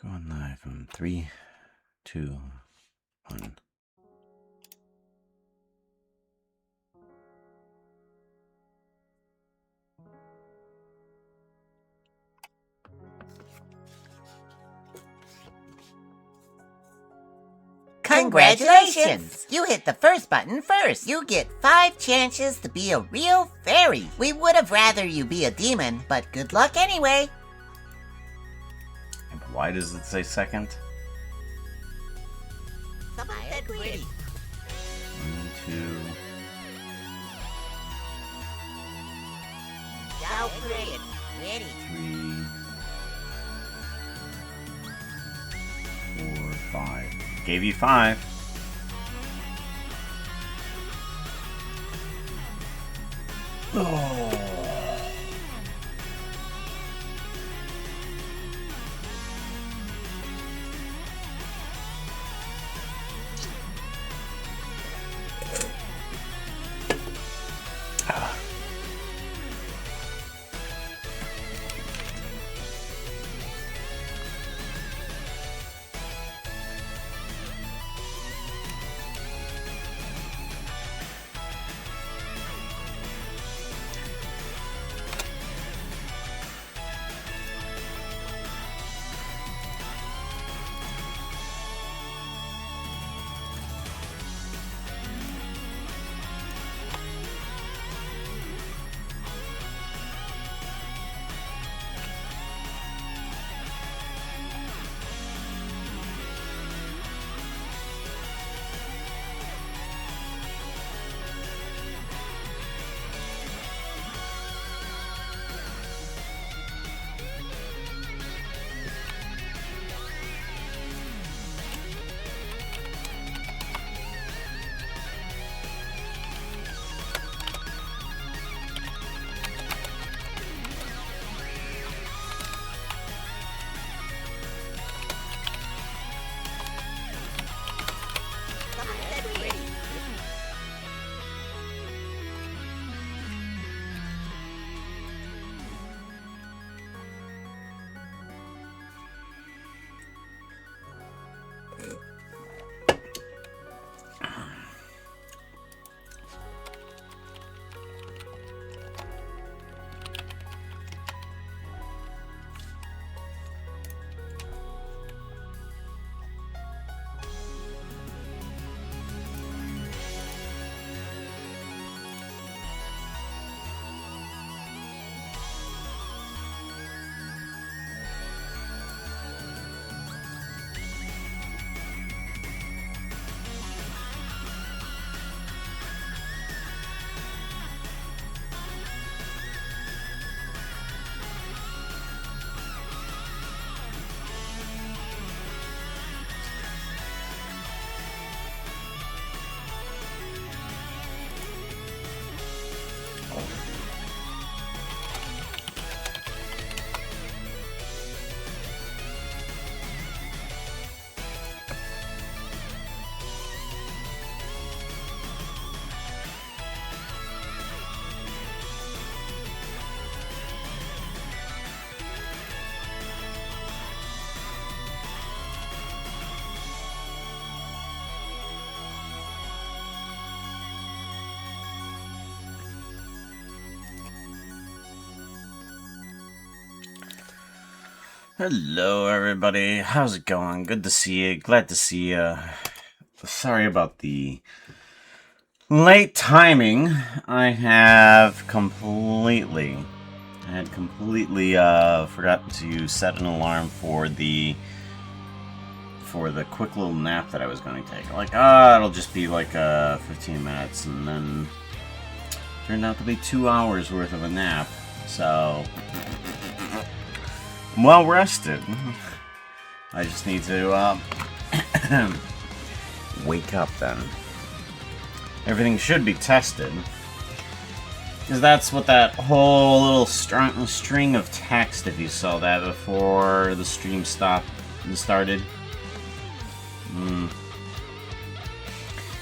Going live from 3, 2, 1. Congratulations! You hit the first button first. You get 5 chances to be a real fairy. We would have rather you be a demon, but good luck anyway. And why does it say second? Someone said pretty. 1, 2. So pretty. Ready. 3, 4, 5. Gave you 5. Oh. Someone said pretty. Hello, everybody. How's it going? Good to see you. Glad to see you. Sorry about the late timing. I had completely forgot to set an alarm for the quick little nap that I was going to take. Like, it'll just be like 15 minutes, and then turned out to be 2 hours worth of a nap. So I'm well rested. I just need to wake up then. Everything should be tested. Because that's what that whole little string of text, if you saw that before the stream started.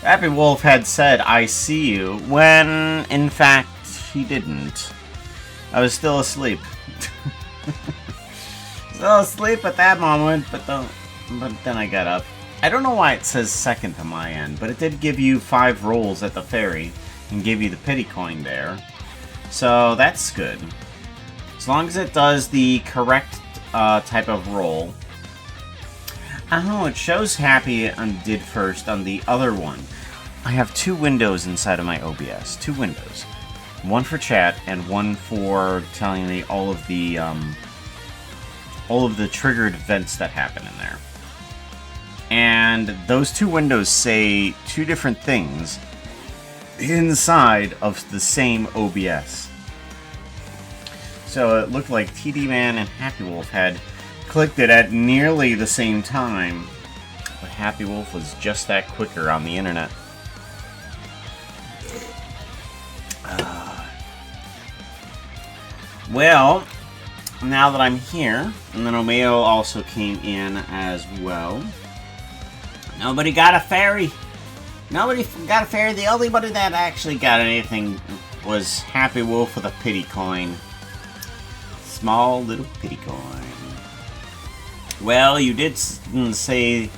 Happy Wolf had said, "I see you," when, in fact, he didn't. I was still asleep. still asleep at that moment, but then I got up. I don't know why it says second on my end, but it did give you 5 rolls at the ferry and give you the pity coin there. So that's good. As long as it does the correct type of roll. Oh, it shows Happy did first on the other one. I have 2 windows inside of my OBS. 2 windows. One for chat and one for telling me all of the triggered events that happen in there. And those 2 windows say 2 different things inside of the same OBS. So it looked like TD Man and Happy Wolf had clicked it at nearly the same time, but Happy Wolf was just that quicker on the internet. Well, now that I'm here, and then Omeo also came in as well. Nobody got a fairy. Nobody got a fairy. The only one that actually got anything was Happy Wolf with a pity coin. Small little pity coin. Well, you did say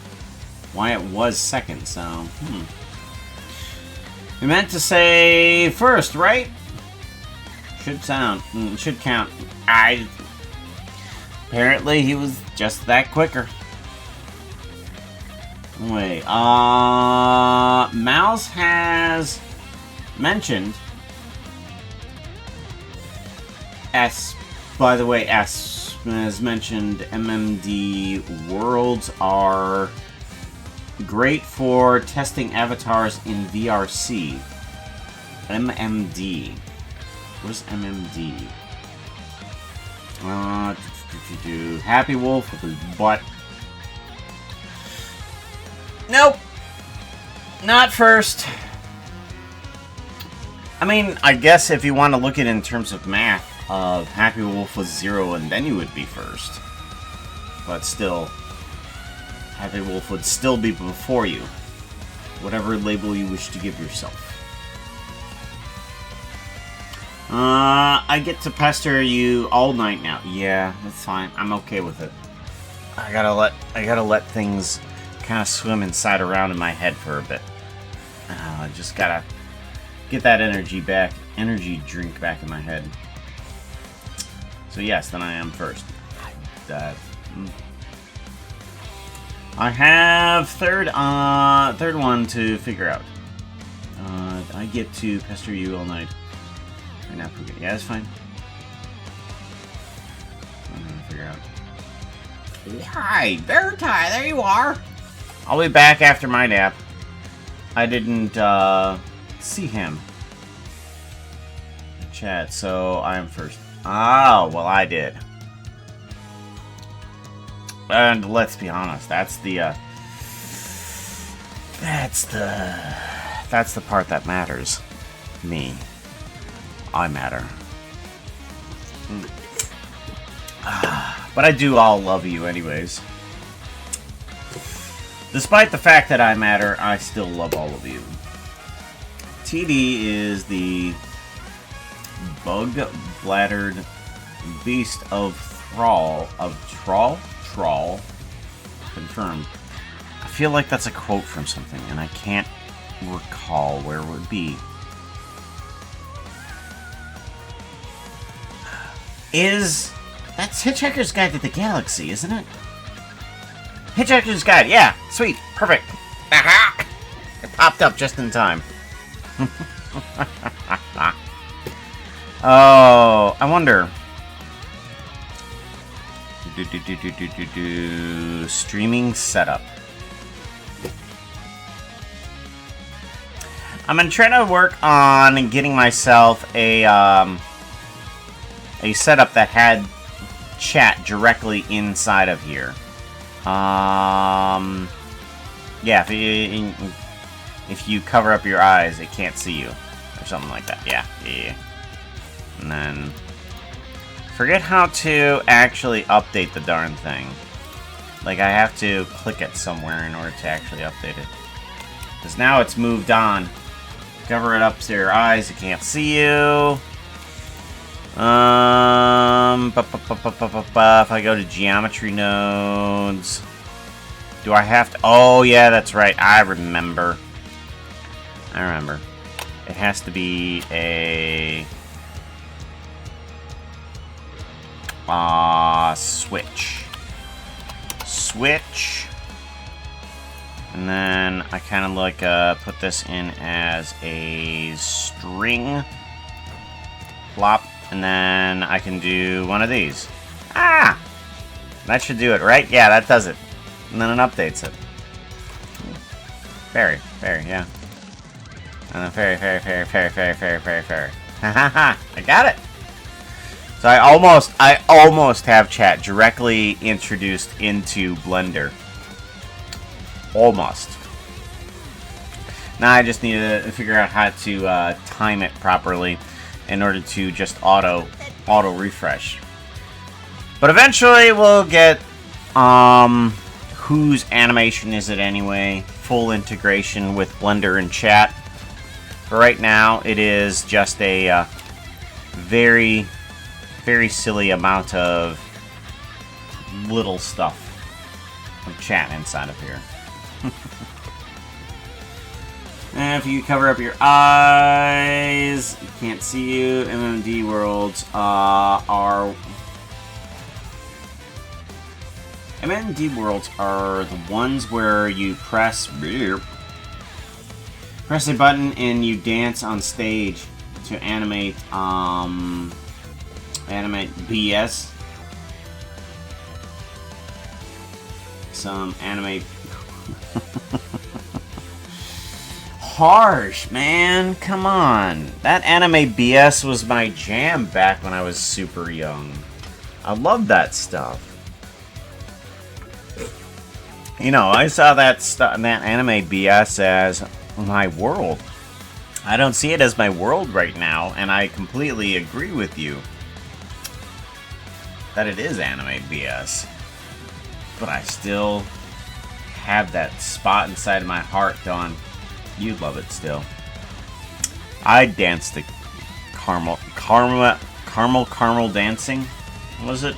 why it was second, so... You meant to say first, right? Should count. Apparently he was just that quicker. Wait, Mouse has mentioned by the way, S has mentioned MMD worlds are great for testing avatars in VRC. MMD. What is MMD? Happy Wolf with his butt. Nope. Not first. I mean, I guess if you want to look at it in terms of math, Happy Wolf was 0 and then you would be first. But still, Happy Wolf would still be before you. Whatever label you wish to give yourself. I get to pester you all night now. Yeah, that's fine. I'm okay with it. I gotta let things kind of swim inside around in my head for a bit. I just gotta get that energy drink back in my head. So yes, then I am first. I have third one to figure out. I get to pester you all night. Right now, Pooka. Yeah, that's fine. I'm gonna figure out. Hi, Vertai, there you are. I'll be back after my nap. I didn't see him in chat, so I am first. Oh, well, I did. And let's be honest, that's the part that matters. Me. I matter. But I do all love you anyways. Despite the fact that I matter, I still love all of you. TD is the bug-bladdered beast of Thrall. Trawl. Confirmed. I feel like that's a quote from something, and I can't recall where it would be. That's Hitchhiker's Guide to the Galaxy, isn't it? Hitchhiker's Guide, yeah, sweet, perfect. Aha! It popped up just in time. Oh, I wonder. Streaming setup. I'm gonna try to work on getting myself a setup that had chat directly inside of here. Yeah, if you cover up your eyes, it can't see you. Or something like that. Yeah. And then... forget how to actually update the darn thing. Like, I have to click it somewhere in order to actually update it. Because now it's moved on. Cover it up to your eyes, it can't see you. If I go to geometry nodes, do I have to? Oh yeah, that's right. I remember. It has to be a switch. And then I kind of like put this in as a string. Plop. And then I can do one of these. Ah! That should do it, right? Yeah, that does it. And then it updates it. Fairy, yeah. And then fairy. Ha ha ha! I got it! So I almost have chat directly introduced into Blender. Almost. Now I just need to figure out how to time it properly in order to just auto refresh. But eventually we'll get whose animation is it anyway? Full integration with Blender and chat. For right now, it is just a very, very silly amount of little stuff of chat inside of here. And if you cover up your eyes, you can't see you. MMD worlds are... MMD worlds are the ones where you press a button and you dance on stage to animate BS. Some animate... Harsh, man. Come on. That anime BS was my jam back when I was super young. I loved that stuff. You know, I saw that anime BS as my world. I don't see it as my world right now, and I completely agree with you that it is anime BS. But I still have that spot inside of my heart going, you'd love it still. I danced the caramel dancing. Was it?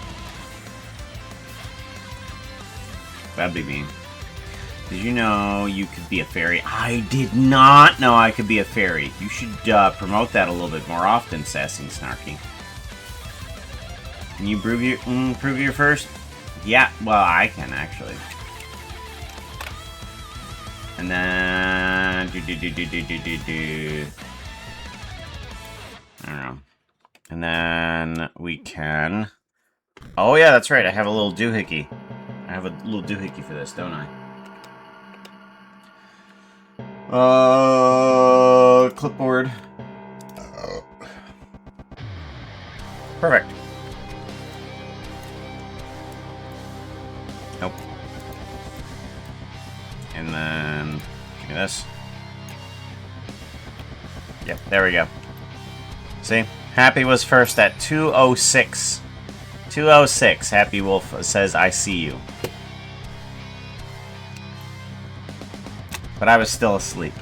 That'd be mean. Did you know you could be a fairy? I did not know I could be a fairy. You should promote that a little bit more often, Sassy and Snarky. Can you prove your first? Yeah, well, I can actually. And then I don't know. And then we can. Oh yeah, that's right. I have a little doohickey. I have a little doohickey for this, don't I? Clipboard. Perfect. Nope. And then give me this. Yep, there we go. See? Happy was first at 2:06. 2:06. Happy Wolf says, I see you. But I was still asleep.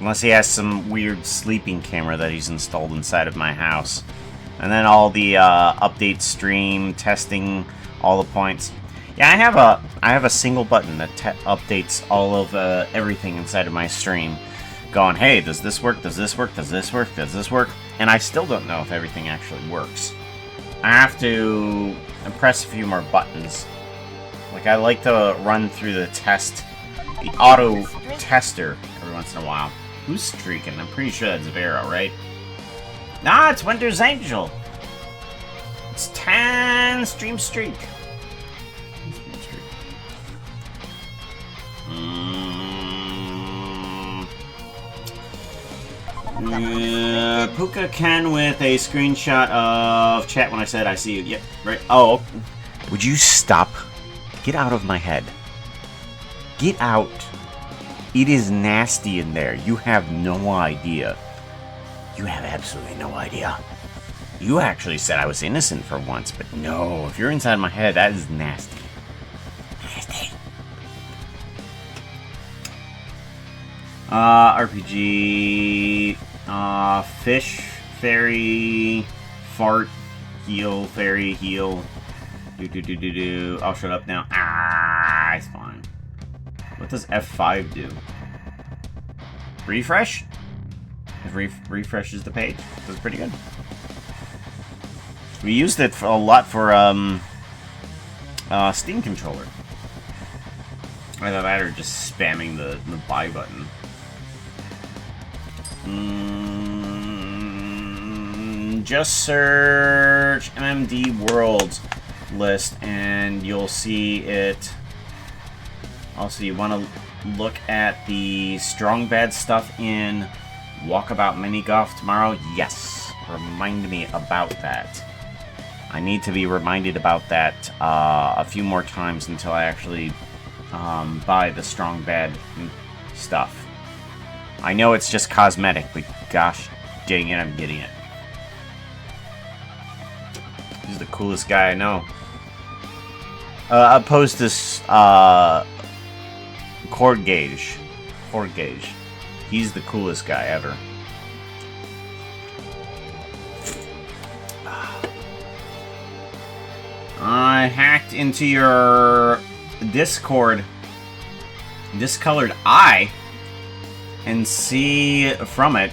Unless he has some weird sleeping camera that he's installed inside of my house. And then all the update stream, testing all the points. Yeah, I have a single button that updates all of everything inside of my stream. Going, hey, does this work? Does this work? Does this work? Does this work? And I still don't know if everything actually works. I have to press a few more buttons. Like, I like to run through the auto tester every once in a while. Who's streaking? I'm pretty sure that's Vero, right? Nah, it's Winter's Angel. It's 10 stream streak. Pooka can with a screenshot of chat when I said I see you. Yep, right. Oh, would you stop? Get out of my head. Get out. It is nasty in there. You have no idea. You have absolutely no idea. You actually said I was innocent for once, but no. If you're inside my head, that is nasty. Nasty. RPG, fish, fairy, Fart. Heal. Fairy. Heal. Do. I'll shut up now. Ah, it's fine. What does F5 do? Refresh? It refreshes the page. That's pretty good. We used it for a lot for Steam controller. Either that or just spamming the buy button. Just search MMD Worlds list and you'll see it. Also, you want to look at the strong bad stuff in Walkabout Mini Golf tomorrow? Yes. Remind me about that. I need to be reminded about that a few more times until I actually buy the strong bad stuff. I know it's just cosmetic, but gosh dang it, I'm getting it. He's the coolest guy I know. Opposed to Cord Gauge. He's the coolest guy ever. I hacked into your Discord discolored eye and see from it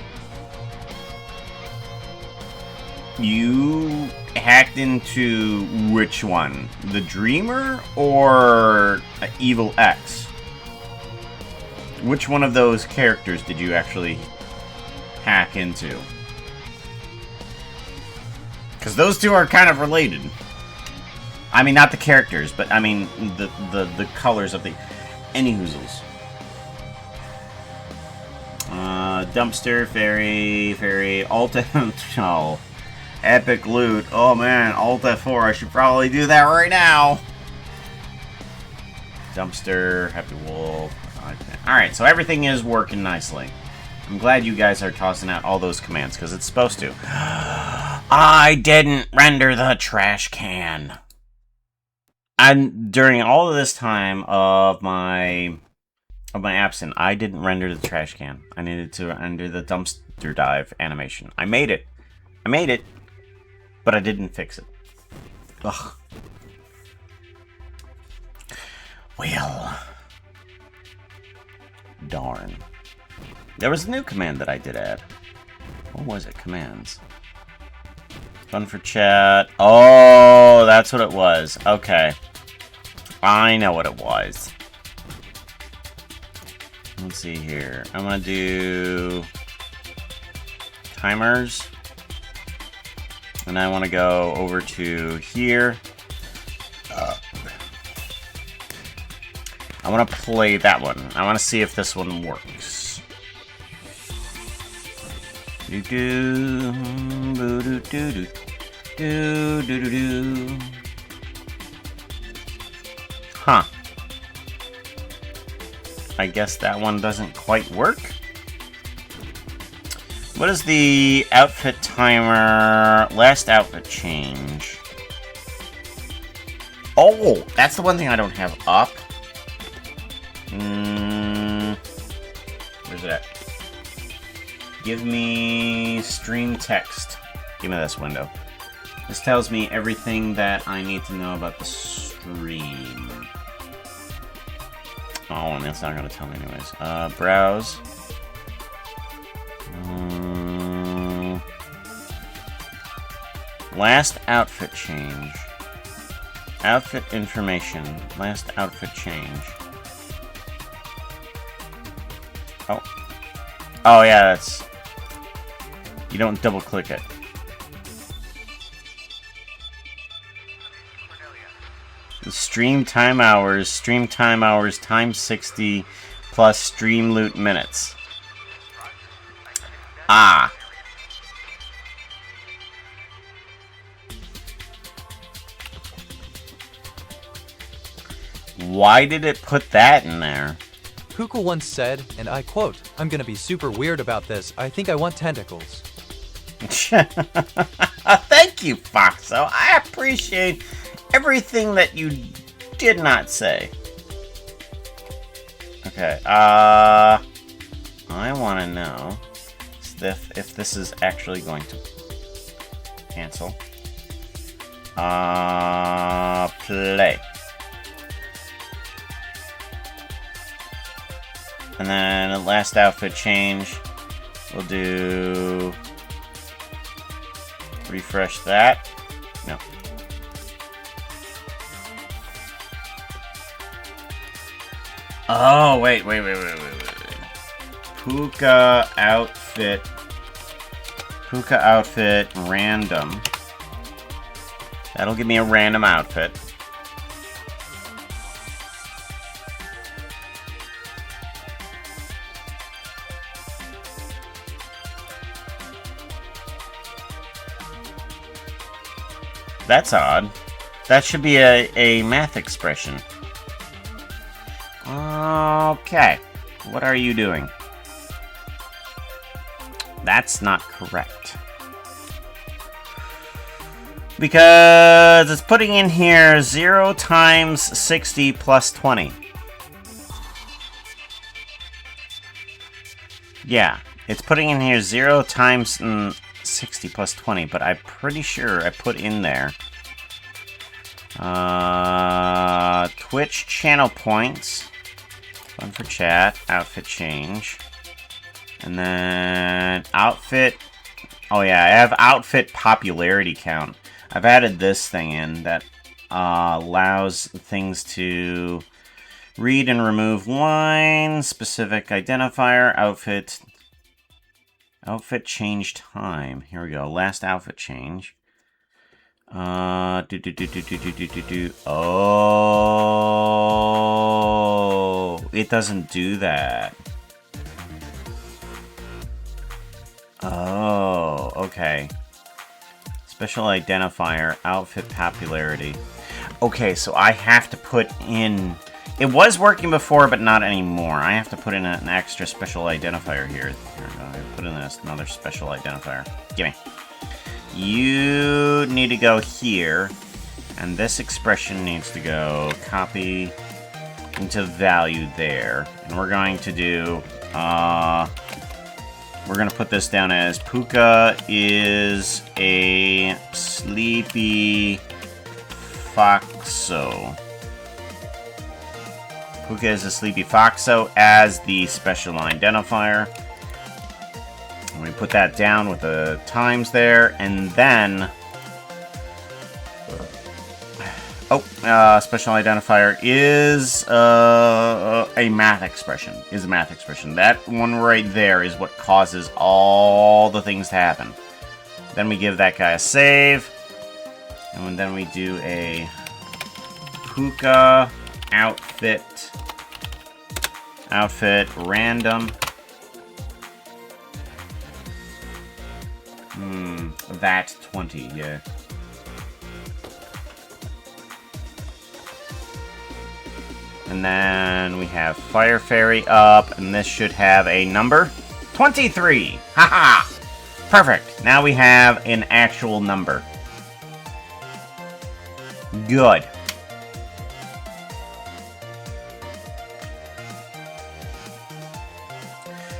you hacked into which one? The Dreamer or Evil X? Which one of those characters did you actually hack into? Because those two are kind of related. I mean, not the characters, but I mean the colors of the anyhoozles. Dumpster, fairy, Alta, oh, epic loot. Oh man, Alt F4. I should probably do that right now. Dumpster, happy wolf. Alright, so everything is working nicely. I'm glad you guys are tossing out all those commands, because it's supposed to. I didn't render the trash can. And during all of this time of my absence, I didn't render the trash can. I needed to render the dumpster dive animation. I made it, but I didn't fix it. Ugh. Well, darn. There was a new command that I did add. What was it? Commands. Fun for chat. Oh, that's what it was. Okay. I know what it was. Let's see here. I'm gonna do timers. And I want to go over to here. I want to play that one. I want to see if this one works. Huh. I guess that one doesn't quite work. What is the outfit timer? Last outfit change. Oh, that's the one thing I don't have up. Where's it at? Give me stream text. Give me this window. This tells me everything that I need to know about the stream. Oh, and that's not going to tell me anyways. Browse. Last outfit change. Outfit information. Last outfit change. Oh. Oh, yeah, that's... You don't double click it. The stream time hours times 60 plus stream loot minutes. Ah. Why did it put that in there? Pooka once said, and I quote, "I'm gonna be super weird about this. I think I want tentacles." Thank you, Foxo. I appreciate everything that you did not say. Okay, I want to know if this is actually going to Cancel. Play. And then the last outfit change, we'll do... refresh that. No. Oh, wait. Pooka outfit. Pooka outfit random. That'll give me a random outfit. That's odd. That should be a math expression. Okay. What are you doing? That's not correct. Because it's putting in here 0 times 60 plus 20. Yeah, it's putting in here 0 times 60 plus 20, but I'm pretty sure I put in there Twitch channel points, fun for chat, outfit change, and then outfit. Oh yeah, I have outfit popularity count. I've added this thing in that allows things to read and remove lines, specific identifier, outfit change time. Here we go. Last outfit change. Oh, it doesn't do that. Oh, okay. Special identifier, outfit popularity. Okay, so I have to put in... It was working before, but not anymore. I have to put in an extra special identifier here. Here we go. I put in another special identifier. Gimme. You need to go here, and this expression needs to go copy into value there. And we're going to do... we're going to put this down as Pooka is a sleepy foxo. Pooka is a sleepy foxo as the special identifier. And we put that down with the times there, and then... special identifier is a math expression. That one right there is what causes all the things to happen. Then we give that guy a save. And then we do a Pooka outfit random. That 20, yeah. And then we have Fire Fairy up, and this should have a number. 23! Haha! Perfect. Now we have an actual number. Good.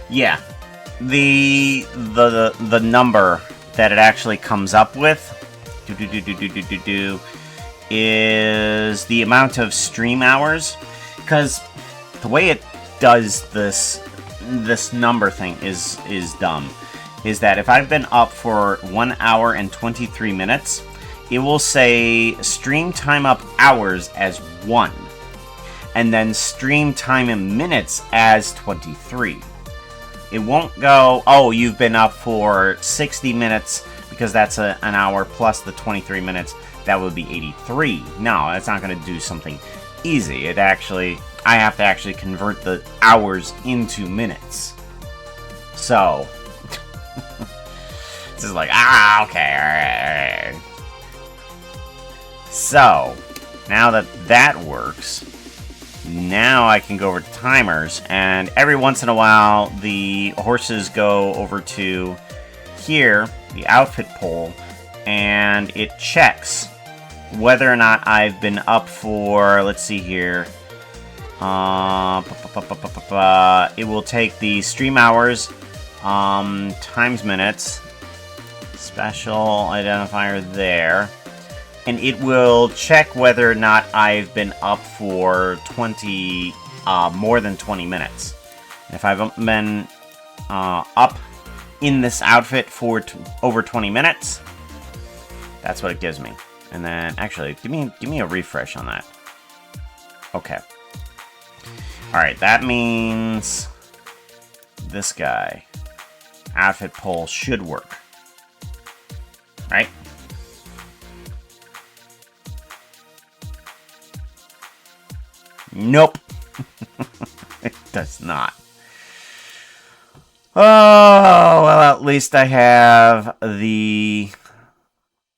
Yeah. The number that it actually comes up with is the amount of stream hours. Because the way it does this number thing is dumb. Is that if I've been up for 1 hour and 23 minutes, it will say stream time up hours as 1. And then stream time in minutes as 23. It won't go, oh, you've been up for 60 minutes, because that's an hour plus the 23 minutes. That would be 83. No, that's not going to do something easy. I have to actually convert the hours into minutes. So, this is like, okay, alright. So, now that works, now I can go over to timers, and every once in a while, the horses go over to here, the outfit poll, and it checks whether or not I've been up for, let's see here, it will take the stream hours times minutes, special identifier there. And it will check whether or not I've been up for more than 20 minutes. And if I've been up in this outfit for over 20 minutes, that's what it gives me. And then, actually, give me a refresh on that. Okay. Alright, that means this guy, outfit poll, should work. Right? Nope. It does not. Oh, well, at least I have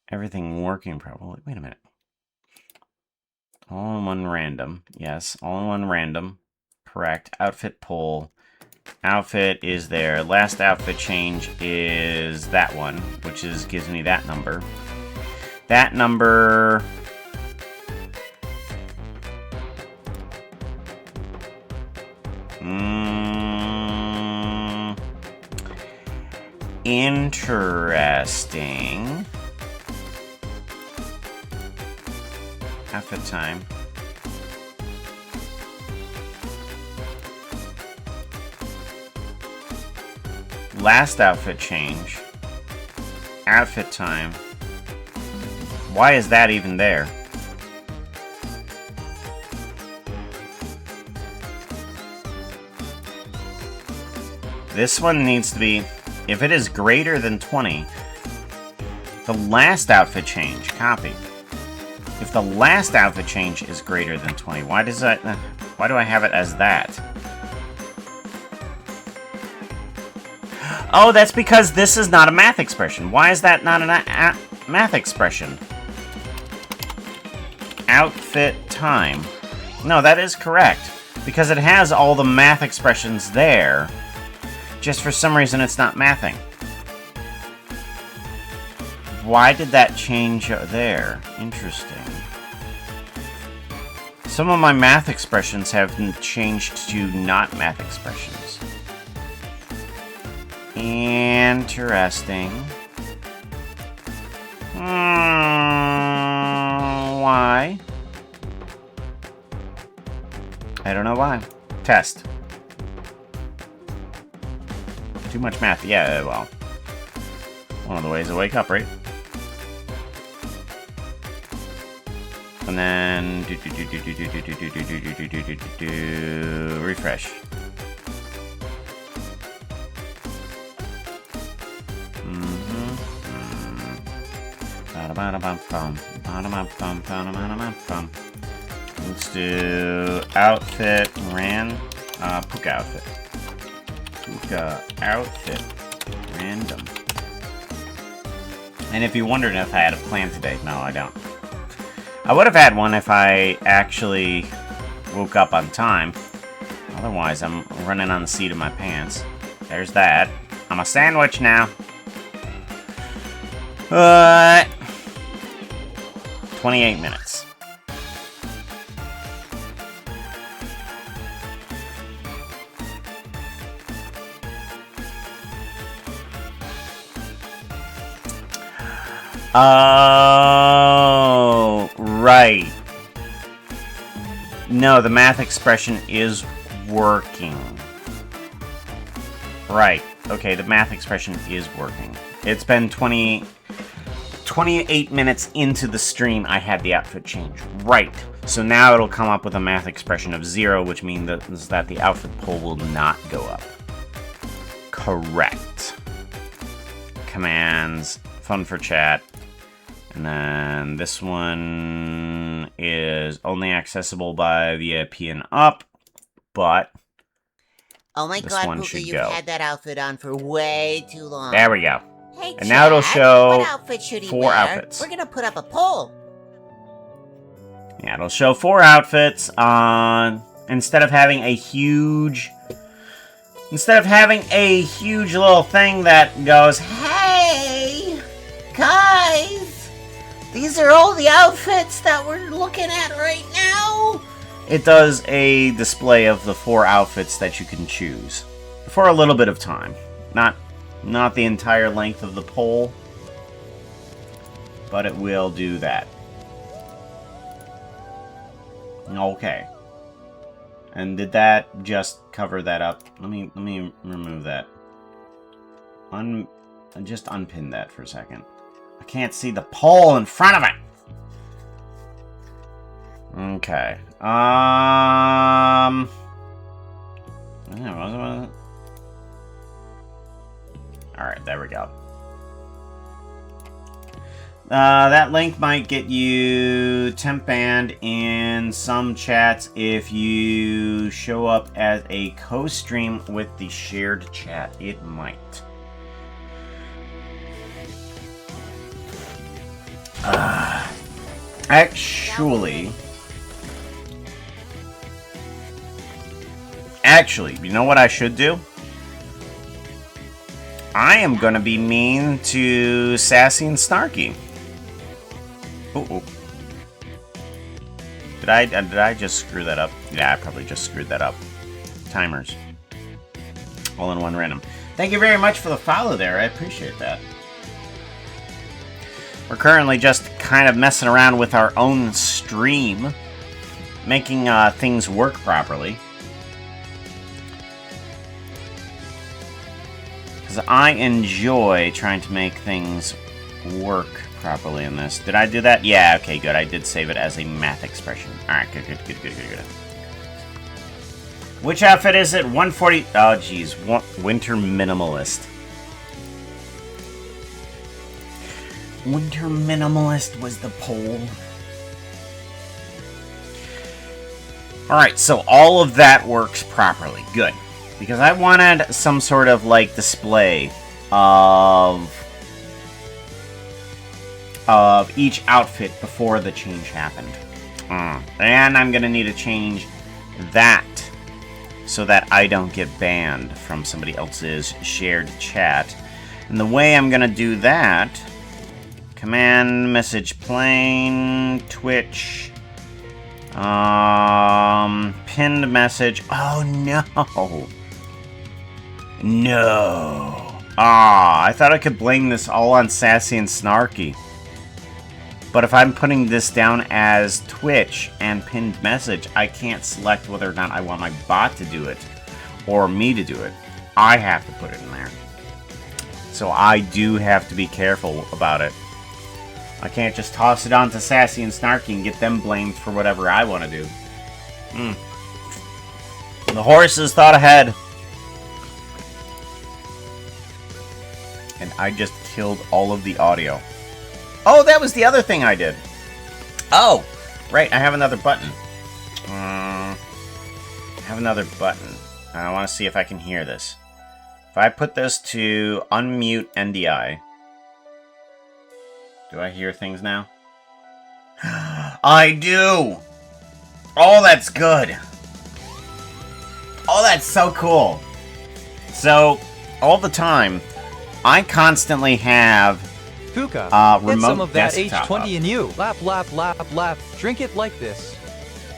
everything working probably. Wait a minute. All in one random. Yes, all in one random. Correct. Outfit poll. Outfit is there. Last outfit change is that one, which gives me that number. That number... Interesting. Outfit time. Last outfit change. Outfit time. Why is that even there? This one needs to be, if it is greater than 20, the last outfit change, copy. If the last outfit change is greater than 20, why do I have it as that? Oh, that's because this is not a math expression. Why is that not a math expression? Outfit time. No, that is correct. Because it has all the math expressions there. Just for some reason it's not mathing. Why did that change there? Interesting. Some of my math expressions have changed to not math expressions. Interesting. Why? I don't know why. Test. Too much math. Yeah, well. One of the ways to wake up, right? And then refresh. Let's do outfit Pooka outfit. Pooka outfit random. And if you're wondering if I had a plan today, no, I don't. I would have had one if I actually woke up on time. Otherwise, I'm running on the seat of my pants. There's that. I'm a sandwich now. 28 minutes. Oh, right. No, the math expression is working. Right. Okay, the math expression is working. It's been 28 minutes into the stream, I had the outfit change. Right. So now it'll come up with a math expression of 0, which means that the outfit poll will not go up. Correct. Commands. Fun for chat. And then this one is only accessible by VIP and up, but oh my god, Pooka, you've had that outfit on for way too long. There we go. Hey, and Chad, now it'll show what outfit should he 4 wear? outfits. We're gonna put up a poll. Yeah, it'll show 4 outfits on instead of having a huge little thing that goes, "Hey, guys, these are all the outfits that we're looking at right now." It does a display of the 4 outfits that you can choose for a little bit of time. Not the entire length of the poll, but it will do that. Okay. And did that just cover that up? Let me remove that. Just unpin that for a second. I can't see the pole in front of it. Okay. Yeah, alright, there we go. That link might get you temp banned in some chats if you show up as a co-stream with the shared chat. It might. Actually, you know what I should do? I am gonna be mean to Sassy and Snarky. Uh-oh. Did I just screw that up? Yeah, I probably just screwed that up. Timers. All in one random. Thank you very much for the follow there. I appreciate that. We're currently just kind of messing around with our own stream, making things work properly. Because I enjoy trying to make things work properly in this. Did I do that? Yeah, okay, good. I did save it as a math expression. Alright, good. Which outfit is it? 140... Oh, geez. Winter Minimalist. Winter Minimalist was the poll. Alright, so all of that works properly. Good. Because I wanted some sort of, like, display of each outfit before the change happened. And I'm gonna need to change that so that I don't get banned from somebody else's shared chat. And the way I'm gonna do that... Command, message, plain, Twitch, pinned message. Oh, no. No. I thought I could blame this all on Sassy and Snarky. But if I'm putting this down as Twitch and pinned message, I can't select whether or not I want my bot to do it or me to do it. I have to put it in there. So I do have to be careful about it. I can't just toss it on to Sassy and Snarky and get them blamed for whatever I want to do. The horses thought ahead. And I just killed all of the audio. Oh, that was the other thing I did. Oh, right, I have another button. I have another button. I want to see if I can hear this. If I put this to unmute NDI... Do I hear things now? I do! Oh, that's good! Oh, that's so cool! So, all the time, I constantly have Pooka, remote get some of that desktop H20 up. in you. Laugh, laugh, laugh, laugh. Drink it like this.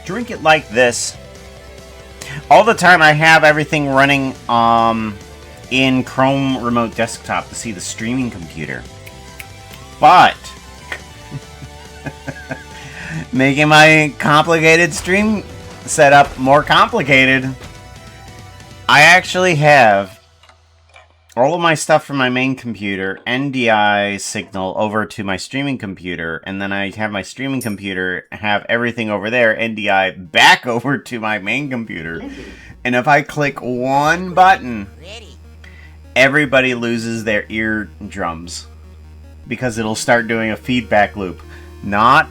Drink it like this. All the time I have everything running in Chrome Remote Desktop to see the streaming computer. But making my complicated stream setup more complicated, I actually have all of my stuff from my main computer, NDI signal over to my streaming computer, and then I have my streaming computer have everything over there, NDI back over to my main computer. And if I click one button, everybody loses their eardrums. Because it'll start doing a feedback loop. Not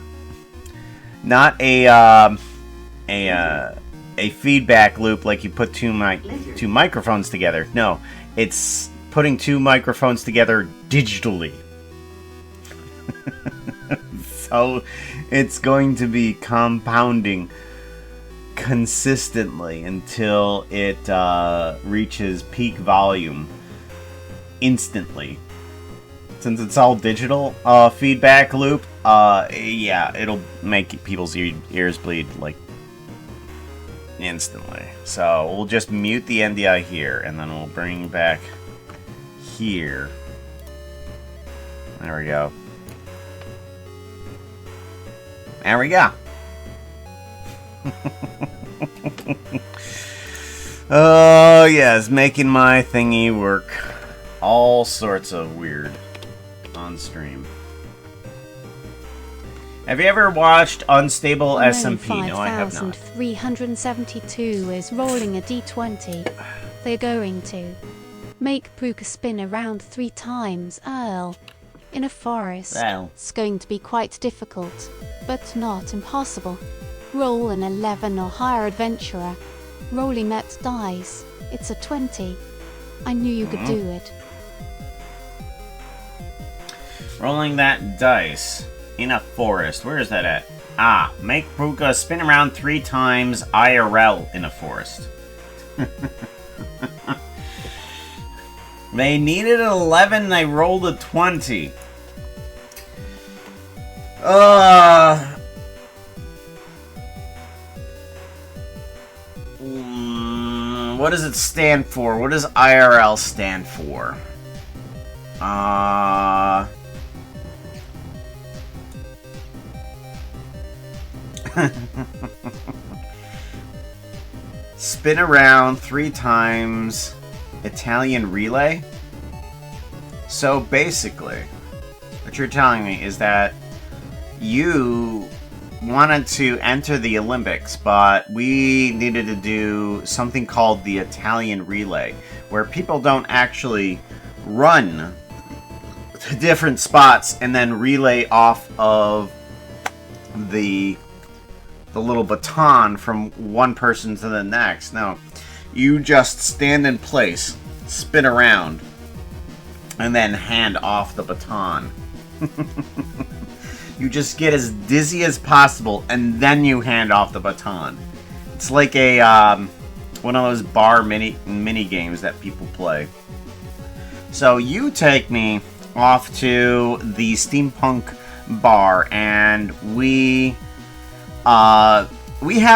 a feedback loop like you put two microphones together. No, it's putting two microphones together digitally. So it's going to be compounding consistently until it reaches peak volume instantly. Since it's all digital feedback loop, yeah, it'll make people's ears bleed, like, instantly. So we'll just mute the NDI here, and then we'll bring back here. There we go. There we go. Oh, yes, making my thingy work. All sorts of weird on stream. Have you ever watched Unstable SMP? No, I have not. 5372 is rolling a d20. They're going to make Pooka spin around 3 times, Earl, in a forest. Well. It's going to be quite difficult, but not impossible. Roll an 11 or higher adventurer. Rolling that dice. It's a 20. I knew you could do it. Rolling that dice in a forest. Where is that at? Ah, make Pooka spin around 3 times IRL in a forest. They needed an 11, they rolled a 20. What does it stand for? What does IRL stand for? Spin around 3 times Italian relay? So basically, what you're telling me is that you wanted to enter the Olympics, but we needed to do something called the Italian relay, where people don't actually run to different spots and then relay off of the little baton from one person to the next. No, you just stand in place, spin around, and then hand off the baton. You just get as dizzy as possible, and then you hand off the baton. It's like a one of those bar mini games that people play. So you take me off to the steampunk bar, and we have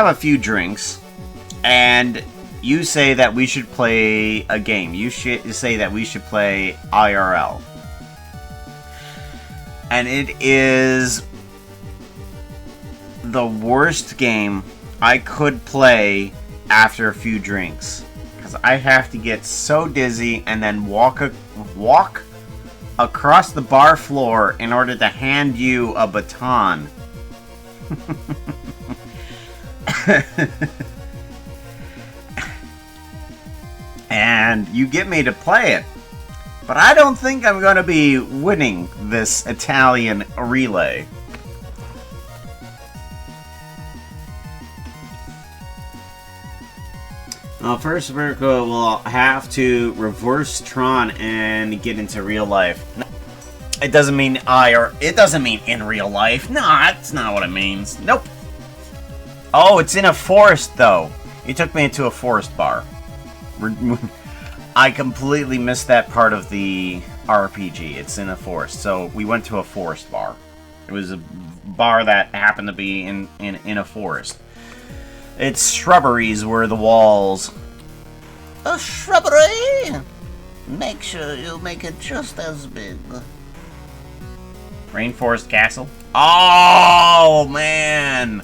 a few drinks, and you say that we should play a game. You say that we should play IRL. And it is the worst game I could play after a few drinks. Because I have to get so dizzy and then walk across the bar floor in order to hand you a baton. And you get me to play it. But I don't think I'm going to be winning this Italian relay. First, Virgo will have to reverse Tron and get into real life. It doesn't mean it doesn't mean in real life. No, that's not what it means. Nope. Oh, it's in a forest, though. He took me into a forest bar. I completely missed that part of the RPG. It's in a forest. So we went to a forest bar. It was a bar that happened to be in a forest. Its shrubberies were the walls. A shrubbery? Make sure you make it just as big. Rainforest Castle? Oh, man!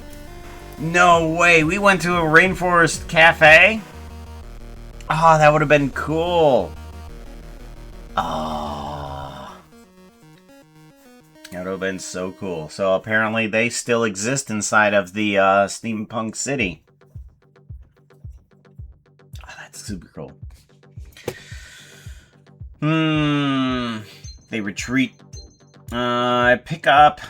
No way! We went to a Rainforest Cafe? Oh, that would have been cool. Oh. That would have been so cool. So apparently they still exist inside of the steampunk city. Oh, that's super cool. They retreat. I pick up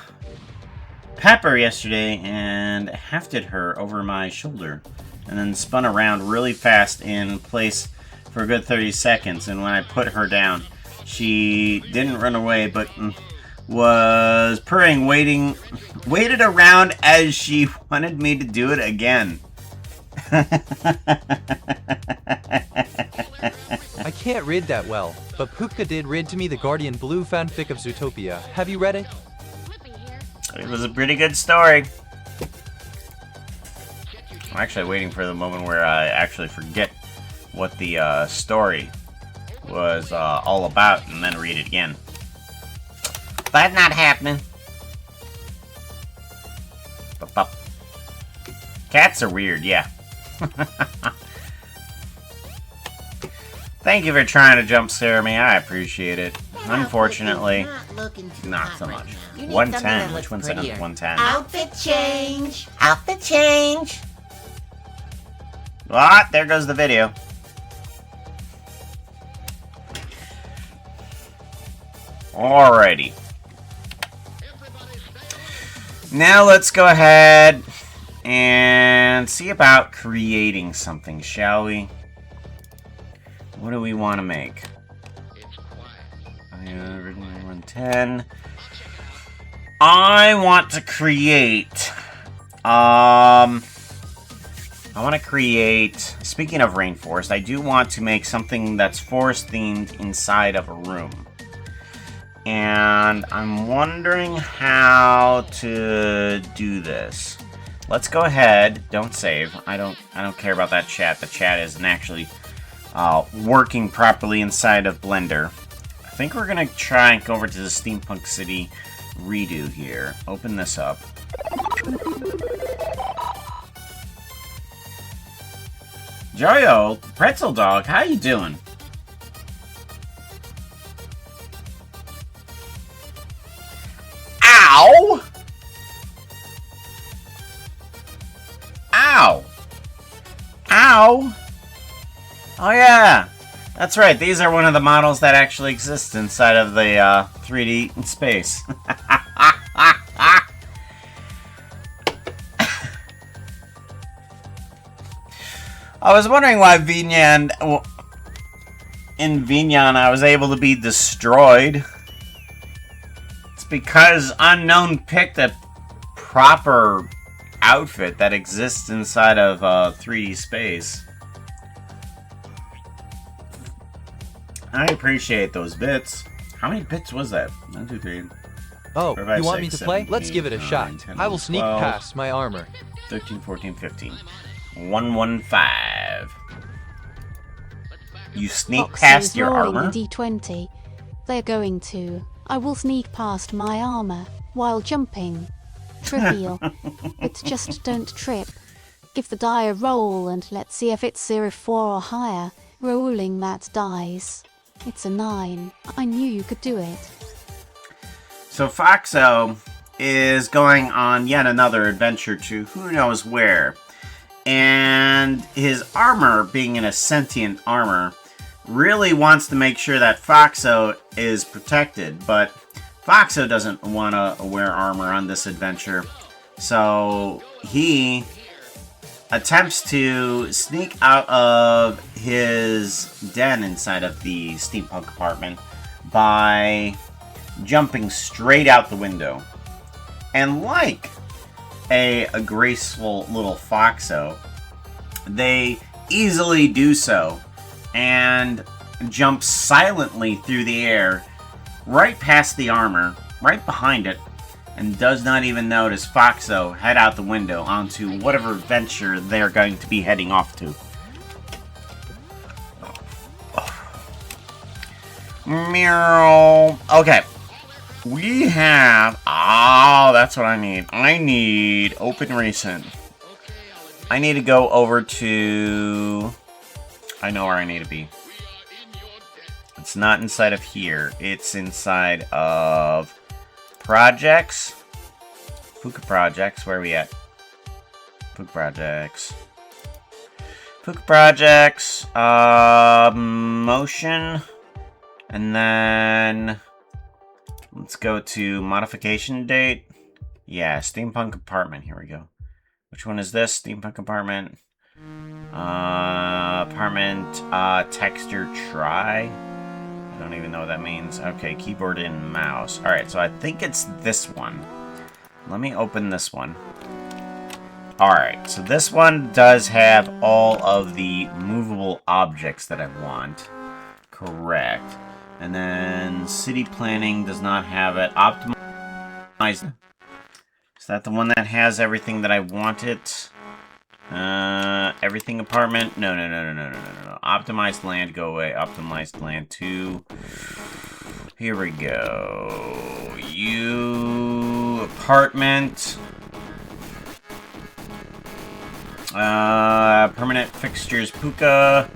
Pepper yesterday and hefted her over my shoulder, and then spun around really fast in place for a good 30 seconds. And when I put her down, she didn't run away, but was purring, waited around as she wanted me to do it again. I can't read that well, but Pooka did read to me the Guardian Blue fanfic of Zootopia. Have you read it? It was a pretty good story. I'm actually waiting for the moment where I actually forget what the story was all about and then read it again. That's not happening. Cats are weird, yeah. Thank you for trying to jump scare me. I appreciate it. Unfortunately, not so much. 110. Which one's that? 110. Outfit change. Outfit change. What? There goes the video. Alrighty. Now let's go ahead and see about creating something, shall we? What do we want to make? 110. I want to create... speaking of rainforest, I do want to make something that's forest-themed inside of a room. And I'm wondering how to do this. Let's go ahead. Don't save. I don't care about that chat. The chat isn't actually working properly inside of Blender. I think we're gonna try and go over to the Steampunk City redo here. Open this up. Joyo, Pretzel Dog, how you doing? Ow! Ow! Ow! Oh yeah! That's right, these are one of the models that actually exist inside of the 3D space. I was wondering why in Vignan I was able to be destroyed. It's because Unknown picked a proper outfit that exists inside of 3D space. I appreciate those bits. How many bits was that? 1, 2, 3. Oh, 4, 5, you want 6, me to 7, play? Let's 8, give it a 9, shot. 10, I will sneak 12, past my armor. 13, 14, 15. 115. You sneak Foxy past is your rolling armor? a D20. They're going to. I will sneak past my armor while jumping. Trivial. But just don't trip. Give the die a roll and let's see if it's 0, 4 or higher. Rolling that dies. It's a 9. I knew you could do it. So Foxo is going on yet another adventure to who knows where. And his armor, being in a sentient armor, really wants to make sure that Foxo is protected. But Foxo doesn't want to wear armor on this adventure. So he attempts to sneak out of his den inside of the steampunk apartment by jumping straight out the window. And like a graceful little Foxo, they easily do so and jump silently through the air right past the armor, right behind it, and does not even notice Foxo head out the window onto whatever venture they're going to be heading off to. Meow. Okay. We have... Oh, that's what I need. I need Open Recent. I need to go over to... I know where I need to be. It's not inside of here. It's inside of... Projects. Pooka Projects. Where are we at? Pooka Projects. Pooka Projects. Motion. And then... Let's go to modification date. Yeah, Steampunk Apartment. Here we go. Which one is this? Steampunk Apartment. Texture try. I don't even know what that means. Okay, keyboard and mouse. Alright, so I think it's this one. Let me open this one. Alright, so this one does have all of the movable objects that I want. Correct. And then city planning does not have it. Optimized. Is that the one that has everything that I wanted? Everything apartment? No. Optimized land, go away. Optimized land 2. Here we go. You apartment. Permanent fixtures, Pooka.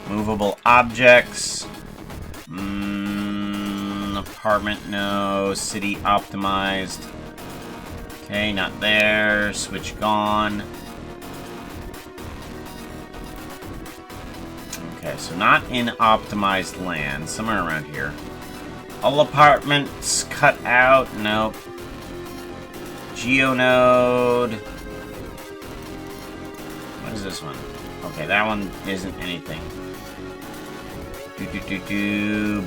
Movable objects. Apartment, no. City optimized. Okay, not there. Switch gone. Okay, so not in optimized land. Somewhere around here. All apartments cut out. Nope. Geonode. What is this one? Okay, that one isn't anything.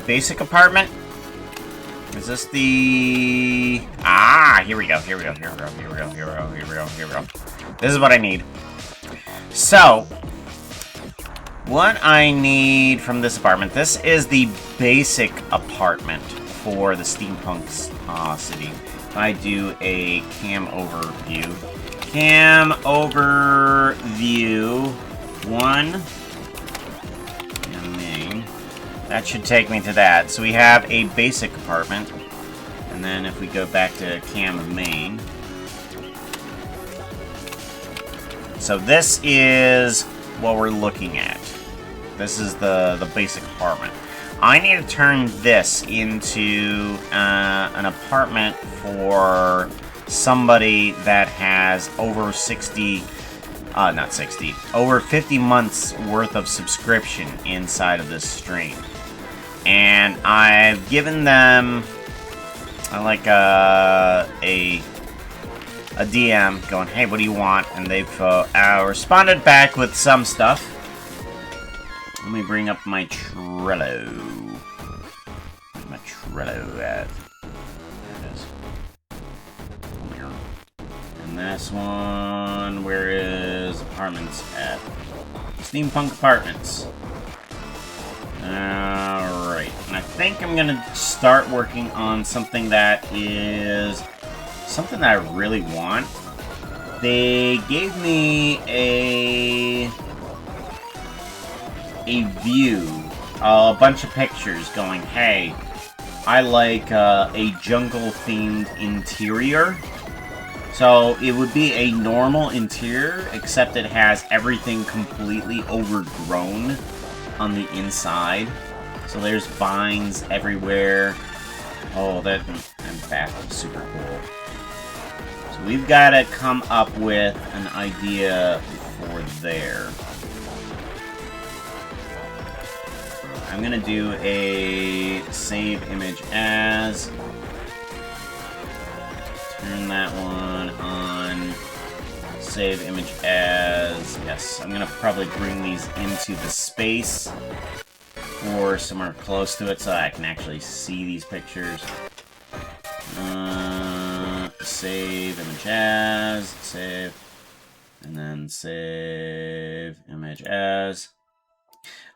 Basic apartment? Is this the... Ah, here we go. Here we go. Here we go. Here we go. Here we go. Here we go. Here we go. This is what I need. So, what I need from this apartment, this is the basic apartment for the steampunk city. If I do a cam overview. Cam overview 1. And main. That should take me to that. So we have a basic apartment. And then if we go back to cam main. So this is what we're looking at. This is the basic apartment. I need to turn this into an apartment for somebody that has over 60, not 60, over 50 months worth of subscription inside of this stream. And I've given them like a DM going, hey, what do you want? And they've responded back with some stuff. Let me bring up my Trello. My Trello at. There it is. Here. And this one, where is apartments at? Steampunk apartments. Alright. And I think I'm gonna start working on something that is something that I really want. They gave me a view, a bunch of pictures going, hey, I like a jungle-themed interior. So it would be a normal interior, except it has everything completely overgrown on the inside. So there's vines everywhere. Oh, that is super cool. So we've got to come up with an idea for there. I'm gonna do a save image as. Turn that one on. Save image as. Yes, I'm gonna probably bring these into the space or somewhere close to it so I can actually see these pictures. Save image as. Save. And then save image as.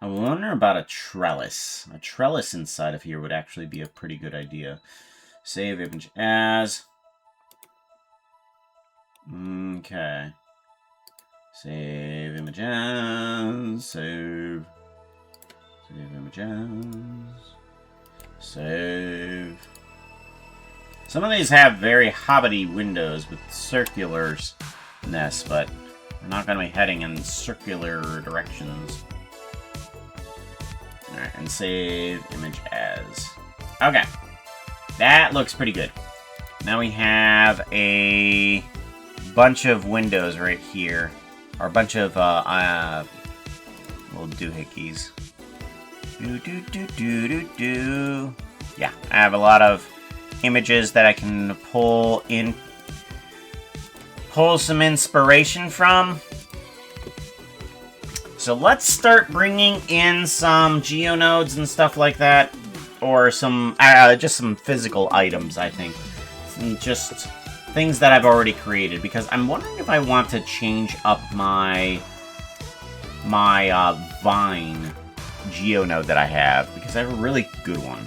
I wonder about a trellis. A trellis inside of here would actually be a pretty good idea. Save image as. Okay. Save image as. Save. Save image as. Save. Some of these have very hobbity windows with circularness, but we're not going to be heading in circular directions. Alright, and save image as. Okay. That looks pretty good. Now we have a bunch of windows right here. Or a bunch of, little doohickeys. Yeah, I have a lot of images that I can pull some inspiration from. So let's start bringing in some geonodes and stuff like that, or some just some physical items, I think. Just things that I've already created, because I'm wondering if I want to change up my vine geonode that I have, because I have a really good one.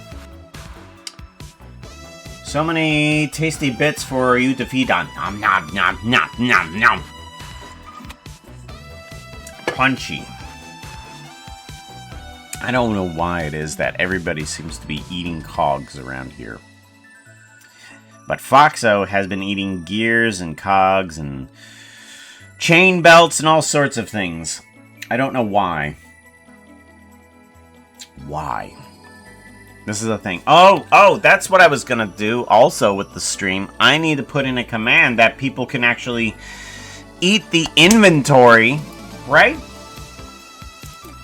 So many tasty bits for you to feed on. Nom nom nom nom nom nom. Punchy. I don't know why it is that everybody seems to be eating cogs around here. But Foxo has been eating gears and cogs and chain belts and all sorts of things. I don't know why. Why? This is a thing. Oh, that's what I was gonna do also with the stream. I need to put in a command that people can actually eat the inventory, right?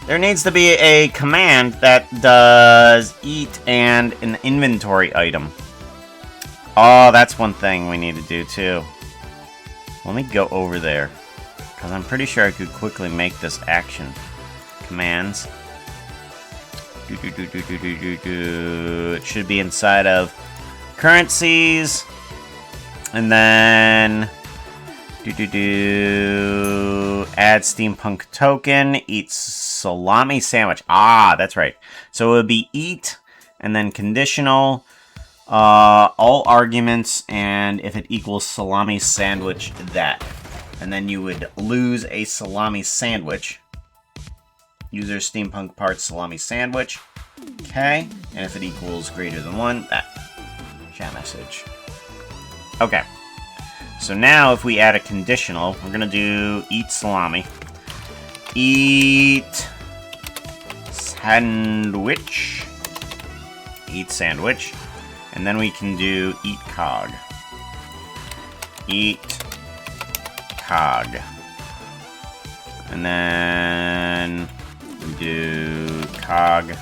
There needs to be a command that does eat and an inventory item. Oh, that's one thing we need to do too. Let me go over there, because I'm pretty sure I could quickly make this action. Commands. It should be inside of currencies. And then add steampunk token, eat salami sandwich. Ah, that's right. So it would be eat and then conditional, all arguments, and if it equals salami sandwich, that. And then you would lose a salami sandwich. User steampunk parts salami sandwich. Okay. And if it equals greater than 1, that. Chat message. Okay. So now if we add a conditional, we're gonna do eat salami. Eat sandwich. Eat sandwich. And then we can do eat cog. Eat cog. And then we do cog.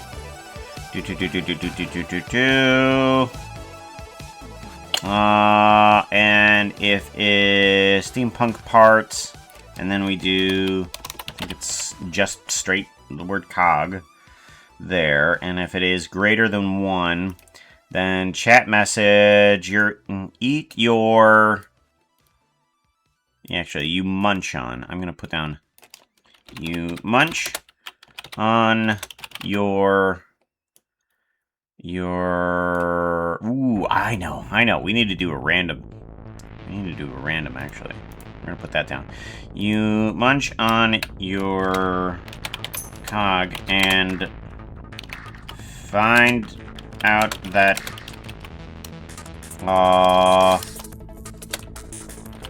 And if it's steampunk parts, and then we do, I think it's just straight the word cog there. And if it is greater than 1, then chat message, eat your, actually, you munch on. I'm going to put down, you munch on your, ooh, I know. We need to do a random. Actually. We're going to put that down. You munch on your cog and find out that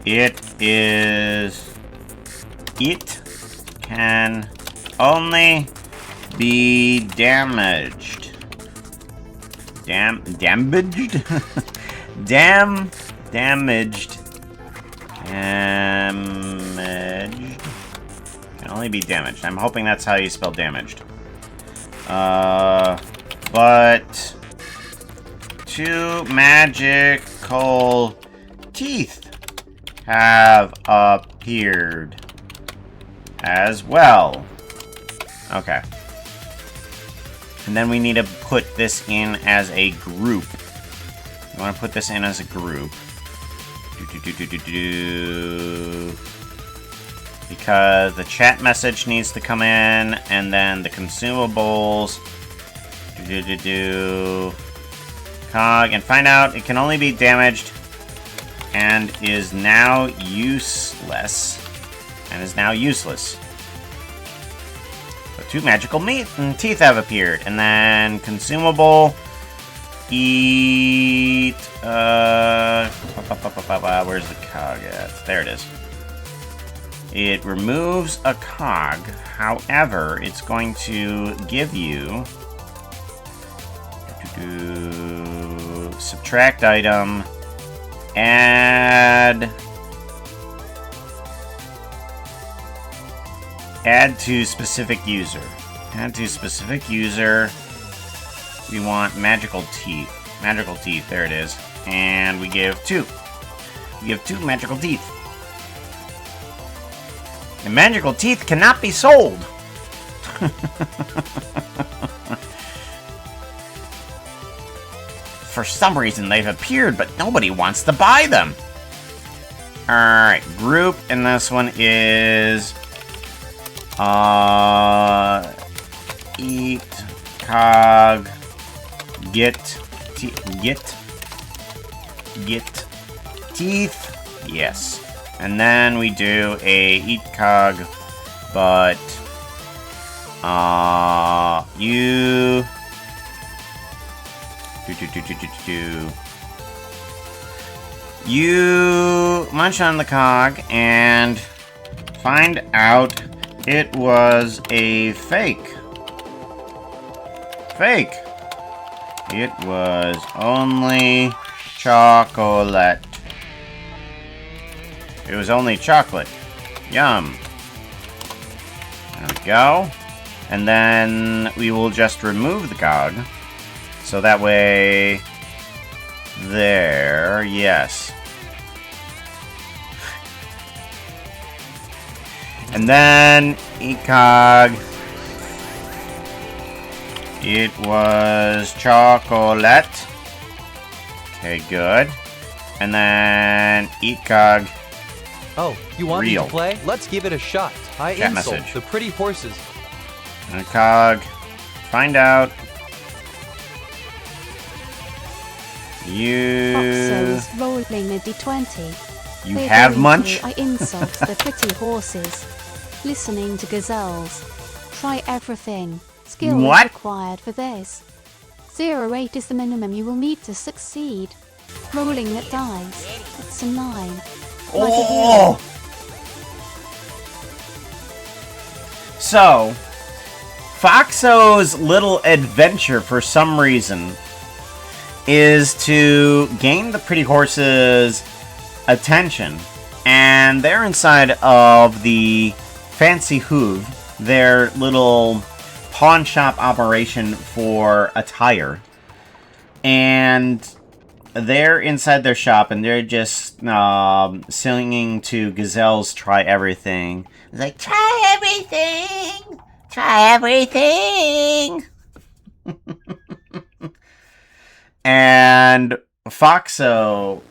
it can only be damaged. Damaged? Damaged. Can only be damaged. I'm hoping that's how you spell damaged. But 2 magical teeth have appeared as well. Okay. And then we need to put this in as a group. You want to put this in as a group. Because the chat message needs to come in, and then the consumables. Cog, and find out it can only be damaged and is now useless. So 2 magical teeth have appeared, and then consumable. Eat. Where's the cog at? There it is. It removes a cog. However, it's going to give you subtract item, add to specific user. Add to specific user. We want magical teeth. Magical teeth, there it is. And we give 2. We give 2 magical teeth. And magical teeth cannot be sold. For some reason they've appeared, but nobody wants to buy them. Alright, group, and this one is eat cog get teeth. Yes. And then we do a eat cog, but you you munch on the cog and find out it was a fake. Fake. It was only chocolate. It was only chocolate. Yum. There we go. And then we will just remove the cog. So that way... There, yes. And then ECOG. It was chocolate. Okay, good. And then ECOG. Oh, you want me Real. to play? Let's give it a shot. I Chat insult message. the pretty horses. ECOG. Find out. You... Foxos rolling a d20. You They're have going munch? to, I insult the pretty horses. Listening to gazelles. Try everything. Skill What? is required for this. 08 is the minimum you will need to succeed. Rolling that dice. It's a 9. Like a hero. So, Foxo's little adventure, for some reason, is to gain the pretty horse's attention. And they're inside of the Fancy Hoove, their little pawn shop operation for attire. And they're inside their shop, and they're just singing to Gazelle's Try Everything. It's like, try everything! Try everything! And Foxo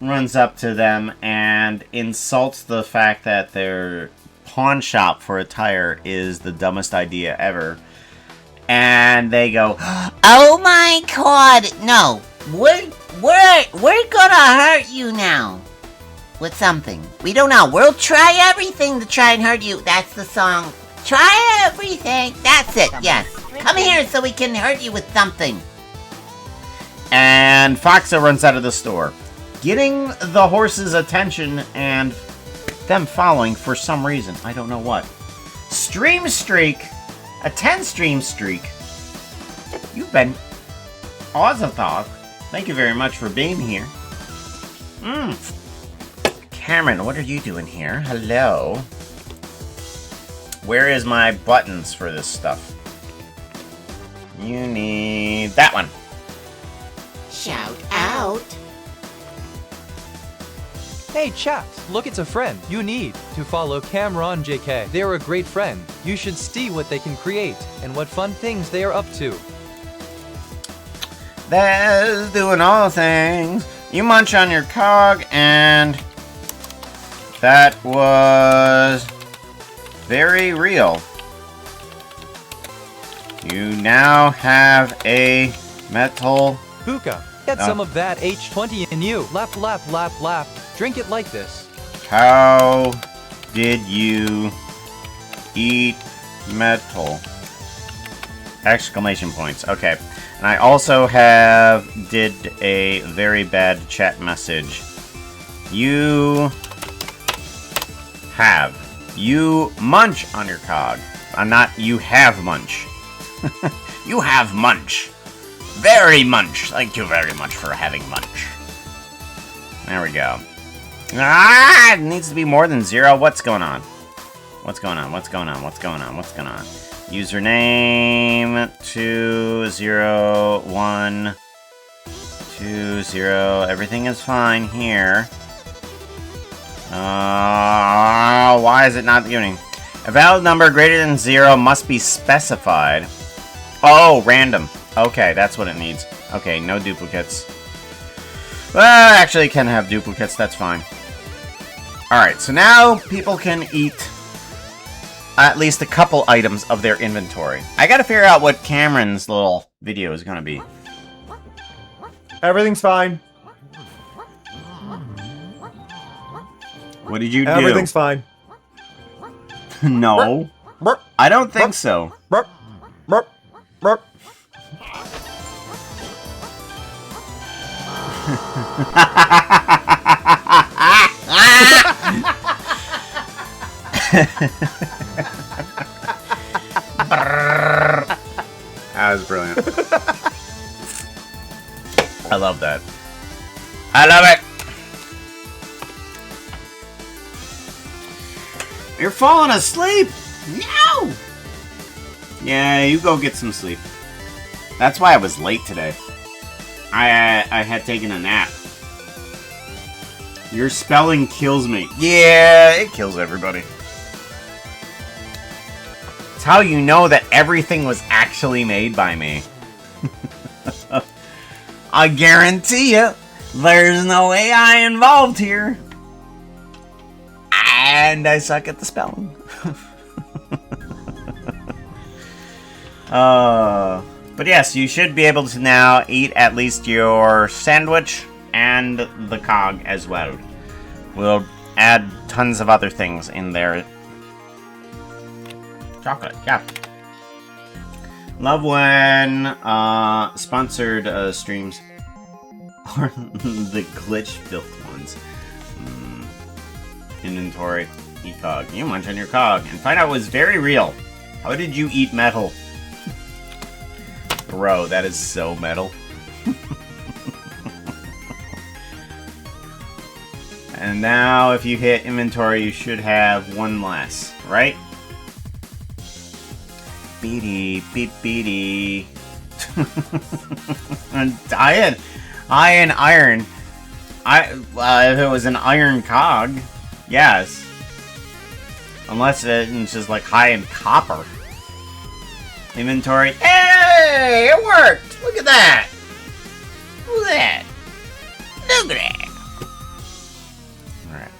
runs up to them and insults the fact that their pawn shop for attire is the dumbest idea ever. And they go, Oh my god! No, we're gonna hurt you now. With something. We don't know. We'll try everything to try and hurt you. That's the song. Try everything. That's it, yes. Come here so we can hurt you with something. and Foxo runs out of the store, getting the horse's attention and them following for some reason. I don't know what. Stream streak. A 10 stream streak. You've been Ozathoth. Thank you very much for being here. Cameron, what are you doing here? Hello. Where is my buttons for this stuff? You need that one. Shout out. Hey, chat! Look, it's a friend. You need to follow Cameron JK. They're a great friend. You should see what they can create and what fun things they are up to. That's doing all things. You munch on your cog, and that was very real. You now have a metal. Pooka, get some of that H20 in you. Lap, lap, lap, lap. Drink it like this. How did you eat metal? Exclamation points. Okay. And I also did a very bad chat message. You munch on your cog. Not you have munch. You have munch. Very munch. Thank you very much for having munch. There we go. Ah, it needs to be more than 0. What's going on? What's going on? What's going on? What's going on? What's going on? Username 20120. Everything is fine here. Why is it not giving? A valid number greater than 0 must be specified. Oh, random. Okay, that's what it needs. Okay, no duplicates. Well, actually, it can have duplicates. That's fine. Alright, so now people can eat at least a couple items of their inventory. I gotta figure out what Cameron's little video is gonna be. Everything's fine. What did you do? Everything's fine. No. Burp, I don't think so. burp, burp, burp. That was brilliant. I love that. I love it! You're falling asleep! No! Yeah, you go get some sleep. That's why I was late today. I had taken a nap. Your spelling kills me. Yeah, it kills everybody. It's how you know that everything was actually made by me. I guarantee you, there's no AI involved here. And I suck at the spelling. But yes, you should be able to now eat at least your sandwich and the cog as well. We'll add tons of other things in there. Chocolate, yeah. Love when sponsored streams are the glitch-built ones. Inventory, eat cog. You munch on your cog and find out it was very real. How did you eat metal? Bro, that is so metal. And now, if you hit inventory, you should have one less, right? Beady, beat, beady. Iron. If it was an iron cog, yes. Unless it's just like high in copper. Inventory. Hey, it worked! Look at that! Look at that! Look at that! Alright.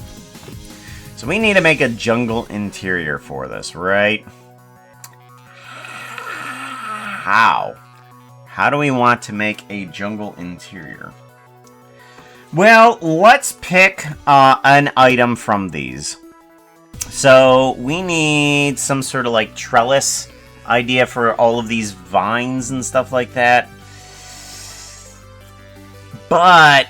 So we need to make a jungle interior for this, right? How? How do we want to make a jungle interior? Well, let's pick an item from these. So we need some sort of like trellis idea for all of these vines and stuff like that. But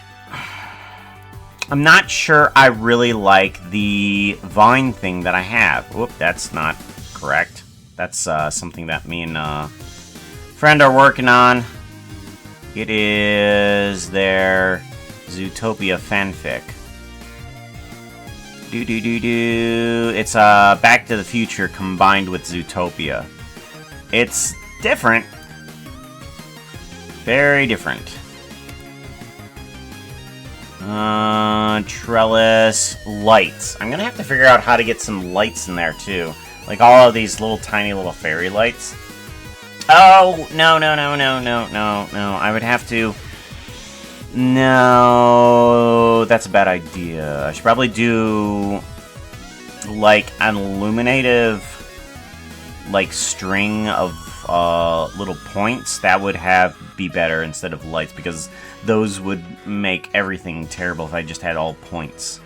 I'm not sure I really like the vine thing that I have. Whoop, that's not correct. That's something that me and friend are working on. It is their Zootopia fanfic. It's Back to the Future combined with Zootopia. It's different. Very different. Trellis lights. I'm gonna have to figure out how to get some lights in there too. Like all of these little tiny little fairy lights. Oh, no. I would have to... No, that's a bad idea. I should probably do like an illuminative like string of little points. That would be better instead of lights, because those would make everything terrible if I just had all points.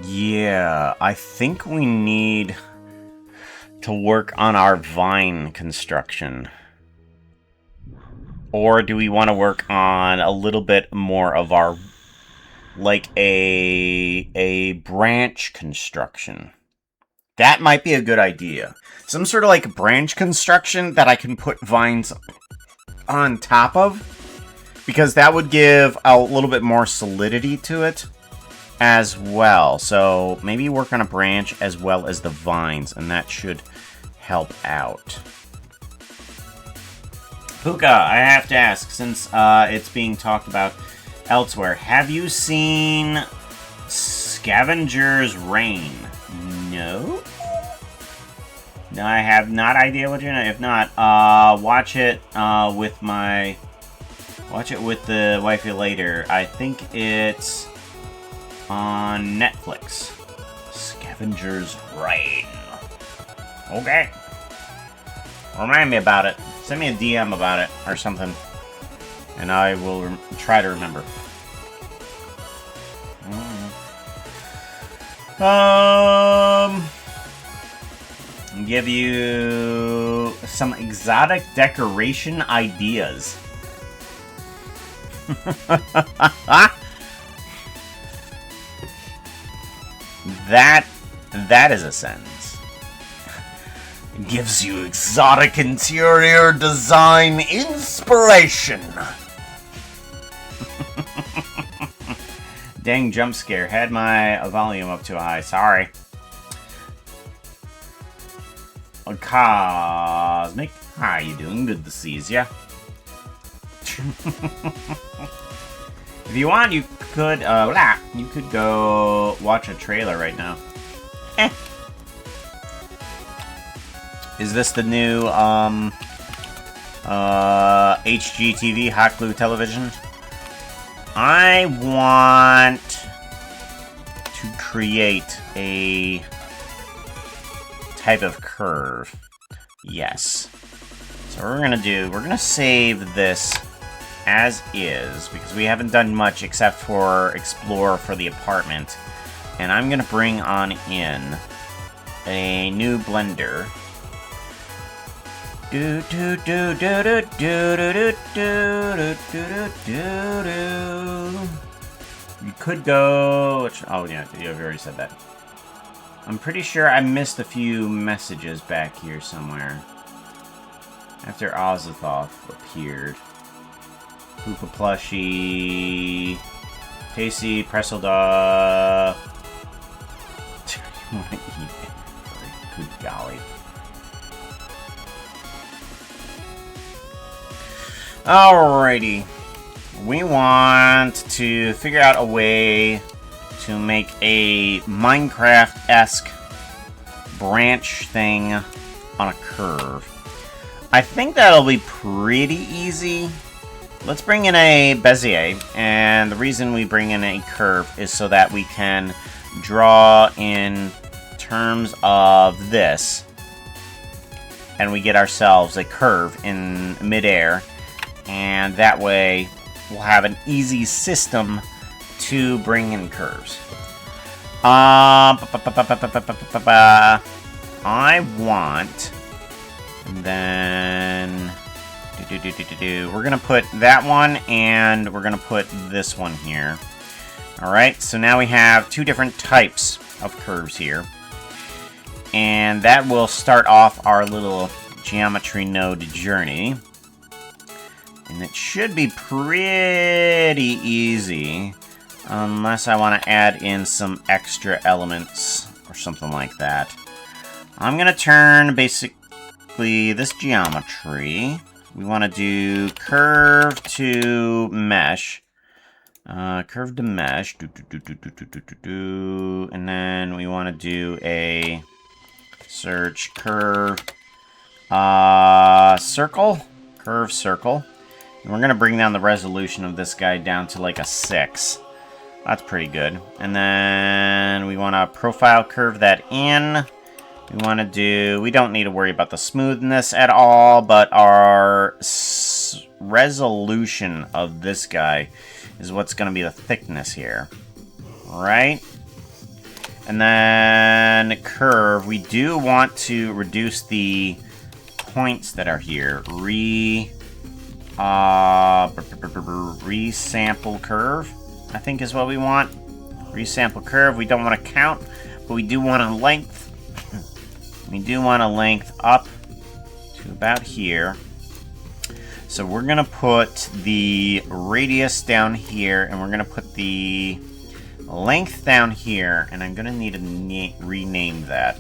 Yeah, I think we need to work on our vine construction. Or do we want to work on a little bit more of our, like, a branch construction? That might be a good idea. Some sort of, like, branch construction that I can put vines on top of. Because that would give a little bit more solidity to it as well. So maybe work on a branch as well as the vines, and that should help out. Pooka, I have to ask, since it's being talked about elsewhere, have you seen Scavenger's Reign? No? No, I have not idea what you're... If not, watch it with my... Watch it with the wifey later. I think it's on Netflix. Scavenger's Reign. Okay. Remind me about it. Send me a DM about it or something, and I will try to remember. Give you some exotic decoration ideas. That is a sentence. It gives you exotic interior design inspiration. Dang jump scare. Had my volume up too high. Sorry. Cosmic. How you doing? Good to see ya. If you want, you could go watch a trailer right now. Is this the new HGTV Hot Glue Television? I want to create a type of curve. Yes. So what we're gonna save this as is, because we haven't done much except for explore for the apartment. And I'm gonna bring on in a new blender. Do do do do do do do do do do do. You could go. Oh yeah, you've already said that. I'm pretty sure I missed a few messages back here somewhere. After Ozathoth appeared. Pooka plushie. Tasty Presselda. You want to eat it? Good golly. Alrighty. We want to figure out a way to make a Minecraft-esque branch thing on a curve. I think that'll be pretty easy. Let's bring in a Bezier, and the reason we bring in a curve is so that we can draw in terms of this, and we get ourselves a curve in midair, and that way we'll have an easy system to bring in curves. I want, and then we're gonna put that one, and we're gonna put this one here. Alright, so now we have two different types of curves here. And that will start off our little geometry node journey. And it should be pretty easy, unless I want to add in some extra elements or something like that. I'm gonna turn basically this geometry. We want to do curve to mesh. Curve to mesh. And then we want to do a search curve circle. Curve circle. And we're going to bring down the resolution of this guy down to like a 6. That's pretty good. And then we want to profile curve that in. We want to do... We don't need to worry about the smoothness at all, but our resolution of this guy is what's going to be the thickness here. Right? And then curve. We do want to reduce the points that are here. Resample curve, I think is what we want. Resample curve. We don't want to count, but we do want a length. We do want a length up to about here. So we're going to put the radius down here, and we're going to put the length down here, and I'm going to need to rename that.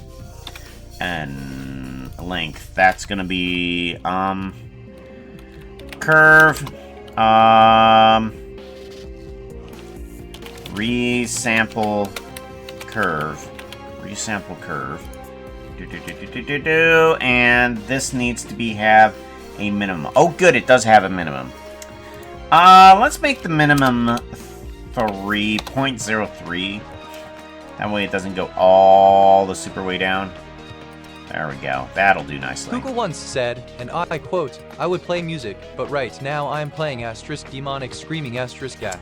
And length, that's going to be curve resample curve. And this needs to have a minimum. Oh, good, it does have a minimum. Let's make the minimum 3.03. That way it doesn't go all the super way down. There we go. That'll do nicely. Pooka once said, and I quote, "I would play music, but right now I'm playing asterisk demonic screaming asterisk cat."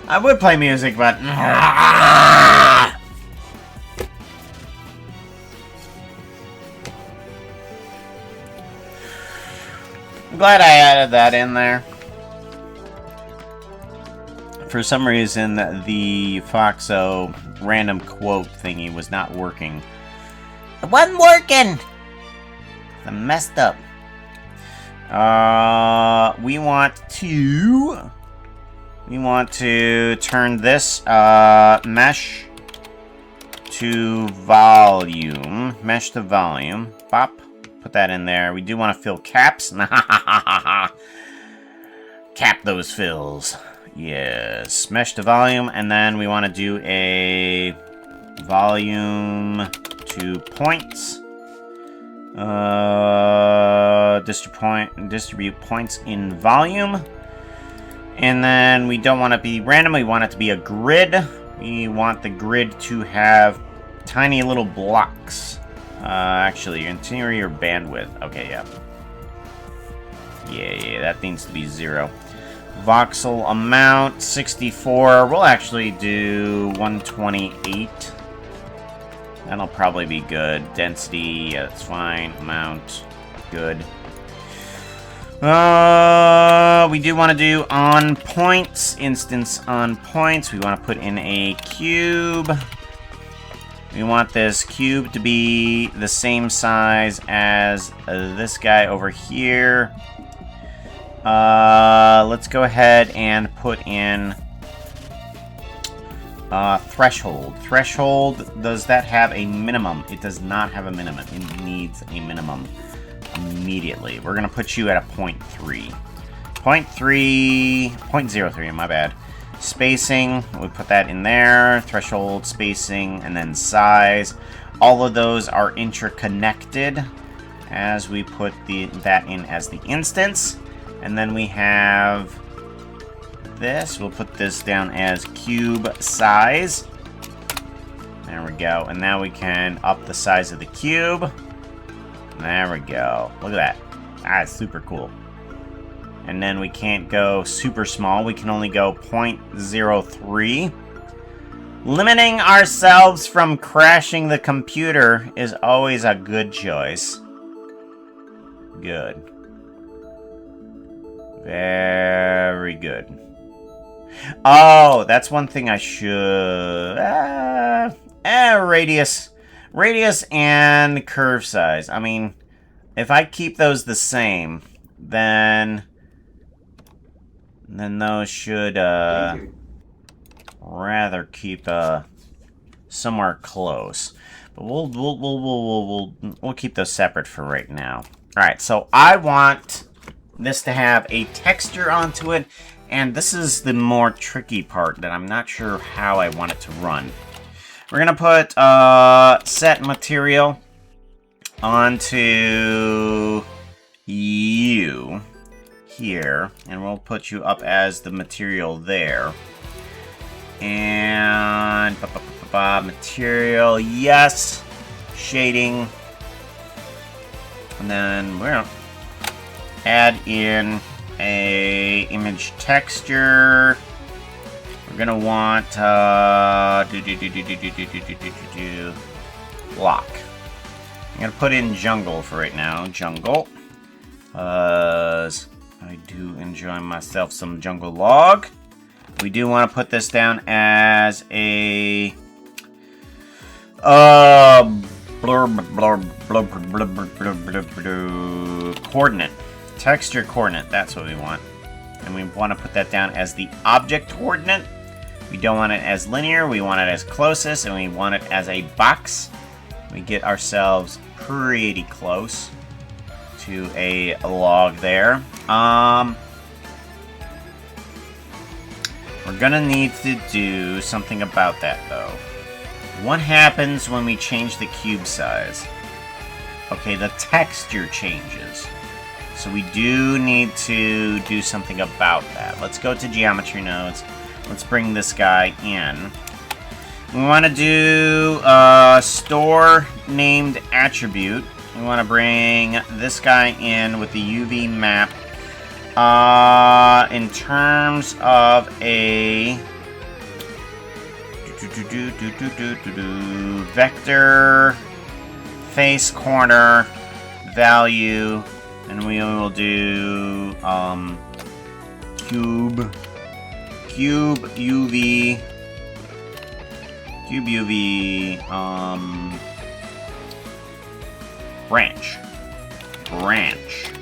I would play music, but... I'm glad I added that in there. For some reason, the Foxo random quote thingy was not working. It wasn't working. I messed up. We want to turn this mesh to volume. Mesh to volume. Bop. Put that in there. We do want to fill caps. Cap those fills. Yes. Mesh to volume. And then we want to do a volume to points. Distribute points in volume. And then we don't want it to be random. We want it to be a grid. We want the grid to have tiny little blocks. Actually, interior bandwidth. Okay, yeah. Yeah, that needs to be 0. Voxel amount, 64. We'll actually do 128. That'll probably be good. Density, yeah, that's fine. Amount, good. We do want to do on points. Instance on points. We want to put in a cube. We want this cube to be the same size as this guy over here. Let's go ahead and put in threshold. Threshold, does that have a minimum? It does not have a minimum. It needs a minimum immediately. We're going to put you at a 0.3. 0.03, my bad. Spacing, we put that in there. Threshold, spacing, and then size. All of those are interconnected as we put that in as the instance. And then we have this. We'll put this down as cube size. There we go. And now we can up the size of the cube. There we go. Look at that. That's super cool. And then we can't go super small. We can only go 0.03. Limiting ourselves from crashing the computer is always a good choice. Good. Very good. Oh, that's one thing I should... radius. Radius and curve size. I mean, if I keep those the same, then those should rather keep somewhere close. But we'll keep those separate for right now. All right, so I want this to have a texture onto it, and this is the more tricky part that I'm not sure how I want it to run. We're gonna put set material onto you here, and we'll put you up as the material there. And material, yes, shading, and then we're gonna add in a image texture. We're gonna want block. I'm gonna put in jungle for right now. Jungle. I do enjoy myself some jungle log. We do want to put this down as a coordinate. Texture coordinate, that's what we want. And we want to put that down as the object coordinate. We don't want it as linear, we want it as closest, and we want it as a box. We get ourselves pretty close to a log there. We're gonna need to do something about that though. What happens when we change the cube size? Okay, the texture changes. So we do need to do something about that. Let's go to geometry nodes. Let's bring this guy in. We want to do store named attribute. We want to bring this guy in with the UV map. In terms of a vector, face, corner, value, and we will do cube cube UV, branch.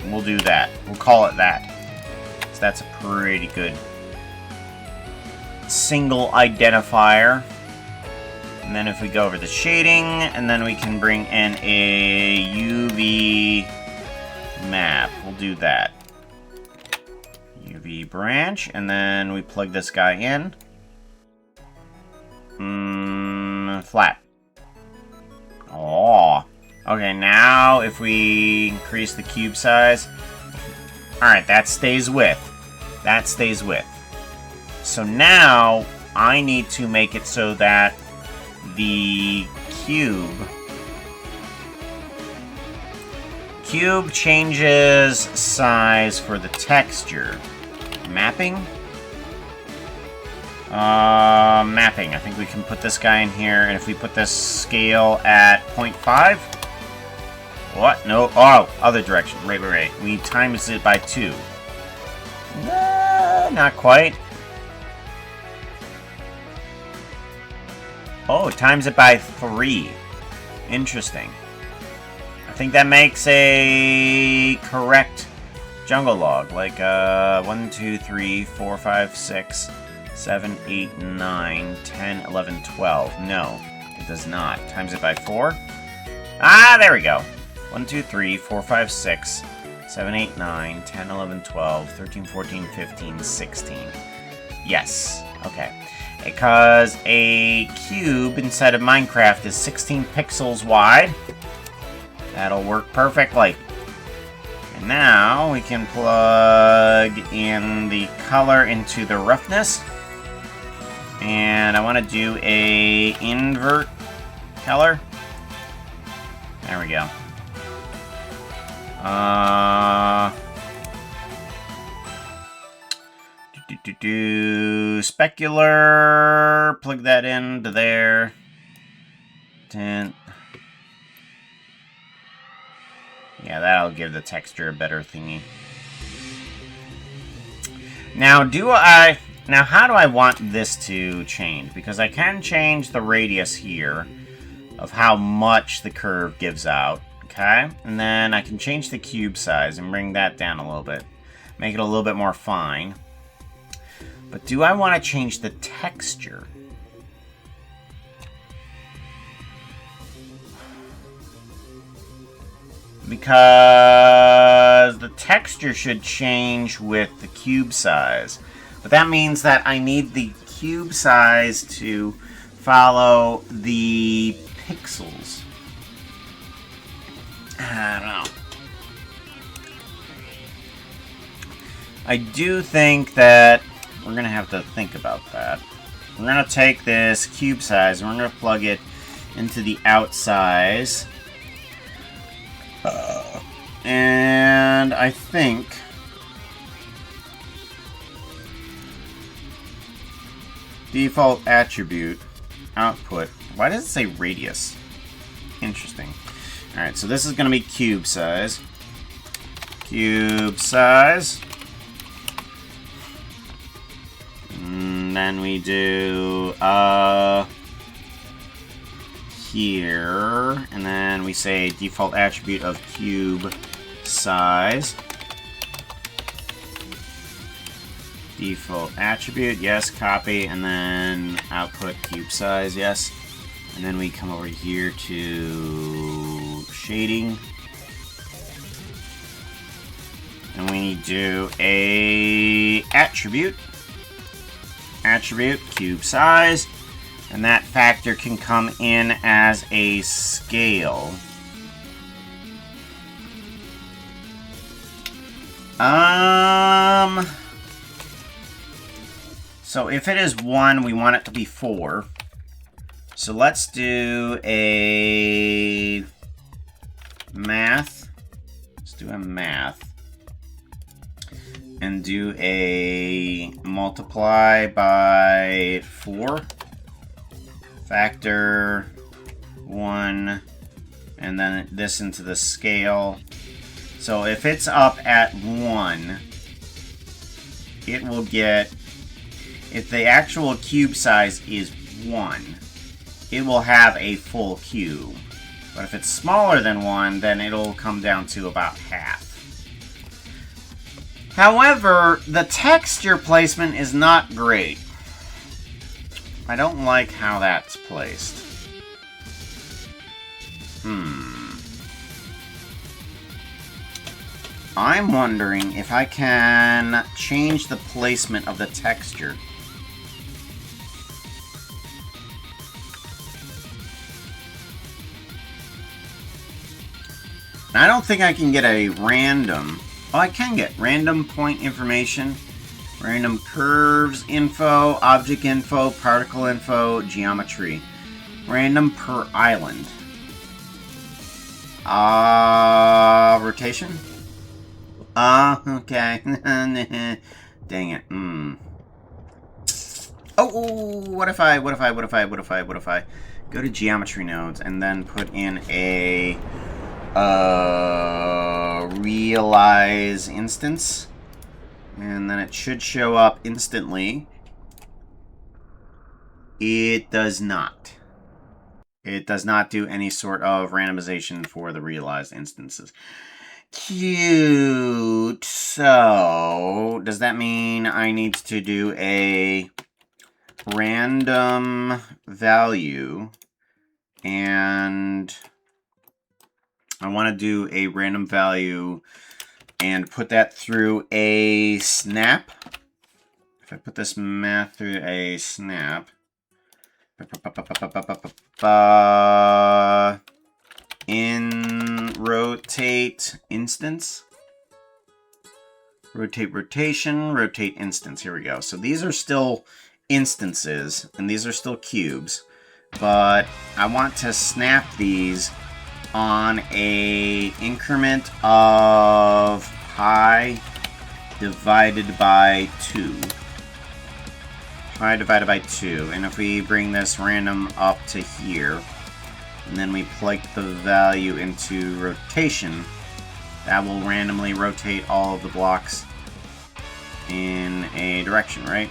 We'll do that. We'll call it that. So that's a pretty good single identifier. And then if we go over the shading, and then we can bring in a UV map. We'll do that. UV branch, and then we plug this guy in. Flat. Oh. Okay, now if we increase the cube size... Alright, that stays with. That stays with. So now, I need to make it so that the cube changes size for the texture. Mapping? Mapping. I think we can put this guy in here, and if we put this scale at 0.5... What? No. Oh, other direction. Right. We times it by 2. Not quite. Oh, it times it by 3. Interesting. I think that makes a correct jungle log. Like, 1, 2, 3, 4, 5, 6, 7, 8, 9, 10, 11, 12. No, it does not. Times it by 4. Ah, there we go. 1, 2, 3, 4, 5, 6, 7, 8, 9, 10, 11, 12, 13, 14, 15, 16. Yes. Okay. Because a cube inside of Minecraft is 16 pixels wide. That'll work perfectly. And now we can plug in the color into the roughness. And I want to do a invert color. There we go. Specular. Plug that into there. Tint. Yeah, that'll give the texture a better thingy. Now, how do I want this to change? Because I can change the radius here of how much the curve gives out. Okay, and then I can change the cube size and bring that down a little bit. Make it a little bit more fine. But do I want to change the texture? Because the texture should change with the cube size. But that means that I need the cube size to follow the pixels. I don't know. I do think that we're going to have to think about that. We're going to take this cube size and we're going to plug it into the outsize. And I think default attribute output. Why does it say radius? Interesting. Alright, so this is going to be cube size. Cube size. And then we do here. And then we say default attribute of cube size. Default attribute, yes, copy, and then output cube size, yes. And then we come over here to shading. And we do a attribute. Attribute, cube size. And that factor can come in as a scale. So if it is 1, we want it to be 4. So let's do a math. Let's do a math. And do a multiply by 4. Factor 1. And then this into the scale. So if it's up at 1, it will get if the actual cube size is 1, it will have a full cube. But if it's smaller than 1, then it'll come down to about half. However, the texture placement is not great. I don't like how that's placed. I'm wondering if I can change the placement of the texture. I don't think I can get a random... Oh, I can get random point information, random curves info, object info, particle info, geometry. Random per island. Rotation? Okay. Dang it. Oh, what if I go to geometry nodes and then put in a realize instance, and then it should show up instantly. It does not. It does not do any sort of randomization for the realized instances. Cute. So, does that mean I need to do a random value, and I want to do a random value and put that through a snap? If I put this math through a snap, in rotate instance, rotate instance. Here we go. So these are still instances and these are still cubes, but I want to snap these on a increment of pi divided by 2. Pi divided by 2. And if we bring this random up to here, and then we plug the value into rotation, that will randomly rotate all of the blocks in a direction, right?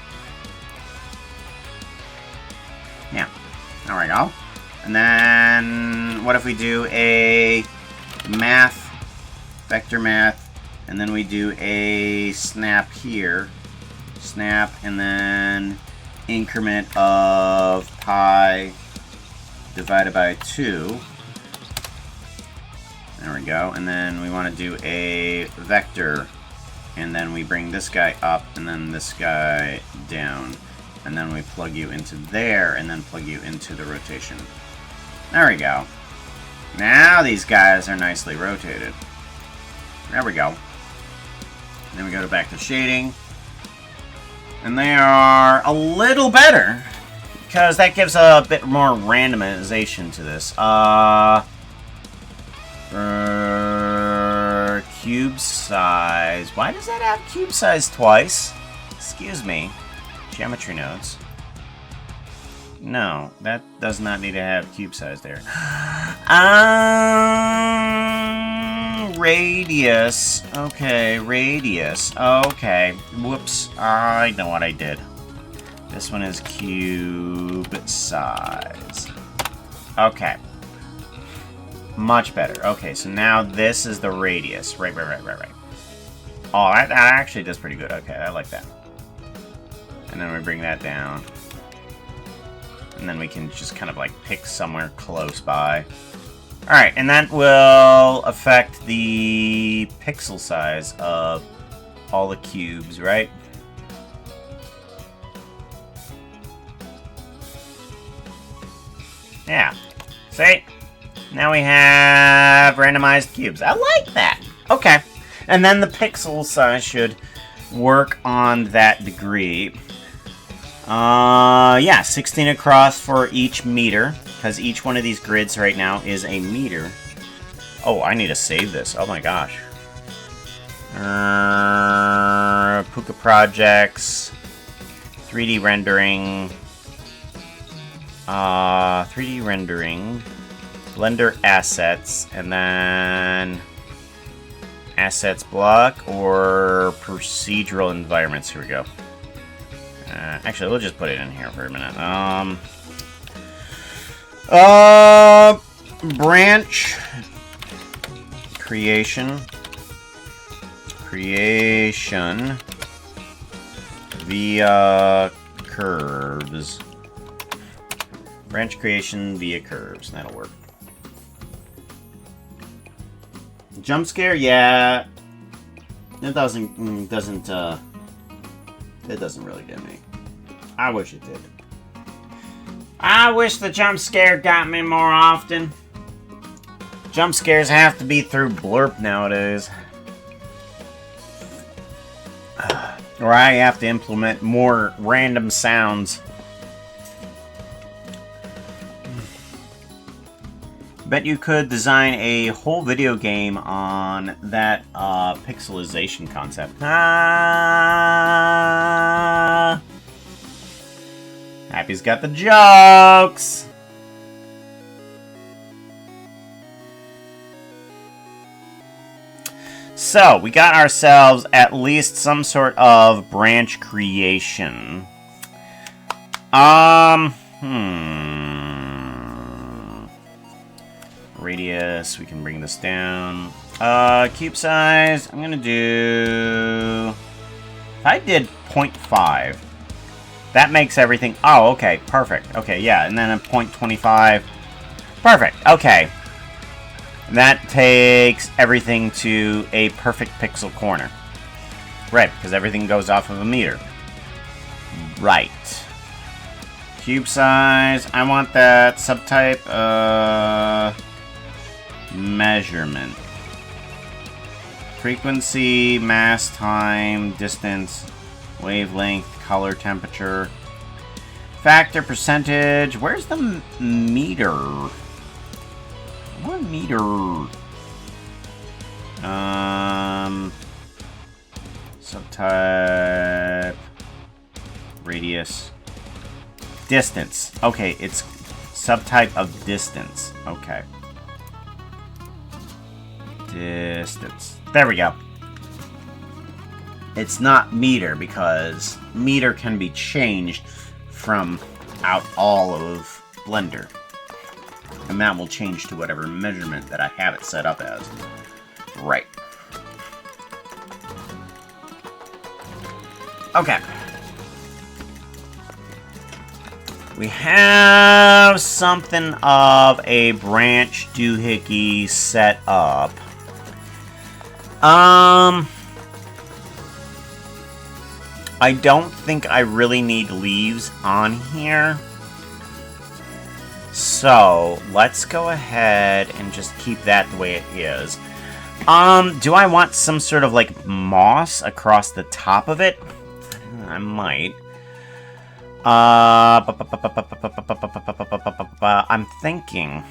Yeah. There we go. And then what if we do a math, vector math, and then we do a snap here, snap, and then increment of pi divided by 2. There we go. And then we want to do a vector, and then we bring this guy up and then this guy down, and then we plug you into there and then plug you into the rotation. There we go. Now these guys are nicely rotated. There we go. Then we go back to shading, and they are a little better because that gives a bit more randomization to this. Cube size. Why does that have cube size twice? Excuse me. Geometry nodes. No, that does not need to have cube size there. Radius. Okay, radius. Okay. Whoops. I know what I did. This one is cube size. Okay. Much better. Okay, so now this is the radius. Right. Oh, that actually does pretty good. Okay, I like that. And then we bring that down. And then we can just kind of like pick somewhere close by. Alright, and that will affect the pixel size of all the cubes, right? Yeah. See? Now we have randomized cubes. I like that. Okay. And then the pixel size should work on that degree. Yeah, 16 across for each meter, because each one of these grids right now is a meter. Oh, I need to save this. Oh my gosh. Pooka projects, 3D rendering, 3D rendering, Blender assets, and then assets block or procedural environments. Here we go. Actually, we'll just put it in here for a minute. Branch creation via curves. Branch creation via curves. That'll work. Jump scare, yeah. It doesn't really get me. I wish it did. I wish the jump scare got me more often. Jump scares have to be through blurp nowadays. Or I have to implement more random sounds. Bet you could design a whole video game on that pixelization concept. Happy's got the jokes! So, we got ourselves at least some sort of branch creation. Radius, we can bring this down. Cube size, I'm gonna do... I did 0.5. That makes everything... Oh, okay, perfect. Okay, yeah, and then a 0.25. Perfect, okay. That takes everything to a perfect pixel corner. Right, because everything goes off of a meter. Right. Cube size, I want that subtype, measurement. Frequency, mass, time, distance, wavelength, color, temperature. Factor, percentage. Where's the meter? What meter? Subtype. Radius. Distance. Okay, it's subtype of distance. Okay. Distance. There we go. It's not meter because meter can be changed from out all of Blender. And that will change to whatever measurement that I have it set up as. Right. Okay. We have something of a branch doohickey set up. I don't think I really need leaves on here. So, let's go ahead and just keep that the way it is. Do I want some sort of, like, moss across the top of it? I might. I'm thinking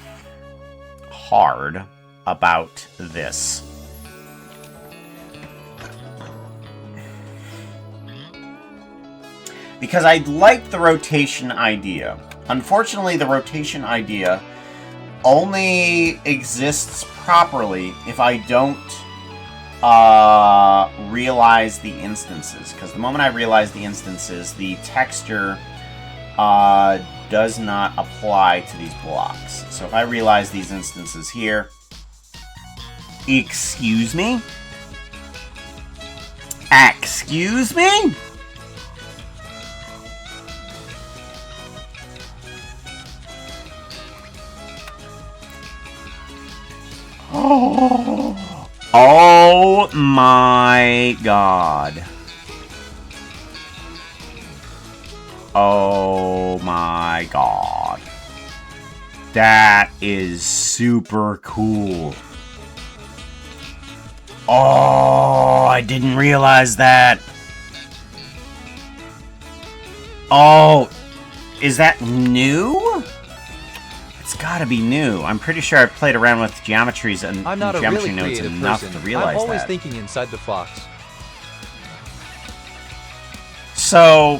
hard about this. Because I like the rotation idea. Unfortunately, the rotation idea only exists properly if I don't realize the instances. Because the moment I realize the instances, the texture does not apply to these blocks. So if I realize these instances here... Excuse me? Excuse me? Oh my god. Oh my god. That is super cool. Oh, I didn't realize that. Oh, is that new? It's gotta be new. I'm pretty sure I've played around with geometries and I'm not geometry a really nodes creative enough person. to realize I'm always that. thinking inside the box. So,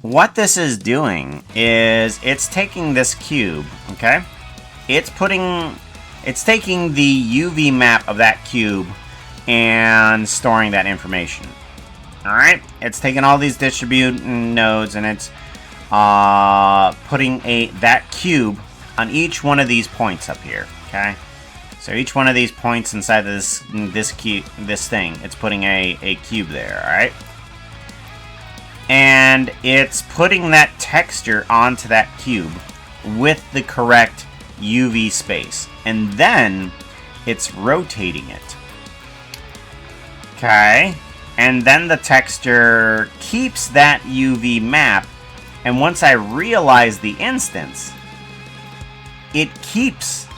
what this is doing is it's taking this cube, okay? It's taking the UV map of that cube and storing that information. Alright, it's taking all these distribute nodes and it's putting that cube on each one of these points up here. Okay, so each one of these points inside of this thing, it's putting a cube there. All right, and it's putting that texture onto that cube with the correct UV space, and then it's rotating it. Okay, and then the texture keeps that UV map, and once I realize the instance, it keeps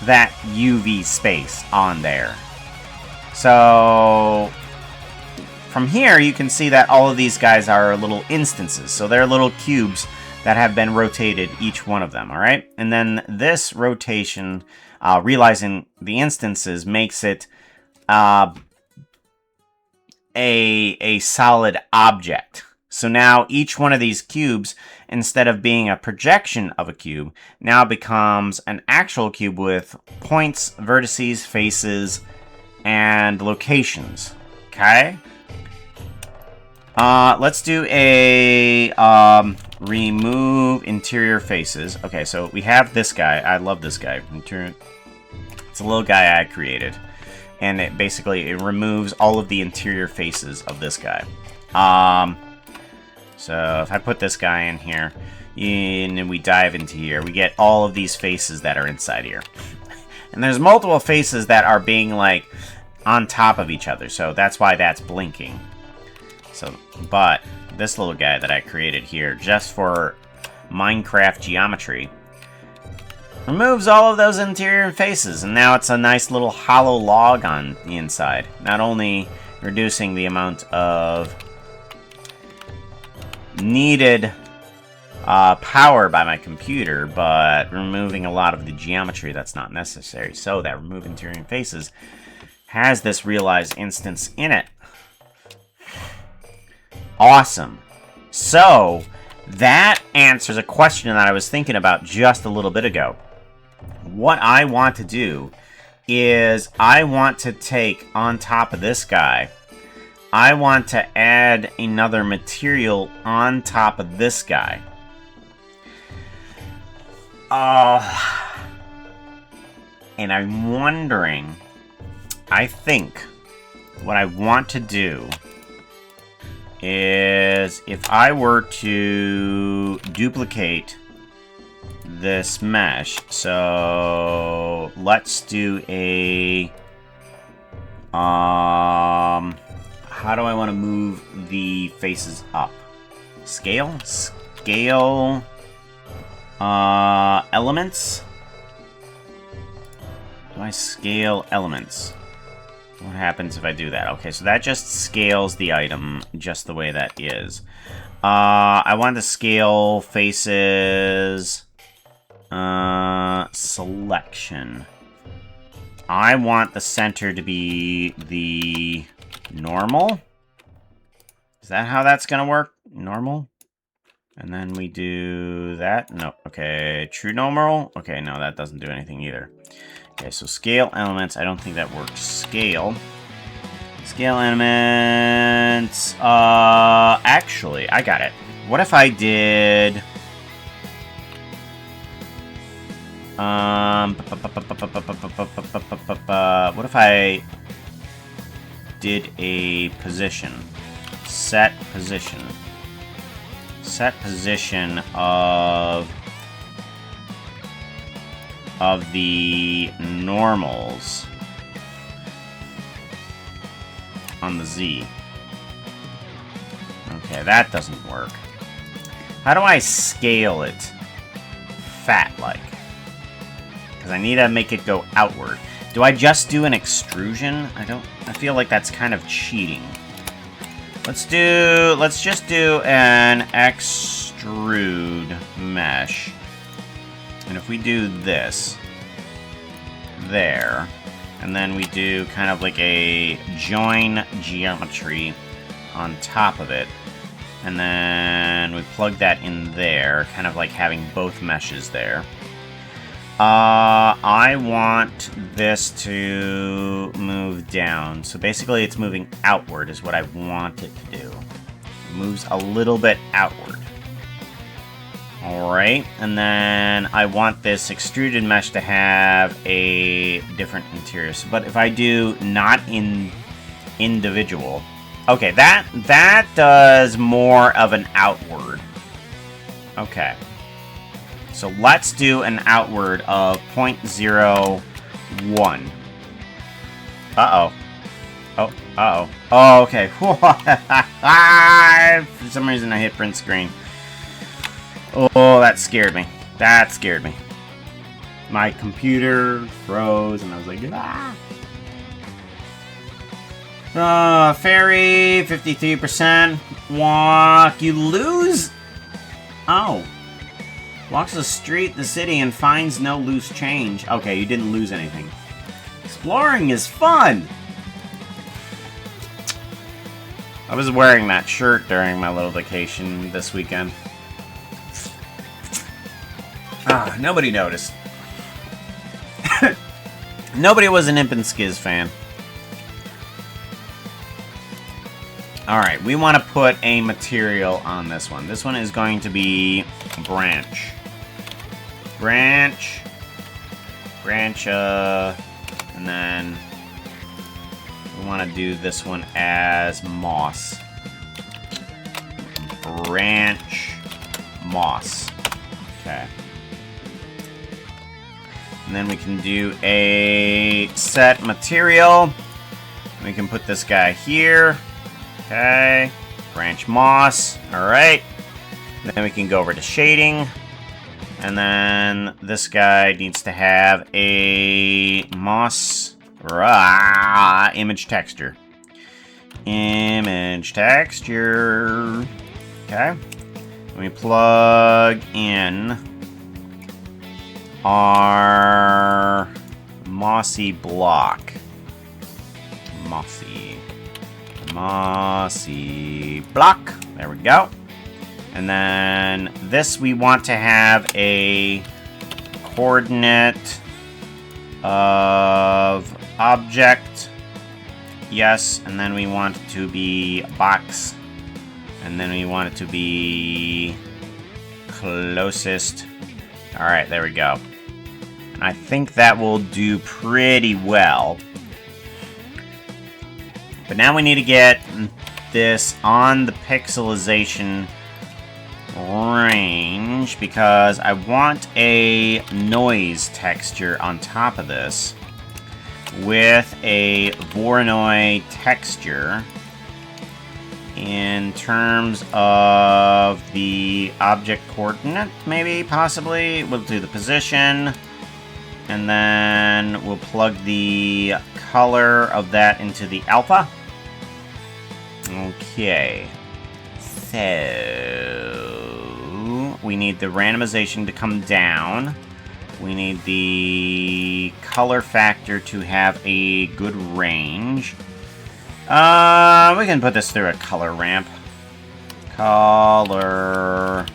that UV space on there. So from here you can see that all of these guys are little instances. So they're little cubes that have been rotated, each one of them, alright? And then this rotation, realizing the instances, makes it a solid object. So now each one of these cubes, instead of being a projection of a cube, now becomes an actual cube with points, vertices, faces, and locations. Okay? Let's do a remove interior faces. Okay, so we have this guy. I love this guy. It's a little guy I created. And it basically removes all of the interior faces of this guy. So if I put this guy in here, and we dive into here, we get all of these faces that are inside here. And there's multiple faces that are being, like, on top of each other, so that's why that's blinking. So, but this little guy that I created here, just for Minecraft geometry, removes all of those interior faces, and now it's a nice little hollow log on the inside. Not only reducing the amount of needed power by my computer, but removing a lot of the geometry that's not necessary. So that remove interior faces has this realized instance in it. Awesome. So that answers a question that I was thinking about just a little bit ago. What I want to do is I want to take on top of this guy, I want to add another material on top of this guy. And I'm wondering, I think what I want to do is if I were to duplicate this mesh, so let's do a how do I want to move the faces up? Scale? Scale elements? Do I scale elements? What happens if I do that? Okay, so that just scales the item just the way that is. I want to scale faces selection. I want the center to be the normal. Is that how that's gonna work? Normal? And then we do that? No. Okay, true normal? Okay, no, that doesn't do anything either. Okay, so scale elements, I don't think that works. Scale elements, actually, I got it. What if I did, what if I did a position, set position of the normals on the Z. Okay, that doesn't work. How do I scale it fat-like? Because I need to make it go outward. Do I just do an extrusion? I feel like that's kind of cheating. Let's just do an extrude mesh. And if we do this, there, and then we do kind of like a join geometry on top of it, and then we plug that in there, kind of like having both meshes there. I want this to move down. So basically it's moving outward is what I want it to do. It moves a little bit outward. Alright, and then I want this extruded mesh to have a different interior. But if I do not in individual... Okay, that does more of an outward. Okay. So let's do an outward of 0.01. Uh-oh. Oh, uh-oh. Oh, okay. For some reason I hit print screen. Oh, that scared me. That scared me. My computer froze and I was like, ah! Fairy, 53%. Walk. You lose? Oh. Walks the street, the city, and finds no loose change. Okay, you didn't lose anything. Exploring is fun! I was wearing that shirt during my little vacation this weekend. Ah, nobody noticed. Nobody was an Imp and Skiz fan. Alright, we want to put a material on this one. This one is going to be branch. Branch. Branch, and then we want to do this one as moss. Branch. Moss. Okay. And then we can do a set material. We can put this guy here. Okay. Branch moss. Alright. Then we can go over to shading. And then this guy needs to have a moss image texture. Image texture. Okay. We plug in our mossy block. Mossy block. There we go. And then this we want to have a coordinate of object. Yes, and then we want it to be box. And then we want it to be closest. Alright, there we go. And I think that will do pretty well. But now we need to get this on the pixelization range because I want a noise texture on top of this with a Voronoi texture in terms of the object coordinate, maybe, possibly. We'll do the position, and then we'll plug the color of that into the alpha. Okay, so we need the randomization to come down. We need the color factor to have a good range. We can put this through a color ramp. Color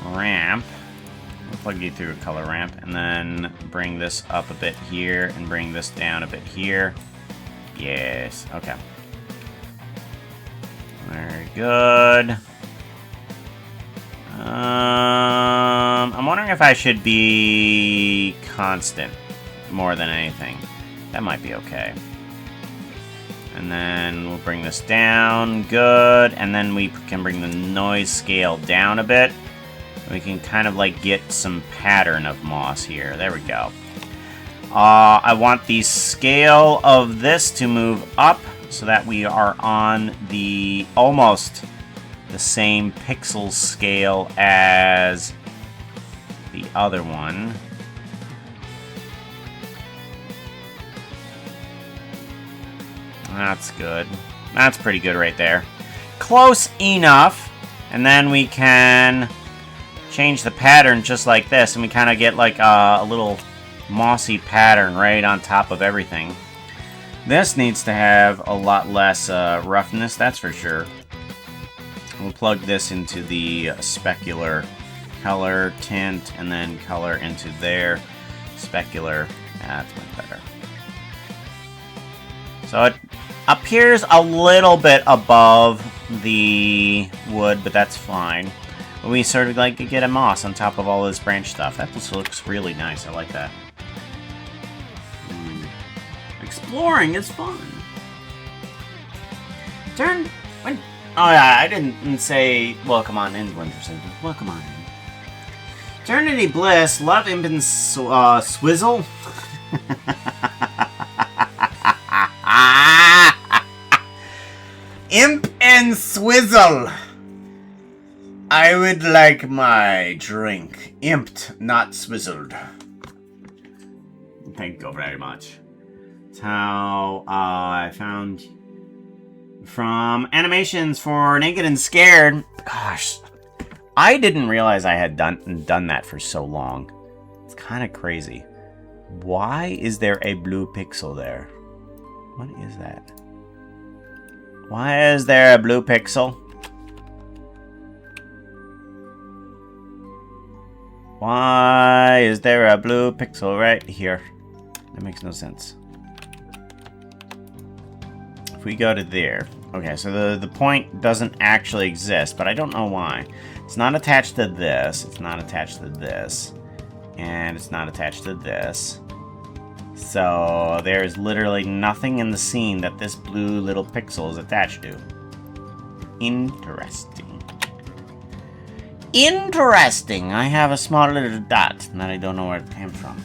ramp. We'll plug you through a color ramp, and then bring this up a bit here, and bring this down a bit here. Yes, okay. Very good. I'm wondering if I should be constant more than anything. That might be okay. And then we'll bring this down. Good. And then we can bring the noise scale down a bit. We can kind of like get some pattern of moss here. There we go. I want the scale of this to move up so that we are on the almost the same pixel scale as the other one. That's good. That's pretty good right there. Close enough. And then we can change the pattern just like this, and we kind of get like a little mossy pattern right on top of everything. This needs to have a lot less roughness, that's for sure. We'll plug this into the specular color, tint, and then color into there. Specular. That's much better. So it appears a little bit above the wood, but that's fine. We sort of like to get a moss on top of all this branch stuff. That just looks really nice. I like that. Exploring is fun. Turn... When... Oh yeah, I didn't say welcome on in, Winter said welcome on in. Eternity Bliss, Love Imp and Swizzle. Imp and Swizzle. I would like my drink imped, not swizzled. Thank you very much. That's how I found from animations for Naked and Scared. Gosh, I didn't realize I had done that for so long. It's kind of crazy. Why is there a blue pixel there? What is that? Why is there a blue pixel? Why is there a blue pixel right here? That makes no sense. If we go to there. Okay, so the point doesn't actually exist, but I don't know why. It's not attached to this. It's not attached to this. And it's not attached to this. So there's literally nothing in the scene that this blue little pixel is attached to. Interesting. Interesting. I have a small little dot that I don't know where it came from.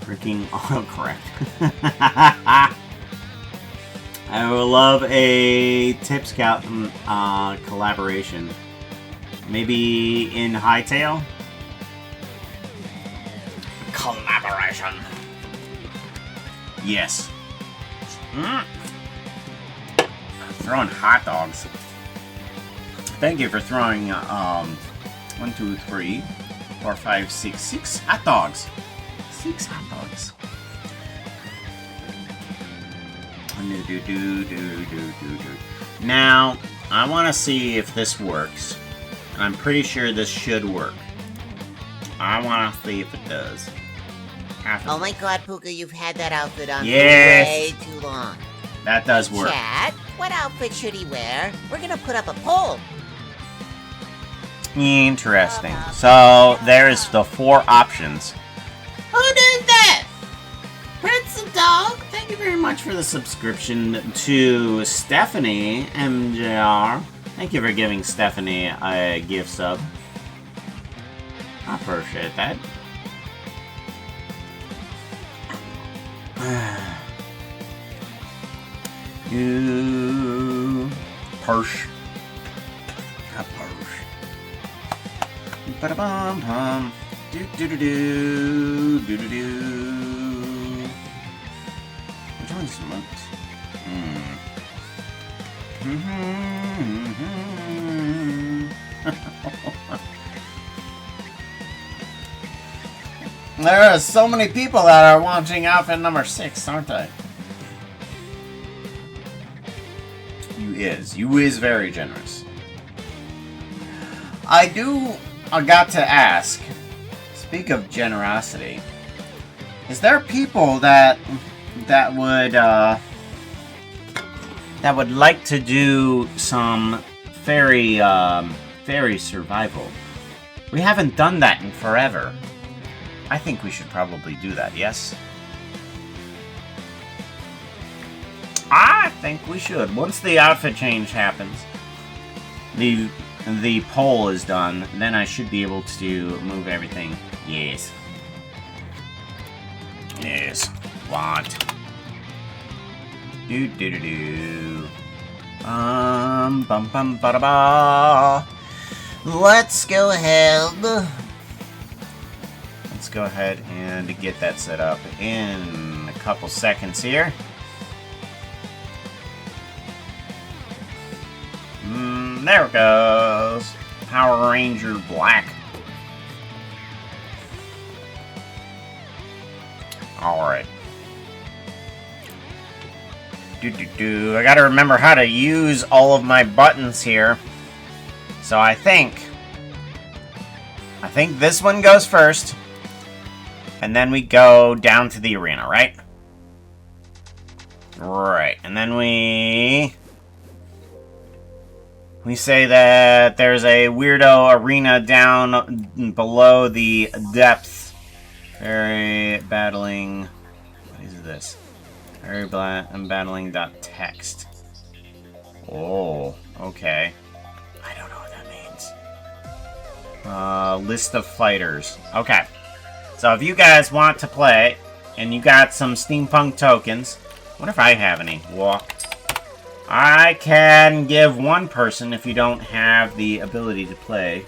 Freaking autocorrect. I would love a Tip Scout collaboration. Maybe in Hightail? Collaboration. Yes. Throwing hot dogs. Thank you for throwing 1, 2, 3, 4, 5, 6 hot dogs. 6 hot dogs. Now, I want to see if this works. And I'm pretty sure this should work. I want to see if it does. Oh my god, Pooka, you've had that outfit on Yes. for way too long. That does work. Chat, what outfit should he wear? We're gonna put up a poll. Interesting. So, there's the 4 options. Who does that? Prince of Dog, thank you very much for the subscription to Stephanie MJR. Thank you for giving Stephanie a gift sub. I appreciate that. You Persh. A Persh. Ba-da-bum-bum. Do-do-do-do. Do-do-do. Which one's smoked? There are so many people that are watching outfit number 6, aren't they? You is very generous. I got to ask, speak of generosity, is there people that would like to do some fairy survival? We haven't done that in forever. I think we should probably do that, yes? I think we should. Once the outfit change happens, the poll is done, then I should be able to move everything. Yes. Yes. What? Do. Bum bum ba da ba. Let's go ahead. Let's go ahead and get that set up in a couple seconds here. There it goes. Power Ranger Black. Alright. I gotta remember how to use all of my buttons here. So I think this one goes first. And then we go down to the arena, right? Right. And then we say that there's a weirdo arena down below the depths. Very battling. What is this? Very battling text. Oh, okay. I don't know what that means. List of fighters. Okay. So if you guys want to play, and you got some steampunk tokens, I wonder if I have any. Walk. I can give one person if you don't have the ability to play.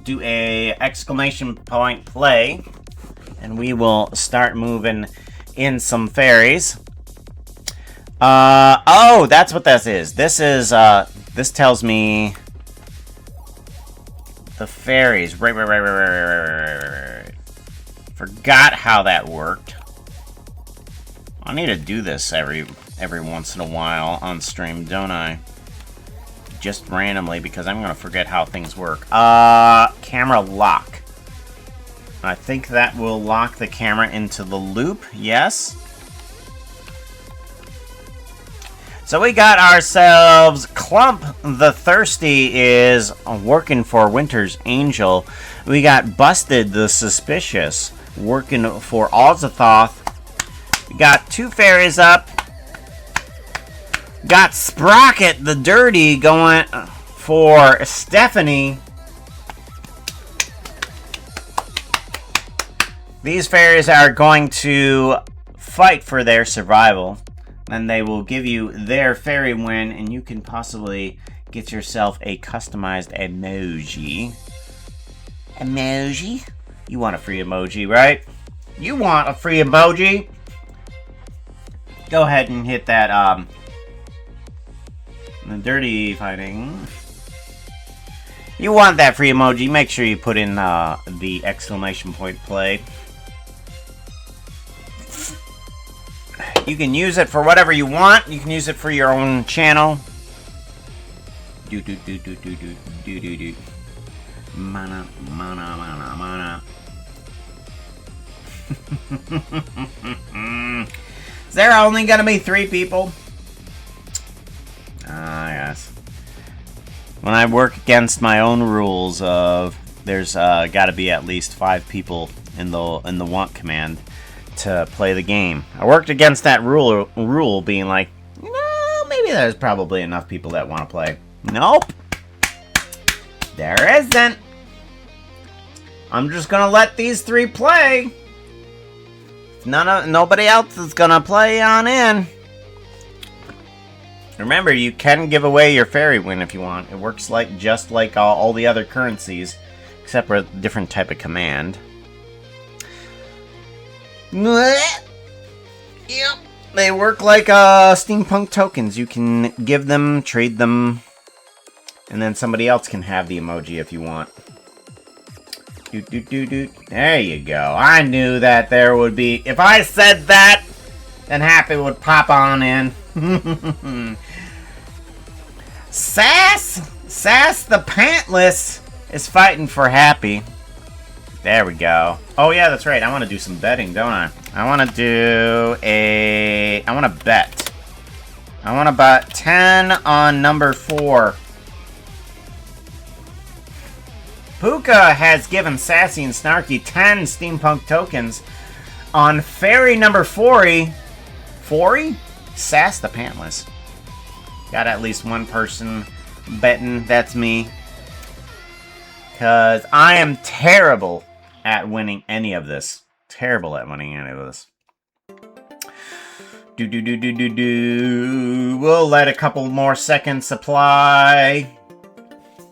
Do a exclamation point play, and we will start moving in some fairies. Oh, that's what this is. This is, this tells me the fairies. Right. Forgot how that worked. I need to do this every once in a while on stream, don't I? Just randomly, because I'm gonna forget how things work. Camera lock. I think that will lock the camera into the loop. Yes. So we got ourselves Clump the Thirsty is working for Winter's Angel. We got Busted the Suspicious working for Azathoth. We got two fairies up. Got Sprocket the Dirty going for Stephanie. These fairies are going to fight for their survival. And they will give you their fairy win, and you can possibly get yourself a customized emoji. Emoji? You want a free emoji, right? You want a free emoji? Go ahead and hit that, the dirty fighting. You want that free emoji, make sure you put in, the exclamation point play. You can use it for whatever you want. You can use it for your own channel. Mana. Is there only gonna be 3 people? Ah, yes. When I work against my own rules of there's gotta be at least 5 people in the want command to play the game. I worked against that rule being like, maybe there's probably enough people that want to play. Nope. There isn't. I'm just gonna let these 3 play. Nobody else is gonna play on in. Remember, you can give away your fairy win if you want. It works just like all the other currencies, except for a different type of command. Yep. They work like steampunk tokens. You can give them, trade them, and then somebody else can have the emoji if you want. There you go. I knew that there would be... If I said that, then Happy would pop on in. Sass the Pantless is fighting for Happy. There we go. Oh yeah, that's right. I want to do some betting, don't I? I want to bet. I want to bet 10 on number 4. Pooka has given Sassy and Snarky 10 steampunk tokens on fairy number 40. 40? Sass the Pantless. Got at least one person betting. That's me. Because I am terrible at winning any of this. Terrible at winning any of this. We'll let a couple more seconds apply.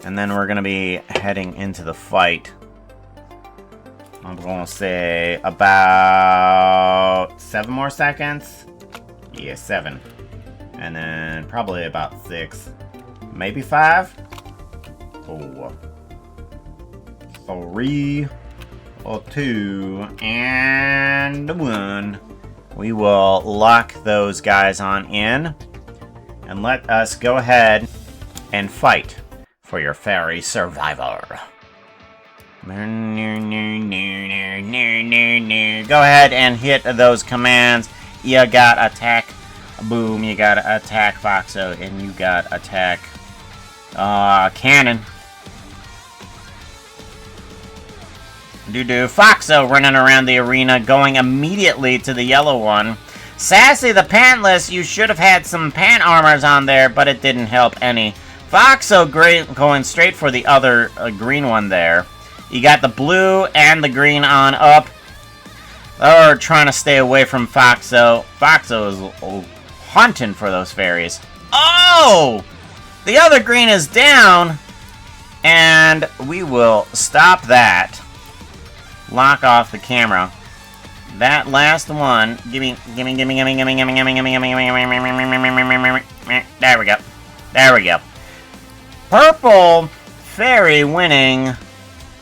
And then we're going to be heading into the fight. I'm going to say about 7 more seconds. Yeah, 7. And then probably about 6. Maybe 5. 4. 3. 2, and 1. We will lock those guys on in. And let us go ahead and fight for your fairy survivor. Go ahead and hit those commands. You got attack. Boom, you got attack Foxo, and you got attack Cannon. Foxo running around the arena, going immediately to the yellow one. Sassy the Pantless, you should have had some pant armors on there, but it didn't help any. Foxo going straight for the other green one there. You got the blue and the green on up. They're trying to stay away from Foxo. Foxo is hunting for those fairies. Oh! The other green is down. And we will stop that. Lock off the camera. That last one, gimme. There we go. There we go. Purple fairy winning.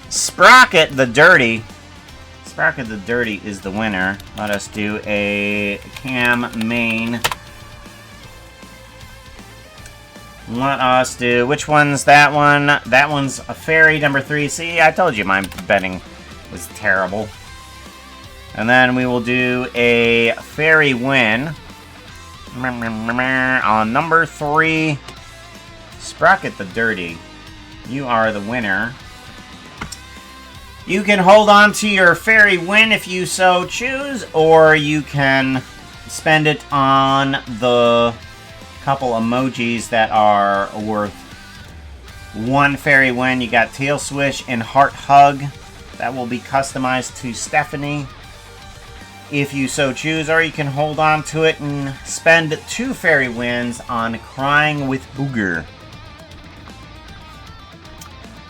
Sprocket the Dirty. Sprocket the Dirty is the winner. Let us do a cam main. Let us do, which one's that one? That one's a fairy number 3. See, I told you my betting was terrible. And then we will do a fairy win on number 3. Sprocket the Dirty, you are the winner. You can hold on to your fairy win if you so choose, or you can spend it on the couple emojis that are worth 1 fairy win. You got Tail Swish and Heart Hug. That will be customized to Stephanie if you so choose, or you can hold on to it and spend 2 fairy wins on Crying with Booger.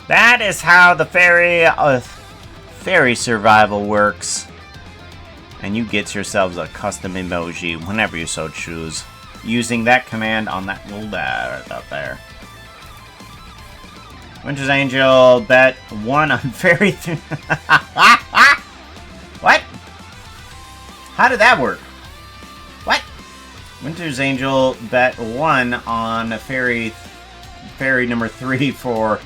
That is how the fairy survival works. And you get yourselves a custom emoji whenever you so choose, using that command on that little dot right up there. Winter's Angel bet 1 on fairy. What? How did that work? What? Winter's Angel bet 1 on fairy number 3 for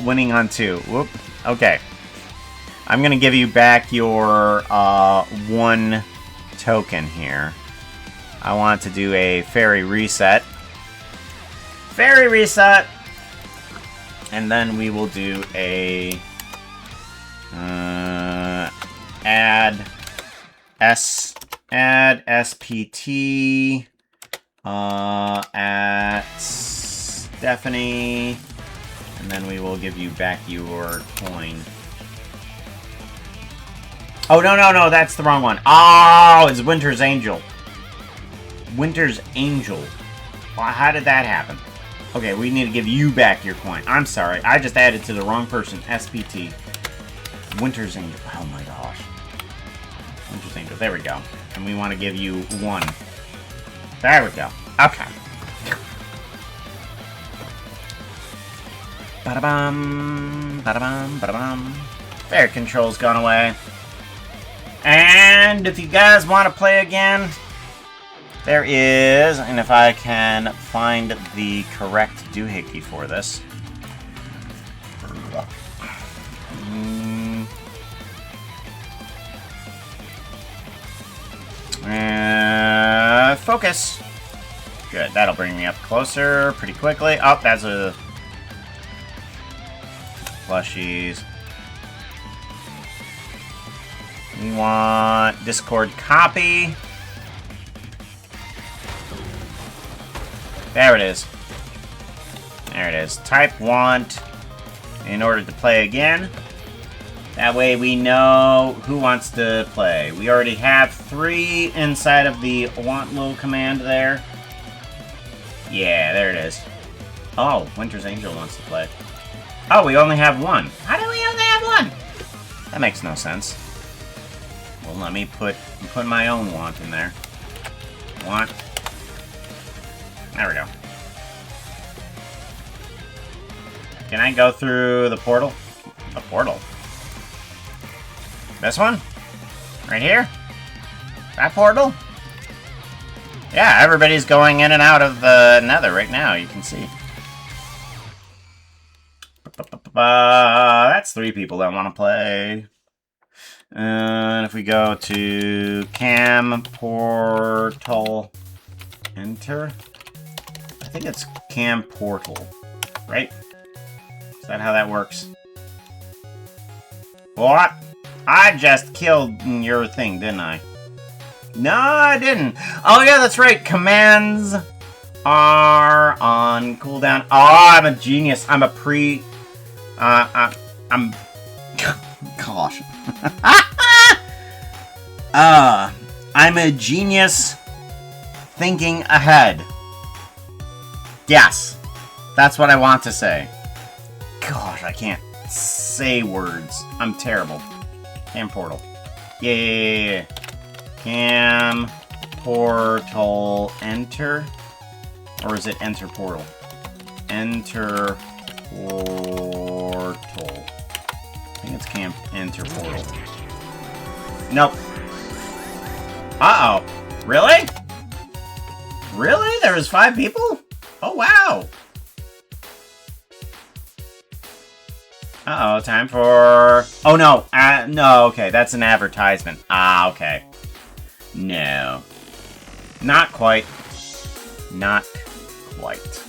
winning on 2. Whoop. Okay. I'm gonna give you back your 1 token here. I want to do a fairy reset. Fairy reset! And then we will do a add SPT at Stephanie, and then we will give you back your coin. Oh, no, that's the wrong one. Oh, it's Winter's Angel. Winter's Angel. Well, how did that happen? Okay, we need to give you back your coin. I'm sorry, I just added to the wrong person. SPT. Winter's Angel. Oh my gosh. Winter's Angel. There we go. And we want to give you 1. There we go. Okay. Ba-da-bum. Ba-da-bum. Ba-da-bum. Fair control's gone away. And if you guys want to play again, there is, and if I can find the correct doohickey for this. Focus. Good, that'll bring me up closer pretty quickly. Oh, that's a plushies. We want Discord copy. There it is. There it is. Type want in order to play again. That way we know who wants to play. We already have 3 inside of the want little command there. Yeah, there it is. Oh, Winter's Angel wants to play. Oh, we only have 1. How do we only have 1? That makes no sense. Well, let me put my own want in there. Want. There we go. Can I go through the portal? The portal? This one? Right here? That portal? Yeah, everybody's going in and out of the nether right now, you can see. That's 3 people that want to play. And if we go to cam portal enter, I think it's cam portal, right? Is that how that works? What? I just killed your thing, didn't I? No, I didn't. Oh yeah, that's right. Commands are on cooldown. Oh, I'm a genius. I'm a pre. I'm. Gosh. I'm a genius thinking ahead. Yes. That's what I want to say. Gosh, I can't say words. I'm terrible. Cam portal. Yeah. Cam portal enter. Or is it enter portal? Enter portal. I think it's cam enter portal. Nope. Uh-oh. Really? Really? There was 5 people? Oh, wow. Uh-oh, time for... Oh, no. No, okay. That's an advertisement. Ah, okay. No. Not quite. Not quite.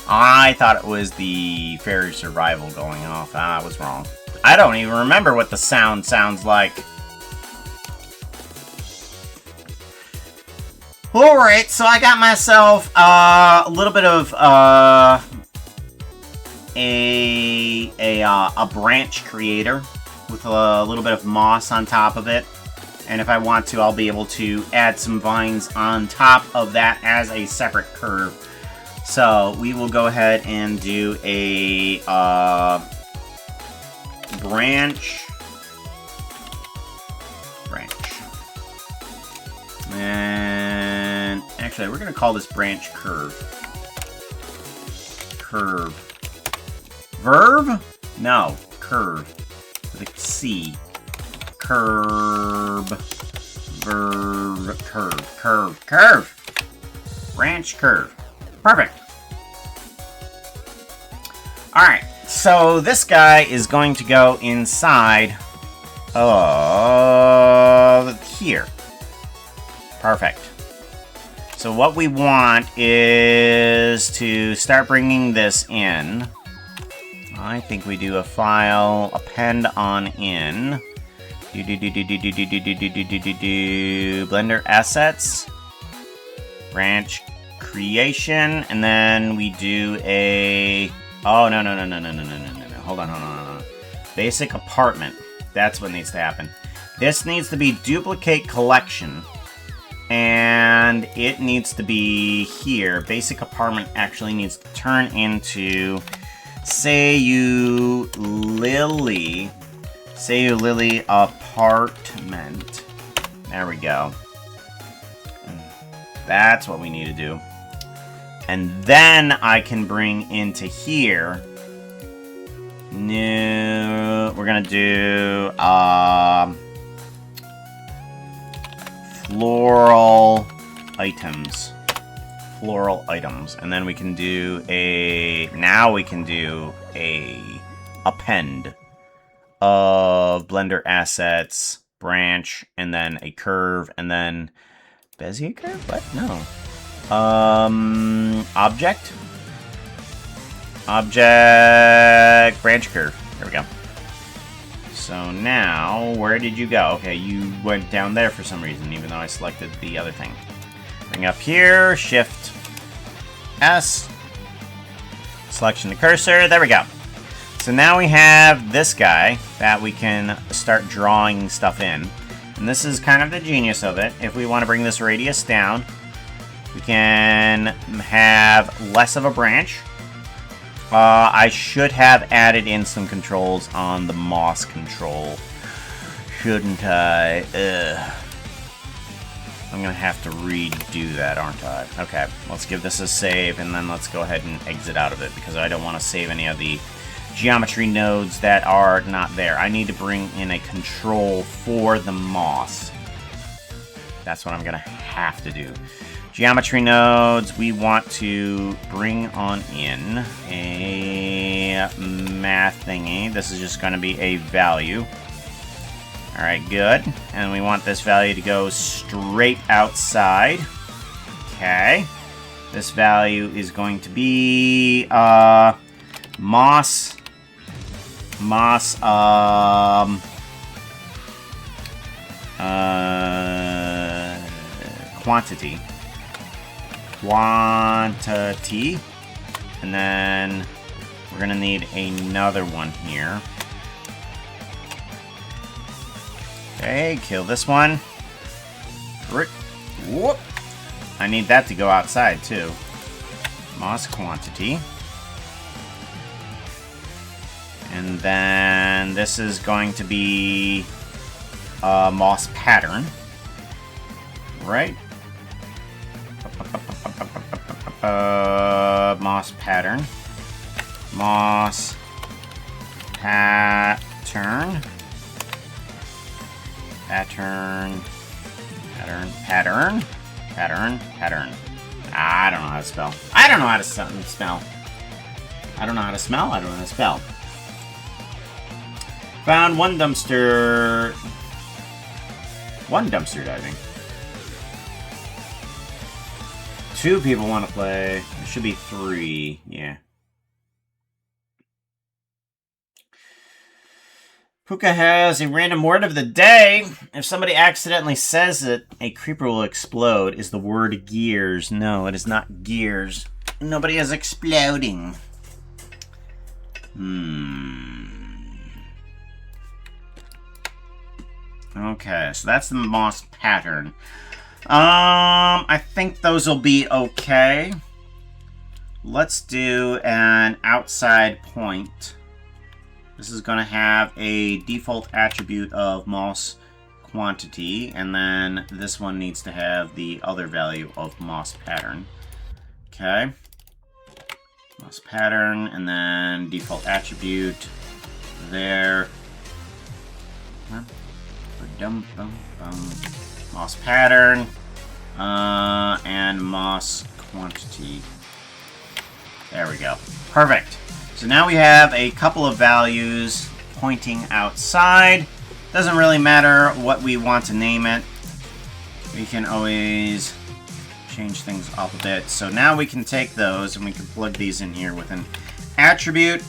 I thought it was the fairy survival going off. I was wrong. I don't even remember what the sound sounds like. Alright, so I got myself a little bit of a branch creator with a little bit of moss on top of it. And if I want to, I'll be able to add some vines on top of that as a separate curve. So we will go ahead and do a branch. And actually, we're going to call this branch curve. Curve. Verve? No, curve. With a C. Curve. Verve. Curve. Curve. Curve. Branch curve. Perfect. Alright, so this guy is going to go inside of here. Perfect. So what we want is to start bringing this in. I think we do a file append on in. Blender assets. Branch creation, and then we do a... Oh, no. Hold on. Basic apartment. That's what needs to happen. This needs to be duplicate collection. And it needs to be here. Basic apartment actually needs to turn into Say You Lily apartment. There we go. That's what we need to do. And then I can bring into here. New. We're gonna do floral items. And then we can do a... Now we can do a append of Blender assets, branch, and then a curve, and then Bezier curve? What? No. Object, branch curve. There we go. So now, where did you go? Okay, you went down there for some reason, even though I selected the other thing. Bring up here, Shift S, selection the cursor, there we go. So now we have this guy that we can start drawing stuff in. And this is kind of the genius of it. If we want to bring this radius down, we can have less of a branch. I should have added in some controls on the moss control. Shouldn't I? I'm going to have to redo that, aren't I? Okay, let's give this a save, and then let's go ahead and exit out of it, because I don't want to save any of the geometry nodes that are not there. I need to bring in a control for the moss. That's what I'm gonna have to do. Geometry nodes, we want to bring on in a math thingy. This is just gonna be a value. Alright, good. And we want this value to go straight outside. Okay. This value is going to be moss quantity, and then we're gonna need another one here. Okay, kill this one. Whoop. I need that to go outside too. Moss quantity. And then this is going to be moss pattern. Right? Moss pattern. Moss pattern. Pattern. I don't know how to spell. I don't know how to spell. I don't know how to smell. I don't know how to spell. Found one dumpster. One dumpster diving. 2 people want to play. There should be 3. Yeah. Pooka has a random word of the day. If somebody accidentally says it, a creeper will explode. Is the word gears? No, it is not gears. Nobody is exploding. Okay, so that's the moss pattern. I think those will be okay. Let's do an outside point. This is going to have a default attribute of moss quantity, and then this one needs to have the other value of moss pattern. Okay. Moss pattern, and then default attribute there. Moss pattern, and moss quantity. There we go. Perfect. So now we have a couple of values pointing outside. Doesn't really matter what we want to name it. We can always change things up a bit. So now we can take those and we can plug these in here with an attribute.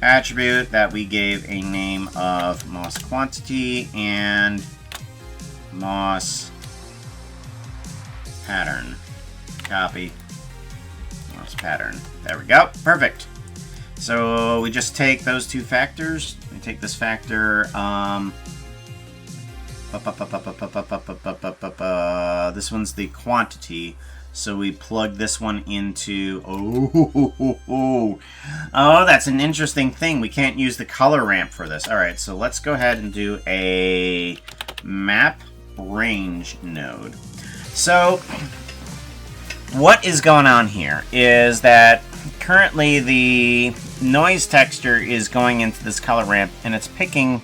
Attribute that we gave a name of moss quantity and moss pattern. Copy. Moss pattern. There we go. Perfect. So we just take those 2 factors. We take this factor. This one's the quantity. So we plug this one into. Oh, that's an interesting thing. We can't use the color ramp for this. All right, so let's go ahead and do a map range node. So what is going on here is that currently the noise texture is going into this color ramp and it's picking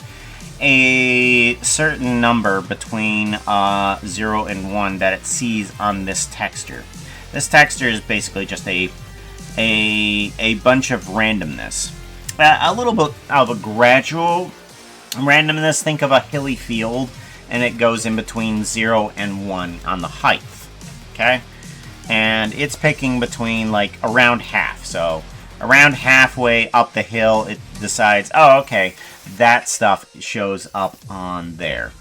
a certain number between 0 and 1 that it sees on this texture. This texture is basically just a bunch of randomness. A little bit of a gradual randomness. Think of a hilly field and it goes in between 0 and 1 on the height. Okay? And it's picking between like around half. So around halfway up the hill, it decides, oh, okay, that stuff shows up on there.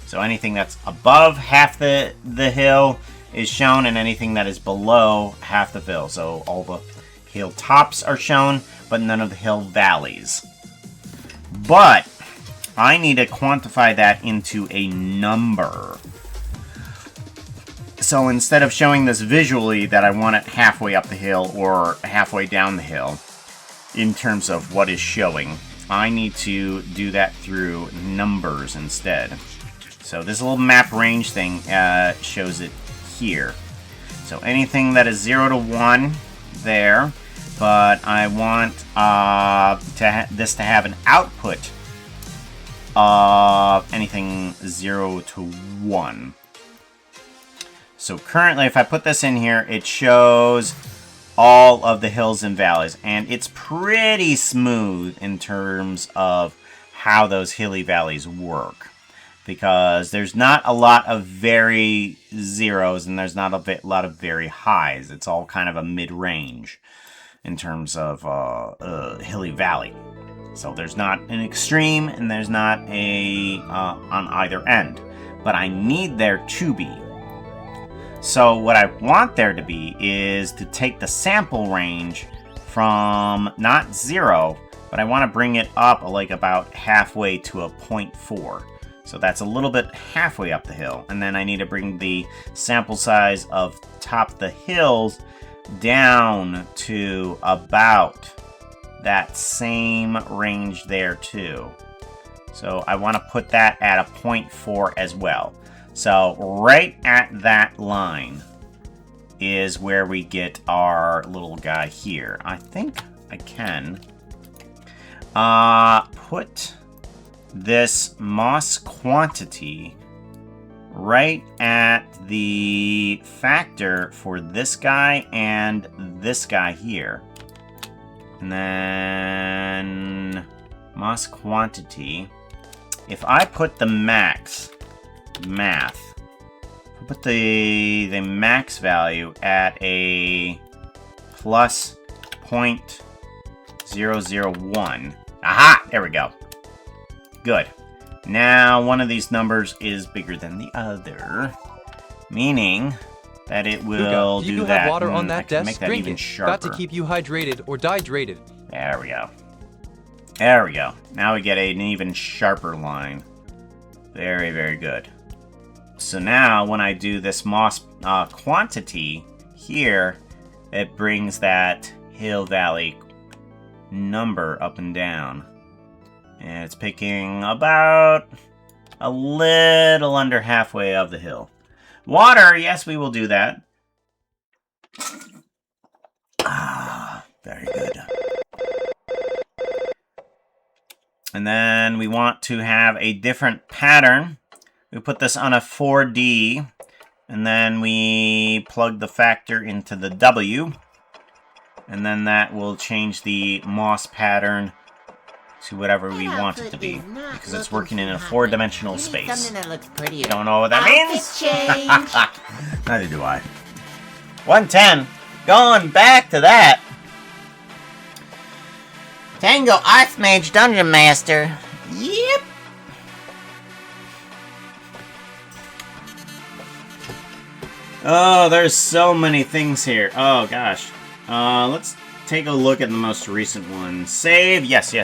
So anything that's above half the hill is shown, and anything that is below half the hill. So all the hill tops are shown, but none of the hill valleys. But I need to quantify that into a number. So instead of showing this visually that I want it halfway up the hill or halfway down the hill in terms of what is showing, I need to do that through numbers instead. So this little map range thing shows it here. So anything that is 0 to 1 there, but I want this to have an output of anything 0 to 1. So currently, if I put this in here, it shows all of the hills and valleys, and it's pretty smooth in terms of how those hilly valleys work, because there's not a lot of very zeros and there's not a lot of very highs. It's all kind of a mid-range in terms of hilly valley. So there's not an extreme and there's not a on either end, but I need there to be. So what I want there to be is to take the sample range from not 0, but I want to bring it up like about halfway to a 0.4. So that's a little bit halfway up the hill. And then I need to bring the sample size of top the hills down to about that same range there too. So I want to put that at a 0.4 as well. So right at that line is where we get our little guy here. I think I can put this moss quantity right at the factor for this guy and this guy here. And then moss quantity. If I put the max math, I put the max value at a plus 0.001. Aha! There we go. Good. Now, one of these numbers is bigger than the other, meaning that it will Pooka, do you that. have water on that desk? Make that Drink even it. sharper. Got to keep you hydrated or dehydrated. There we go. There we go. Now we get an even sharper line. Very, very good. So now, when I do this moss quantity here, it brings that hill valley number up and down. And it's picking about a little under halfway of the hill. Water, yes, we will do that. Ah, very good. And then we want to have a different pattern. We put this on a 4D, and then we plug the factor into the W, and then that will change the moss pattern to whatever we want it to be, because it's working in a 4-dimensional space. Something that looks prettier. Don't know what that means? Change. Neither do I. 110. Going back to that. Tango Archmage Dungeon Master. Yep. Oh, there's so many things here. Oh, gosh. Let's take a look at the most recent one. Save. Yes. We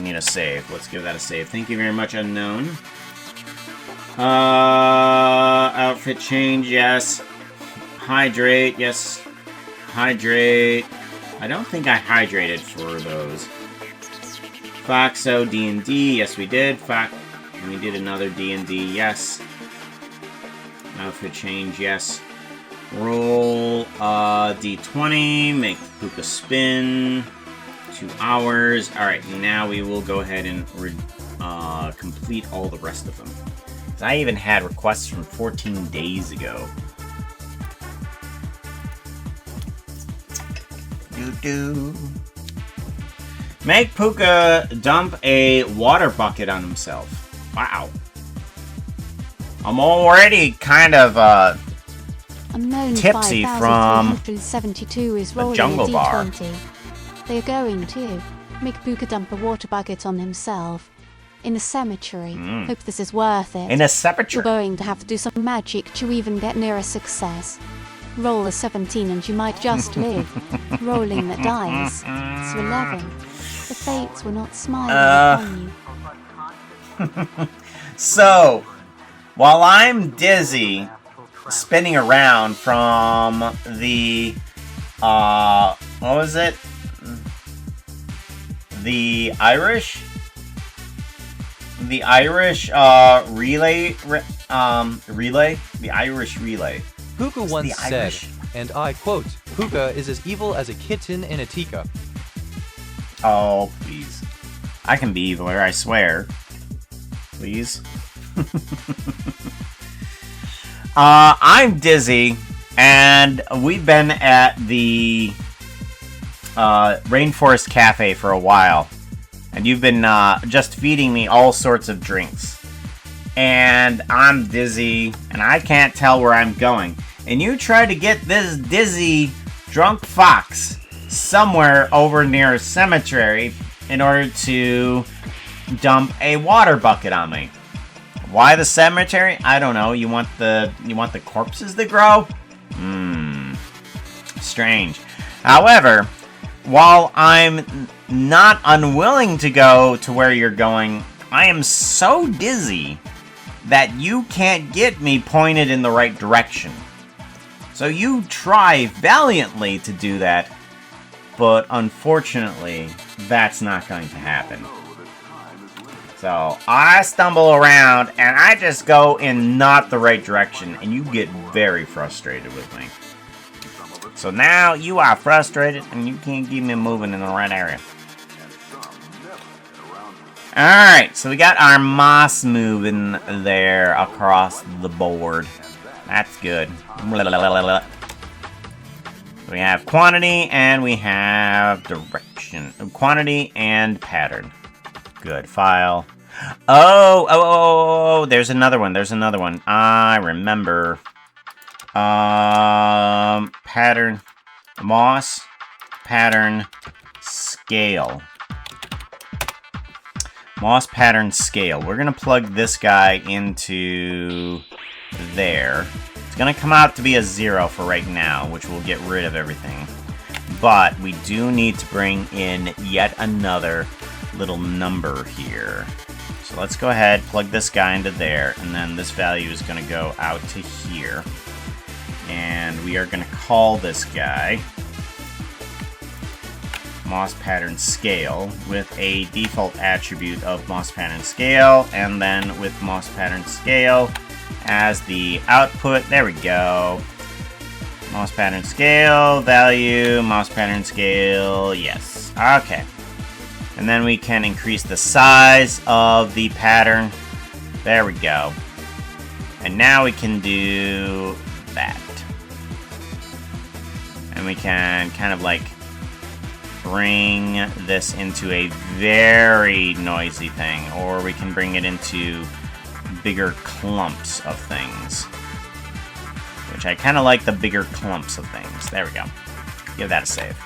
need a save. Let's give that a save. Thank you very much, Unknown. Outfit change. Yes. Hydrate. Yes. Hydrate. I don't think I hydrated for those. Foxo D&D. Yes, we did. We did another D&D. Yes. Outfit change, yes. Roll D20, make Pooka spin. 2 hours. Alright, now we will go ahead and complete all the rest of them. I even had requests from 14 days ago. Make Pooka dump a water bucket on himself. Wow. I'm already kind of Unknown tipsy from 5372 is the rolling jungle a bar. D20. They're going to make Pooka dump a water bucket on himself in a cemetery. Hope this is worth it. In a You're cemetery. going to have to do some magic to even get near a success. Roll a 17 and you might just live. Rolling the dice. It's 11. The fates were not smiling upon you. So, while I'm dizzy, spinning around from the, what was it? The Irish relay? The Irish relay. Pooka once the said, Irish? and I quote, Pooka is as evil as a kitten in a teacup. Oh, please. I can be eviler, I swear. Please. I'm Dizzy, and we've been at the Rainforest Cafe for a while. And you've been just feeding me all sorts of drinks. And I'm dizzy, and I can't tell where I'm going. And you try to get this dizzy, drunk fox somewhere over near a cemetery in order to dump a water bucket on me. Why the cemetery? I don't know. You want the corpses to grow? Strange. However, while I'm not unwilling to go to where you're going, I am so dizzy that you can't get me pointed in the right direction. So you try valiantly to do that, but unfortunately, that's not going to happen. So I stumble around and I just go in not the right direction, and you get very frustrated with me. So now you are frustrated and you can't keep me moving in the right area. Alright, so we got our moss moving there across the board. That's good. We have quantity and we have direction. Quantity and pattern. Good. File. Oh, there's another one. I remember. Pattern. Moss. Pattern. Scale. Moss pattern scale. We're going to plug this guy into there. It's going to come out to be a 0 for right now, which will get rid of everything. But we do need to bring in yet another little number here. So let's go ahead, plug this guy into there, and then this value is going to go out to here. And we are going to call this guy Moss pattern scale with a default attribute of Moss pattern scale, and then with Moss pattern scale as the output. There we go. Moss pattern scale, value, Moss pattern scale, yes. Okay. And then we can increase the size of the pattern. There we go. And now we can do that. And we can kind of like bring this into a very noisy thing, or we can bring it into bigger clumps of things, which I kind of like the bigger clumps of things. There we go. Give that a save.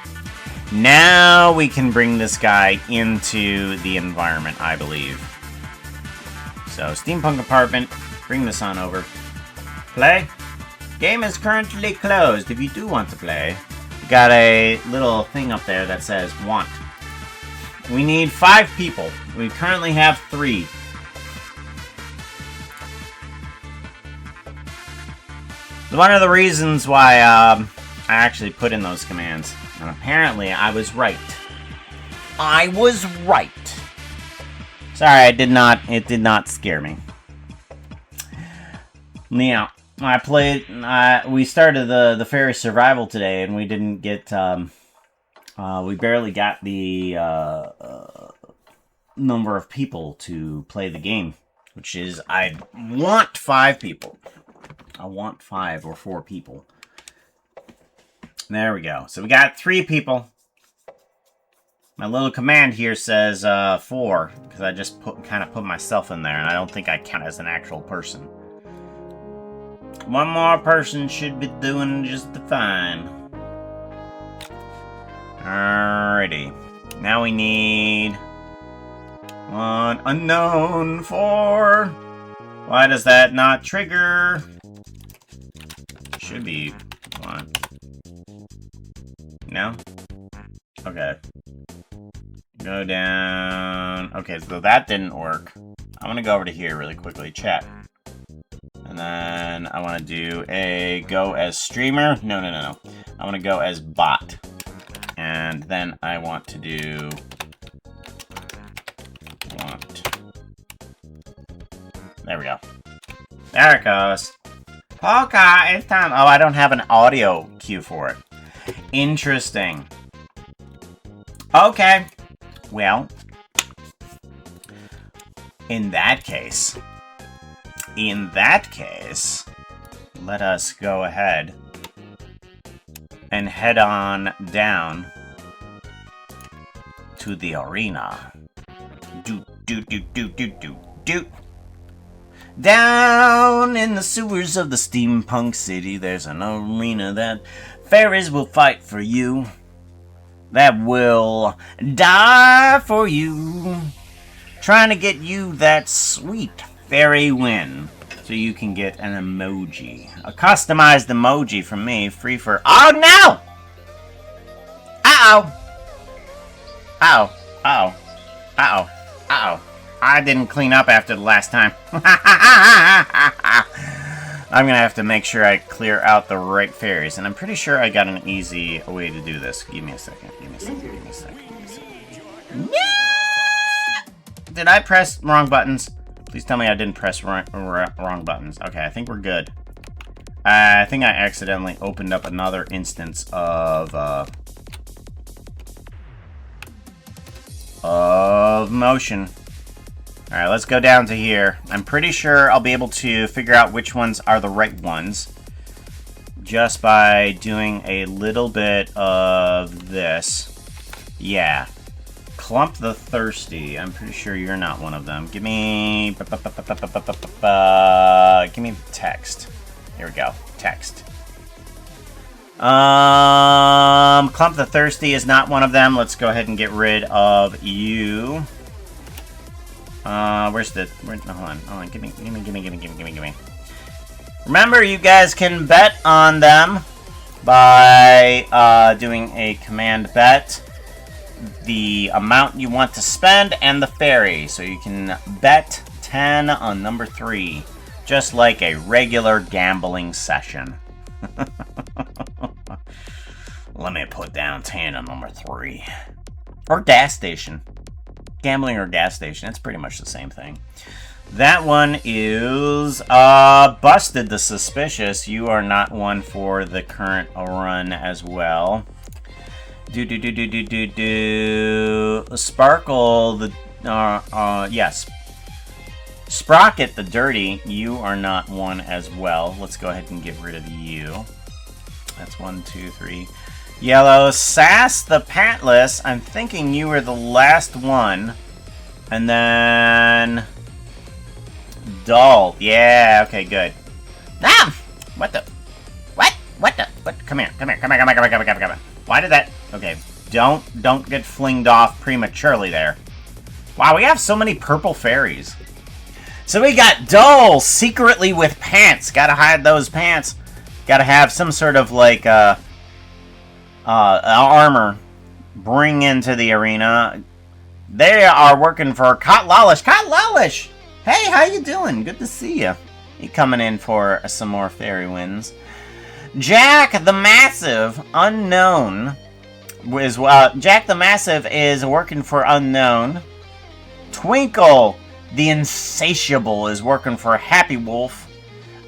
Now we can bring this guy into the environment, I believe. So steampunk apartment, bring this on over. Play. Game is currently closed. If you do want to play, got a little thing up there that says want. We need 5 people. We currently have 3. One of the reasons why I actually put in those commands, and apparently I was right. I was right. Sorry, it did not scare me. Now, I played, we started the fairy survival today, and we didn't get, we barely got the number of people to play the game, which is, I want 5 people. I want 5 or 4 people. There we go. So we got 3 people. My little command here says 4, because I just kind of put myself in there, and I don't think I count as an actual person. One more person should be doing just fine. Alrighty. Now we need 1 unknown 4. Why does that not trigger? Should be 1. No? Okay. Go down. Okay, so that didn't work. I'm gonna go over to here really quickly. Chat. And then I want to do a go as streamer. No. I want to go as bot. And then I want to do There we go. There it goes. Pooka, it's time. Oh, I don't have an audio cue for it. Interesting. Okay. Well, in that case, let us go ahead and head on down to the arena. Do. Down in the sewers of the steampunk city, there's an arena that fairies will fight for you, that will die for you, trying to get you that sweet fairy win, so you can get an emoji. A customized emoji from me, free for... Oh, no! Uh-oh! Uh-oh. Uh-oh. Uh-oh. Uh-oh. I didn't clean up after the last time. I'm gonna have to make sure I clear out the right fairies, and I'm pretty sure I got an easy way to do this. Give me a second. No! Did I press wrong buttons? Please tell me I didn't press wrong buttons. Okay, I think we're good. I think I accidentally opened up another instance of motion. Alright, let's go down to here. I'm pretty sure I'll be able to figure out which ones are the right ones just by doing a little bit of this. Yeah. Clump the Thirsty. I'm pretty sure you're not one of them. Give me... give me text. Here we go. Text. Clump the Thirsty is not one of them. Let's go ahead and get rid of you. Where's the... no, hold on. Gimme. Remember, you guys can bet on them by doing a command bet. The amount you want to spend and the fairy. So you can bet 10 on number 3. Just like a regular gambling session. Let me put down 10 on number 3. Or gas station. Gambling or gas station, it's pretty much the same thing. That one is Busted the Suspicious. You are not one for the current run as well. Sparkle the yes. Sprocket the Dirty. You are not one as well. Let's go ahead and get rid of you. That's 1, 2, 3. Yellow, Sass the Pantless. I'm thinking you were the last one. And then... Dull. Yeah, okay, good. Ah! What the... What? What the... What? Come here. Why did that... Okay, don't get flinged off prematurely there. Wow, we have so many purple fairies. So we got Dull, secretly with pants. Gotta hide those pants. Gotta have some sort of, like, armor bring into the arena. They are working for Cot Lawlish. Cot Lawlish! Hey, how you doing? Good to see you. You coming in for some more fairy wins. Jack the Massive, unknown, is Jack the Massive is working for Unknown. Twinkle the Insatiable is working for Happy Wolf.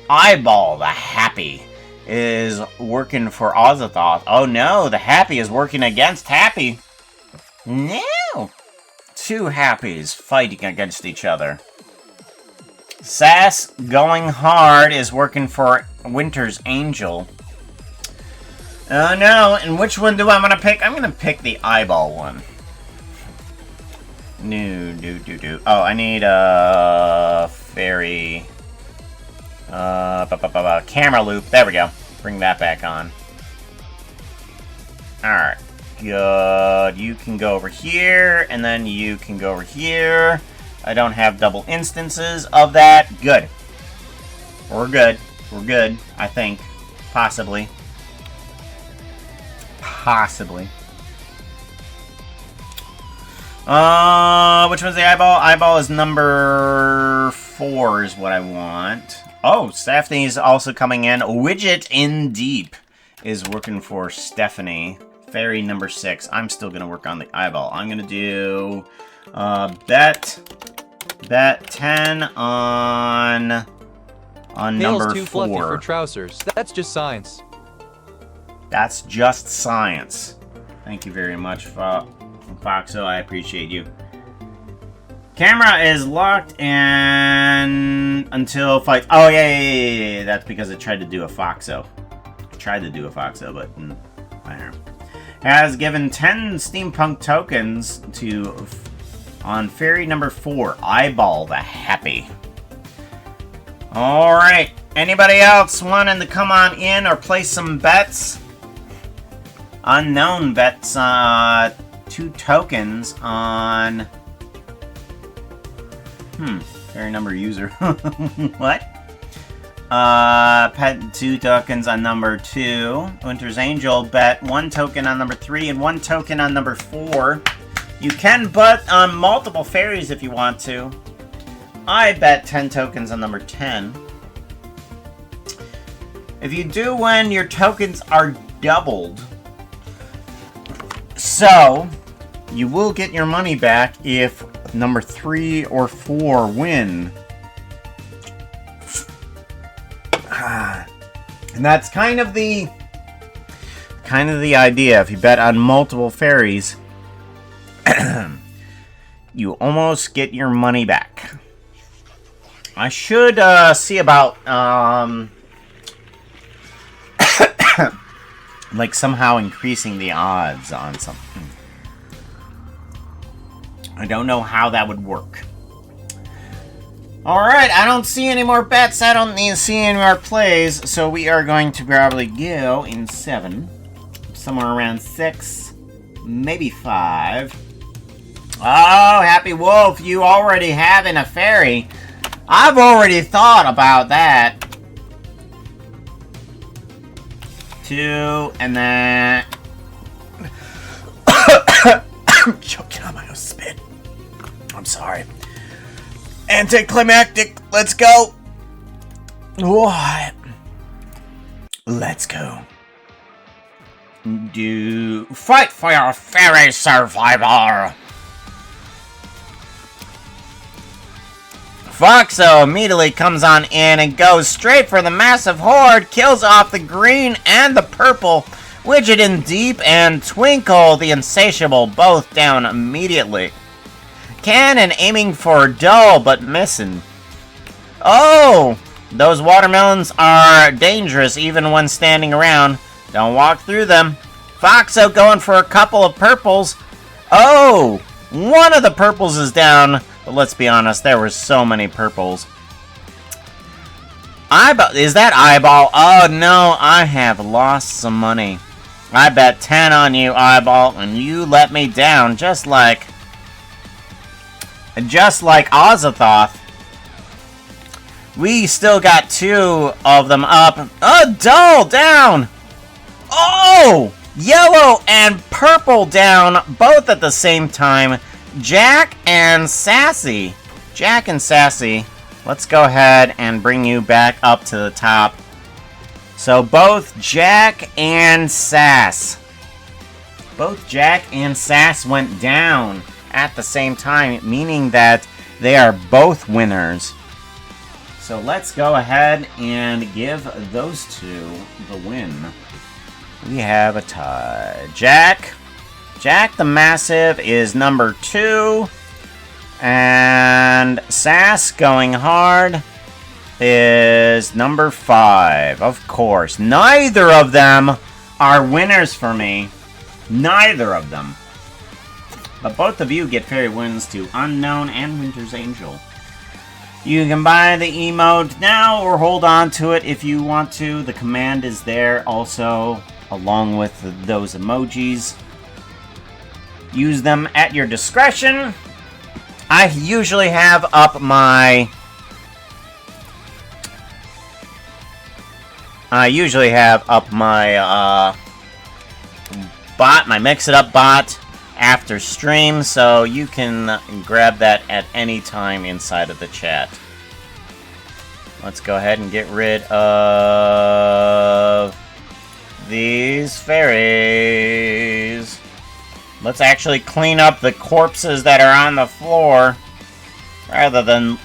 Eyeball the Happy is working for Ozathoth. Oh no, the Happy is working against Happy. No! 2 Happies fighting against each other. Sass Going Hard is working for Winter's Angel. Oh no, and which one do I want to pick? I'm going to pick the eyeball one. No, Oh, I need a fairy... camera loop. There we go. Bring that back on. Alright. Good. You can go over here, and then you can go over here. I don't have double instances of that. Good. We're good. We're good, I think. Possibly. Possibly. Which one's the eyeball? Eyeball is number 4 is what I want. Oh, Stephanie's also coming in. Widget in Deep is working for Stephanie. Fairy number 6. I'm still going to work on the eyeball. I'm going to do bet 10 on Tail's number too 4. fluffy for trousers. That's just science. That's just science. Thank you very much, Foxo. I appreciate you. Camera is locked and until fight. Oh, yeah. That's because it tried to do a Foxo. Tried to do a Foxo, but I don't know. Has given 10 steampunk tokens to on fairy number 4. Eyeball the Happy. Alright. Anybody else wanting to come on in or place some bets? Unknown bets, 2 tokens on... fairy number user. What? Pet 2 tokens on number 2. Winter's Angel bet 1 token on number 3 and 1 token on number 4. You can bet on multiple fairies if you want to. I bet 10 tokens on number 10. If you do win, your tokens are doubled. So, you will get your money back if number 3 or 4 win. And that's kind of the idea. If you bet on multiple fairies, you almost get your money back. I should see about like somehow increasing the odds on something. I don't know how that would work. Alright, I don't see any more bets. I don't need to see any more plays. So we are going to probably go in 7. Somewhere around 6. Maybe 5. Oh, Happy Wolf, you already having a fairy. I've already thought about that. 2, and then... I'm choking on my own spit. I'm sorry. Anticlimactic. Let's go. What? Let's go. Do fight for your fairy survivor. Foxo immediately comes on in and goes straight for the massive horde, kills off the green and the purple, Widget in Deep and Twinkle the Insatiable both down immediately. Cannon aiming for Dull but missing. Oh! Those watermelons are dangerous even when standing around. Don't walk through them. Foxo going for a couple of purples. Oh! One of the purples is down. But let's be honest, there were so many purples. Eyeball, is that Eyeball? Oh no, I have lost some money. I bet 10 on you, Eyeball, and you let me down just like Ozathoth. We still got 2 of them up. Oh, Dull down! Oh! Yellow and purple down, both at the same time. Jack and Sassy. Jack and Sassy. Let's go ahead and bring you back up to the top. So both Jack and Sass. Both Jack and Sass went down at the same time, meaning that they are both winners. So let's go ahead and give those 2 the win. We have a tie. Jack the Massive is number 2. And Sass going hard is number 5. Of course. Neither of them are winners for me. Neither of them. But both of you get fairy wins to Unknown and Winter's Angel. You can buy the emote now or hold on to it if you want to. The command is there also, along with those emojis. Use them at your discretion. I usually have up my... bot, my Mix It Up bot, after stream, so you can grab that at any time inside of the chat. Let's go ahead and get rid of these fairies. Let's actually clean up the corpses that are on the floor, rather than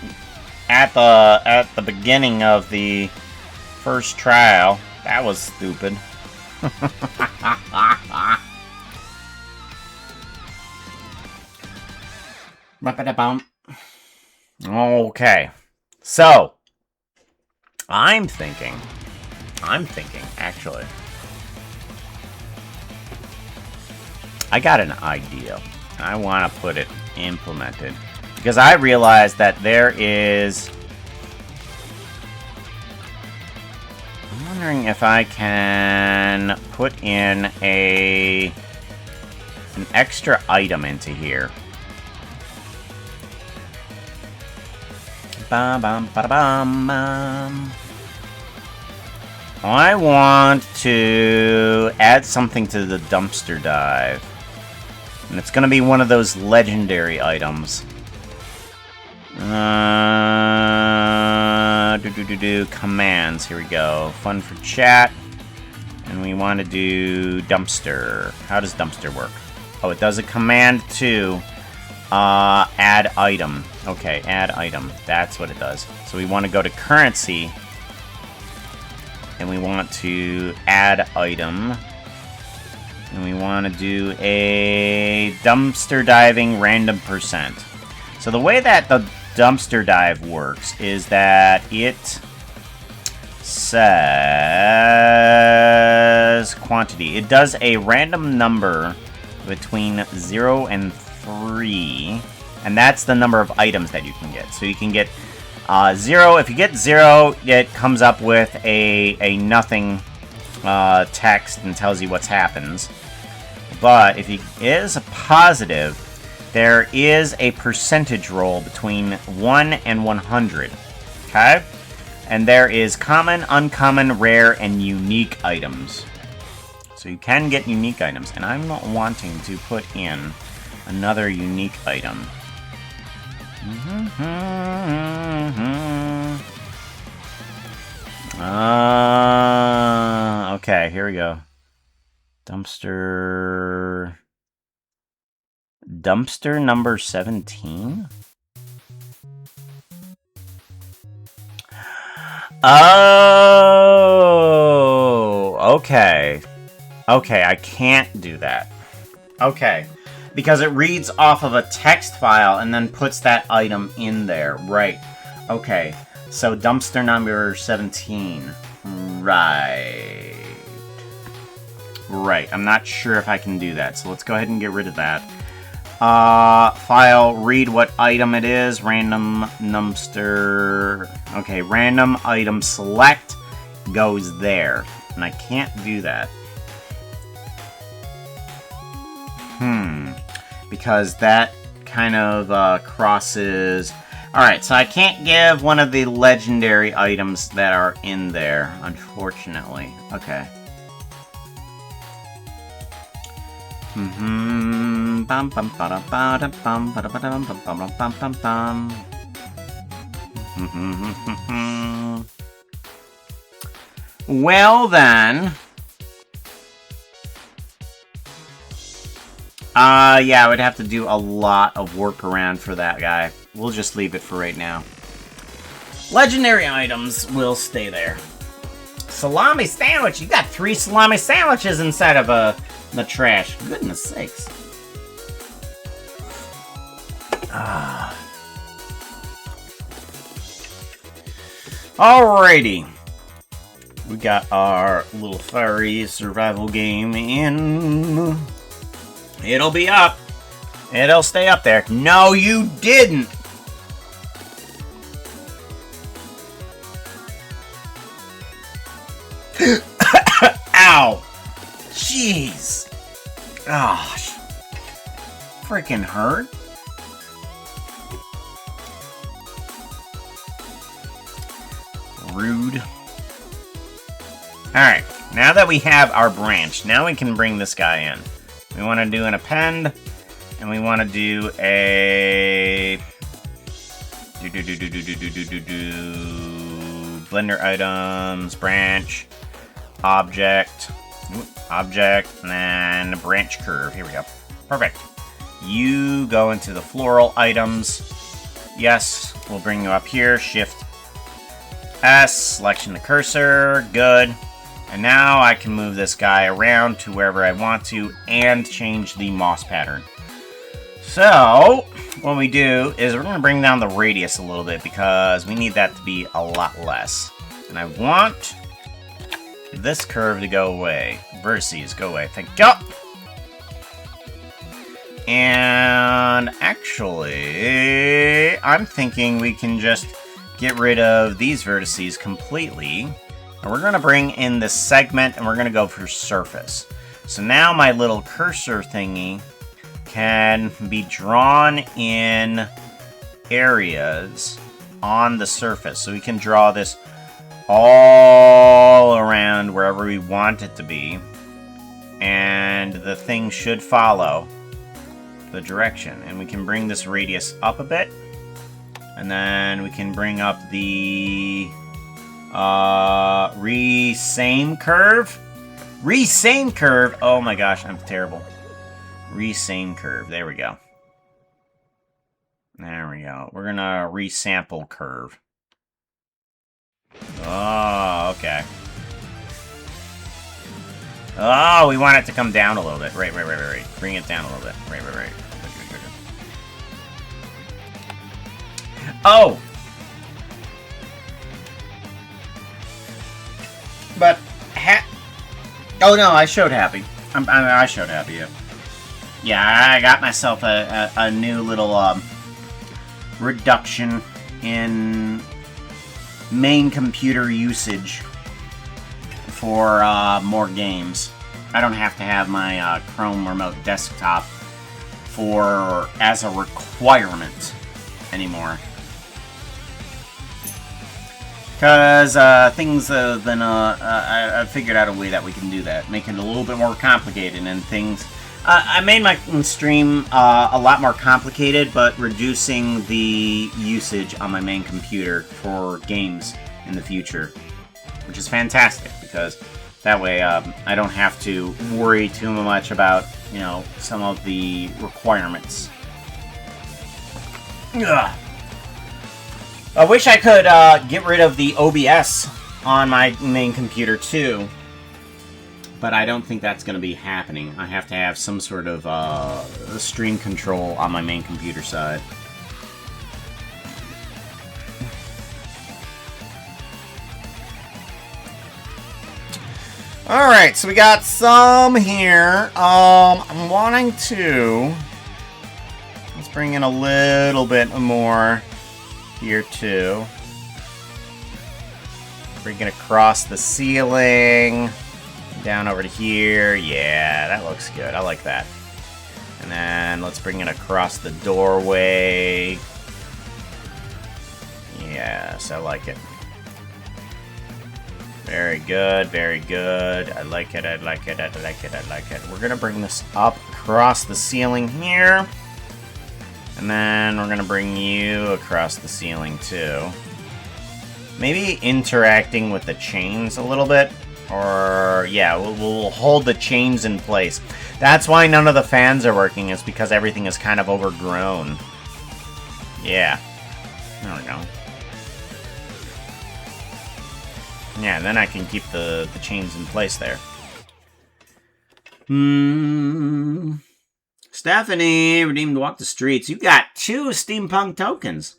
at the beginning of the first trial. That was stupid. Ba-ba-da-bum. Okay. So, I'm thinking, actually. I got an idea. I want to put it implemented. Because I realized that there is... I'm wondering if I can put in an extra item into here. Ba-bum-ba-da-bum-bum. I want to add something to the dumpster dive. And it's going to be one of those legendary items. Commands. Here we go. Fun for chat. And we want to do dumpster. How does dumpster work? Oh, it does a command to add item. Okay, add item. That's what it does. So we want to go to currency. And we want to add item. And we want to do a dumpster diving random %. So the way that the dumpster dive works is that it says quantity. It does a random number between 0 and 3. And that's the number of items that you can get. So you can get 0. If you get 0, it comes up with a nothing text and tells you what happens. But if it is a positive, there is a percentage roll between 1 and 100. Okay? And there is common, uncommon, rare, and unique items. So you can get unique items. And I'm not wanting to put in another unique item. Okay, here we go. Dumpster number 17? Oh, okay. Okay, I can't do that. Okay, because it reads off of a text file and then puts that item in there. Right. Okay, so dumpster number 17. Right. Right, I'm not sure if I can do that, so let's go ahead and get rid of that. File, read what item it is, random dumpster... Okay, random item select goes there, and I can't do that. Because that kind of crosses... Alright, so I can't give one of the legendary items that are in there, unfortunately. Okay. Well then. Yeah, I would have to do a lot of workaround for that guy. We'll just leave it for right now. Legendary items will stay there. Salami sandwich. You got 3 salami sandwiches inside of the trash. Goodness sakes. Alrighty. We got our little fiery survival game in. It'll be up. It'll stay up there. No, you didn't. Ow. Jeez. Gosh. Freaking hurt. Rude. Alright, now that we have our branch, now we can bring this guy in. We want to do an append, and we want to do a... Blender items, branch, object, and then branch curve. Here we go. Perfect. You go into the floral items. Yes, we'll bring you up here. Shift S, selection the cursor. Good. And now I can move this guy around to wherever I want to and change the moss pattern. So, what we do is we're going to bring down the radius a little bit because we need that to be a lot less. And I want this curve to go away. Vertices, go away. Thank you. And actually, I'm thinking we can just get rid of these vertices completely. And we're going to bring in this segment, and we're going to go for surface. So now my little cursor thingy can be drawn in areas on the surface. So we can draw this all around wherever we want it to be. And the thing should follow the direction. And we can bring this radius up a bit. And then we can bring up the Re-same curve. Re-same curve. Oh my gosh, I'm terrible. Re-same curve. There we go. There we go. We're gonna resample curve. Oh, okay. Oh, we want it to come down a little bit. Right. Bring it down a little bit. Right. Oh! But, oh no, I showed Happy. I showed Happy, yeah. Yeah, I got myself a new little, reduction in main computer usage for, more games. I don't have to have my, Chrome Remote Desktop as a requirement anymore. Because things have been, I figured out a way that we can do that. Make it a little bit more complicated and things. I made my stream a lot more complicated, but reducing the usage on my main computer for games in the future. Which is fantastic, because that way I don't have to worry too much about, you know, some of the requirements. Ugh. I wish I could get rid of the OBS on my main computer too, but I don't think that's going to be happening. I have to have some sort of stream control on my main computer side. Alright, so we got some here. I'm wanting to... Let's bring in a little bit more here too. Bring it across the ceiling. Down over to here. Yeah, that looks good. I like that. And then let's bring it across the doorway. Yes, I like it. Very good, very good. I like it, I like it, I like it, I like it. We're gonna bring this up across the ceiling here. And then we're gonna bring you across the ceiling too. Maybe interacting with the chains a little bit. Or, yeah, we'll hold the chains in place. That's why none of the fans are working, is because everything is kind of overgrown. Yeah. There we go. Yeah, and then I can keep the chains in place there. Stephanie, redeemed Walk the Streets. You got 2 steampunk tokens.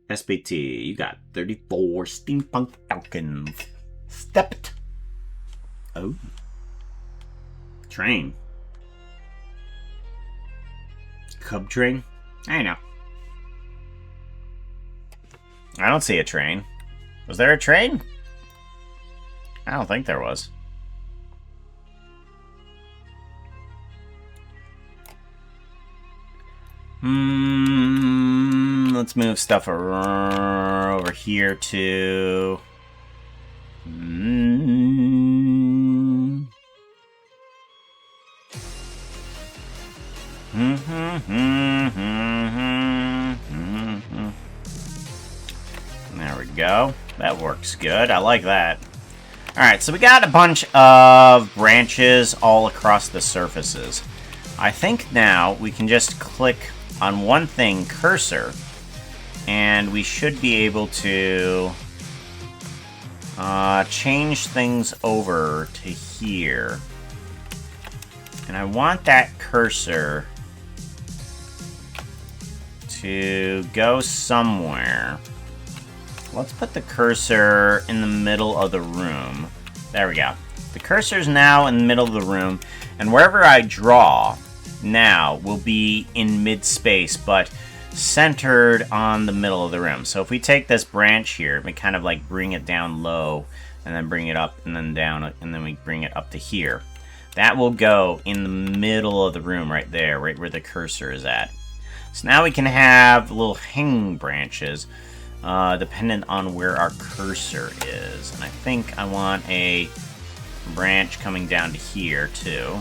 SPT, you got 34 steampunk tokens. Stepped. Oh. Train. Cub train? I know. I don't see a train. Was there a train? I don't think there was. Let's move stuff over here too. There we go. That works good. I like that. Alright, so we got a bunch of branches all across the surfaces. I think now we can just click on one thing, cursor, and we should be able to change things over to here. And I want that cursor to go somewhere. Let's put the cursor in the middle of the room. There we go. The cursor's now in the middle of the room, and wherever I draw now will be in mid-space, but centered on the middle of the room. So if we take this branch here, we kind of like bring it down low, and then bring it up, and then down, and then we bring it up to here. That will go in the middle of the room right there, right where the cursor is at. So now we can have little hanging branches, dependent on where our cursor is. And I think I want a branch coming down to here, too.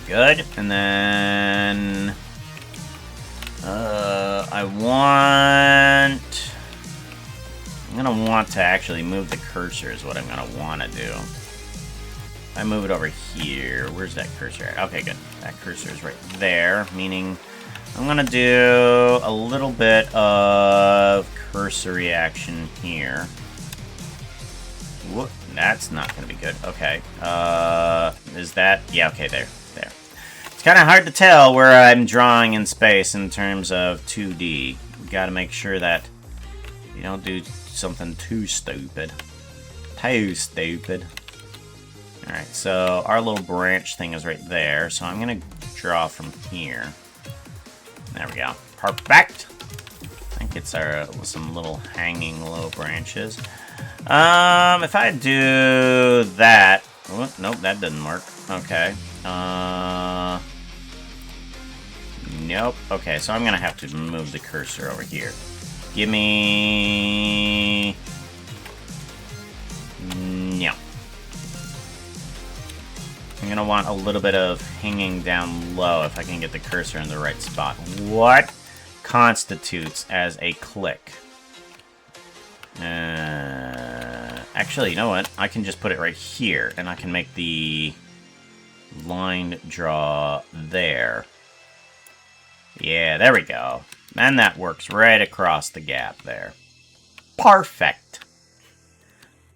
Very good. And then I'm gonna want to actually move the cursor is what I'm gonna want to do. I move it over here. Where's that cursor at? Okay, good. That cursor is right there, meaning I'm gonna do a little bit of cursory action here. Whoop, that's not gonna be good. Okay. Is that? Yeah, okay, there. It's kind of hard to tell where I'm drawing in space in terms of 2D. We gotta make sure that you don't do something too stupid. Alright, so our little branch thing is right there, so I'm gonna draw from here. There we go. Perfect! I think it's some little hanging low branches. If I do that... Oh, nope, that didn't work. Okay. Nope. Okay, so I'm gonna have to move the cursor over here. Give me... No. I'm gonna want a little bit of hanging down low if I can get the cursor in the right spot. What constitutes as a click? Actually, you know what? I can just put it right here, and I can make the line draw there. Yeah, there we go. And that works right across the gap there. Perfect.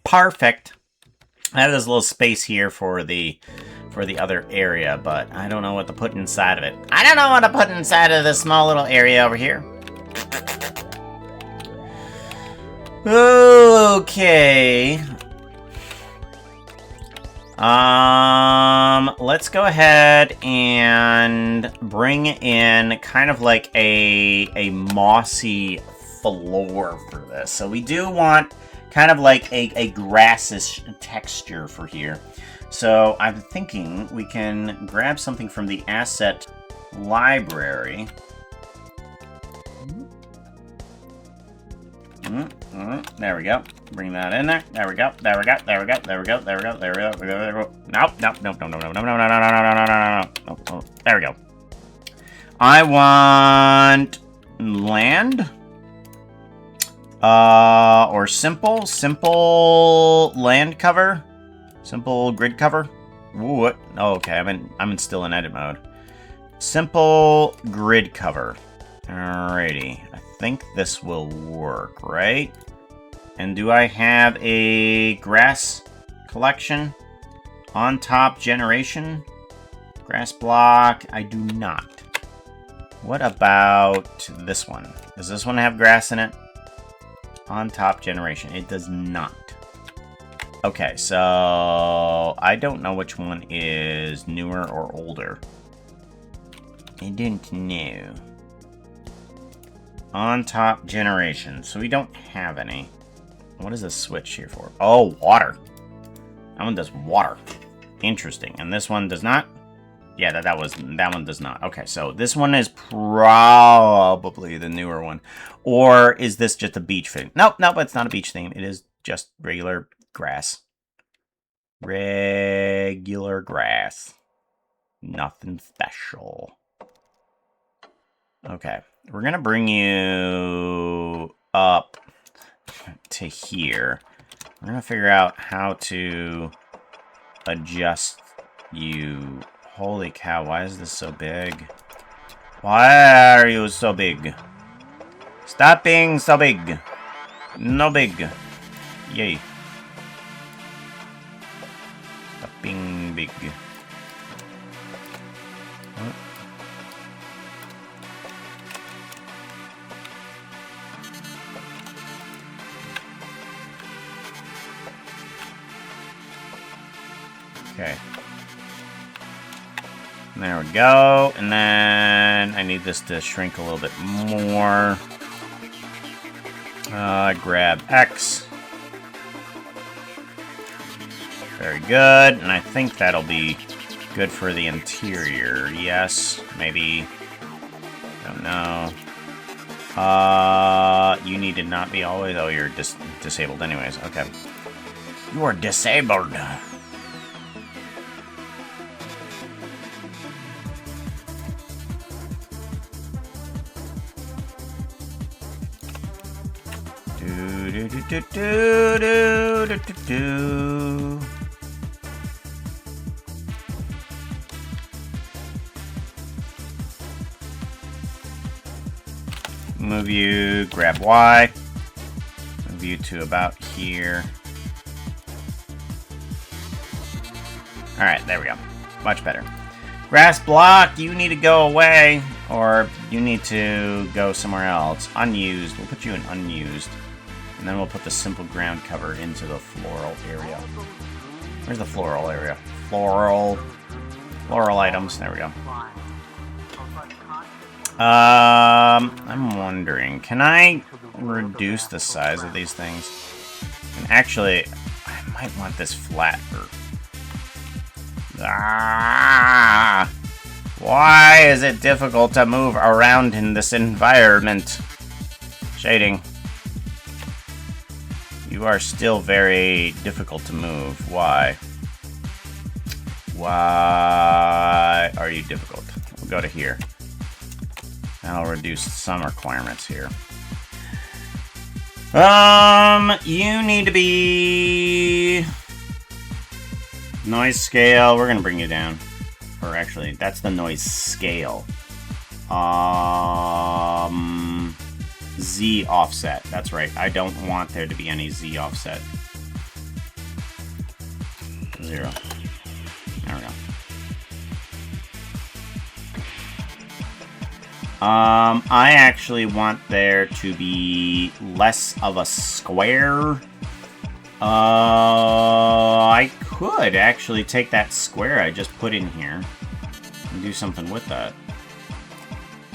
Perfect. I have this little space here for the other area, but I don't know what to put inside of it. I don't know what to put inside of this small little area over here. Okay. Let's go ahead and bring in kind of like a mossy floor for this. So we do want kind of like a grassish texture for here. So I'm thinking we can grab something from the asset library. There we go. Bring that in there. There we go. There we go. There we go. There we go. There we go. There we go. There we go. Nope. Nope. Nope. Nope. Nope. Nope. Nope. Nope. Nope. Nope. There we go. I want land. Or simple land cover. Simple grid cover. Ooh, what? Oh, okay. I'm still in edit mode. Simple grid cover. Alrighty. I think this will work, right? And do I have a grass collection? On top generation? Grass block? I do not. What about this one? Does this one have grass in it? On top generation. It does not. Okay, so I don't know which one is newer or older. I don't know. On top generation. So we don't have any. What is this switch here for? Oh, water. That one does water. Interesting. And this one does not? Yeah, that one does not. Okay, so this one is probably the newer one. Or is this just a beach theme? Nope, it's not a beach theme. It is just regular grass. Regular grass. Nothing special. Okay, we're gonna bring you up to here. We're gonna figure out how to adjust you. Holy cow, why is this so big? Why are you so big? Stop being so big. No big. Yay. Bing big. Oh. Okay. There we go. And then I need this to shrink a little bit more. Grab X. Very good. And I think that'll be good for the interior. Yes. Maybe. Don't know. You need to not be always... Oh, you're disabled anyways. Okay. You are disabled. Do. Move you, grab Y. Move you to about here. Alright, there we go. Much better. Grass block, you need to go away. Or you need to go somewhere else. Unused. We'll put you in unused. And then we'll put the simple ground cover into the floral area. Where's the floral area? Floral items. There we go. I'm wondering, can I reduce the size of these things? And actually, I might want this flatter. Ah! Why is it difficult to move around in this environment? Shading. You are still very difficult to move. Why? Why are you difficult? We'll go to here. That'll reduce some requirements here. You need to be... Noise scale, we're gonna bring you down. Or actually, that's the noise scale. Z offset. That's right. I don't want there to be any Z offset. 0. There we go. I actually want there to be less of a square. I could actually take that square I just put in here and do something with that.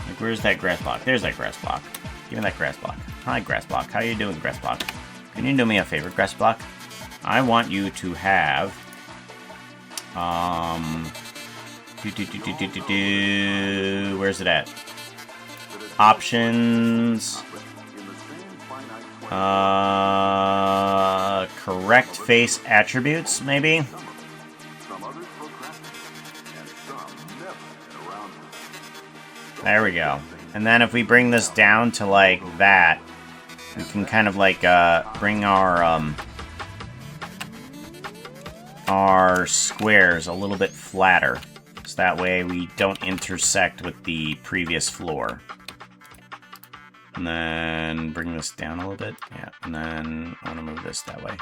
Like, where's that grass block? There's that grass block. Give me that grass block. Hi, grass block. How you doing, grass block? Can you do me a favor, grass block? I want you to have... Where's it at? Options... correct face attributes, maybe? There we go. And then if we bring this down to like that, we can kind of like bring our squares a little bit flatter. So that way we don't intersect with the previous floor. And then bring this down a little bit. Yeah, and then I want to move this that way.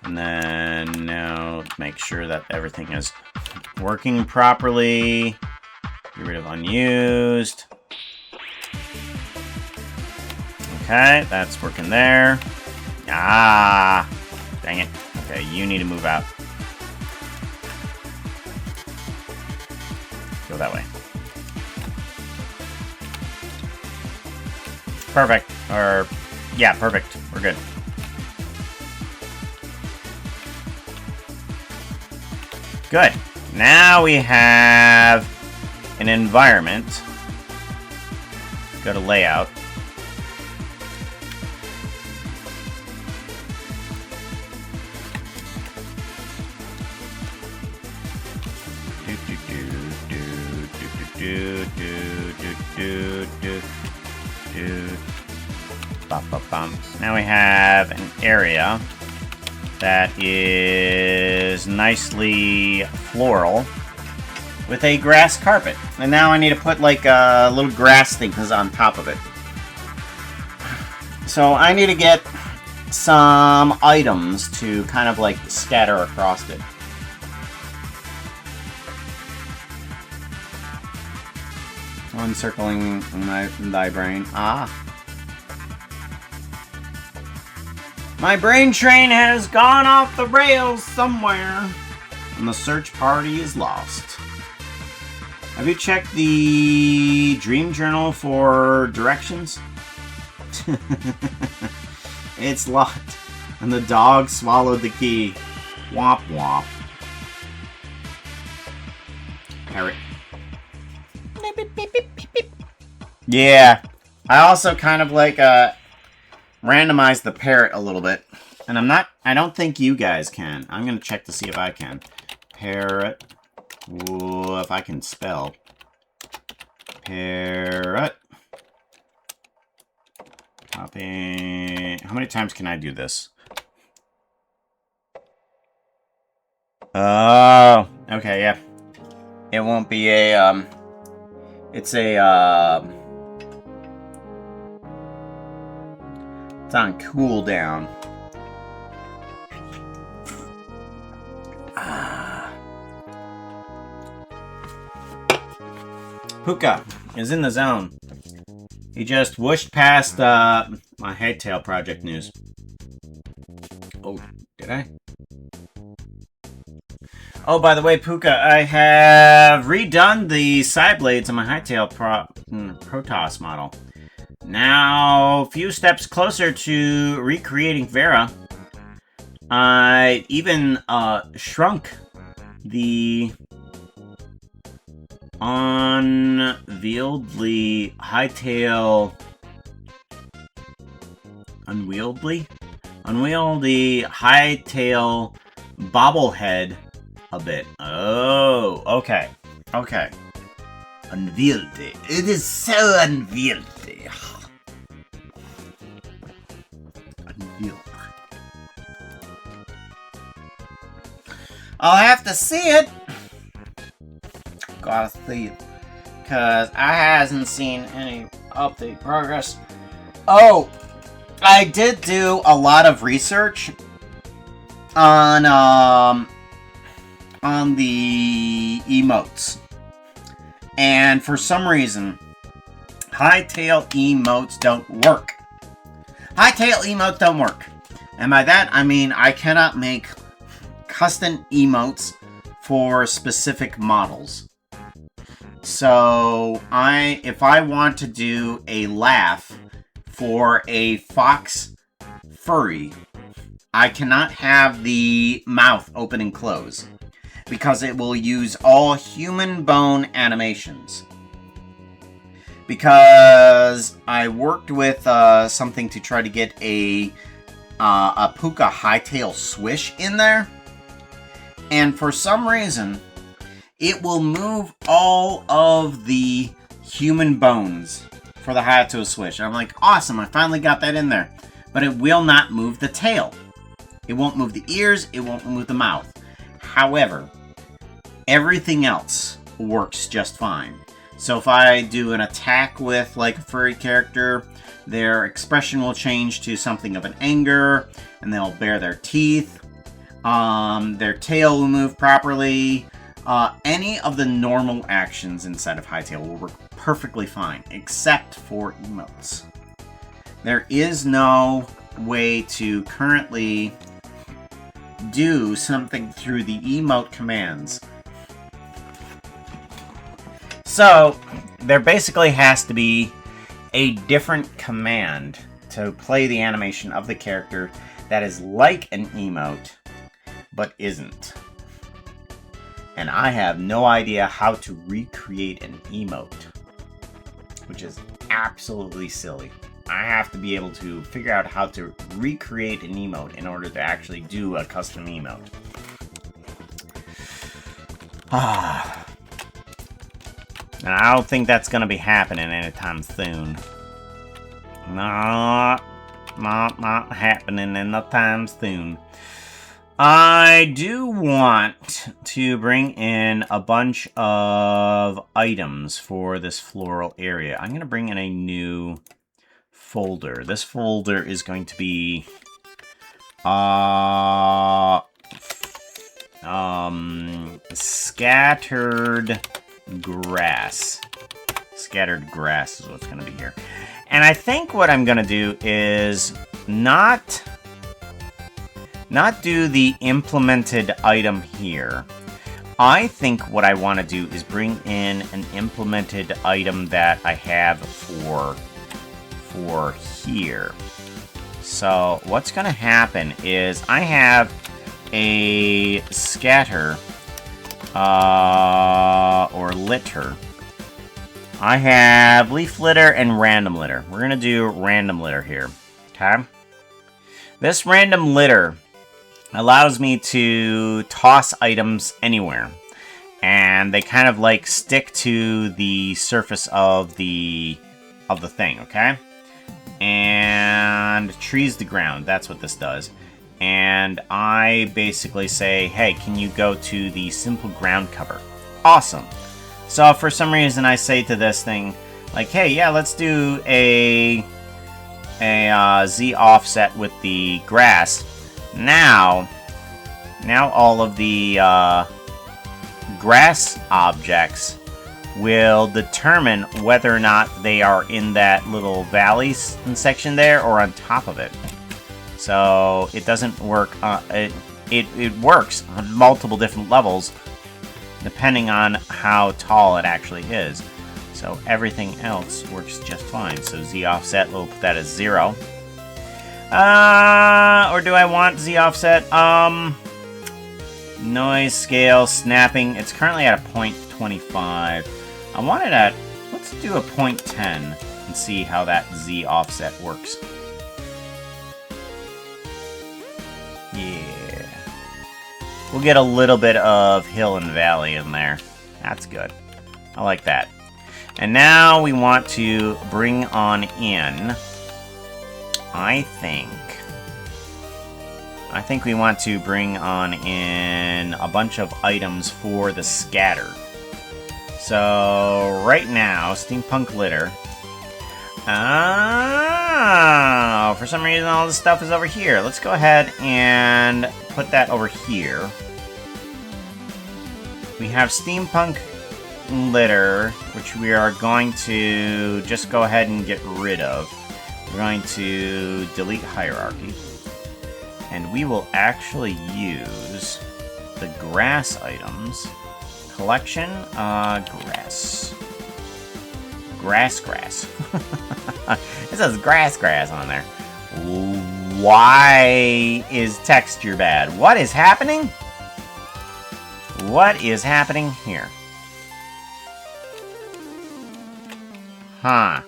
And then now make sure that everything is working properly. Get rid of unused. Okay, that's working there. Ah, dang it. Okay, you need to move out. Go that way. Perfect. Or, yeah, perfect. We're good. Good. Now we have an environment. Go to layout. Now we have an area that is nicely floral with a grass carpet. And now I need to put like little grass things on top of it. So I need to get some items to kind of like scatter across it. Encircling thy brain. Ah. My brain train has gone off the rails somewhere, and the search party is lost. Have you checked the dream journal for directions? It's locked, and the dog swallowed the key. Womp womp. Parrot. Yeah, I also kind of like randomize the parrot a little bit, and I don't think you guys can. I'm gonna check to see if I can. Parrot. Ooh, if I can spell. Parrot. Copy. How many times can I do this? Oh, okay, yeah. It won't be a, it's a, it's on cooldown. Pooka is in the zone. He just whooshed past my Hightail project news. Oh, did I? Oh, by the way, Pooka, I have redone the side blades on my Hightail Protoss model. Now, a few steps closer to recreating Vera. I even shrunk the unwieldy Hightail bobblehead a bit. Oh, okay. Okay. Unwieldy. It is so unwieldy. Unwieldy. I'll have to see it. Gotta see it. Because I hasn't seen any update progress. Oh, I did do a lot of research on the emotes. And for some reason, Hightail emotes don't work. Hightail emotes don't work. And by that, I mean I cannot make custom emotes for specific models. So, if I want to do a laugh for a fox furry, I cannot have the mouth open and close, because it will use all human bone animations. Because I worked with something to try to get a Pooka Hightail swish in there, and for some reason, it will move all of the human bones for the Hightail swish. I'm like, awesome, I finally got that in there. But it will not move the tail. It won't move the ears, it won't move the mouth. However, everything else works just fine. So if I do an attack with like a furry character, their expression will change to something of an anger, and they'll bare their teeth. Their tail will move properly. Any of the normal actions inside of Hightail will work perfectly fine, except for emotes. There is no way to currently do something through the emote commands. So, there basically has to be a different command to play the animation of the character that is like an emote, but isn't. And I have no idea how to recreate an emote, which is absolutely silly. I have to be able to figure out how to recreate an emote in order to actually do a custom emote. And I don't think that's going to be happening anytime soon. Not happening anytime soon. I do want to bring in a bunch of items for this floral area. I'm going to bring in a new folder. This folder is going to be scattered grass. Scattered grass is what's going to be here. And I think what I'm going to do is not do the implemented item here. I think what I want to do is bring in an implemented item that I have for here. So what's going to happen is I have a scatter or litter. I have leaf litter and random litter. We're going to do random litter here. Okay? This random litter allows me to toss items anywhere. And they kind of like stick to the surface of the thing, okay? And trees the ground. That's what this does. And I basically say, hey, can you go to the simple ground cover? Awesome. So if for some reason I say to this thing, like, hey, yeah, let's do a Z offset with the grass. Now all of the grass objects will determine whether or not they are in that little valley section there or on top of it. So it doesn't work. It works on multiple different levels depending on how tall it actually is. So everything else works just fine. So Z offset, we'll put that as 0. Or do I want Z offset? Noise scale, snapping. It's currently at a 0.25. I want it at, let's do a 0.10 and see how that Z offset works. Yeah. We'll get a little bit of hill and valley in there. That's good. I like that. And now we want to bring on in, I think we want to bring on in a bunch of items for the scatter. So right now, steampunk litter. Oh, for some reason all this stuff is over here. Let's go ahead and put that over here. We have steampunk litter, which we are going to just go ahead and get rid of. We're going to delete hierarchy. And we will actually use the grass items. Collection, grass. Grass. It says grass on there. Why is texture bad? What is happening? What is happening here? Huh.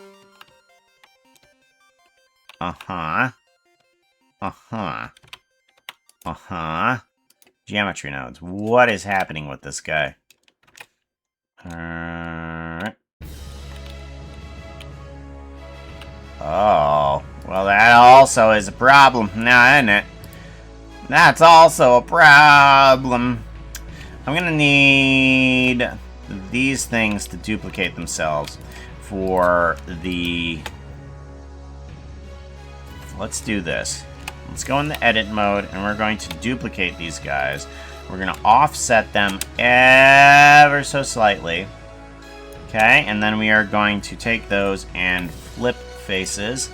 Geometry nodes. What is happening with this guy? Oh, well, that also is a problem now, isn't it? That's also a problem. I'm gonna need these things to duplicate themselves for the... Let's do this. Let's go in the edit mode, and we're going to duplicate these guys. We're going to offset them ever so slightly. Okay, and then we are going to take those and flip faces.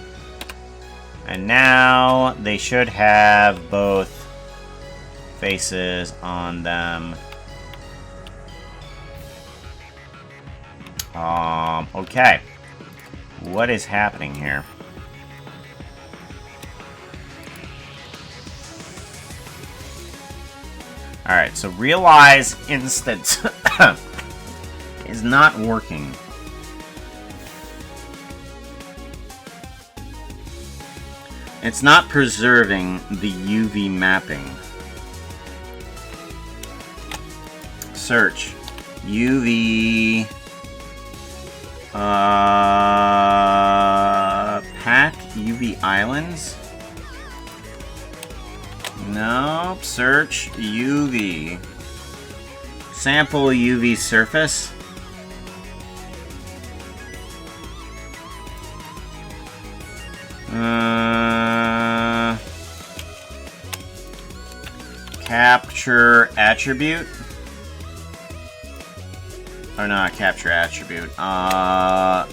And now they should have both faces on them. Okay. What is happening here? Alright, so realize instance is not working. It's not preserving the UV mapping. Search UV pack UV islands. Nope. Search UV. Sample UV surface. Capture attribute? Or not capture attribute.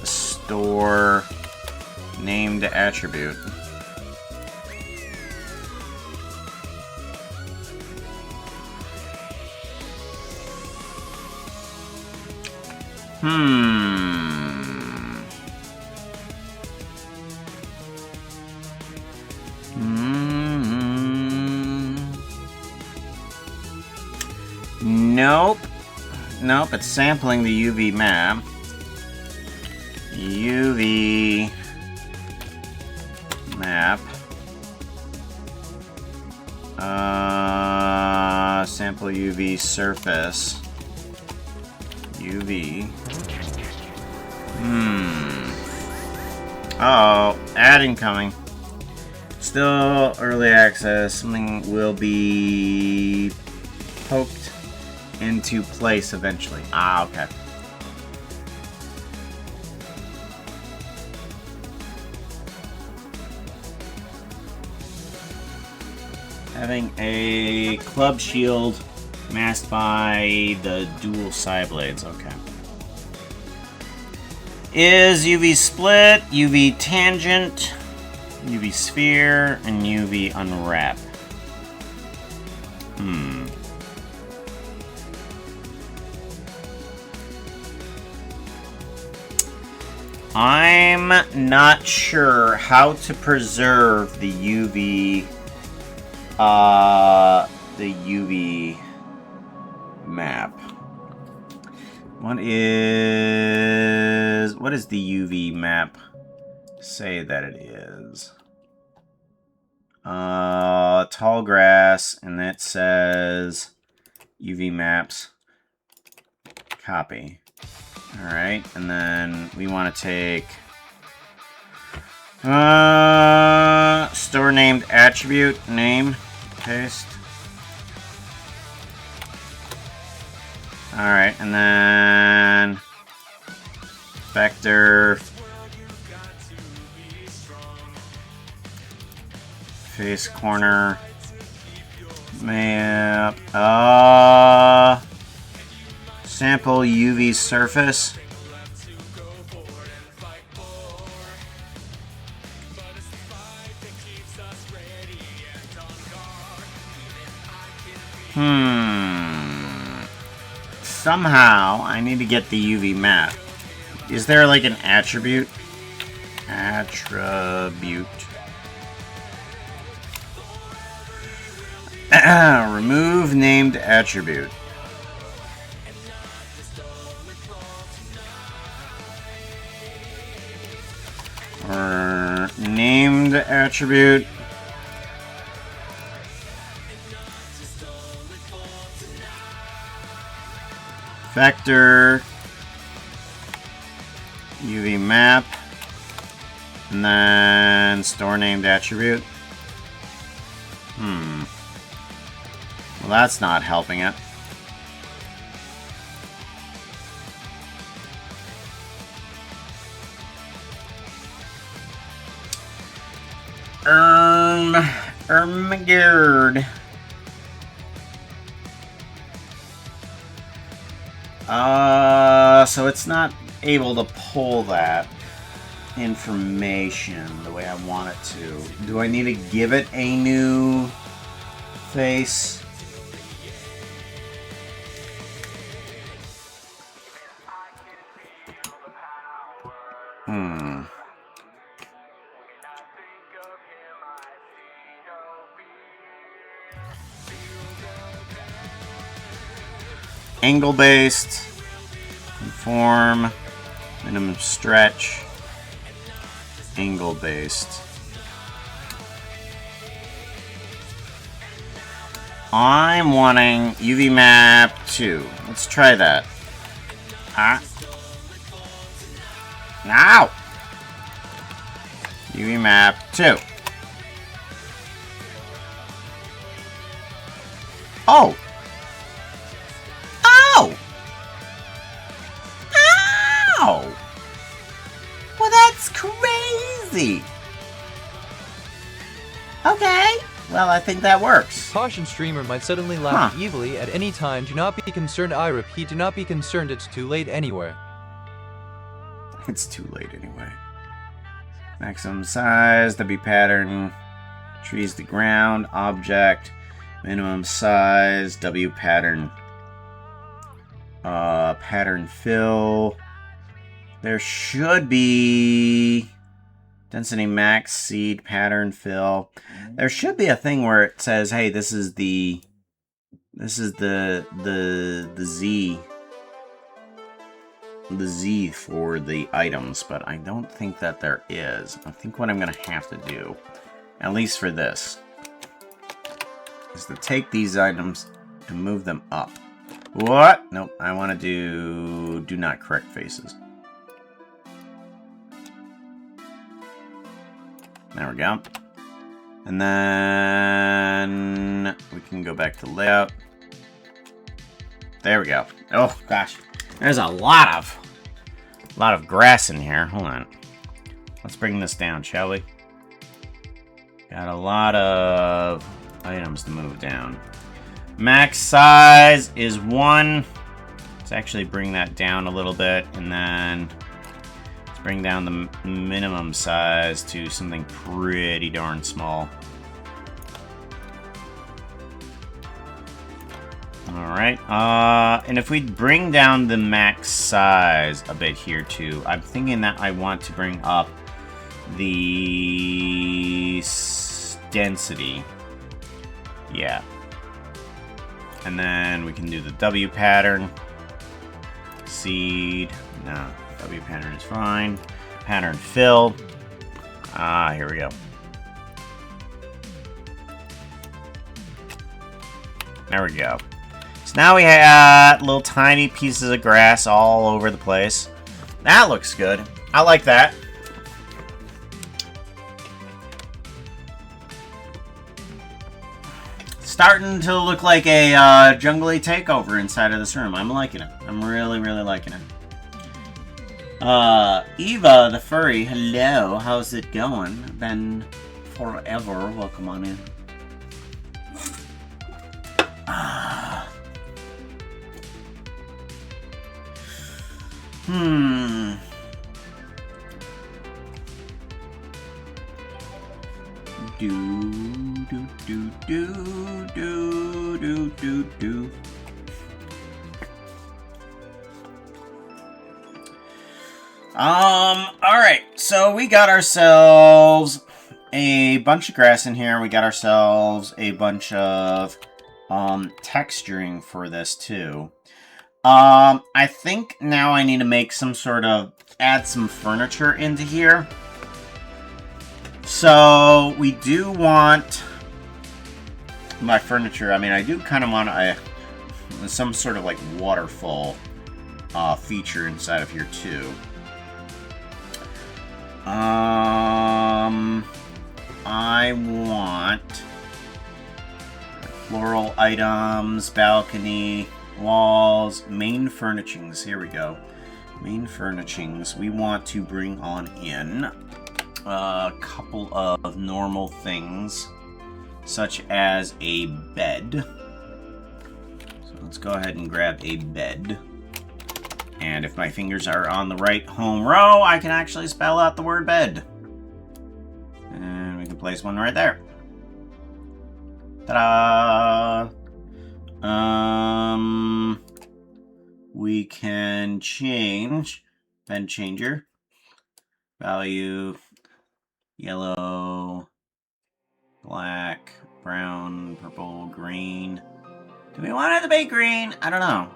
Store named attribute. Nope. Nope, it's sampling the UV map. UV map. Sample UV surface. UV. Uh-oh, ad incoming. Still early access. Something will be poked into place eventually. Ah, okay. Having a club shield masked by the dual side blades. Okay. Is UV split, UV tangent, UV sphere, and UV unwrap. I'm not sure how to preserve the UV map. What is the UV map say that it is? Tall grass, and that says UV maps. Copy. Alright, and then we want to take store named attribute name, paste. Alright, and then vector face corner map sample UV surface. Somehow I need to get the UV map. Is there like an attribute? Attribute. Remove named attribute. Or named attribute. Vector. UV map. And then store named attribute. Well, that's not helping it. Ermagerd. So it's not able to pull that information the way I want it to. Do I need to give it a new face? Angle based, conform, minimum stretch, angle based. I'm wanting UV map 2. Let's try that. Now! UV map 2. Oh! Ow! Ow! Well, that's crazy! Well, I think that works. Caution, streamer might suddenly laugh Huh. evilly at any time. Do not be concerned. I repeat, do not be concerned. It's too late anyway. It's too late anyway. Maximum size, W pattern, trees the ground, object, minimum size, W pattern, pattern fill. There should be density max, seed, pattern fill. There should be a thing where it says, hey, this is the Z. The Z for the items, but I don't think that there is. I think what I'm going to have to do, at least for this, is to take these items and move them up. What? Nope, I want to do not correct faces. There we go. And then we can go back to layout. There we go. Oh gosh. There's a lot of grass in here. Hold on. Let's bring this down, shall we? Got a lot of items to move down. Max size is 1. Let's actually bring that down a little bit, and then let's bring down the minimum size to something pretty darn small. Alright, and if we bring down the max size a bit here too, I'm thinking that I want to bring up the density. Yeah. And then we can do the W pattern. Seed. No, W pattern is fine. Pattern fill. Here we go. There we go. Now we have little tiny pieces of grass all over the place. That looks good. I like that. Starting to look like a jungly takeover inside of this room. I'm liking it. I'm really, really liking it. Eva the furry, hello. How's it going? Been forever. Welcome on in. Do. Alright, so we got ourselves a bunch of grass in here. We got ourselves a bunch of texturing for this too. I think now I need to make some sort of, add some furniture into here. So we do want my furniture. I mean, I do kind of want some sort of like waterfall feature inside of here too. I want floral items, balcony, walls, main furnishings. Here we go. Main furnishings. We want to bring on in a couple of normal things, such as a bed. So let's go ahead and grab a bed. And if my fingers are on the right home row, I can actually spell out the word bed. And we can place one right there. Ta-da! We can change bed changer value yellow, black, brown, purple, green. Do we want it to be green? I don't know.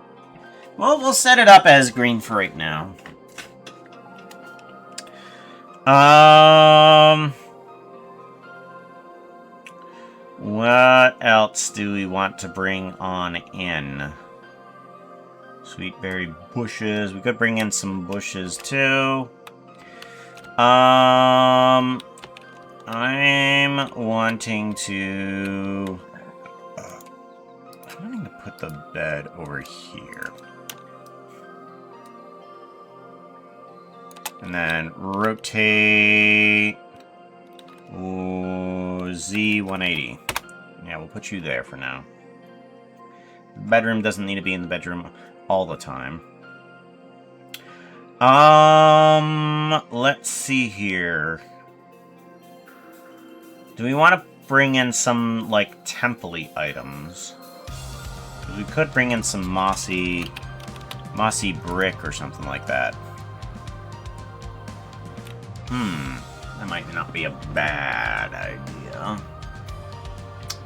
Well, we'll set it up as green for right now. What else do we want to bring on in? Sweet berry bushes. We could bring in some bushes too. I'm wanting to put the bed over here. And then rotate Z 180. Yeah, we'll put you there for now. The bedroom doesn't need to be in the bedroom all the time. Let's see here. Do we want to bring in some, like, temple-y items? Because we could bring in some mossy brick or something like that. That might not be a bad idea.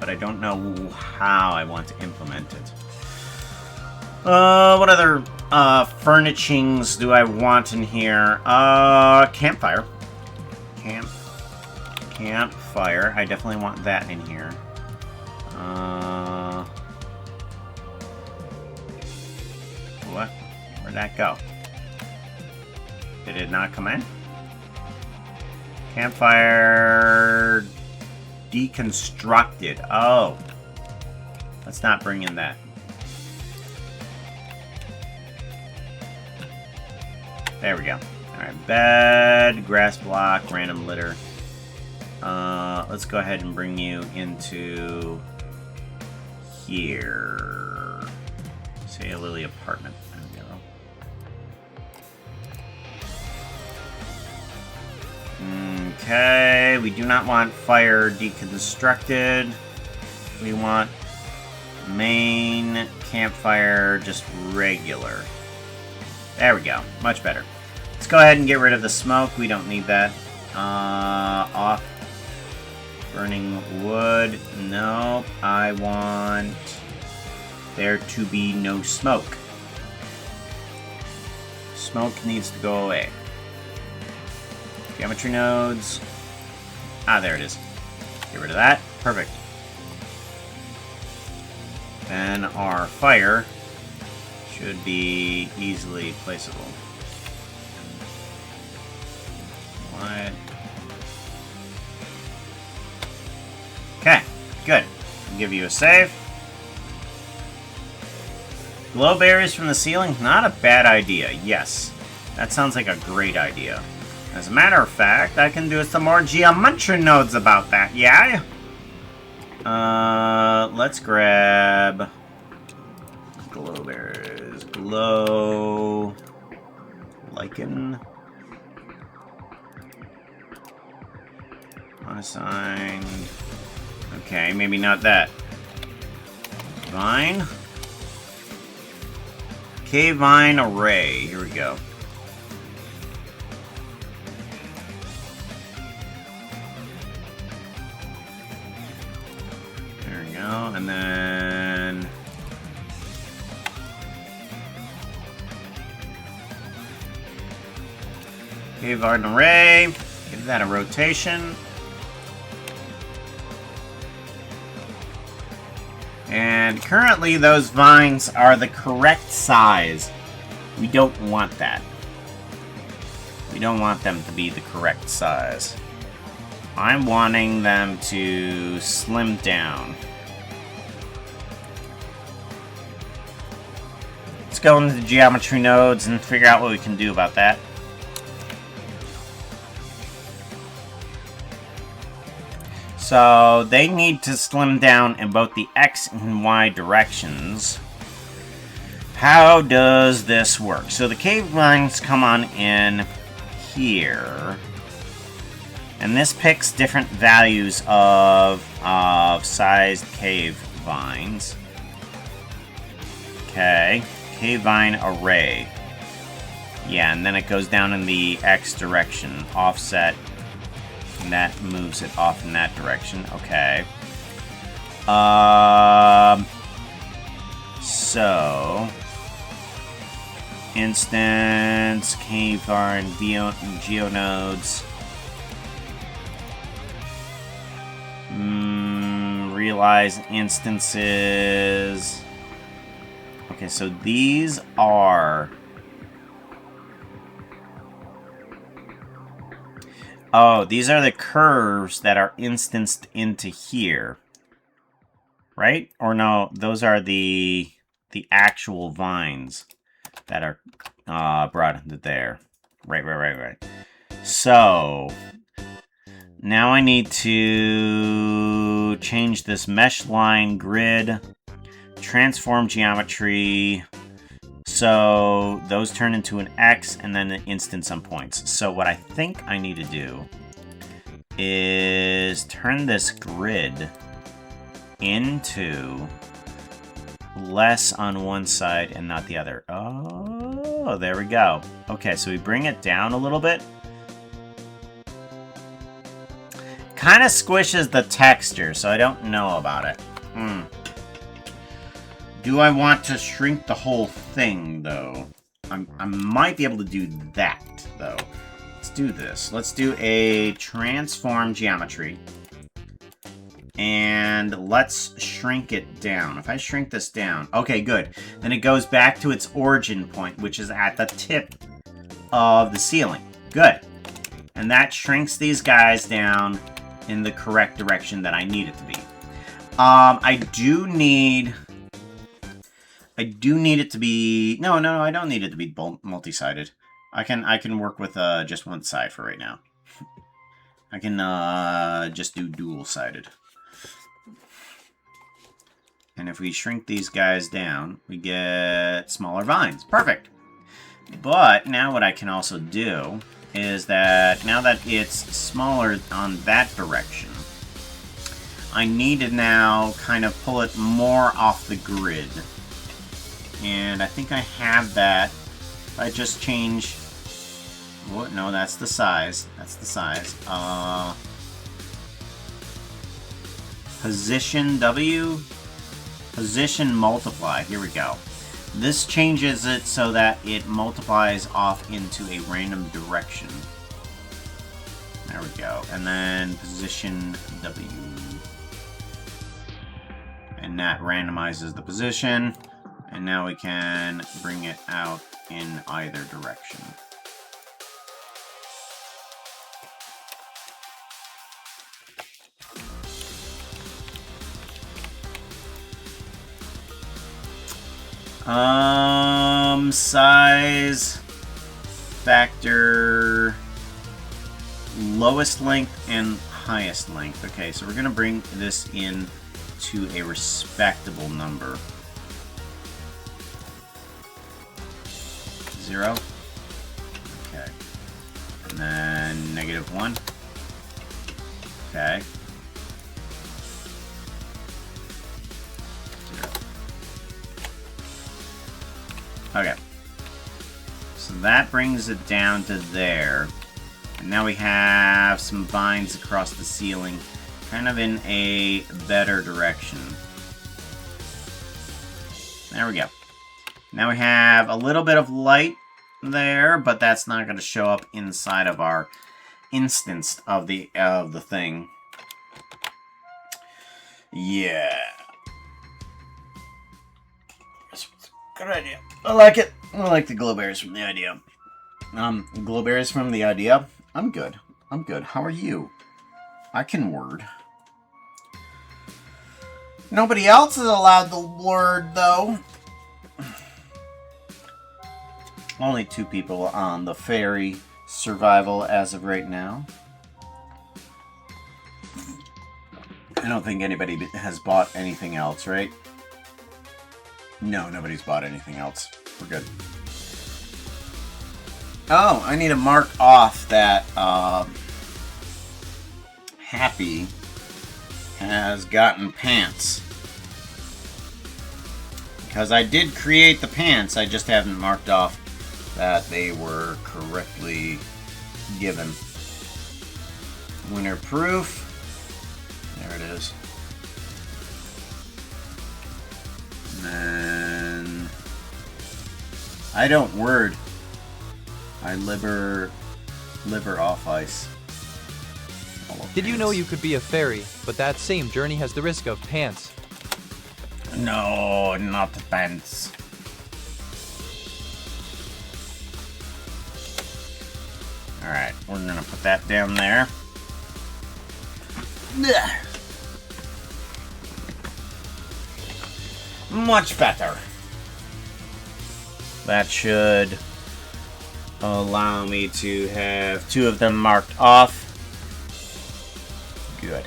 But I don't know how I want to implement it. What other furnishings do I want in here? Campfire. Campfire. I definitely want that in here. What? Where'd that go? Did it not come in? Campfire deconstructed. Oh. Let's not bring in that. There we go. Alright, bed, grass block, random litter. Let's go ahead and bring you into here. Say a Lily apartment. There we go. Okay, we do not want fire deconstructed. We want main campfire just regular. There we go. Much better. Let's go ahead and get rid of the smoke. We don't need that. Off. Burning wood. No. I want there to be no smoke. Smoke needs to go away. Geometry nodes. Ah, there it is. Get rid of that. Perfect. Then our fire should be easily placeable. What? Okay, good. I'll give you a save. Glow berries from the ceiling? Not a bad idea, yes. That sounds like a great idea. As a matter of fact, I can do some more geometry nodes about that, yeah? Let's grab glow berries. Glow lichen. Unassigned. Okay, maybe not that. Vine. Cave vine array. Here we go. There we go. And then cave vine array. Give that a rotation. And currently those vines are the correct size. We don't want that. We don't want them to be the correct size. I'm wanting them to slim down. Let's go into the geometry nodes and figure out what we can do about that. So they need to slim down in both the X and Y directions. How does this work? So the cave lines come on in here. And this picks different values of sized cave vines. Okay. Cave vine array. Yeah, and then it goes down in the X direction. Offset. And that moves it off in that direction. Okay. So instance, cave vine, geonodes. Realize instances. Okay, so these are. Oh, these are the curves that are instanced into here. Right? Or no, those are the actual vines that are brought into there. Right. So, Now I need to change this mesh line grid, transform geometry, so those turn into an X and then an instance on points. So what I think I need to do is turn this grid into less on one side and not the other. Oh, there we go. Okay, so we bring it down a little bit. Kind of squishes the texture, so I don't know about it. Do I want to shrink the whole thing, though? I might be able to do that, though. Let's do this. Let's do a transform geometry. And let's shrink it down. If I shrink this down... Okay, good. Then it goes back to its origin point, which is at the tip of the ceiling. Good. And that shrinks these guys down in the correct direction that I need it to be. I do need it to be... No, I don't need it to be multi-sided. I can work with just one side for right now. I can just do dual-sided. And if we shrink these guys down, we get smaller vines. Perfect! But now what I can also do is that now that it's smaller on that direction, I need to now kind of pull it more off the grid. And I think I have that. If I just change... What? No, that's the size. That's the size. Position W. Position multiply. Here we go. This changes it so that it multiplies off into a random direction. There we go. And then position W. And that randomizes the position. And now we can bring it out in either direction. Size, factor, lowest length, and highest length. Okay, so we're gonna bring this in to a respectable number. 0. Okay. And then -1. Okay. 0. Okay. So that brings it down to there. And now we have some vines across the ceiling, kind of in a better direction. There we go. Now we have a little bit of light there, but that's not going to show up inside of our instance of the thing. Yeah. Good idea. I like it. I like the glow berries from the idea. Glow berries from the idea. I'm good. I'm good. How are you? I can word. Nobody else is allowed the word, though. Only 2 people on the fairy survival as of right now. I don't think anybody has bought anything else, right? No, nobody's bought anything else. We're good. Oh, I need to mark off that Happy has gotten pants. Because I did create the pants, I just haven't marked off that they were correctly given. Winter proof. There it is. And then I don't word. I liver off ice. Did you know you could be a fairy, but that same journey has the risk of pants? No, not the pants. Alright, we're gonna put that down there. Much better. That should allow me to have 2 of them marked off. good.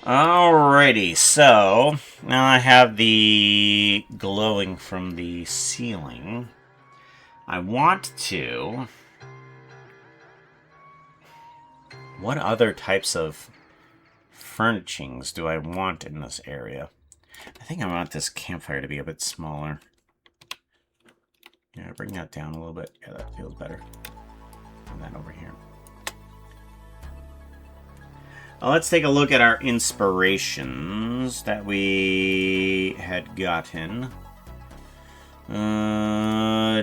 Alrighty, so now I have the glowing from the ceiling. I want to... What other types of furnishings do I want in this area? I think I want this campfire to be a bit smaller. Yeah, bring that down a little bit. Yeah, that feels better. And that over here. Let's take a look at our inspirations that we had gotten.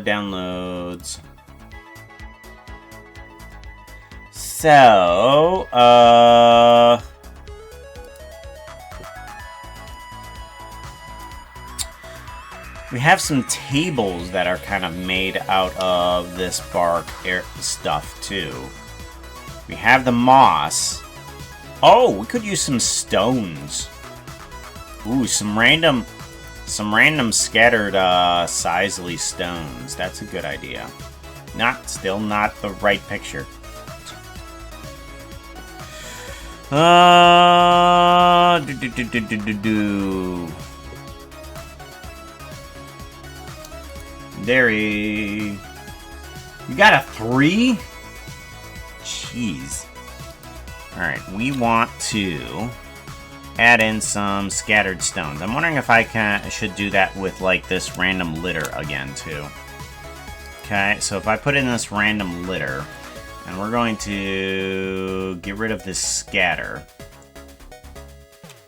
Downloads. So, we have some tables that are kind of made out of this bark stuff, too. We have the moss. Oh, we could use some stones. Ooh, some random scattered, sizely stones. That's a good idea. Still not the right picture. Dairy. You got a 3? Jeez. Alright, we want to add in some scattered stones. I'm wondering if I should do that with, like, this random litter again, too. Okay, so if I put in this random litter, and we're going to get rid of this scatter.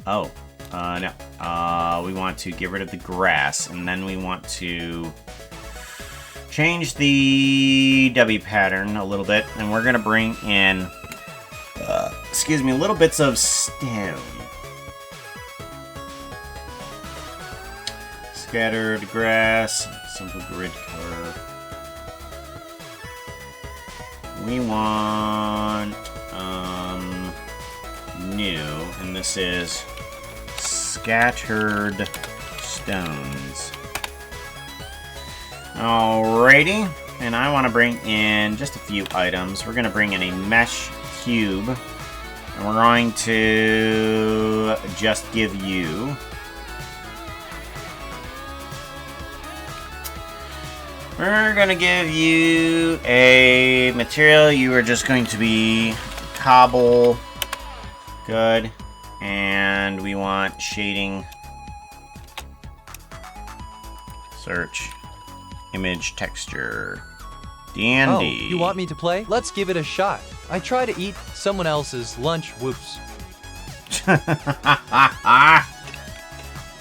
Oh, no. We want to get rid of the grass, and then we want to change the W pattern a little bit, and we're going to bring in, excuse me, little bits of stone. Scattered grass, simple grid color. We want new, and this is scattered stones. Alrighty, and I want to bring in just a few items. We're going to bring in a mesh cube, and we're going to just give you we're going to give you a material. You are just going to be cobble. Good. And we want shading. Search. Image texture. D&D. Oh, you want me to play? Let's give it a shot. I try to eat someone else's lunch. Whoops.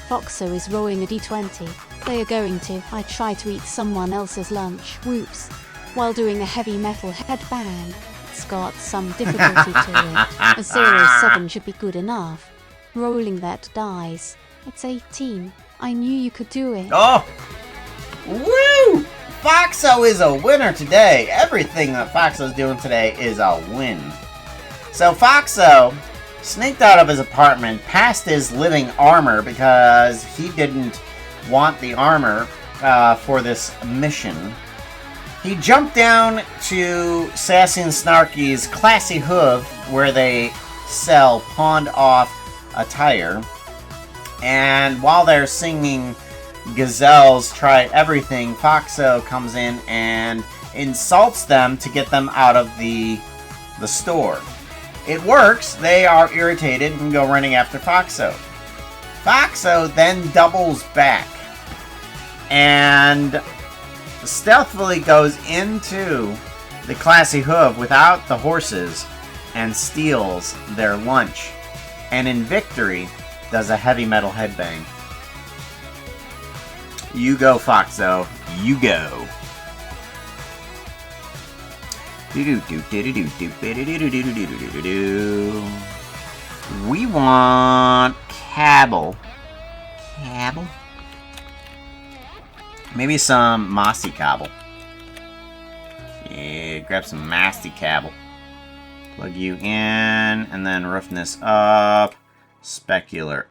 Foxo is rolling a d20. They are going to. I try to eat someone else's lunch. Whoops. While doing a heavy metal headband. It's got some difficulty to it. A 0-7 should be good enough. Rolling that dice. It's 18. I knew you could do it. Oh! Woo! Foxo is a winner today. Everything that Foxo's doing today is a win. So Foxo sneaked out of his apartment past his living armor because he didn't want the armor for this mission. He jumped down to Sassy and Snarky's Classy Hoof, where they sell pawned-off attire. And while they're singing Gazelle's Try Everything, Foxo comes in and insults them to get them out of the store. It works. They are irritated and go running after Foxo. Foxo then doubles back and stealthily goes into the Classy Hoof without the horses and steals their lunch. And in victory, does a heavy metal headbang. You go, Foxo. You go. We want Cabble. Cabble? Maybe some mossy cobble. Yeah, grab some mossy cobble. Plug you in, and then roughen this up. Specular.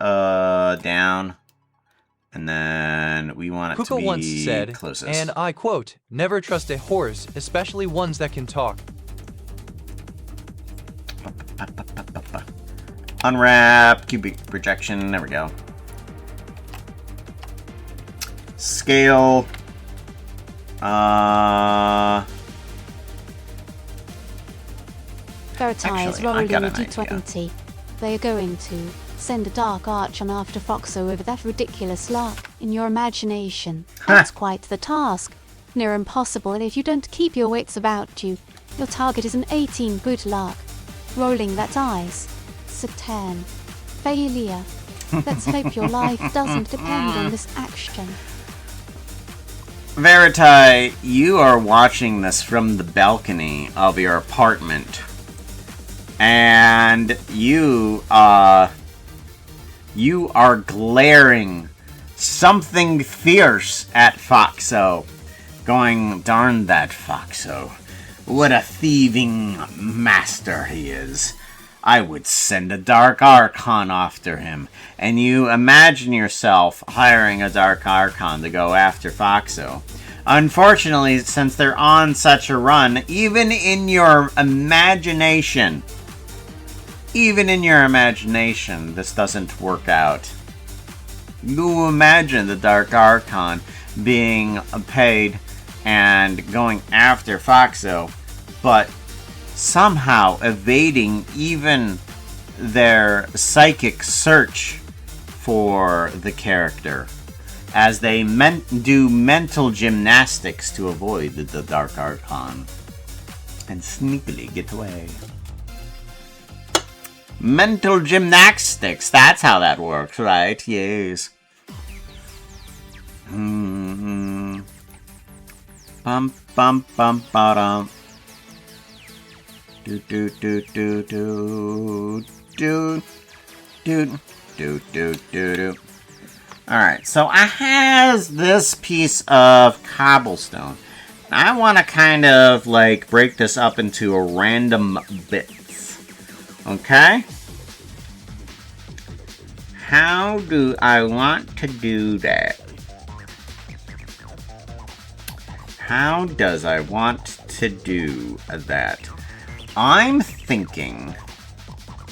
Down. And then we want it to Pooka be once said, closest. and I quote, "Never trust a horse, especially ones that can talk." Unwrap, cubic projection, there we go. Scale. Veritae is Actually, I rolling got a an idea. d20. They are going to send a dark archon after Foxo over that ridiculous lark in your imagination. That's quite the task. Near impossible, and if you don't keep your wits about you, your target is an 18 good lark. Rolling that dice. Satan. Failure. Let's hope your life doesn't depend on this action. Veritae, you are watching this from the balcony of your apartment. And you are glaring something fierce at Foxo. Going, darn that Foxo. What a thieving master he is. I would send a Dark Archon after him. And you imagine yourself hiring a Dark Archon to go after Foxo. Unfortunately, since they're on such a run, even in your imagination, this doesn't work out. You imagine the Dark Archon being paid and going after Foxo, but somehow evading even their psychic search for the character, as they do mental gymnastics to avoid the Dark Archon and sneakily get away. Mental gymnastics, that's how that works, right? Yes. Bum bum bum ba-dum. Do do do do do do do do do do. Alright, so I has this piece of cobblestone. I want to kind of like break this up into a random bits. Okay? How do I want to do that? How does I want to do that? I'm thinking,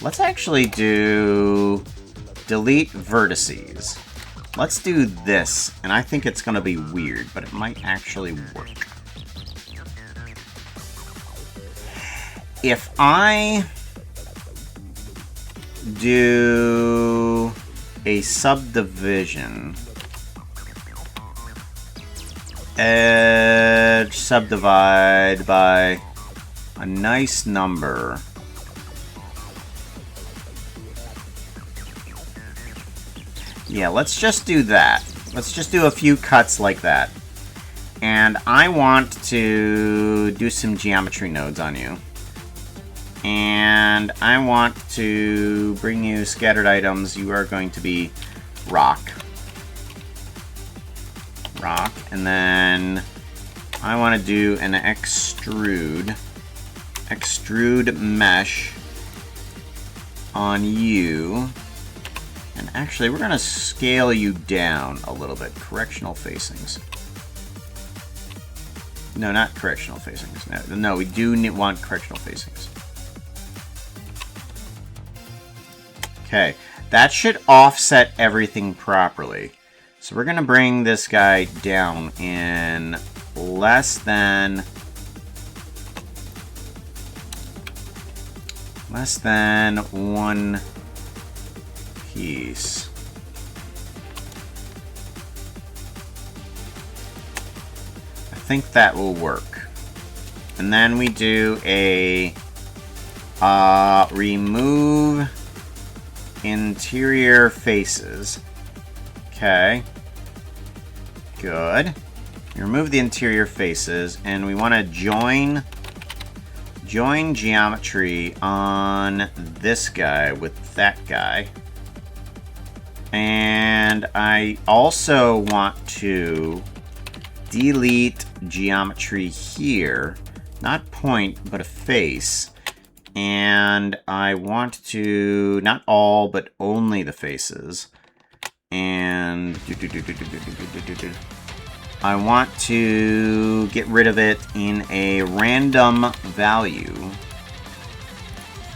let's actually do delete vertices. Let's do this, and I think it's going to be weird, but it might actually work. If I do a subdivision, edge subdivide by a nice number, yeah, let's just do that. Let's just do a few cuts like that. And I want to do some geometry nodes on you. And I want to bring you scattered items. You are going to be rock. Rock. And then I want to do an extrude mesh on you. And actually, we're going to scale you down a little bit. Correctional facings. No, not correctional facings. No, we do want correctional facings. Okay, that should offset everything properly. So we're going to bring this guy down in less than 1 piece. I think that will work. And then we do a remove interior faces. Okay. Good. We remove the interior faces, and we want to join geometry on this guy with that guy. And I also want to delete geometry here, not point, but a face, And I want to, not all, but only the faces. And I want to get rid of it in a random value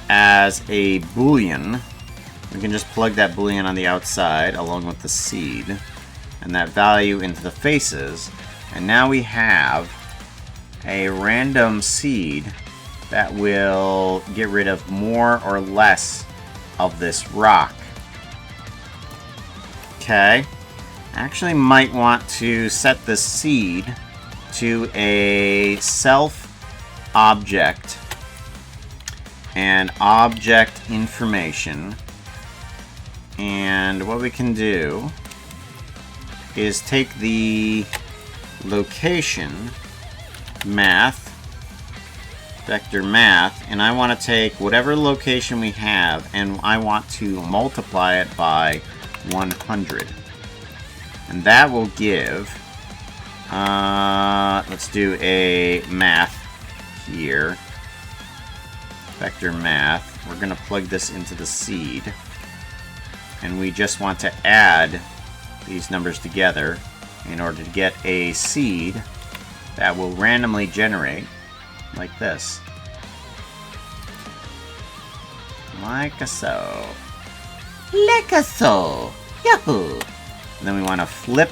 as a boolean. We can just plug that boolean on the outside along with the seed and that value into the faces. And now we have a random seed that will get rid of more or less of this rock. Okay. Actually might want to set this seed to a self object and object information. And what we can do is take the location math, vector math, and I want to take whatever location we have and I want to multiply it by 100. And that will give, let's do a math here, vector math. We're going to plug this into the seed. And we just want to add these numbers together in order to get a seed that will randomly generate like this. Like so. Like so. Yahoo! And then we want to flip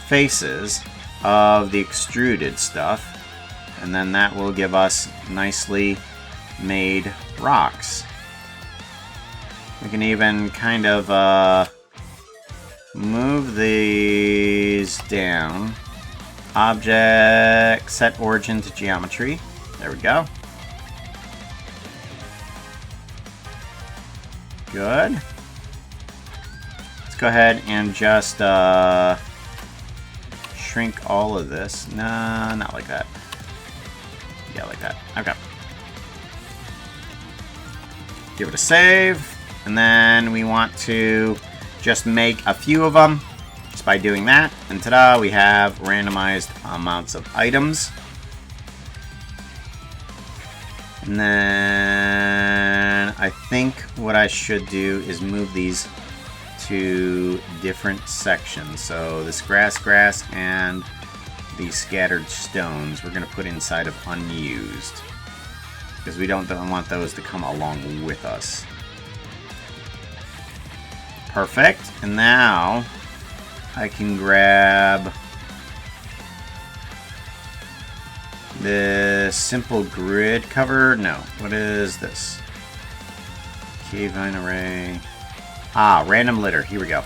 faces of the extruded stuff. And then that will give us nicely made rocks. We can even kind of move these down. Object, set origin to geometry. There we go. Good. Let's go ahead and just shrink all of this. No, not like that. Yeah, like that. Okay. Give it a save. And then we want to just make a few of them just by doing that. And ta-da, we have randomized amounts of items. And then I think what I should do is move these to different sections. So this grass, and the scattered stones we're going to put inside of unused. Because we don't want those to come along with us. Perfect. And now I can grab the simple grid cover. No, what is this? Key vine array. Ah, random litter. Here we go.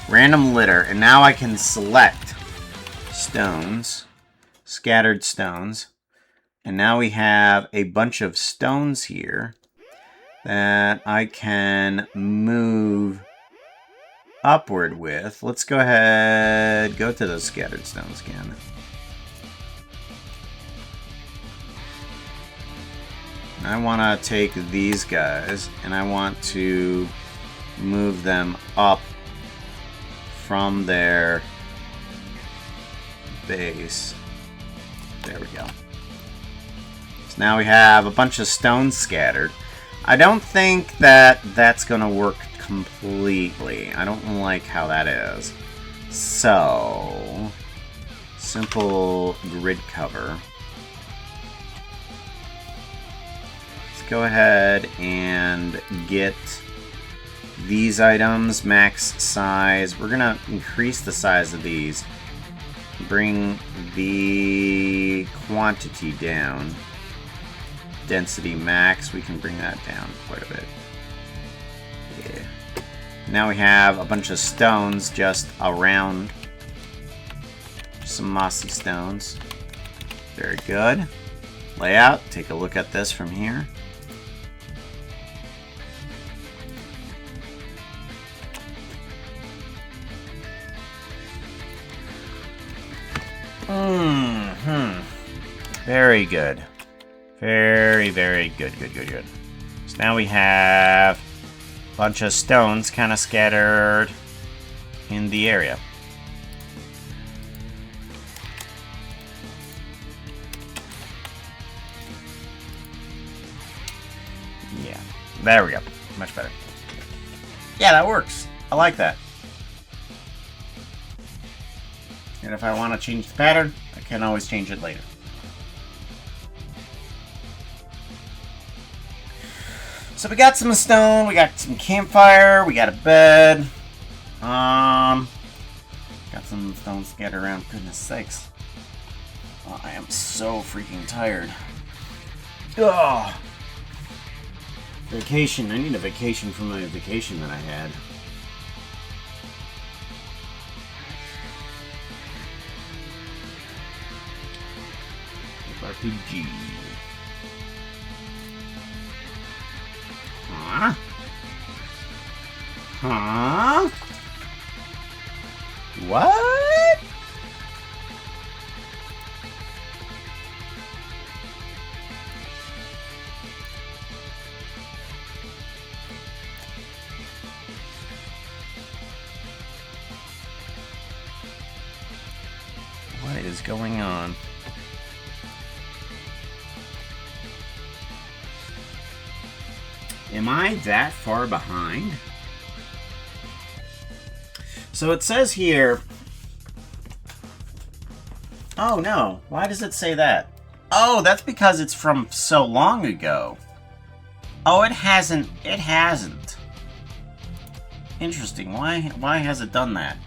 Random litter. And now I can select stones, scattered stones. And now we have a bunch of stones here that I can move upward with. Let's go ahead, go to those scattered stones again. I want to take these guys and I want to move them up from their base. There we go. So now we have a bunch of stones scattered. I don't think that that's going to work completely. I don't like how that is. So, simple grid cover. Let's go ahead and get these items max size. We're going to increase the size of these. Bring the quantity down. Density max, we can bring that down quite a bit. Yeah. Now we have a bunch of stones just around. Some mossy stones. Very good. Layout, take a look at this from here. Very good. Very, very good. Good. So now we have a bunch of stones kind of scattered in the area. There we go. Much better. Yeah, that works. I like that. And if I want to change the pattern, I can always change it later. So we got some stone, we got some campfire, we got a bed. Got some stone scattered around. Goodness sakes. Oh, I am so freaking tired. Ugh. Vacation. I need a vacation from my vacation that I had. RPG. Huh? Huh? What? What is going on? Am I that far behind? So it says here... Oh no, why does it say that? Oh, that's because it's from so long ago. Oh, it hasn't. Interesting, why has it done that?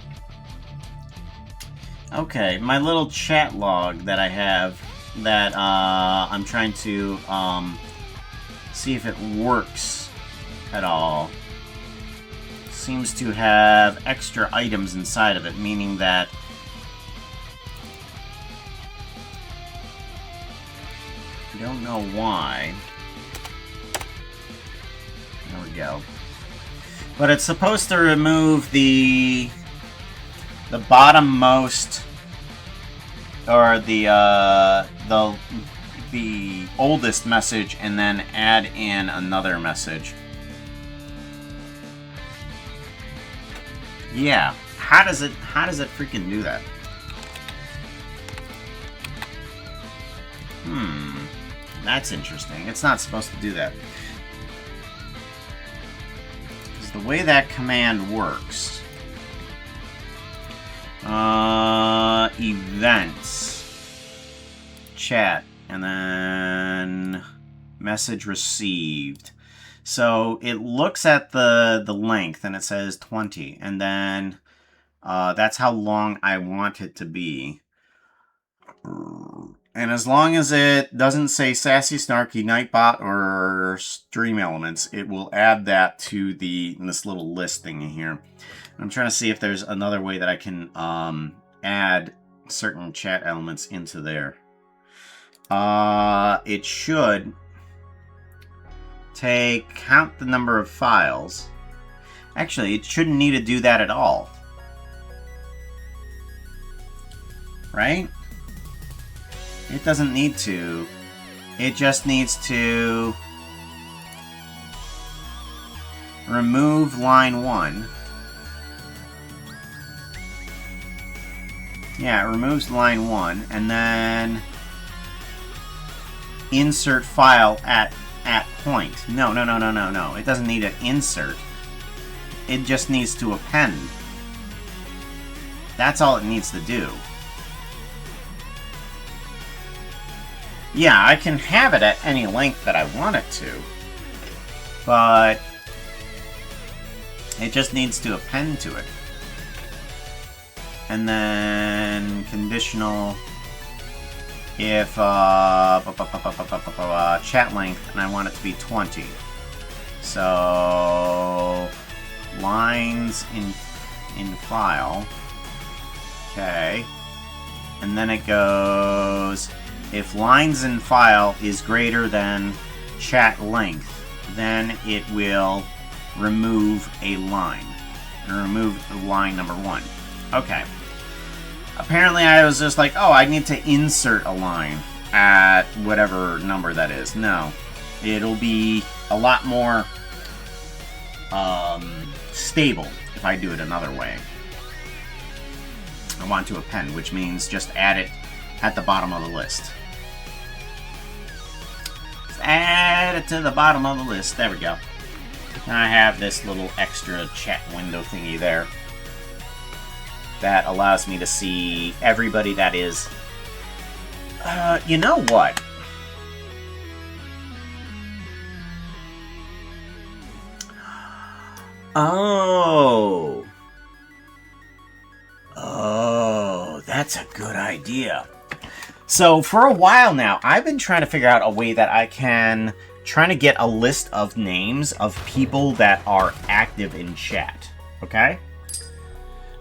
Okay, my little chat log that I have that I'm trying to see if it works at all seems to have extra items inside of it, meaning that I don't know why. There we go. But it's supposed to remove the bottommost, or the oldest message, and then add in another message. Yeah, how does it freaking do that? That's interesting. It's not supposed to do that. Because the way that command works, events, chat, and then message received. So it looks at the length and it says 20, and then that's how long I want it to be. And as long as it doesn't say Sassy, Snarky, Nightbot, or Stream Elements, it will add that to this little list thing here. I'm trying to see if there's another way that I can add certain chat elements into there. It should count the number of files. Actually, it shouldn't need to do that at all. Right? It doesn't need to. It just needs to remove line 1. Yeah, it removes line 1, and then insert file at point. No. It doesn't need to insert. It just needs to append. That's all it needs to do. Yeah, I can have it at any length that I want it to, but it just needs to append to it. And then conditional if chat length, and I want it to be 20. So lines in file. Okay. And then it goes, if lines in file is greater than chat length, then it will remove a line. And remove line number 1. Okay. Apparently I was just like, oh, I need to insert a line at whatever number that is. No. It'll be a lot more stable if I do it another way. I want to append, which means just add it at the bottom of the list. Just add it to the bottom of the list. There we go. I have this little extra chat window thingy there that allows me to see everybody that is... you know what? Oh. Oh, that's a good idea. So, for a while now, I've been trying to figure out a way that I can try to get a list of names of people that are active in chat. Okay?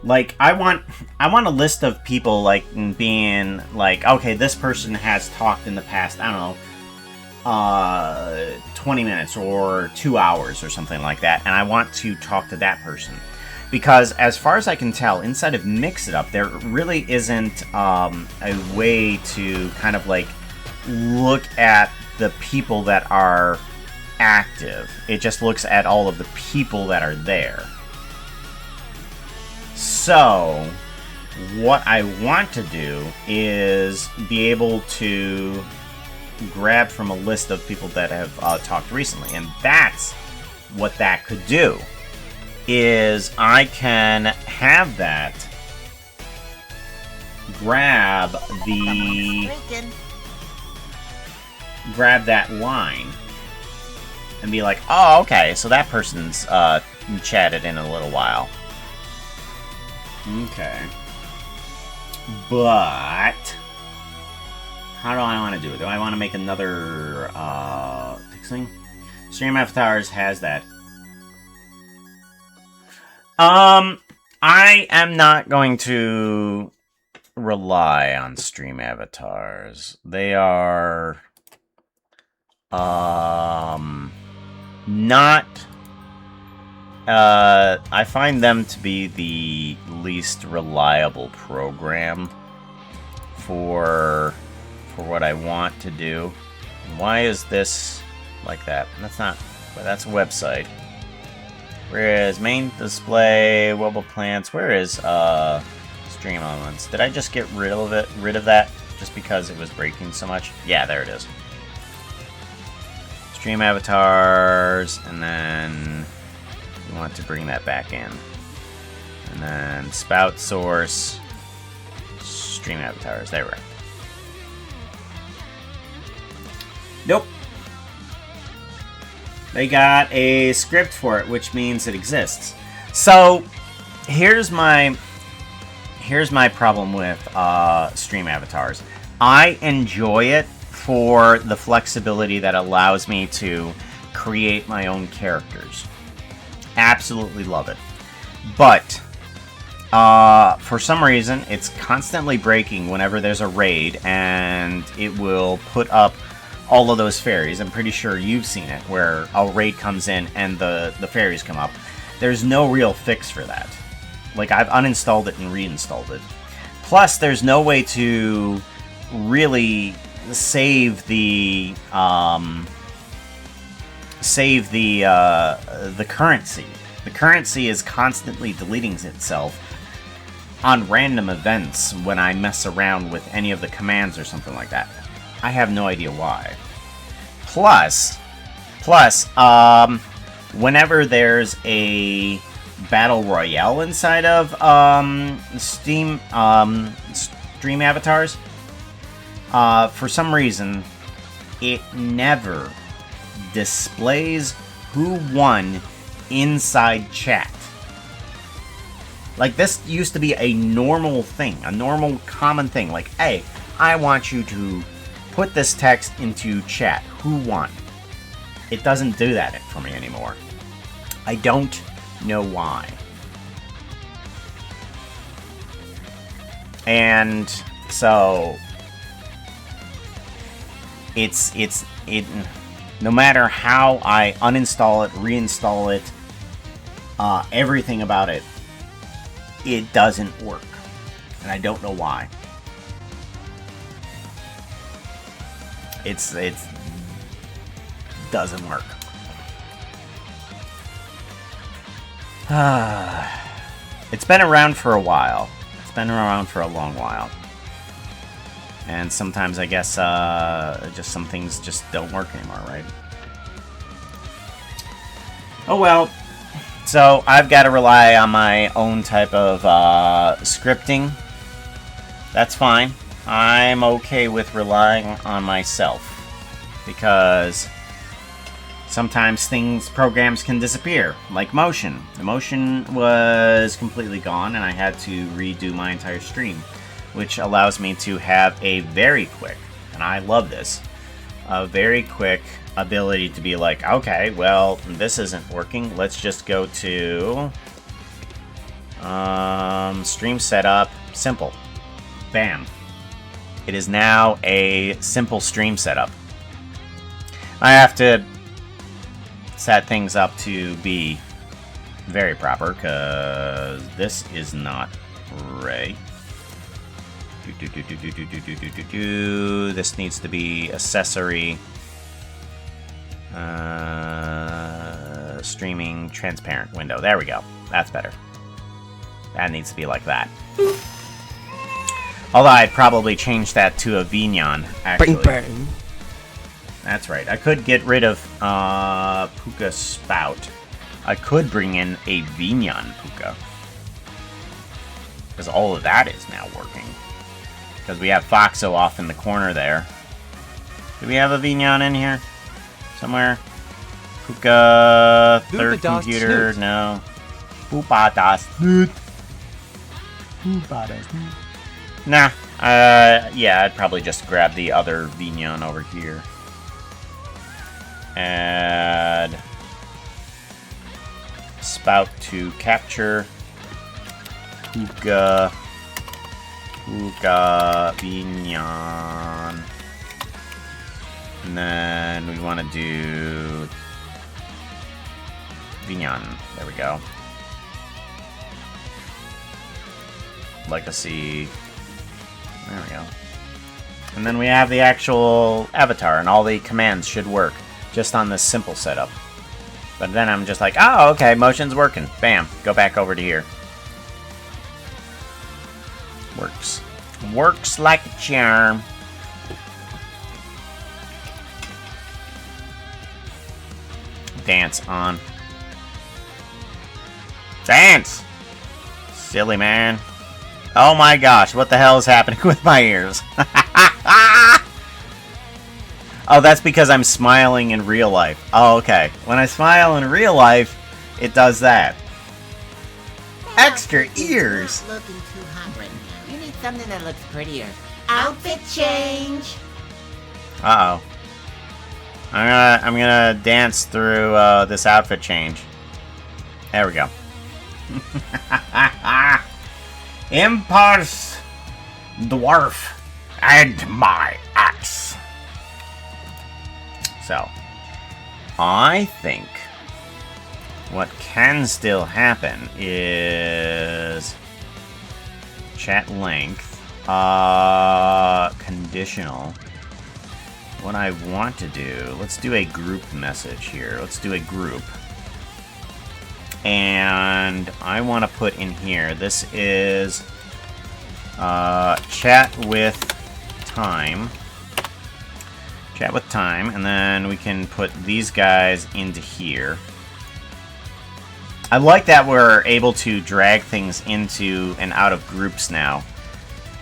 Like, I want a list of people, like, being, like, okay, this person has talked in the past, I don't know, 20 minutes or 2 hours or something like that, and I want to talk to that person. Because, as far as I can tell, inside of Mix It Up, there really isn't a way to kind of, like, look at the people that are active. It just looks at all of the people that are there. So, what I want to do is be able to grab from a list of people that have talked recently. And that's what that could do. Is I can have that grab that line and be like, oh, okay, so that person's chatted in a little while. Okay. But how do I want to do it? Do I want to make another thing? Stream Avatars has that. I am not going to rely on Stream Avatars. They are not I find them to be the least reliable program for what I want to do. Why is this like that? That's a website. Where is main display, wobble plants? Where is stream elements? Did I just get rid of that just because it was breaking so much? Yeah, there it is. Stream avatars, and then we want to bring that back in. And then spout source, stream avatars. There we are. Nope. They got a script for it, which means it exists. So, here's my problem with stream avatars. I enjoy it for the flexibility that allows me to create my own characters. Absolutely love it. But, for some reason, it's constantly breaking whenever there's a raid, and it will put up all of those fairies. I'm pretty sure you've seen it, where a raid comes in and the fairies come up. There's no real fix for that. Like, I've uninstalled it and reinstalled it. Plus, there's no way to really save the currency. The currency is constantly deleting itself on random events when I mess around with any of the commands or something like that. I have no idea why. Plus, whenever there's a battle royale inside of stream avatars, for some reason, it never displays who won inside chat. Like, this used to be a normal thing, a normal common thing. Like, hey, I want you to put this text into chat. Who won? It doesn't do that for me anymore. I don't know why. And so it no matter how I uninstall it, reinstall it, everything about it, it doesn't work. And I don't know why. It doesn't work. It's been around for a while. It's been around for a long while. And sometimes I guess just some things just don't work anymore, right? Oh well. So I've got to rely on my own type of scripting. That's fine. I'm okay with relying on myself. Because sometimes programs can disappear, like motion. The motion was completely gone and I had to redo my entire stream, which allows me to have a very quick, and I love this, a very quick ability to be like, okay, well, this isn't working. Let's just go to stream setup, simple. Bam. It is now a simple stream setup. I have to set things up to be very proper, because this is not right. This needs to be accessory. Streaming transparent window. There we go. That's better. That needs to be like that. Although I'd probably change that to a Vignon, actually. Bang, bang. That's right. I could get rid of Pooka Spout. I could bring in a Vignon Pooka. Because all of that is now working. Because we have Foxo off in the corner there. Do we have a Vignon in here? Somewhere? Pooka, third Poopa das computer, Snoot. no. Poopa das Snoot. Poopa das Snoot. Nah, yeah, I'd probably just grab the other Vignon over here. Add Spout to capture. Pooka Vignon. And then we want to do Vignon. There we go. Legacy. There we go. And then we have the actual avatar, and all the commands should work just on this simple setup. But then I'm just like, oh, okay, motion's working. Bam, go back over to here. Works. Works like a charm. Dance on. Dance! Silly man. Oh my gosh, what the hell is happening with my ears? Oh, that's because I'm smiling in real life. Oh, okay. When I smile in real life, it does that. Extra ears! You're not looking too hot right now. You need something that looks prettier. Outfit change! Uh-oh. I'm gonna dance through this outfit change. There we go. Impulse Dwarf and my axe. So, I think what can still happen is chat length, conditional. What I want to do, let's do a group message here. Let's do a group. And I want to put in here, this is chat with time. Chat with time, and then we can put these guys into here. I like that we're able to drag things into and out of groups now.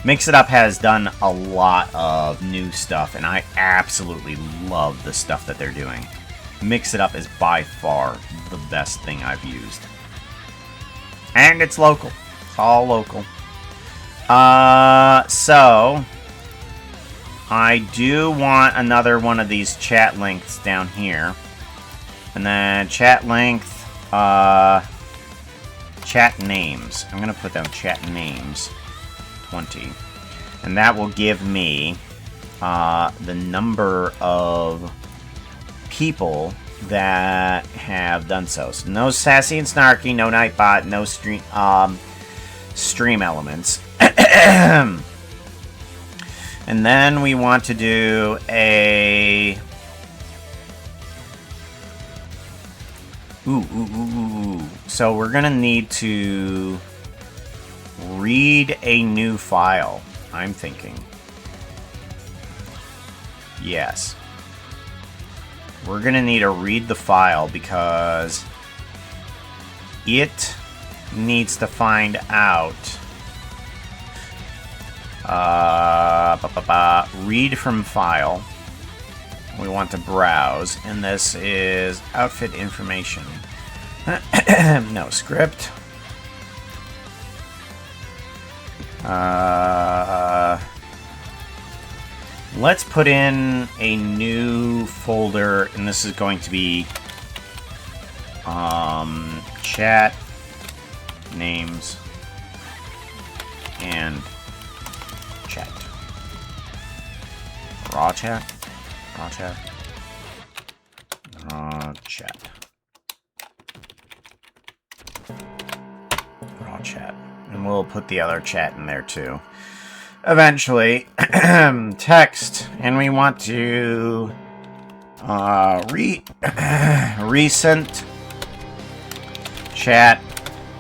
Mix It Up has done a lot of new stuff, and I absolutely love the stuff that they're doing. Mix It Up is by far the best thing I've used. And it's local. It's all local. So I do want another one of these chat lengths down here. And then chat length, chat names. I'm going to put down chat names, 20. And that will give me the number of people that have done so. So no Sassy and Snarky, no Nightbot, no stream elements. And then we want to do a... Ooh. So we're gonna need to read a new file, I'm thinking. Yes. We're gonna need to read the file because it needs to find out. Read from file. We want to browse, and this is outfit information. No script. Let's put in a new folder, and this is going to be chat names and chat. Raw chat. Raw chat. Raw chat. Raw chat. And we'll put the other chat in there too. Eventually. Text. And we want to recent chat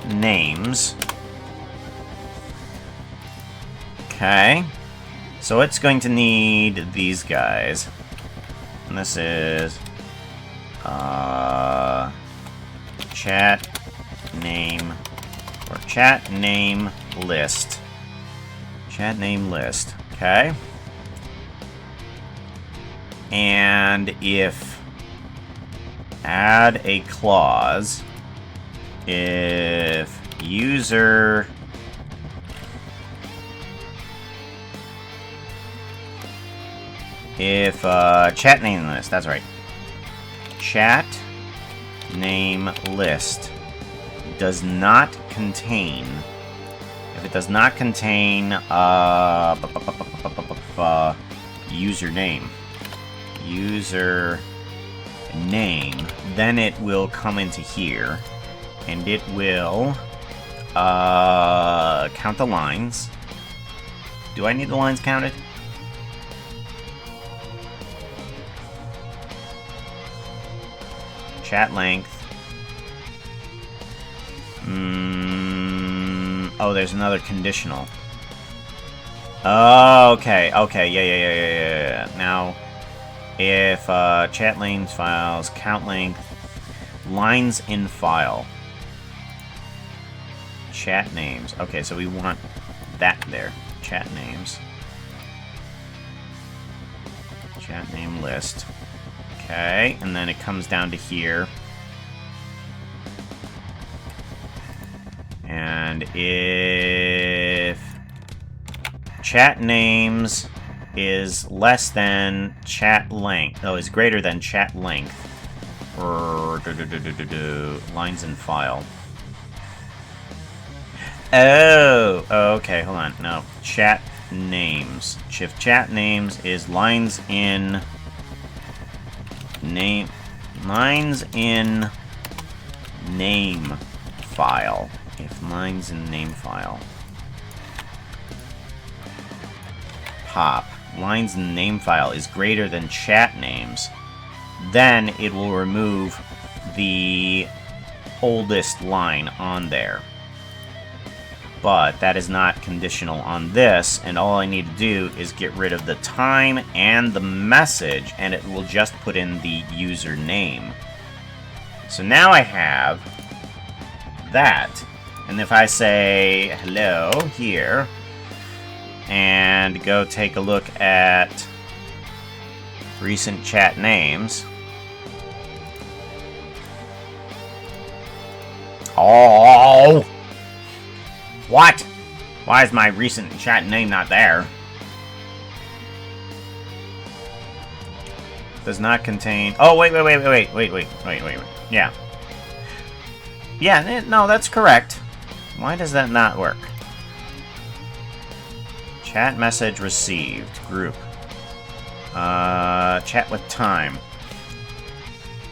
names. Okay. So it's going to need these guys. And this is chat name or chat name list. Chat name list. Okay. And if add a clause if user chat name list, that's right. Chat name list does not contain, if it does not contain username, then it will come into here and it will count the lines. Do I need the lines counted? Chat length. Oh, there's another conditional. Oh, okay. Okay, yeah. Now, if chat names files, count length, lines in file. Chat names. Okay, so we want that there. Chat names. Chat name list. Okay, and then it comes down to here. And if chat names is less than chat length, is greater than chat length, or lines in file. Oh, okay, hold on. No, chat names. If chat names is lines in name file. If lines in name file. Pop. Lines in name file is greater than chat names. Then it will remove the oldest line on there. But that is not conditional on this, and all I need to do is get rid of the time and the message, and it will just put in the username. So now I have that. And if I say hello here, and go take a look at recent chat names. Oh! What? Why is my recent chat name not there? Does not contain... Oh, wait. Yeah. Yeah, no, that's correct. Why does that not work? Chat message received. Group. Chat with time.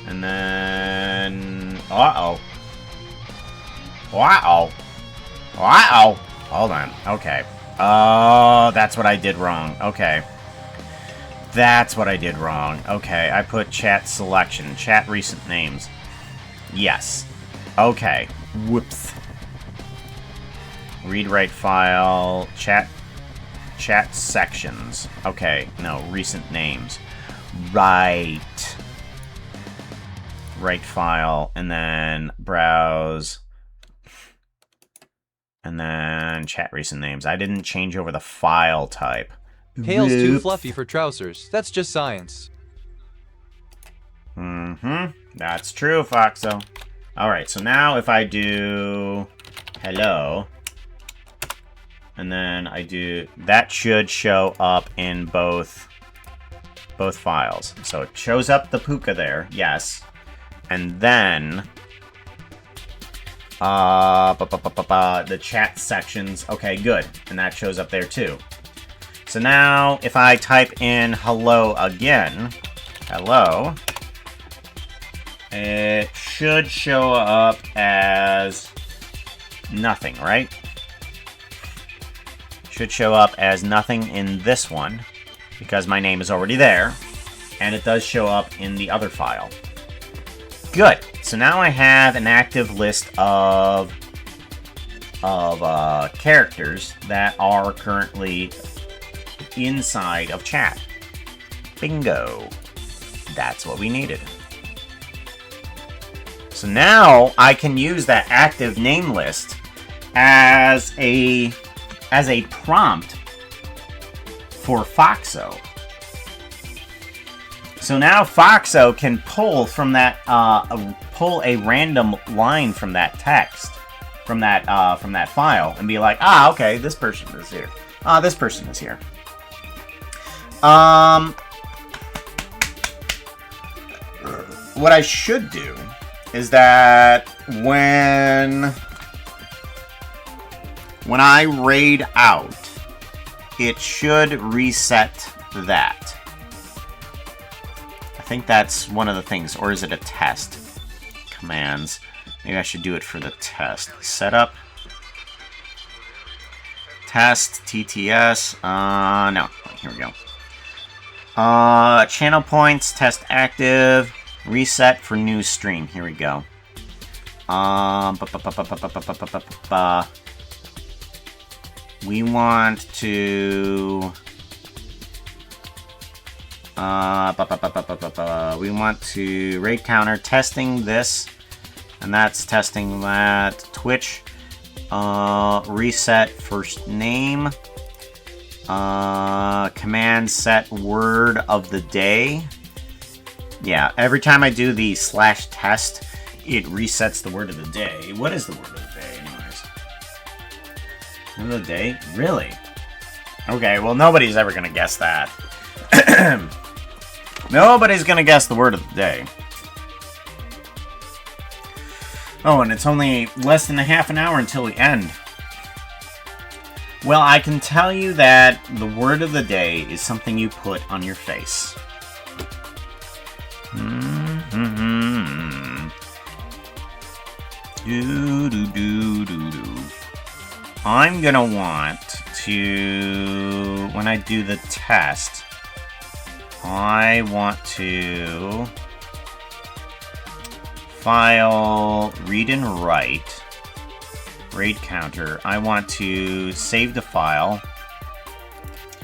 And then... Uh-oh. Hold on. Okay. Oh, that's what I did wrong. Okay. That's what I did wrong. Okay, I put chat selection. Chat recent names. Yes. Okay. Whoops. Read write file. Chat sections. Okay. No, recent names. Right. Write file. And then browse. And then chat recent names. I didn't change over the file type. Hail's too Whoops. fluffy for trousers. That's just science. That's true, Foxo. Alright, so now if I do hello, and then I do, that should show up in both files. So it shows up the Pooka there, yes. And then the chat sections, okay, good. And that shows up there too. So now if I type in hello again, hello, it should show up as nothing, right? Should show up as nothing in this one, because my name is already there, and it does show up in the other file. Good. So now I have an active list of characters that are currently inside of chat. Bingo. That's what we needed. So now I can use that active name list as a prompt for Foxo. So now Foxo can pull from that pull a random line from that text, from that file, and be like, ah, okay, this person is here. This person is here. What I should do is that when I raid out, it should reset that. I think that's one of the things, or is it a test? Commands. Maybe I should do it for the test. Setup. Test, TTS. No. Here we go. Channel points, test active. Reset for new stream. Here we go. We want to... we want to raid counter testing this, and that's testing that. Twitch. Reset first name. Command set word of the day. Yeah, every time I do the /test, it resets the word of the day. What is the word of the day, anyways? Word of the day? Really? Okay, well, nobody's ever gonna guess that. Nobody's gonna guess the word of the day. Oh, and it's only less than a half an hour until we end. Well, I can tell you that the word of the day is something you put on your face. I'm gonna want to, when I do the test, I want to file read and write, raid counter. I want to save the file.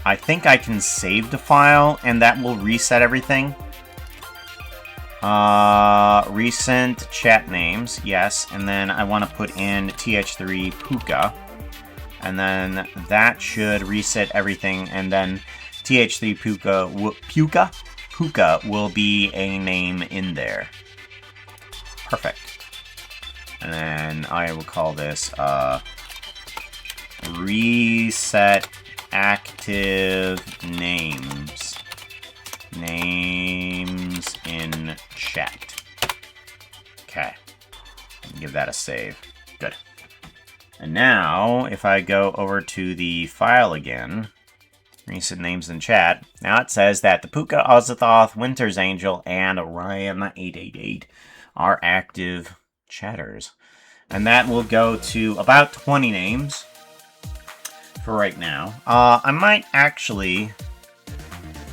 I think I can save the file and that will reset everything. Recent chat names, yes, and then I want to put in th3 Pooka, and then that should reset everything, and then th3 Pooka will be a name in there. Perfect. And then I will call this reset active names. Names in chat. Okay. Give that a save. Good. And now, if I go over to the file again, recent names in chat, now it says that the Pooka, Ozathoth, Winter's Angel, and Orion888 are active chatters. And that will go to about 20 names for right now. I might actually...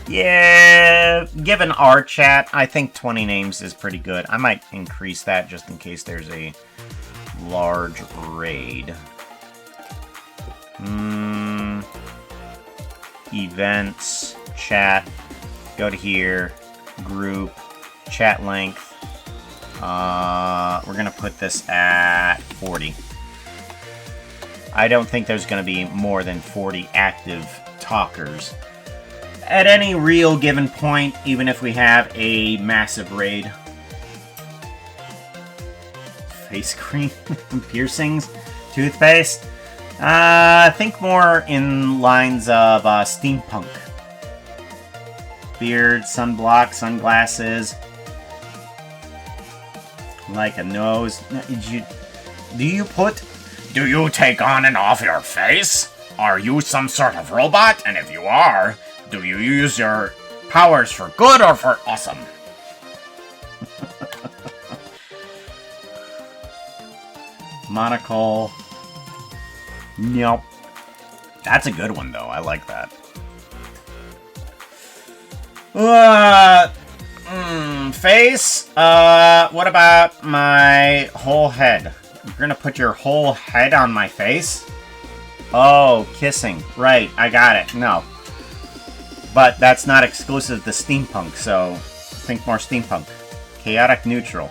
Yeah, given our chat, I think 20 names is pretty good. I might increase that just in case there's a large raid. Events, chat, go to here, group, chat length. We're gonna put this at 40. I don't think there's going to be more than 40 active talkers at any real given point, even if we have a massive raid. Face cream, piercings, toothpaste. Think more in lines of steampunk. Beard, sunblock, sunglasses. Like a nose. Do you take on and off your face? Are you some sort of robot? And if you are, do you use your powers for good or for awesome? Monocle. Nope. That's a good one, though. I like that. Face? What about my whole head? You're gonna put your whole head on my face? Oh, kissing. Right, I got it. No. But that's not exclusive to steampunk, so think more steampunk. Chaotic neutral.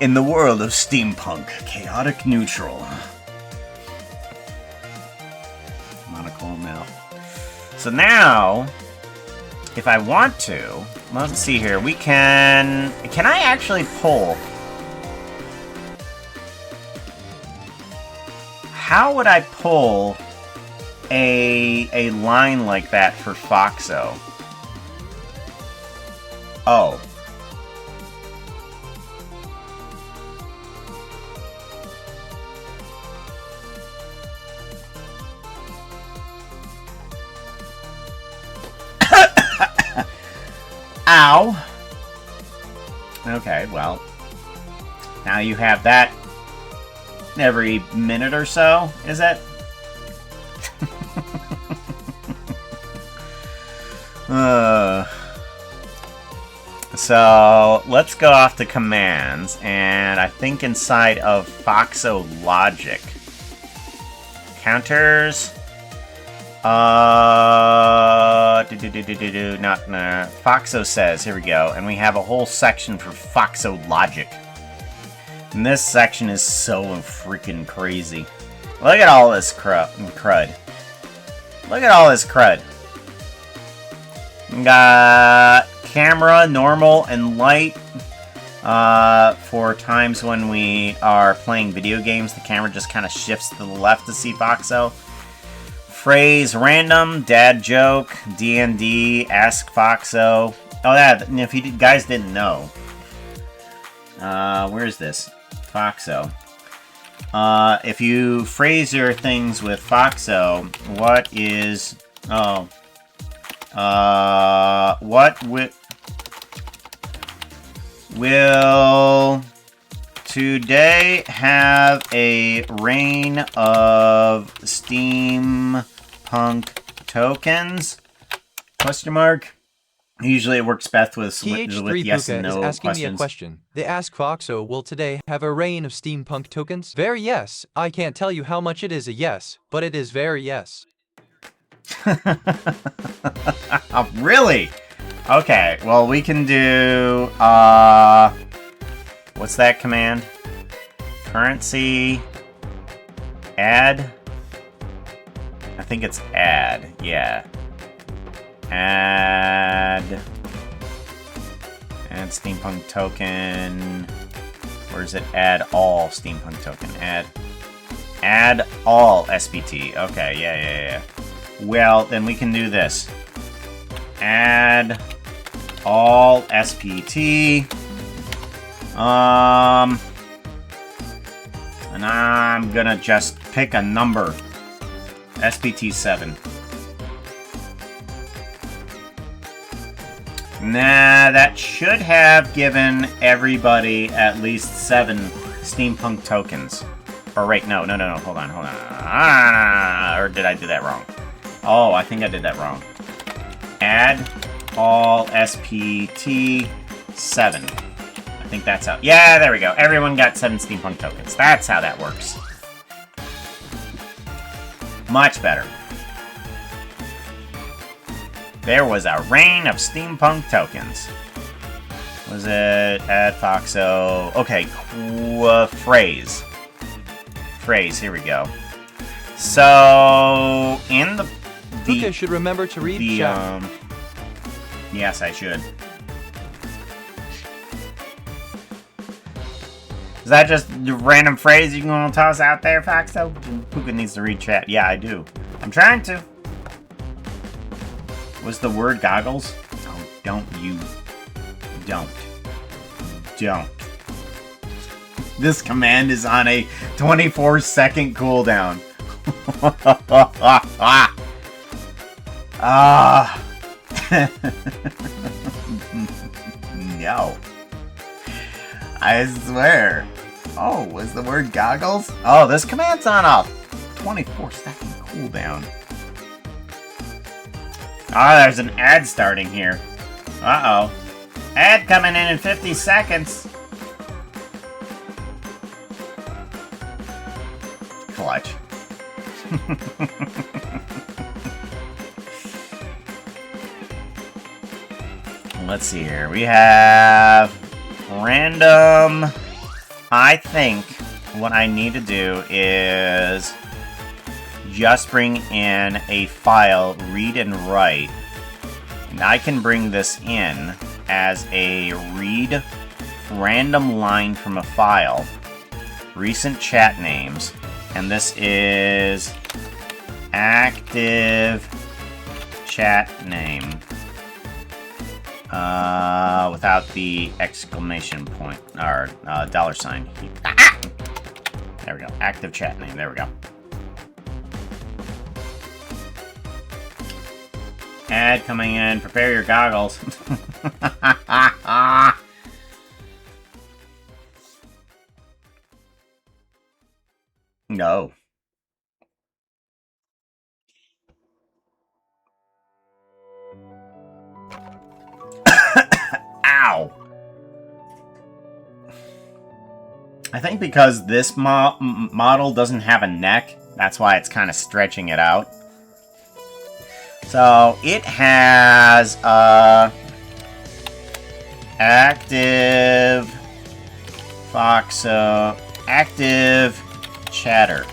In the world of steampunk, chaotic neutral. Monocle now. So now, if I want to, let's see here, we can I actually pull? How would I pull a line like that for Foxo? Oh. Ow. Okay, well, now you have that every minute or so, is it? So, let's go off to commands, and I think inside of Foxo logic. Counters. Foxo says, here we go, and we have a whole section for Foxo logic. And this section is so freaking crazy. Look at all this crud. Look at all this crud. We got camera, normal, and light. For times when we are playing video games, the camera just kind of shifts to the left to see Foxo. Phrase, random, dad joke, D&D, ask Foxo. Oh, that, if you guys didn't know. Where is this? Foxo. If you phrase your things with Foxo, what is... Oh. What will today have a reign of steampunk tokens? Question mark. Usually it works best with yes Pooka and no is asking questions. me a question. They ask Foxo, will today have a reign of steampunk tokens? Very yes. I can't tell you how much it is a yes, but it is very yes. Oh, really? Okay, well we can do, what's that command? Currency, add, I think it's add, yeah. Add steampunk token, where is it? Add all steampunk token, add all SPT, okay, yeah. Well, then we can do this. Add all SPT. And I'm gonna just pick a number. SPT 7. Nah, that should have given everybody at least 7 steampunk tokens. Or wait, no, hold on. Or did I do that wrong? Oh, I think I did that wrong. Add all SPT 7. I think that's how. Yeah, there we go. Everyone got 7 steampunk tokens. That's how that works. Much better. There was a reign of steampunk tokens. Was it add Foxo? Okay, phrase. phrase. Here we go. So, in the Pooka should remember to read chat. Yes, I should. Is that just a random phrase you gonna toss out there, Foxo? Pooka needs to read chat. Yeah, I do. I'm trying to. Was the word goggles? Oh, don't. This command is on a 24-second cooldown. No. I swear. Oh, was the word goggles? Oh, this command's on a 24-second cooldown. Ah, there's an ad starting here. Uh-oh. Ad coming in 50 seconds. Clutch. Let's see here. We have random. I think what I need to do is just bring in a file, read and write. And I can bring this in as a read random line from a file, recent chat names, and this is active chat name without the exclamation point or dollar sign. There we go. Active chat name. There we go. Ad coming in. Prepare your goggles. No. Ow. I think because this model doesn't have a neck, that's why it's kind of stretching it out. So it has active Foxo, active chatter.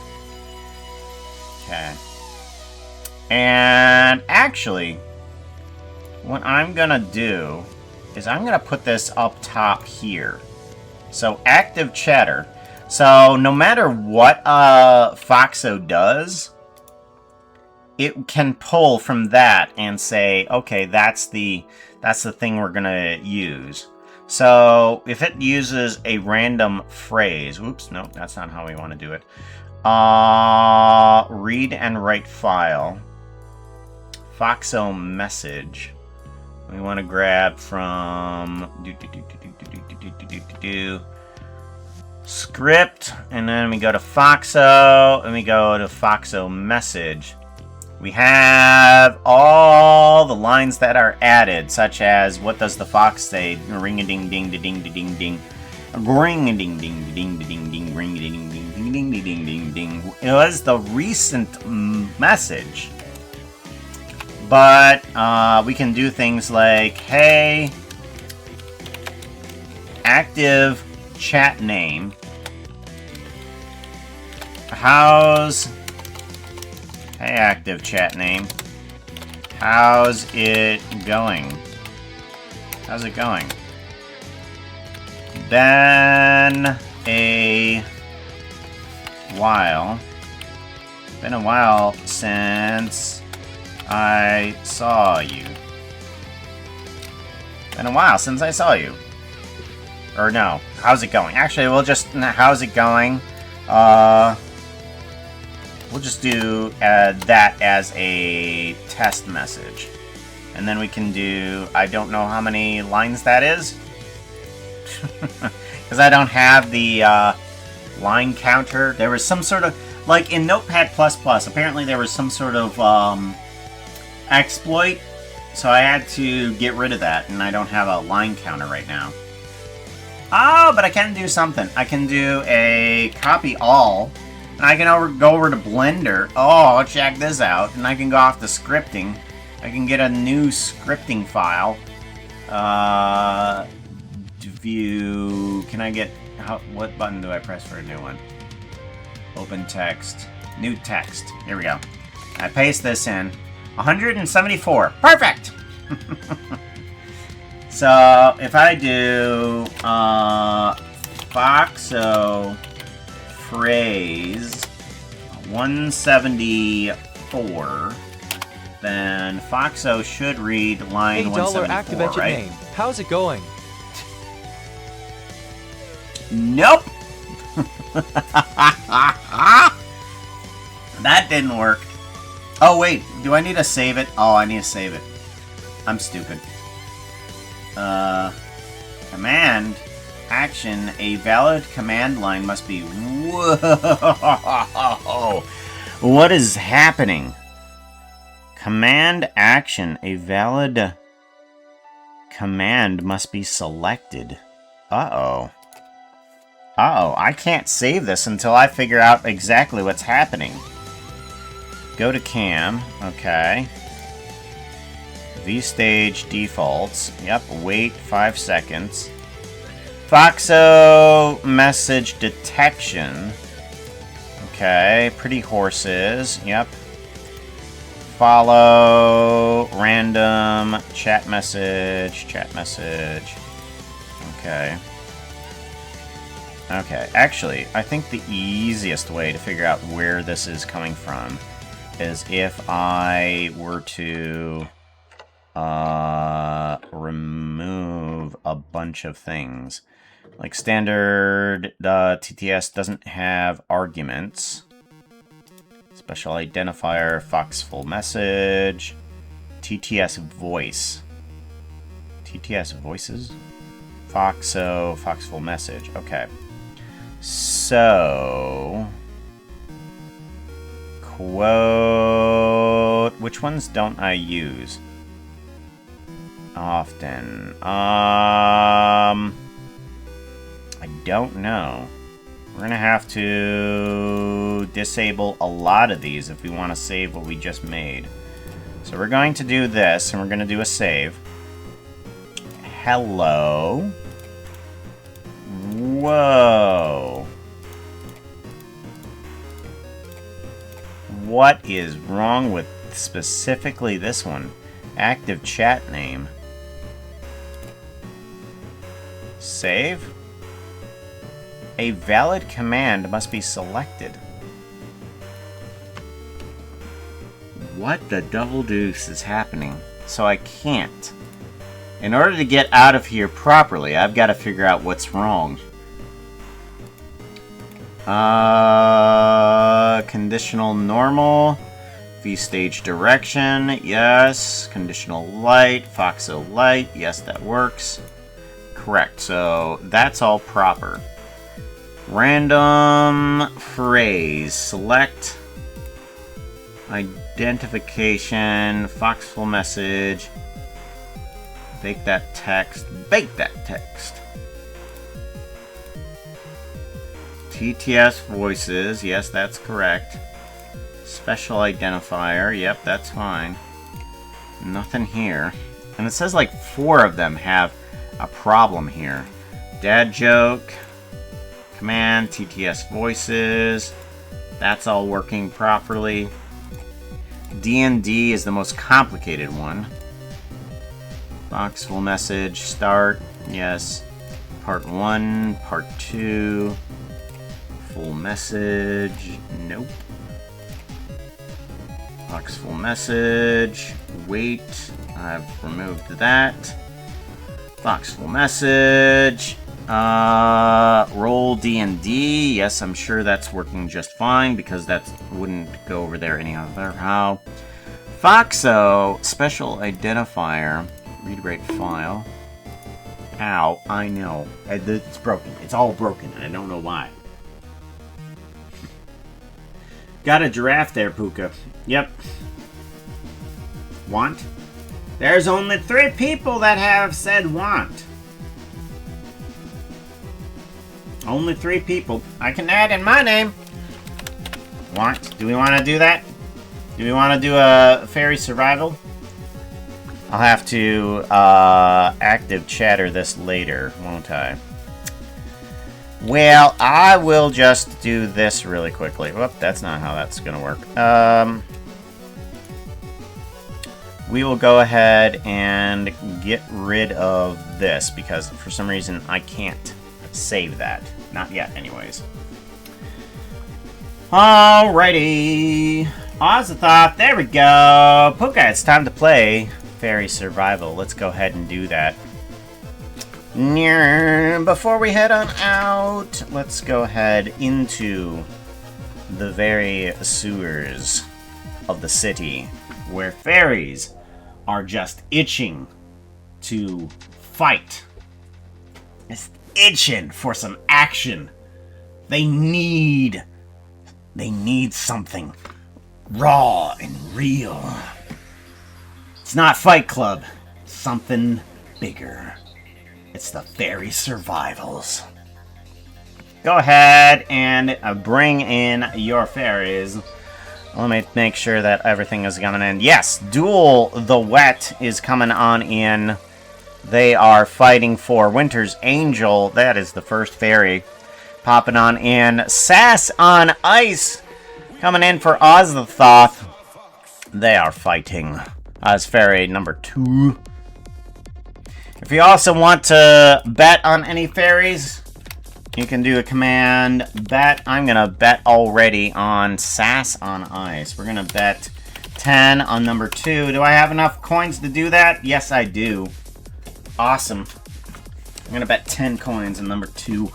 Okay. And actually, what I'm gonna do is I'm gonna put this up top here. So active chatter. So no matter what Foxo does, it can pull from that and say, okay, that's the thing we're gonna use. So if it uses a random phrase, whoops, no, that's not how we want to do it. Read and write file, Foxo message. We want to grab from script, and then we go to Foxo, and we go to Foxo message. We have all the lines that are added, such as what does the fox say? Ring-a-ding-ding-da-ding-da-ding-ding. Ring-a-ding-ding-da-ding-da-ding-ding. Ring-a-ding-ding-ding-ding-ding-ding. It was the recent message. But we can do things like, hey, active chat name. Hey, active chat name. How's it going? How's it going? Been a while since I saw you. Been a while since I saw you. Or no, how's it going? Actually, we'll just, how's it going? We'll just do that as a test message. And then we can do, I don't know how many lines that is. Because I don't have the line counter. There was some sort of, like in Notepad++, apparently there was some sort of exploit. So I had to get rid of that, and I don't have a line counter right now. Oh, but I can do something. I can do a copy all. And I can go over to Blender. Oh, check this out. And I can go off to scripting. I can get a new scripting file. View. Can I get... what button do I press for a new one? Open text. New text. Here we go. I paste this in. 174. Perfect! So, if I do Foxo phrase 174, then Foxo should read line $8 active 174, engine right? name. How's it going? Nope! That didn't work. Oh, wait. Do I need to save it? Oh, I need to save it. I'm stupid. Command. Action. A valid command line must be... Whoa! What is happening? Command action. A valid command must be selected. Uh-oh. Uh-oh, I can't save this until I figure out exactly what's happening. Go to cam. Okay. VStage defaults. Yep, wait 5 seconds. Foxo message detection. Okay, pretty horses. Yep. Follow random chat message. Chat message. Okay. Okay, actually, I think the easiest way to figure out where this is coming from is if I were to remove a bunch of things. Like standard TTS doesn't have arguments. Special identifier, Fox full message, TTS voice. TTS voices? Foxo, Fox full message. Okay. So, quote, which ones don't I use often? I don't know. We're gonna have to disable a lot of these if we want to save what we just made. So we're going to do this, and we're gonna do a save. Hello. Whoa. What is wrong with specifically this one? Active chat name. Save. A valid command must be selected. What the double deuce is happening? So I can't. In order to get out of here properly, I've got to figure out what's wrong. Conditional normal. VStage direction. Yes. Conditional light. Foxo light. Yes, that works. Correct. So that's all proper. Random phrase. Select. Identification. Fox full message. Bake that text. Bake that text. TTS voices. Yes, that's correct. Special identifier. Yep, that's fine. Nothing here. And it says like 4 of them have a problem here. Dad joke. Command. TTS voices. That's all working properly. D&D is the most complicated one. Fox full message. Start. Yes. Part 1. Part 2. Full message. Nope. Fox full message. Wait. I've removed that. Fox full message. Roll D&D. Yes, I'm sure that's working just fine because that wouldn't go over there any other how. Foxo special identifier. Read write file. Ow, I know. It's broken. It's all broken, and I don't know why. Got a giraffe there, Pooka. Yep. Want? There's only 3 people that have said want. Only 3 people. I can add in my name. Want? Do we want to do that? Do we want to do a fairy survival? I'll have to active chatter this later, won't I? Well, I will just do this really quickly. Whoop, that's not how that's gonna work. We will go ahead and get rid of this because for some reason I can't save that. Not yet, anyways. Alrighty. Azathoth, there we go. Pooka, it's time to play Fairy Survival. Let's go ahead and do that. Before we head on out, let's go ahead into the very sewers of the city where fairies are just itching to fight. Just itching for some action. They need something raw and real. It's not Fight Club. It's something bigger. It's the Fairy Survivals. Go ahead and bring in your fairies. Let me make sure that everything is coming in. Yes, Duel the Wet is coming on in. They are fighting for Winter's Angel. That is the first fairy. Popping on in. Sass on Ice coming in for Azathoth. They are fighting as fairy number 2. If you also want to bet on any fairies, you can do a command bet. I'm going to bet already on Sass on Ice. We're going to bet 10 on number 2. Do I have enough coins to do that? Yes, I do. Awesome. I'm going to bet 10 coins on number 2.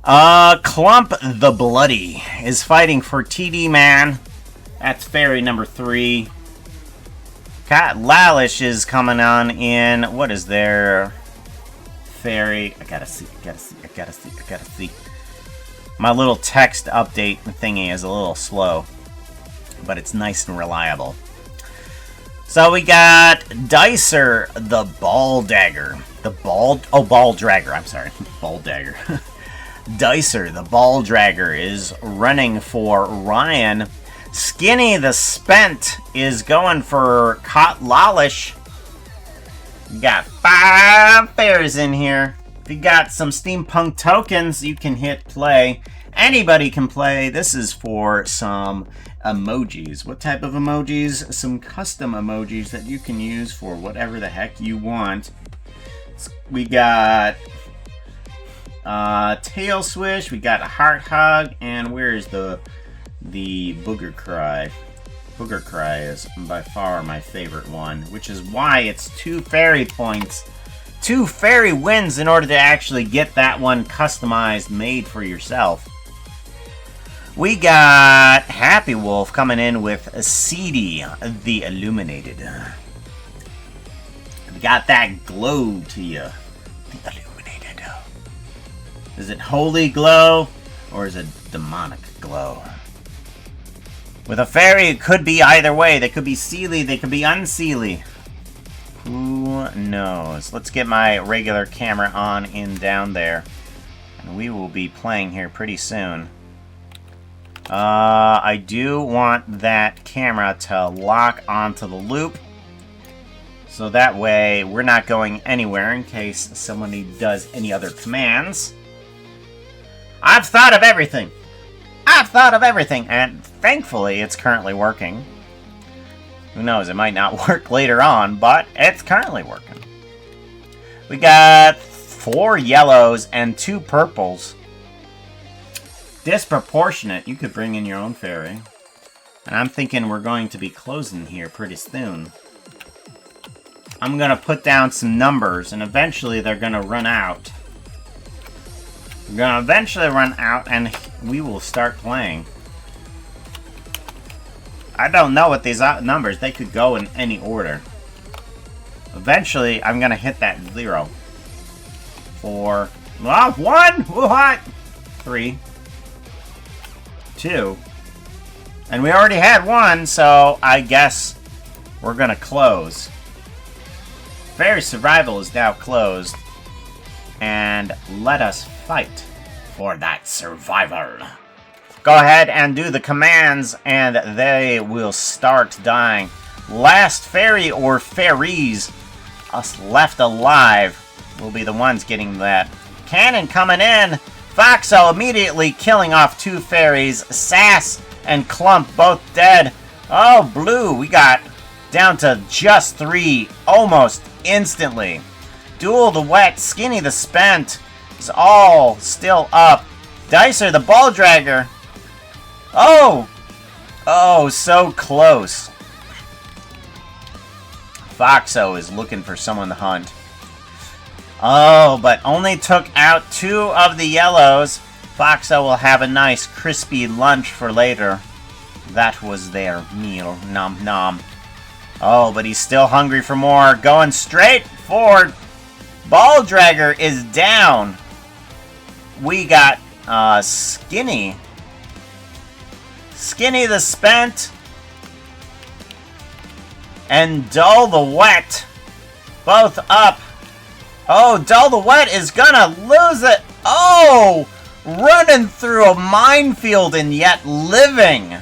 Clump the Bloody is fighting for TD Man. That's fairy number 3. Cat Lalish is coming on in. What is their fairy? I gotta see. My little text update thingy is a little slow, but it's nice and reliable. So we got Dicer the Ball Dagger. Ball Dragger. I'm sorry. Ball Dagger. Dicer the Ball Dragger is running for Ryan. Skinny the Spent is going for Cot Lalish. You got 5 fairies in here. If you got some steampunk tokens, you can hit play. Anybody can play. This is for some emojis. What type of emojis? Some custom emojis that you can use for whatever the heck you want. We got tail swish. We got a heart hug. And where's the Booger Cry? Booger Cry is by far my favorite one, which is why it's 2 fairy points, 2 fairy wins in order to actually get that one customized, made for yourself. We got Happy Wolf coming in with Seedy the Illuminated. We got that glow to you. The Illuminated. Is it holy glow or is it demonic glow? With a fairy, it could be either way. They could be Seelie, they could be unseelie. Who knows? Let's get my regular camera on in down there. And we will be playing here pretty soon. I do want that camera to lock onto the loop. So that way, we're not going anywhere in case somebody does any other commands. I've thought of everything. And thankfully, it's currently working. Who knows, it might not work later on, but it's currently working. We got 4 yellows and 2 purples. Disproportionate. You could bring in your own fairy. And I'm thinking we're going to be closing here pretty soon. I'm going to put down some numbers, and eventually they're going to run out. We're going to eventually run out, and we will start playing. I don't know what these numbers, they could go in any order. Eventually, I'm going to hit that 0. 4, 1, what? 3, 2. And we already had 1, so I guess we're going to close. Fairy Survival is now closed. And let us fight for that survival. Go ahead and do the commands, and they will start dying. Last fairy or fairies us left alive will be the ones getting that cannon coming in. Foxo immediately killing off 2 fairies. Sass and Clump both dead. Oh, Blue, we got down to just 3 almost instantly. Duel the Wet, Skinny the Spent is all still up. Dicer the Ball Dragger. Oh! Oh, so close. Foxo is looking for someone to hunt. Oh, but only took out 2 of the yellows. Foxo will have a nice crispy lunch for later. That was their meal. Nom nom. Oh, but he's still hungry for more. Going straight forward. Ball Dragger is down. We got Skinny. Skinny the Spent. And Dull the Wet. Both up. Oh, Dull the Wet is gonna lose it. Oh! Running through a minefield and yet living.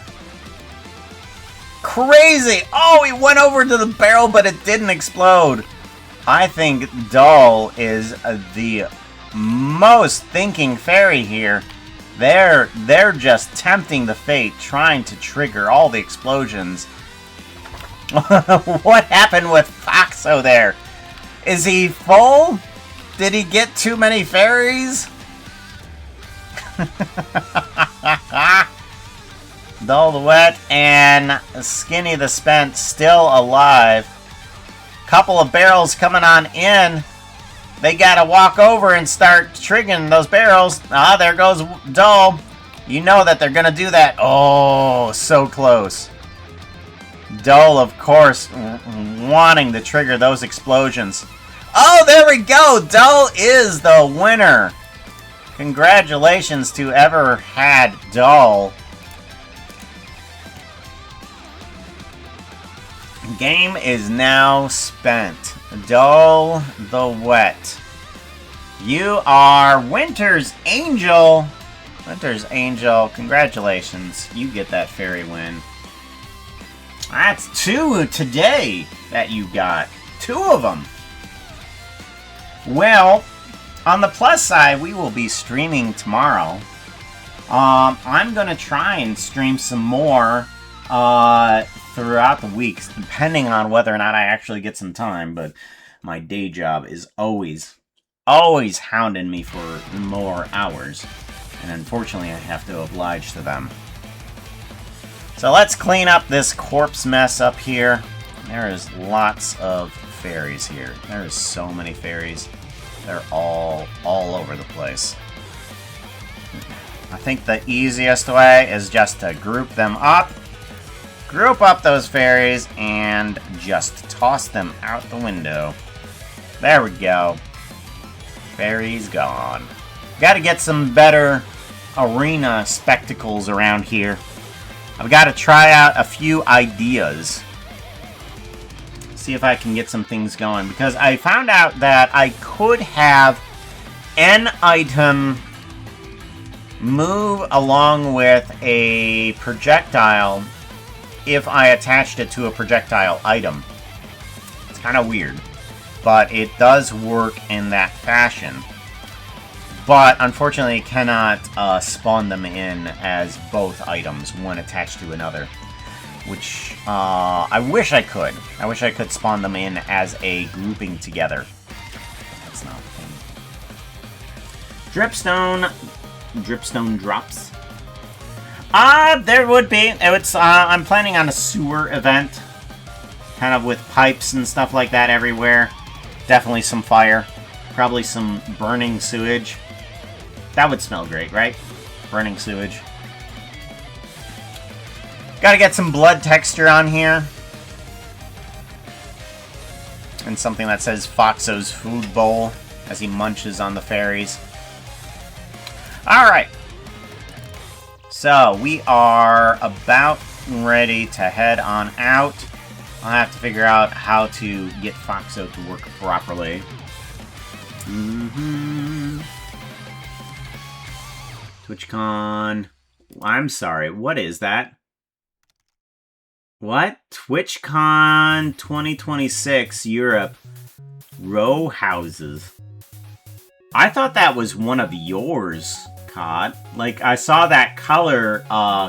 Crazy. Oh, he went over to the barrel, but it didn't explode. I think Dull is the most thinking fairy here. They're just tempting the fate, trying to trigger all the explosions. What happened with Foxo there? Is he full? Did he get too many fairies? Dull the Wet and Skinny the Spent still alive. Couple of barrels coming on in. They gotta walk over and start triggering those barrels. Ah, there goes Dull. You know that they're gonna do that. Oh, so close. Dull, of course, wanting to trigger those explosions. Oh, there we go! Dull is the winner! Congratulations to ever had Dull. Game is now spent. Dull the Wet. You are Winter's Angel. Winter's Angel, congratulations. You get that fairy win. That's 2 today that you got. 2 of them. Well, on the plus side, we will be streaming tomorrow. I'm going to try and stream some more throughout the weeks, depending on whether or not I actually get some time, but my day job is always hounding me for more hours, and unfortunately I have to oblige to them. So let's clean up this corpse mess up here. There is lots of fairies here. There is so many fairies. They're all over the place. I think the easiest way is just to group them up. Group up those fairies and just toss them out the window. There we go. Fairies gone. Gotta get some better arena spectacles around here. I've got to try out a few ideas. See if I can get some things going. Because I found out that I could have an item move along with a projectile if I attached it to a projectile item. It's kind of weird, but it does work in that fashion. But unfortunately, cannot spawn them in as both items, one attached to another. Which, I wish I could. I wish I could spawn them in as a grouping together. That's not a thing. Dripstone drops. There would be. It's, I'm planning on a sewer event. Kind of with pipes and stuff like that everywhere. Definitely some fire. Probably some burning sewage. That would smell great, right? Burning sewage. Gotta get some blood texture on here. And something that says Foxo's food bowl as he munches on the fairies. Alright. So, we are about ready to head on out. I'll have to figure out how to get Foxo to work properly. TwitchCon. I'm sorry, what is that? What? TwitchCon 2026 Europe. Row houses. I thought that was one of yours, Cod. Like, I saw that color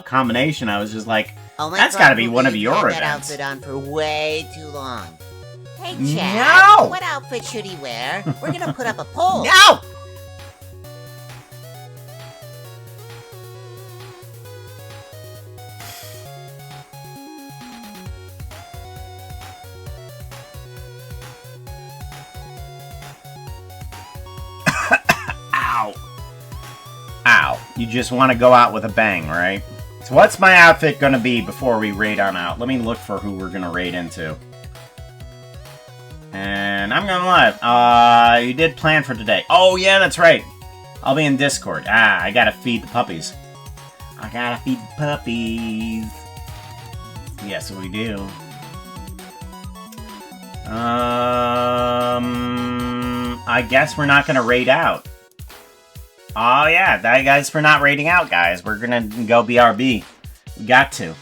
combination. I was just like, Oh my that's God, gotta be Pooka, one of you've your had that events. outfit on for way too long. Hey, No! Chad. What outfit should he wear? We're gonna put up a poll. No! Ow. Ow. You just want to go out with a bang, right? So what's my outfit gonna be before we raid on out? Let me look for who we're gonna raid into. And I'm gonna lie, you did plan for today. Oh yeah, that's right. I'll be in Discord. Ah, I gotta feed the puppies. I gotta feed the puppies. Yes, we do. I guess we're not gonna raid out. Oh yeah, I guess we're not raiding out, guys. We're gonna go BRB. We got to.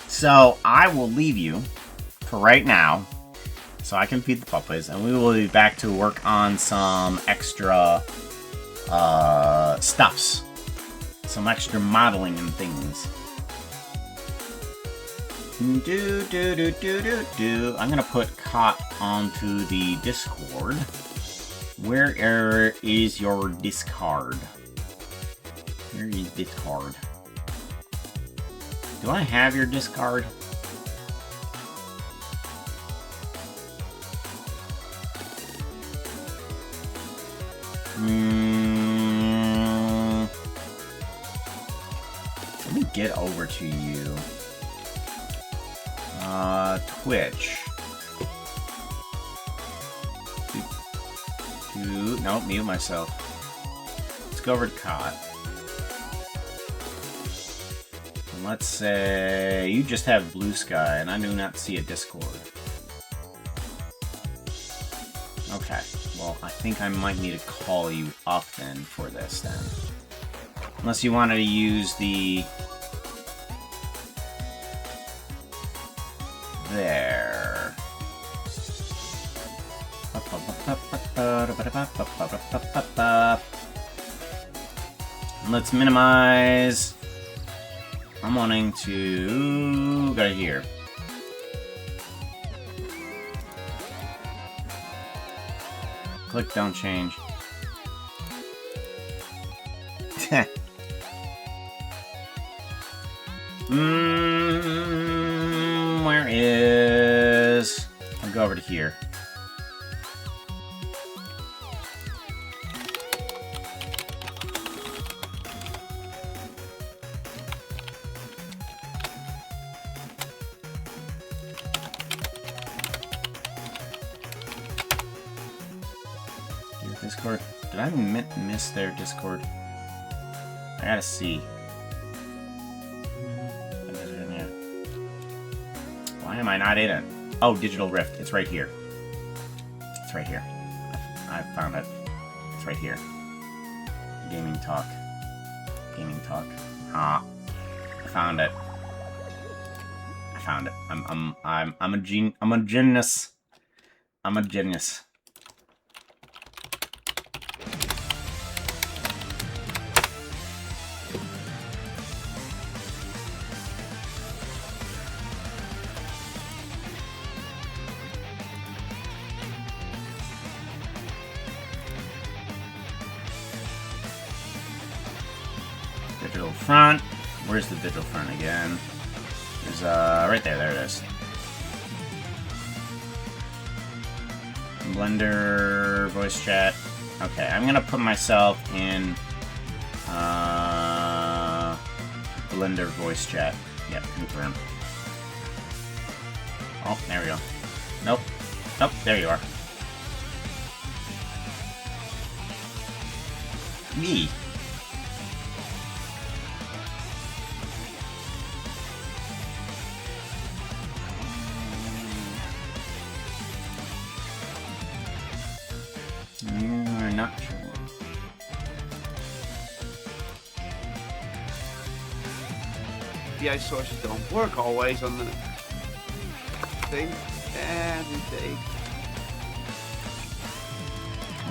So, I will leave you for right now, so I can feed the puppies, and we will be back to work on some extra stuffs. Some extra modeling and things. I'm gonna put Cot onto the Discord. Where is your Discord? Where is Discord? Do I have your Discord? Let me get over to you. Twitch. Nope, mute myself. Let's go over to Cot. And let's say you just have Blue Sky, and I do not see a Discord. Okay, well, I think I might need to call you up then for this then. Unless you wanted to use the... There. Let's minimize. I'm wanting to go here. Click, don't change. Where is... I'll go over to here. Your Discord? Did I miss their Discord? I gotta see. Why am I not in it? Oh, Digital Rift. It's right here. It's right here. I found it. It's right here. Gaming Talk. Gaming Talk. Ah. I found it. I found it. I'm a genius. I'm a genius. Digital front. Where's the digital front again? There's right there. There it is. Blender voice chat. Okay, I'm gonna put myself in Blender voice chat. Yep, confirm. Oh, there we go. Nope. Nope, there you are. Me. We're not sure. VI sources don't work always on the thing. And we take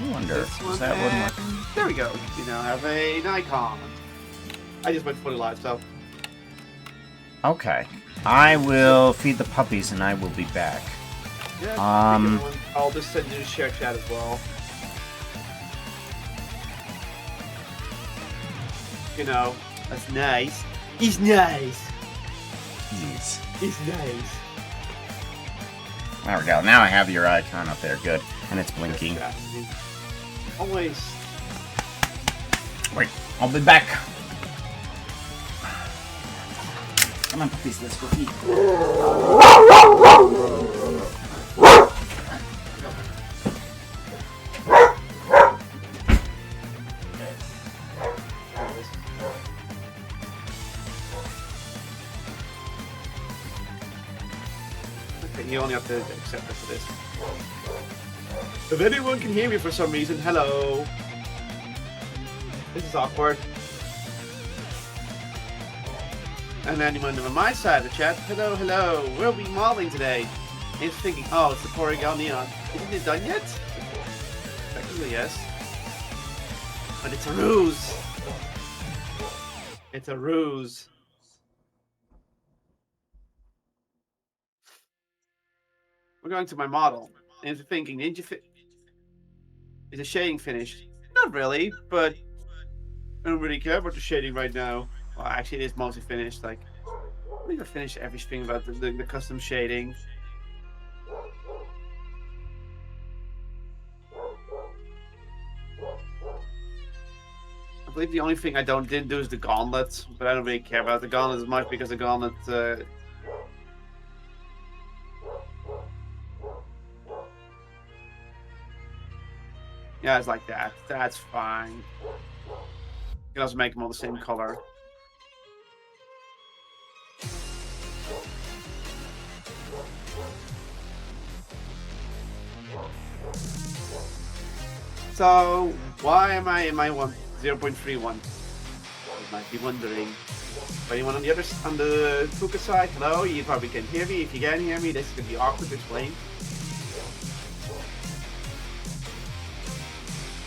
I wonder, This is one that one and- working? There we go. You now have an icon. I just went fully live, so Okay. I will feed the puppies and I will be back. yeah. I'll just send you the share chat as well. You know, that's nice. He's nice. Jeez. He's nice. There we go. Now I have your icon up there. Good. And it's blinking. Always. Wait, I'll be back. Come on, puppies, let's go eat. Okay, you only have to accept it for this. If anyone can hear me for some reason, hello. This is awkward. And anyone on my side of the chat, hello, hello. We'll be modeling today. And it's thinking, oh, it's the Porygon Neon. Isn't it done yet? Technically, yes. But it's a ruse. It's a ruse. We're going to my model. And it's thinking, didn't you is the shading finished? Not really, but I don't really care about the shading right now. Well, actually, it is mostly finished. Like, I think I finished everything about the custom shading. I believe the only thing I didn't do is the gauntlet, but I don't really care about the gauntlet as much because the gauntlet. Yeah, it's like that. That's fine. You can also make them all the same color. So, why am I in my 0.31? You might be wondering. But anyone on the Pooka side? Hello, you probably can hear me. If you can hear me, this is going to be awkward to explain.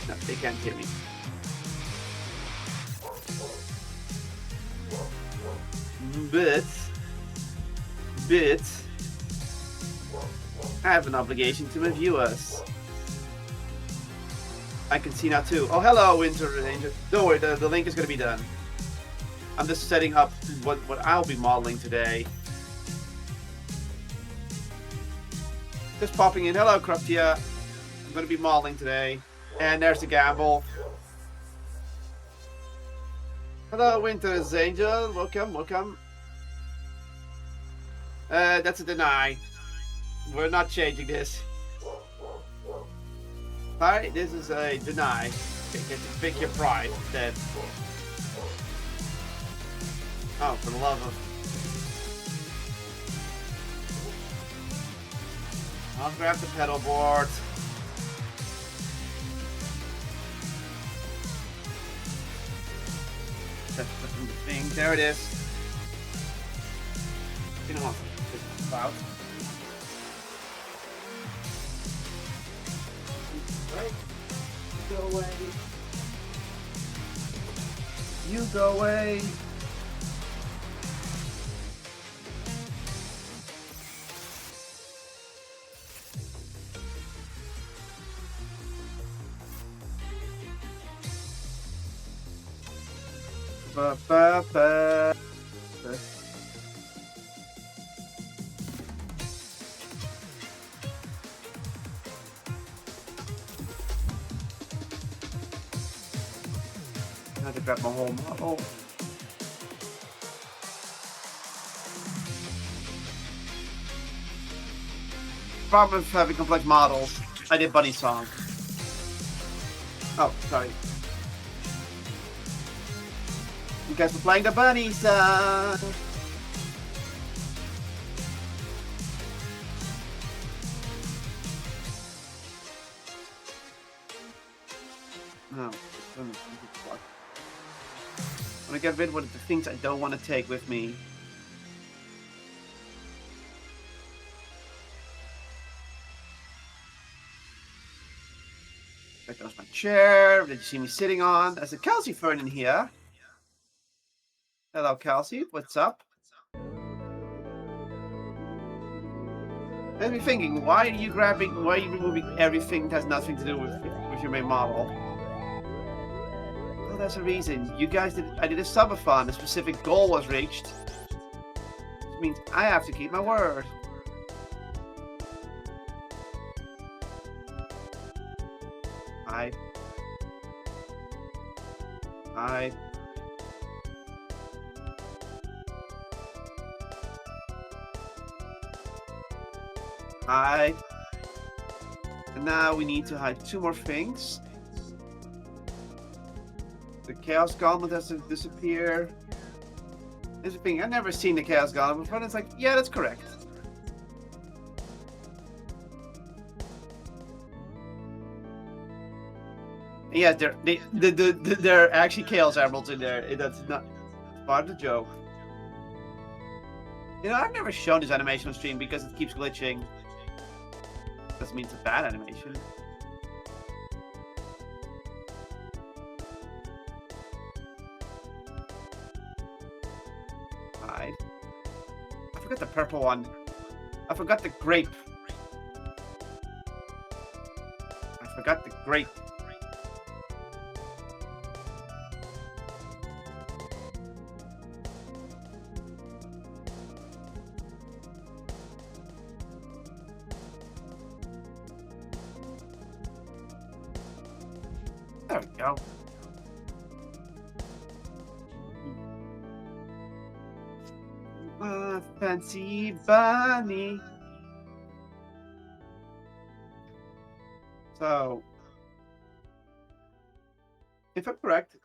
No, they can't hear me. But I have an obligation to my viewers. I can see now too. Oh, hello, Winter Ranger. Don't worry, the link is going to be done. I'm just setting up what I'll be modeling today. Just popping in. Hello, Craftia. I'm going to be modeling today. And there's the gamble. Hello, Winter's Angel. Welcome, welcome. That's a deny. We're not changing this. Hi, this is a deny. Okay, get to pick your pride instead. Oh, for the love of... I'll grab the pedal board. That's the thing. There it is. You know what this is about. Right. You go away. You go away. Ba, ba, ba. I had to grab my whole model. Problem with having complex models. I did Bunny Song. Oh, sorry. You guys were playing the Bunny Song. No. I want to get rid of the things I don't want to take with me. Like those chair that you see me sitting on. There's a Kelsey fern in here. Hello, Kelsey. What's up? I've been thinking, why are you removing everything that has nothing to do with your main model? Well, there's a reason. I did a subathon. A specific goal was reached. Which means I have to keep my word. Hi. And now we need to hide 2 more things. The Chaos Gauntlet has to disappear. There's a thing, I've never seen the Chaos Gauntlet before, and it's like, yeah, that's correct. And yeah, there are actually Chaos Emeralds in there. That's not part of the joke. You know, I've never shown this animation on stream because it keeps glitching. Doesn't mean it's a bad animation. Hide. I forgot the purple one. I forgot the grape. There we go. Fancy bunny. So, if I'm correct,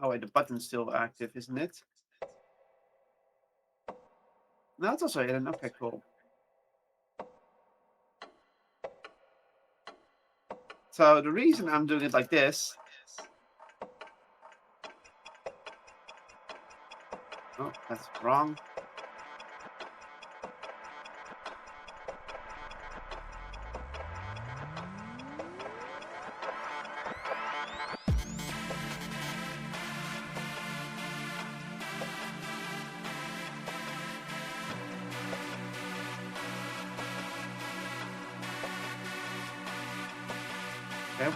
oh wait, the button's still active, isn't it? No, it's also hidden. Okay, cool. So the reason I'm doing it like this. Oh, that's wrong. Okay,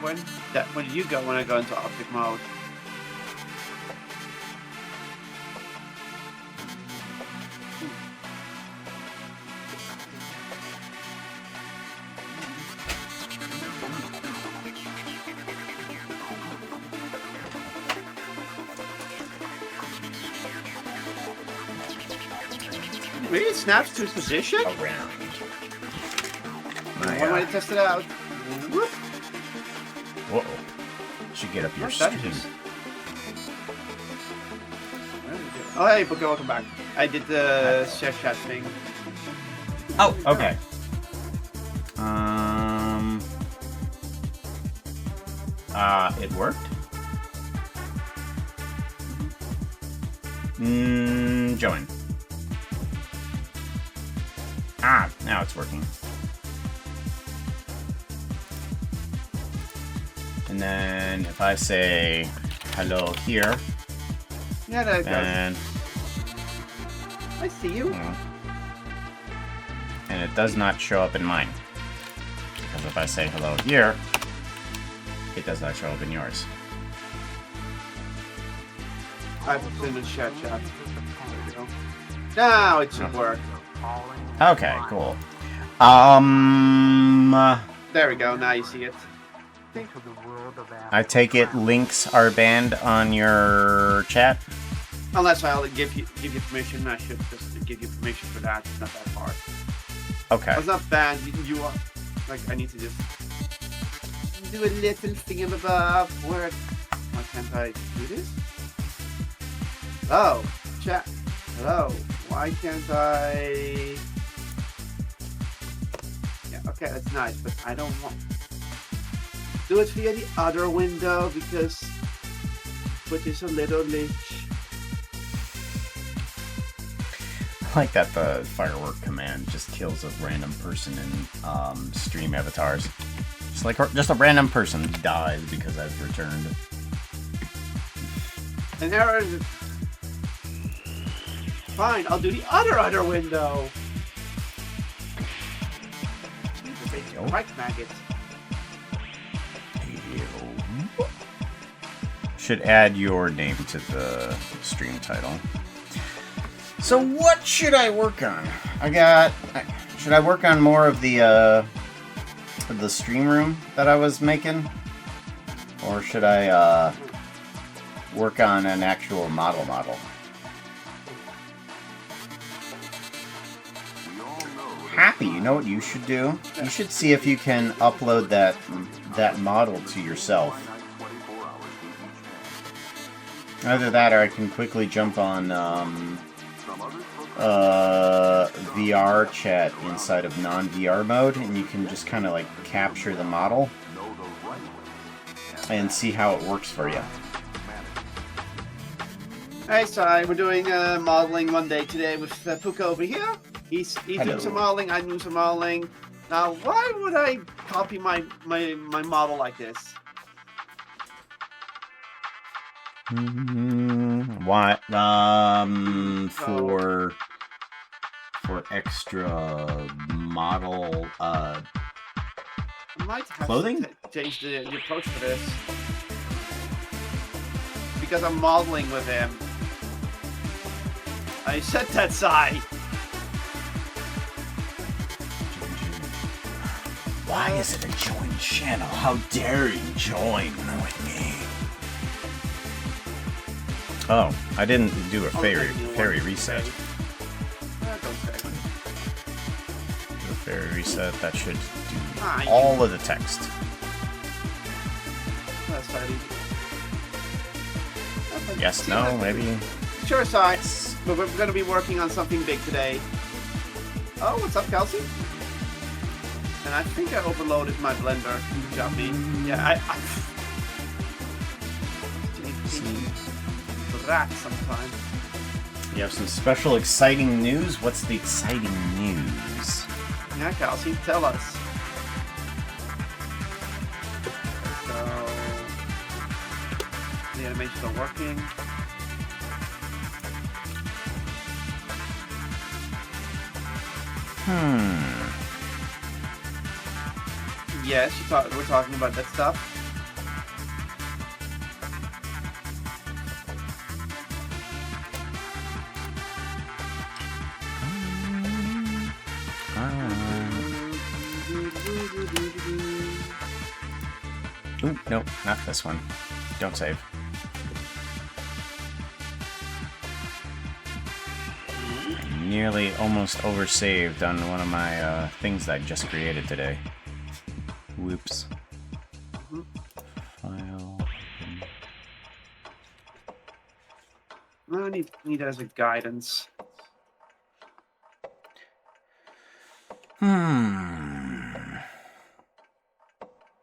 when did you go when I go into object mode? Really? It snaps to its position? Around. One way to test it out. Whoop. Uh-oh. Should get up your What's that stream. just? Oh, hey, Pooka, welcome back. I did the share chat thing. Oh, okay. It worked? Join. Ah, now it's working. And then if I say hello here, Yeah, there it goes. and I see you. and it does not show up in mine. Because if I say hello here, it does not show up in yours. I put in the share chat. There we go. Now it should work. Okay, cool. There we go. Now you see it. I take it links are banned on your chat? Unless I'll give you permission, I should just give you permission for that. It's not that hard. Okay. It's not banned. You are like I need to just do a little thing above. Where? Why can't I do this? Hello, chat. Hello. Why can't I? Yeah. Okay, that's nice, but I don't want. Do it via the other window because Twitch is a little glitch. I like that the firework command just kills a random person in stream avatars. just a random person dies because I've returned. An error is... Fine, I'll do the other window. Right, maggot. Should add your name to the stream title. So what should I work on? Should I work on more of the stream room that I was making? Or should I work on an actual model? Happy, you know what you should do? You should see if you can upload that model to yourself. Either that, or I can quickly jump on VR chat inside of non-VR mode, and you can just kind of like capture the model and see how it works for you. Hey, sorry, we're doing modeling one day today with Pooka over here. He's doing some modeling, I'm doing some modeling. Now, why would I copy my model like this? Why? For extra model I might have clothing? to change the approach for this. Because I'm modeling with him. I said that side. Why is it a join channel? How dare you join with me? Oh, I didn't do a fairy reset. Do a fairy reset, that should do all of the text. Yes, no, maybe. Sure, sorry. But we're going to be working on something big today. Oh, what's up, Kelsey? And I think I overloaded my blender. Good job, me. Yeah, I that sometimes. You have some special exciting news? What's the exciting news? Yeah, Kelsey, tell us. So, the animations are working. Yes, we're talking about that stuff. Ooh, nope, not this one. Don't save. I nearly almost oversaved on one of my things that I just created today. Whoops. File. I need as a guidance.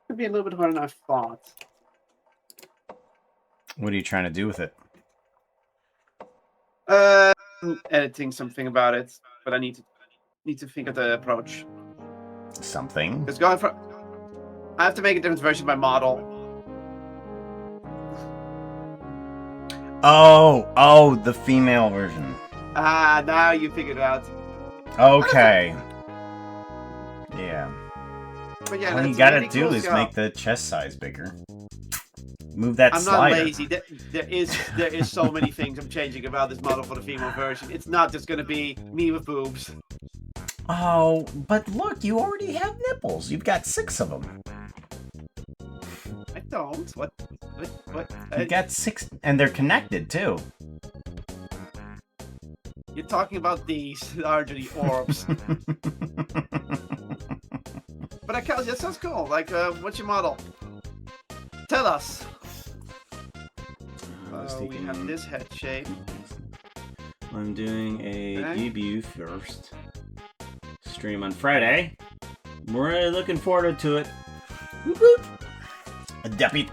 Could be a little bit harder than I thought. What are you trying to do with it? I'm editing something about it, but I need to think of the approach. Something? Because going for, I have to make a different version of my model. Oh, the female version. Ah, now you figured it out. Okay. Yeah. But yeah, All you gotta do is make the chest size bigger. Move that I'm slider. not lazy. There is so many things I'm changing about this model for the female version. It's not just gonna be me with boobs. Oh, but look, you already have nipples. You've got 6 of them. I don't. What? You got 6, and they're connected too. You're talking about these larger the orbs. But that sounds cool. Like, what's your model? Tell us. We have this head shape. I'm doing a debut first. Stream on Friday. We're really looking forward to it. Whoop whoop. A debut.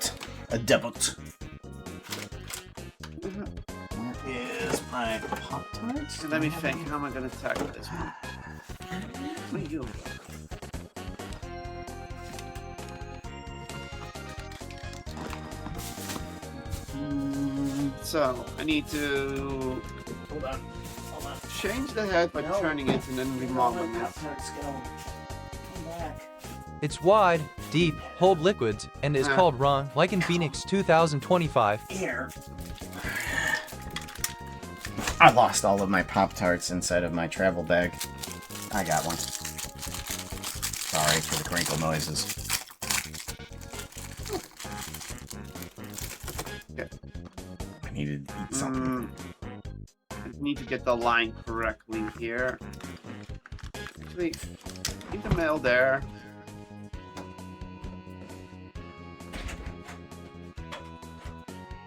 Where is my Pop-Tarts? Let me think. How am I going to tackle this one? Where you? So, I need to Hold on. change the head by turning it and then remodeling it. It's wide, deep, hold liquids, and is Ah. called Ron, like in Phoenix 2025. Here. I lost all of my Pop-Tarts inside of my travel bag. I got one. Sorry for the crinkle noises. Okay. I needed to eat something. I need to get the line correctly here. Actually, keep the mail there.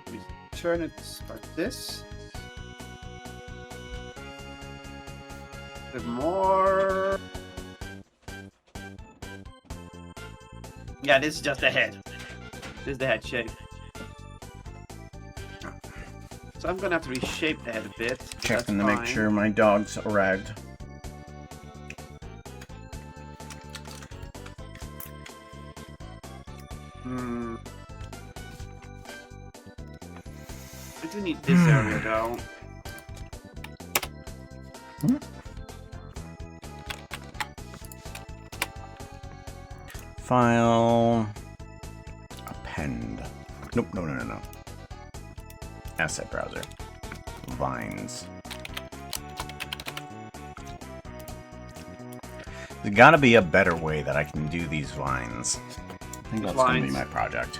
We turn it like this. A bit more. Yeah, this is just the head. This is the head shape. So I'm gonna have to reshape the head a bit. but Checking to that's make fine. sure my dog's arrived. I do need this area though. File. Append. Nope, no. Asset browser. Vines. There's gotta be a better way that I can do these vines. I think that's gonna be Vines? my project.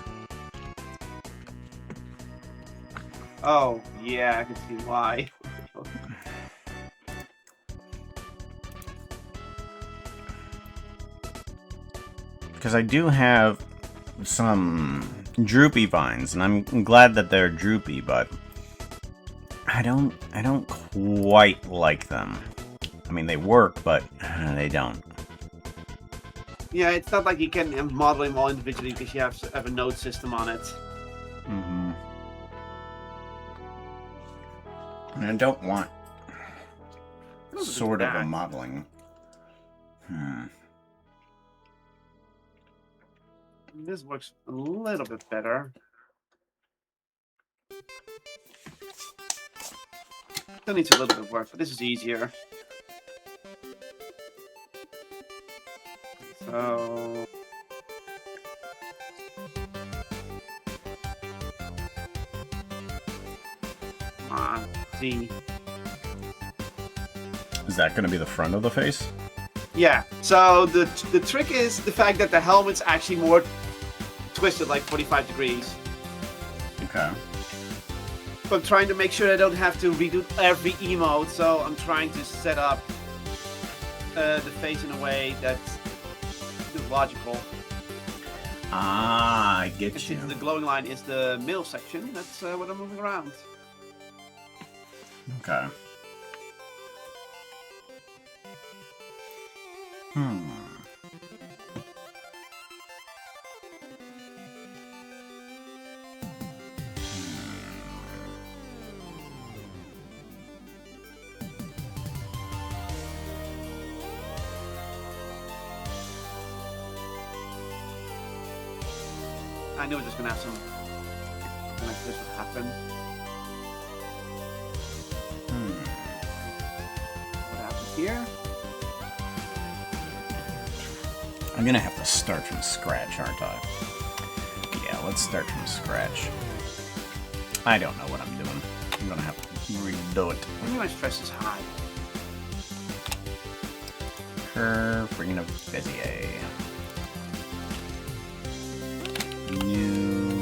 Oh, yeah, I can see why. Because I do have some droopy vines, and I'm glad that they're droopy, but I don't quite like them. I mean, they work, but they don't. Yeah, it's not like you can model them all individually because you have a node system on it. Mm-hmm. And I don't want sort of a bad. modeling. This works a little bit better. Still needs a little bit of work, but this is easier. So... Come on, Z. Is that going to be the front of the face? Yeah, so the trick is the fact that the helmet's actually more twisted, like 45 degrees. Okay. But I'm trying to make sure I don't have to redo every emote, so I'm trying to set up the face in a way that's logical. Ah, I get you. Since the glowing line is the middle section, that's what I'm moving around. Okay. I knew it was gonna have something like this would happen. What happens here? I'm gonna have to start from scratch, aren't I? Yeah, let's start from scratch. I don't know what I'm doing. I'm gonna have to redo it. I knew my stress is high. Curve, bringing up Bezier. New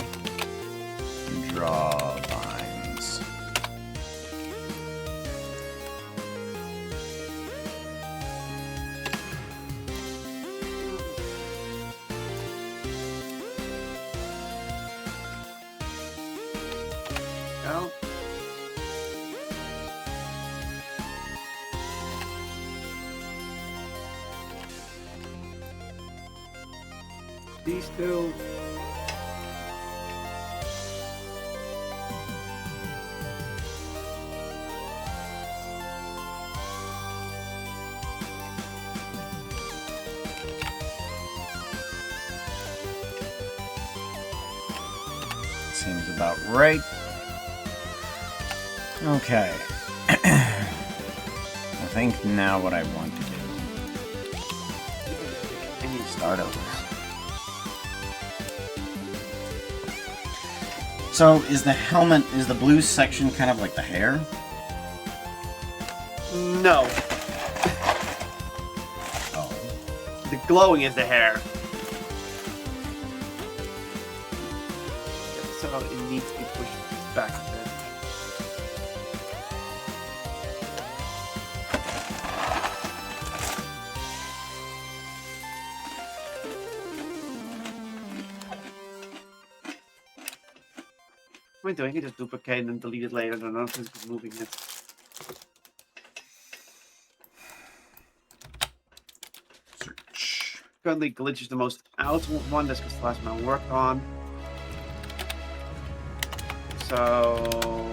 draw lines. Go. These two. Seems about right. Okay. I think now what I want to do. I need to start over. So, is the helmet, is the blue section kind of like the hair? No. Oh. The glowing is the hair. So it needs to be pushed back a bit. What am I doing? I can just duplicate and then delete it later. I don't know if it's moving it. Search. Currently, glitch is the most out one. That's because the last one I worked on. So.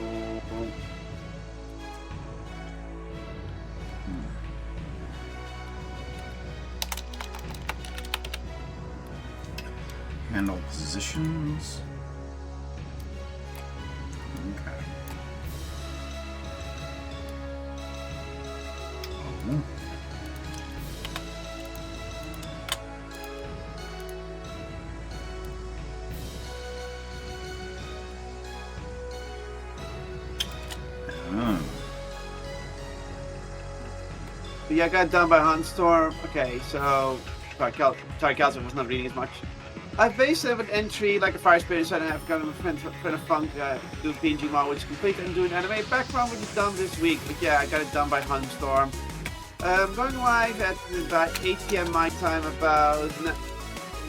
Handle positions. Okay. Oh. But yeah, I got done by Hunstorm. Okay, so. Sorry, Calzone was not reading as much. I basically have an entry like a fire spirit inside and I have got a friend of funk do PNG mod, which is complete and doing anime background, which is done this week. But yeah, I got it done by Hunstorm. Going live at about 8 p.m. my time, about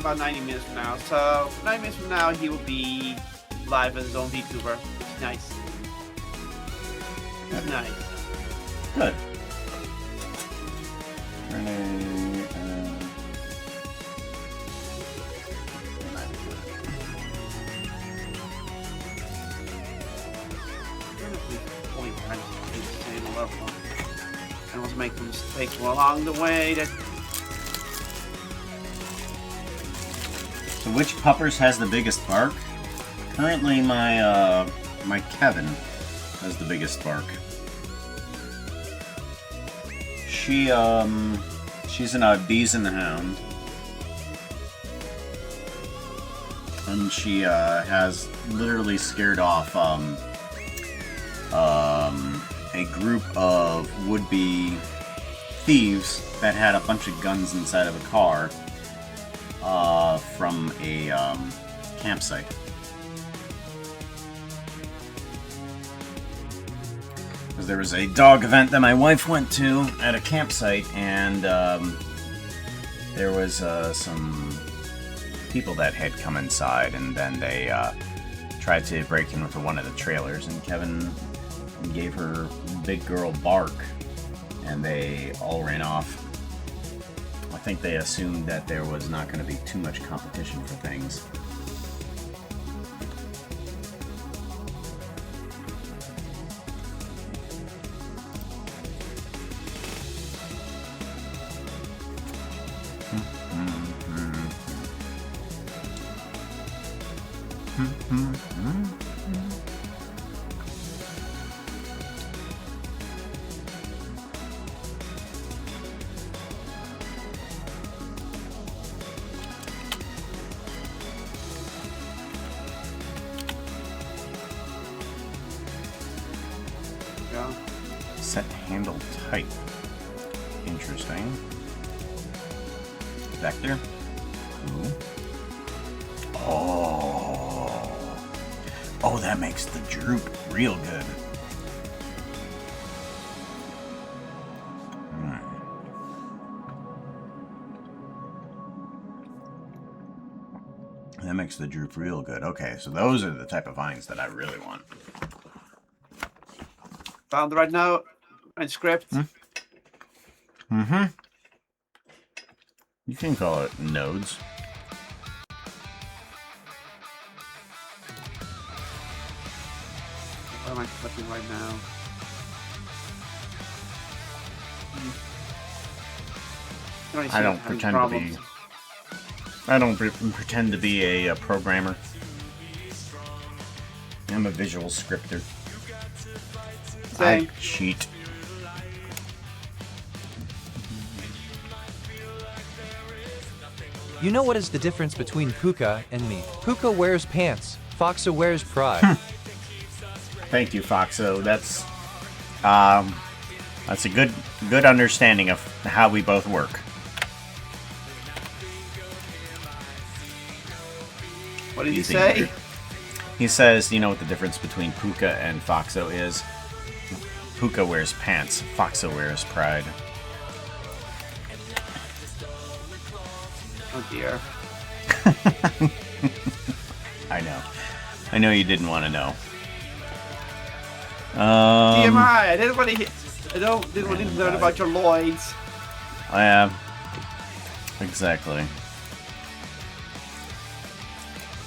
90 minutes from now. So 90 minutes from now, he will be live as his own VTuber. It's nice. It's nice. Good. Renee, and also make some mistakes along the way. So which puppers has the biggest bark? Currently my my Kevin has the biggest bark. She's in a Bees and the Hound. And she has literally scared off a group of would-be thieves that had a bunch of guns inside of a car from a campsite. Because there was a dog event that my wife went to at a campsite, and there was some people that had come inside, and then they tried to break into one of the trailers, and Kevin gave her big girl bark, and they all ran off. I think they assumed that there was not going to be too much competition for things. Set handle type. Interesting. Vector. Ooh. Oh, that makes the droop real good. That makes the droop real good. Okay, so those are the type of vines that I really want. Found right now and script. Mm-hmm. You can call it nodes. What am I clicking right now? I don't pretend to be. I don't pretend to be a programmer. I'm a visual scripter. saying? Cheat. You know what is the difference between Pooka and me? Pooka wears pants. Foxa wears pride. Thank you, Foxo. That's a good understanding of how we both work. What did he Easy. say? He says, you know what the difference between Pooka and Foxo is? Pooka wears pants, Foxo wears pride. Oh dear. I know. I know you didn't want to know. TMI. I didn't want to. Didn't want to learn about your Lloyds. Exactly.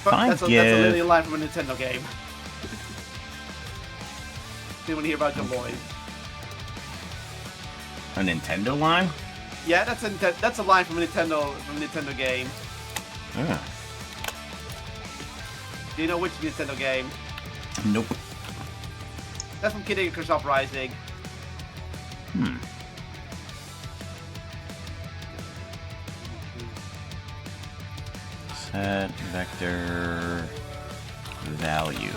But I that's literally a line from a Nintendo game. Didn't want to hear about your Lloyds. A Nintendo line? Yeah, that's a line from a Nintendo game. Yeah. Do you know which Nintendo game? Nope. That's from Kid Icarus Uprising. Set vector value.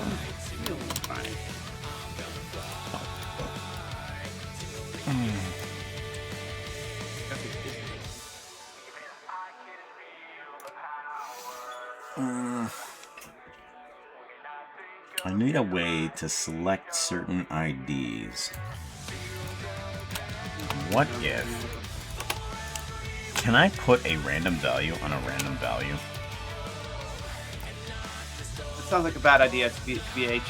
I need a way to select certain IDs. What if... Can I put a random value on a random value? It sounds like a bad idea to BH.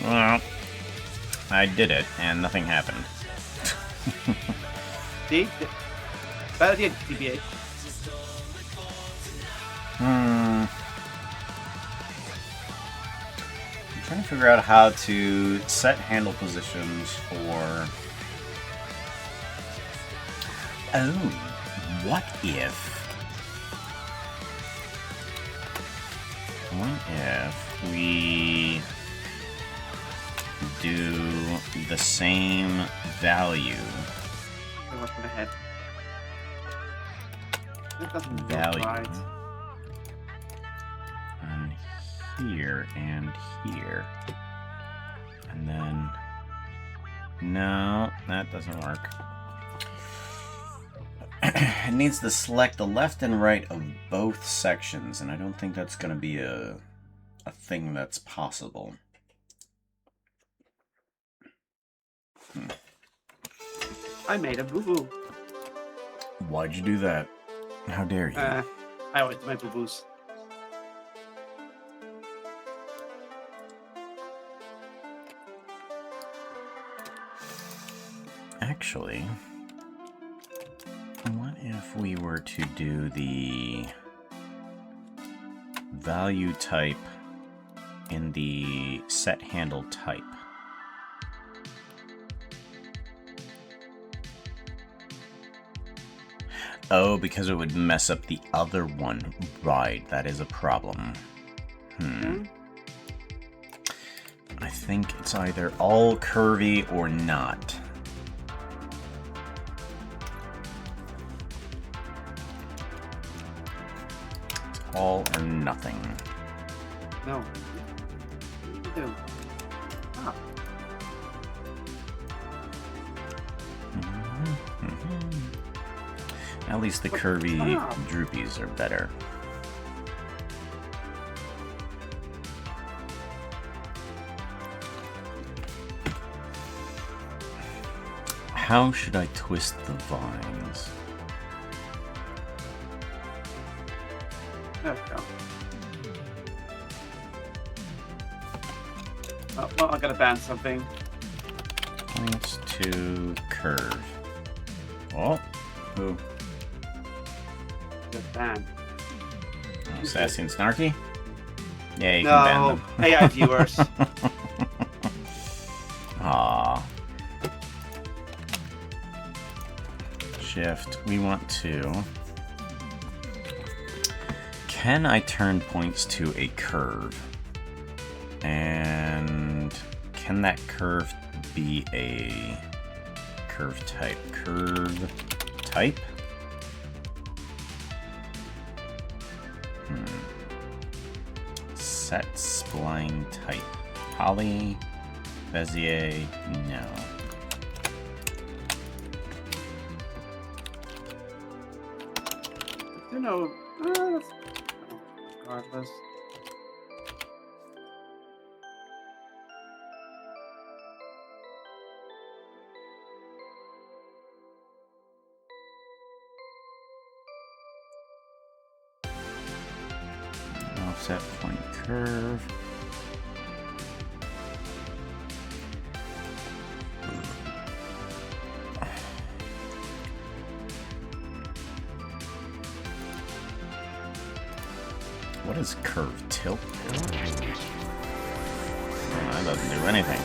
Well, I did it, and nothing happened. See? Bad idea, TBH. I'm trying to figure out how to set handle positions for... Oh, what if we do the same value? What's in the head? That doesn't look Value. right. And here and here. And then... No, that doesn't work. It needs to select the left and right of both sections, and I don't think that's going to be a thing that's possible. I made a boo-boo. Why'd you do that? How dare you? I always make boo-boos. Actually, what if we were to do the value type in the set handle type? Oh, because it would mess up the other one. Right, that is a problem. I think it's either all curvy or not. All or nothing. No. No. Ah. At least the curvy droopies are better. How should I twist the vines? There we go. Oh, well, I gotta ban something. Points to curve. Oh, who? Just ban. Oh, Sassy and Snarky? Yeah, you No, can ban them. AI viewers. Aww. Shift. We want to... Can I turn points to a curve? And can that curve be a curve type. Curve type? Set spline type. Poly, Bezier, no. You know, regardless. Offset point curve. What is curve tilt? That doesn't do anything.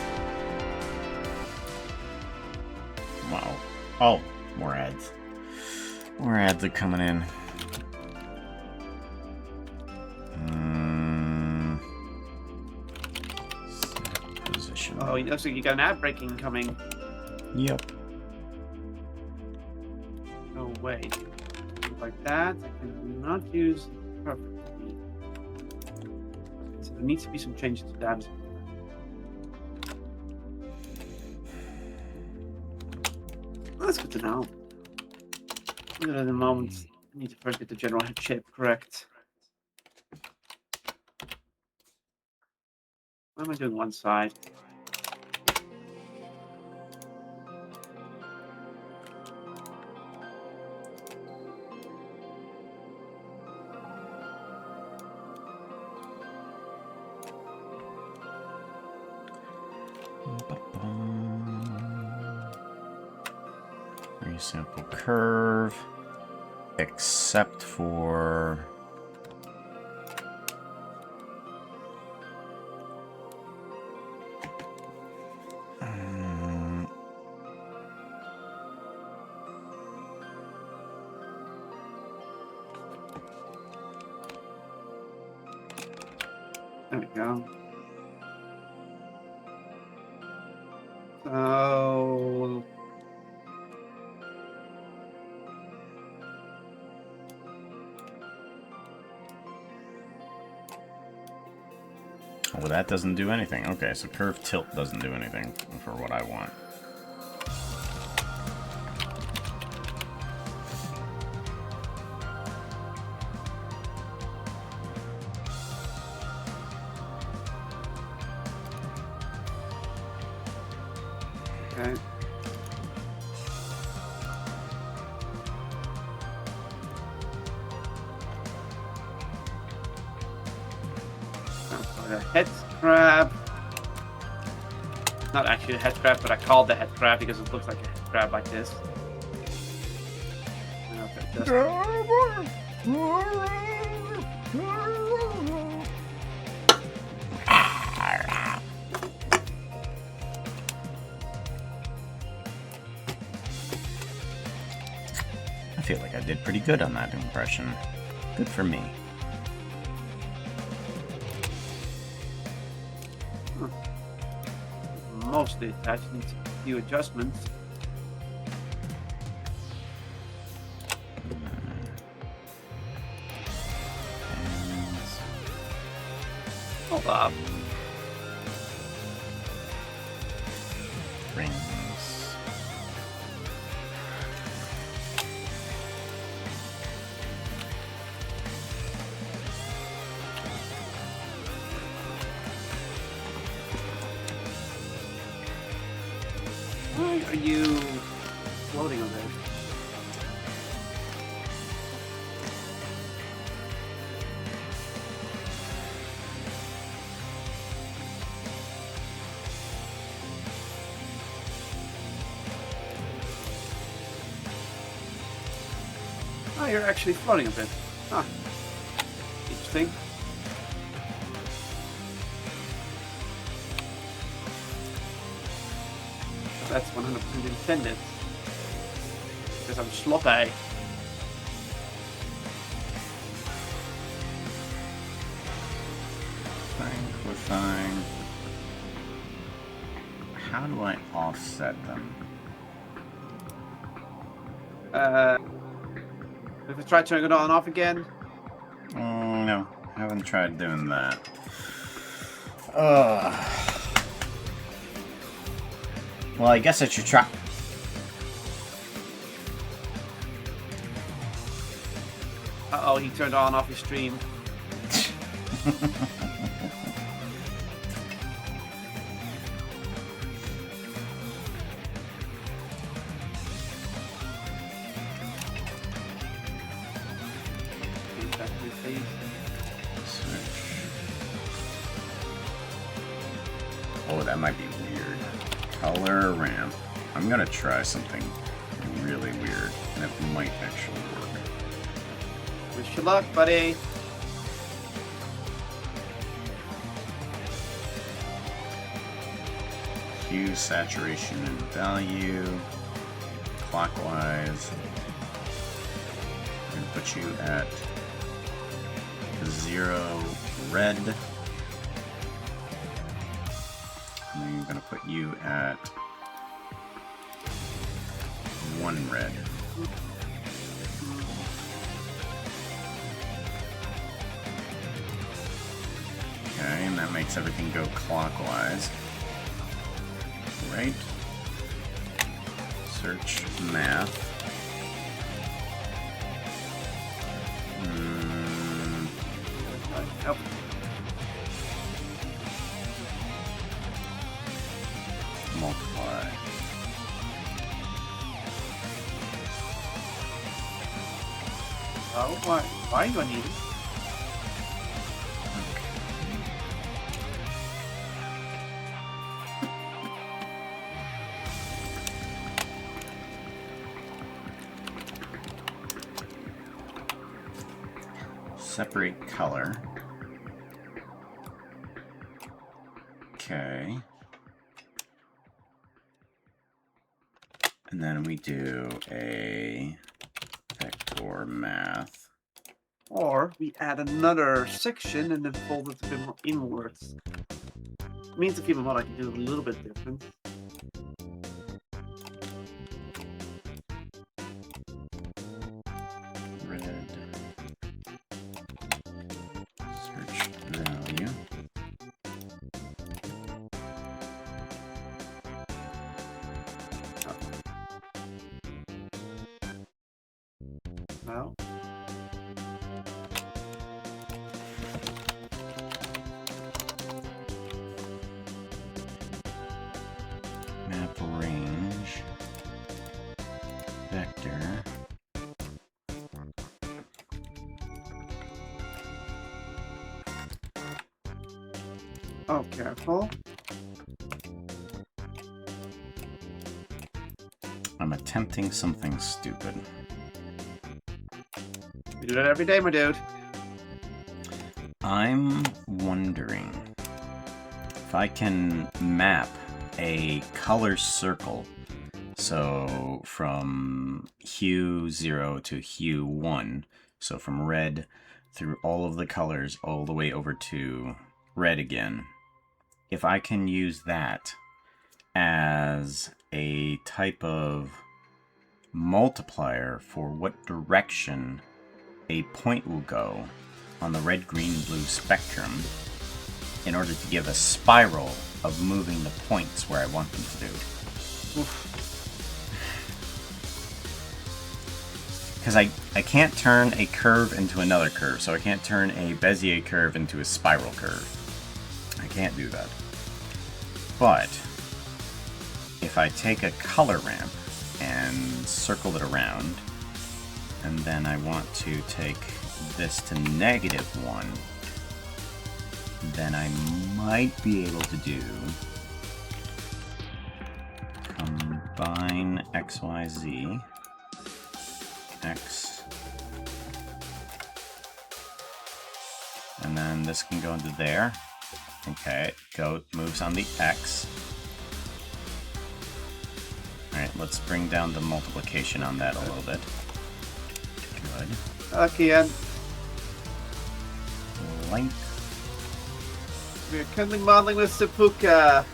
Wow. Oh, more ads. More ads are coming in. Set position. Oh, you know, so you got an ad breaking coming. Yep. No way. Like that, I cannot use perfectly. So there needs to be some changes to that. That's good to know. At the moment, I need to first get the general head shape correct. Why am I doing one side? Resample curve, except for there we go. So oh, that doesn't do anything. Okay, so curve tilt doesn't do anything for what I want. okay. The head crab. Not actually a head crab, but I called the head crab because it looks like a head crab like this. Okay, just... I feel like I did pretty good on that impression. Good for me. Mostly attached, needs a few adjustments. Hold up. Rings. Why are you floating on there? Oh, you're actually floating a bit. Huh. Interesting. That's 100% intended. Because I'm sloppy. Fine, we're fine. how do I offset them? If we try turning it on and off again. No, I haven't tried doing that. Well, I guess I should try. Uh-oh, he turned on and off his stream. Oh, that might be weird. Color ramp. I'm gonna try something really weird, and it might actually work. Wish you luck, buddy. Hue, saturation, and value. Clockwise. I'm gonna put you at 0 red. And then I'm gonna put you at 1 red. Okay, and that makes everything go clockwise. Right. Search math. Nope. Multiply. Oh, why do I need it? Separate color. Okay. And then we do a vector math. Or we add another section and then fold it a bit more inwards. Means the people I can do a little bit different. Red. Search value. No. Map range. Vector. Oh, careful. I'm attempting something stupid. You do that every day, my dude. I'm wondering if I can map a color circle. So from hue 0 to hue 1. So from red through all of the colors all the way over to red again. If I can use that as a type of multiplier for what direction a point will go on the red, green, blue spectrum in order to give a spiral of moving the points where I want them to do. Because I can't turn a curve into another curve, so I can't turn a Bezier curve into a spiral curve. I can't do that. But if I take a color ramp and circle it around, and then I want to take this to -1, then I might be able to do combine XYZ, X, and then this can go into there. Okay, moves on the X. Alright, let's bring down the multiplication on that a little bit. Good. Okay, and Length. we're currently modeling with Pooka.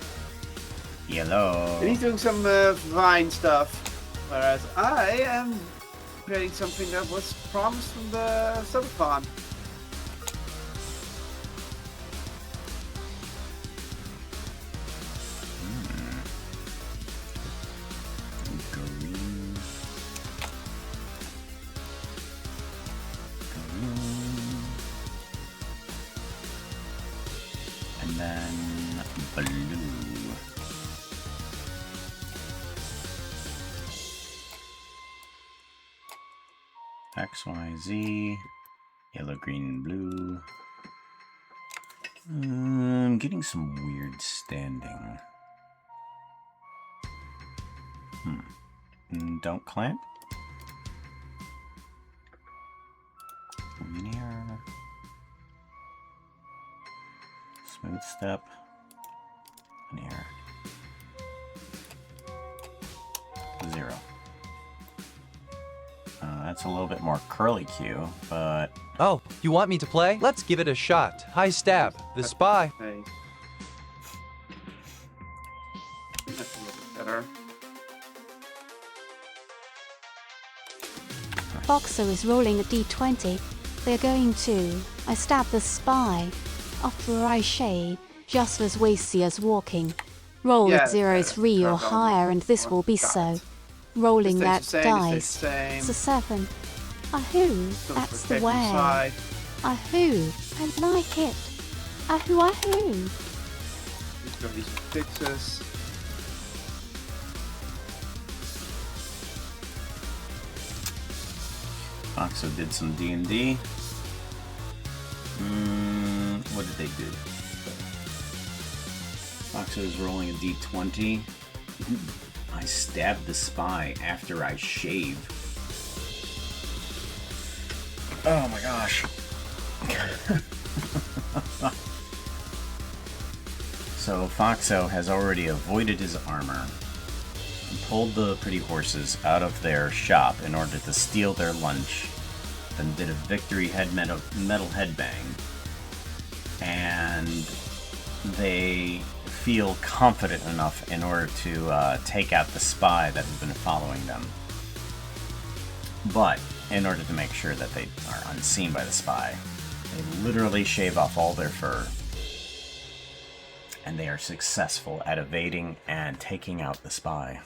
Yellow. And he's doing some Vine stuff, whereas I am creating something that was promised from the subathon. Green. And then blue. X, Y, Z. Yellow, green, blue. I'm getting some weird standing. Don't clamp. Linear. Smooth step. Linear. 0. That's a little bit more curly Q, but Oh, you want me to play? Let's give it a shot. High stab, the spy. Hey. That's a little bit better. Boxer is rolling a d20. They're going to. I stab the spy. After I shave, just as Wasey as walking. Roll Yeah, at 0-3 or correct. higher and this will be so. Rolling that It stays the same, it dice. stays It's the a same. 7. Ahoo, Don't that's the protect way. side. Ahoo, I like it. Ahoo, ahoo. He's got these fixes. Foxo did some D&D. What did they do? Foxo is rolling a D20. I stabbed the spy after I shave. Oh my gosh. So Foxo has already avoided his armor and pulled the pretty horses out of their shop in order to steal their lunch, then did a victory metal headbang, and they feel confident enough in order to take out the spy that has been following them. But in order to make sure that they are unseen by the spy, they literally shave off all their fur. And they are successful at evading and taking out the spy.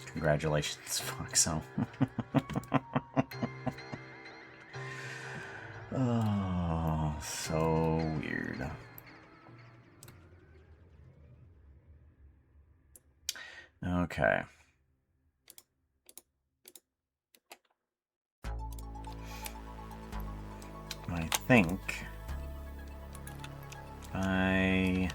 Congratulations, Foxo. Oh, so weird. Okay. I think I...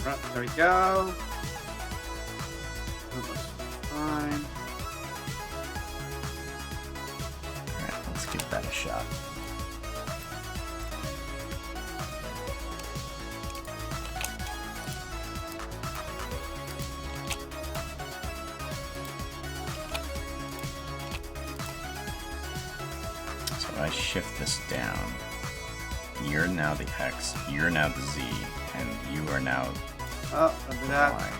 Right, there we go. That looks fine. Alright, let's give that a shot. So I shift this down. You're now the X, you're now the Z, and you are now Oh, don't do that. Y.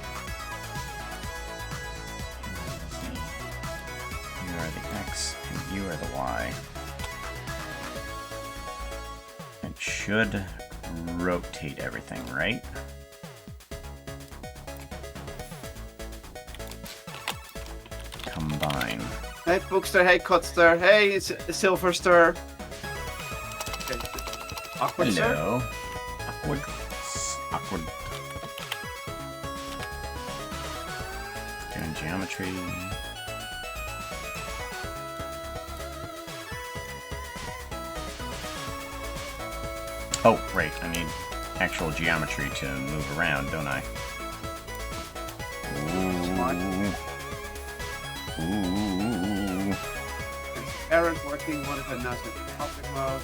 You are the X, and you are the Y. It should rotate everything, right? Combine. Hey, Bookster. Hey, Cutster. Hey, Silverster. Okay. Awkward, sir? Hello. Awkward. Awkward. Doing geometry. Oh, right. I need actual geometry to move around, don't I? smart. Ooh. Errors working. What if it now in object mode?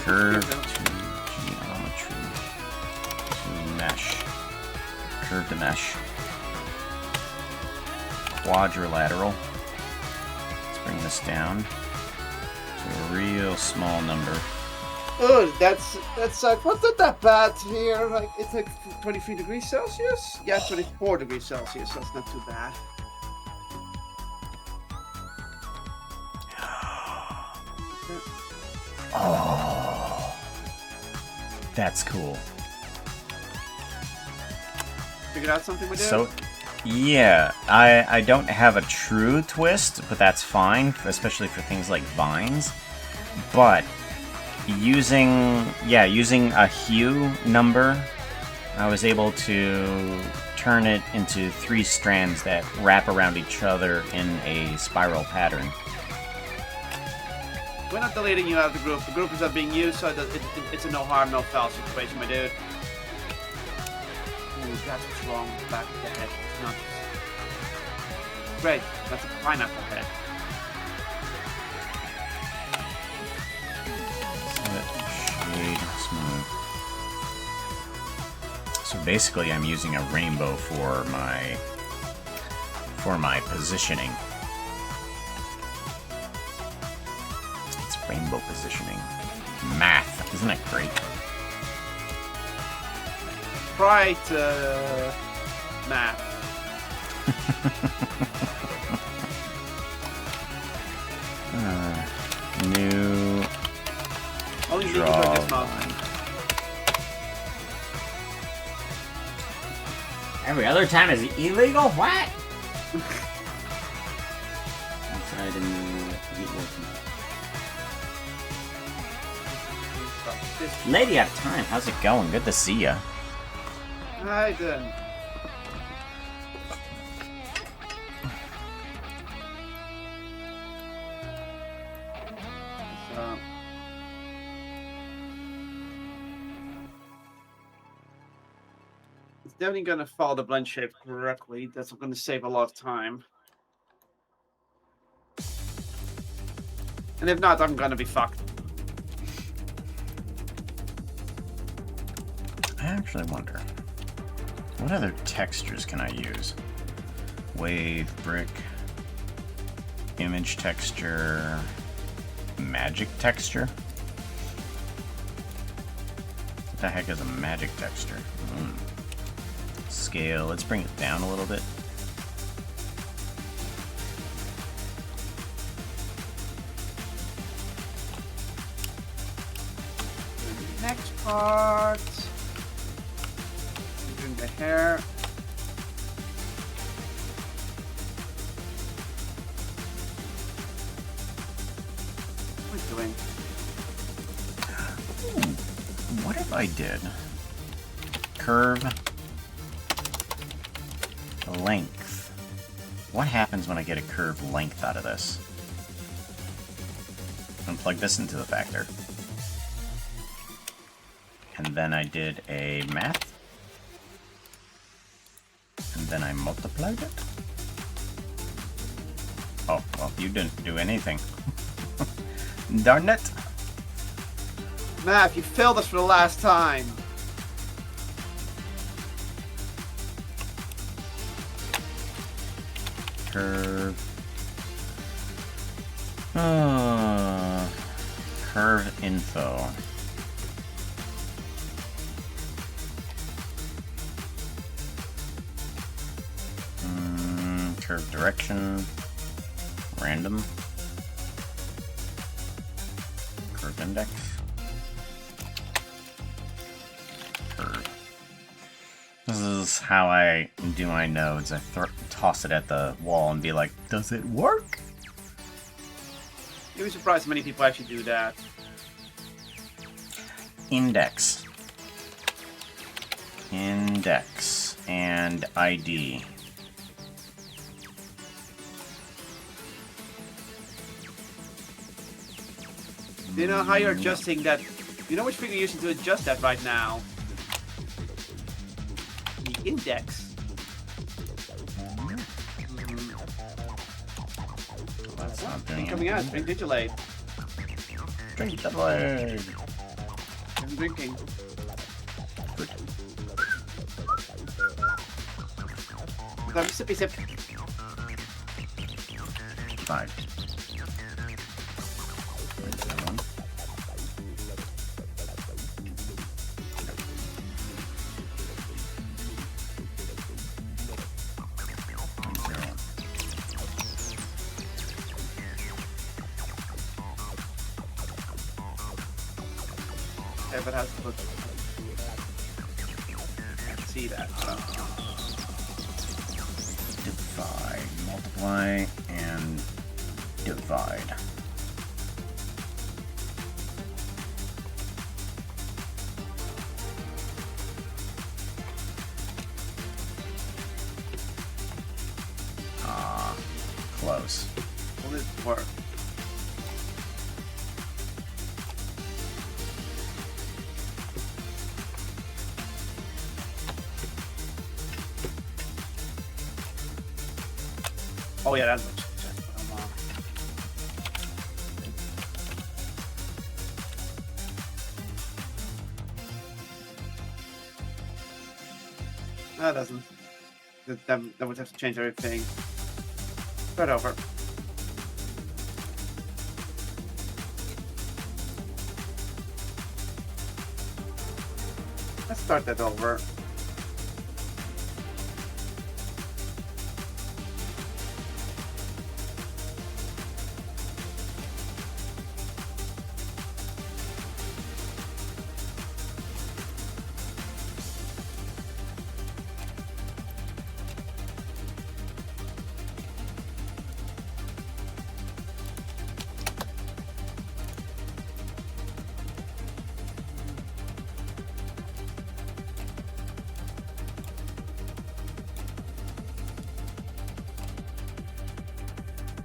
Curve to geometry to mesh. Curve to mesh. Quadrilateral. Let's bring this down to a real small number. Oh, that's like, what's not that bad here? Like, it's like 23 degrees Celsius? Yeah, 24 degrees Celsius, so it's not too bad. Oh, that's cool. Figured out something with it? So, yeah, I don't have a true twist, but that's fine, especially for things like vines. But using a hue number, I was able to turn it into 3 strands that wrap around each other in a spiral pattern. We're not deleting you out of the group. The group is not being used, so it's a no harm, no foul situation, my dude. Ooh, that's what's wrong with the back of the head. It's not. Great, that's a pineapple head. Shade smooth. So basically, I'm using a rainbow for my positioning. It's rainbow positioning. Math, isn't that great? Right, math. New Only draw leaving for this month. line. Every other time is illegal? What? Inside a new Lady out of time. How's it going? Good to see ya. Hi then. So, it's definitely going to follow the blend shape correctly. That's going to save a lot of time. And if not, I'm going to be fucked. I actually wonder, what other textures can I use? Wave, brick, image texture, magic texture? What the heck is a magic texture? Scale, let's bring it down a little bit. Next part. Doing the hair. What are we doing? What if I did curve length? What happens when I get a curve length out of this? I'm gonna plug this into the factor. And then I did a math. And then I multiplied it. Oh, well, you didn't do anything. Darn it. Matt, you failed us for the last time. Curve. Curve info. Curve direction. Random. Curve index. Curve. This is how I do my nodes. I toss it at the wall and be like, does it work? You'd be surprised how many people actually do that. Index. Index and ID. Do you know how you're adjusting that? You know which figure you're using to adjust that right now? The index. That's not doing What's coming out? anything. Drink Digilade. Drink the blade. I'm drinking. Sippy sip. 5. If it has to look. I can see that. So. Divide, multiply, and divide. Ah, close. Will this work? Oh yeah, that's much. No, it doesn't. That would have to change everything. Start over. Let's start that over.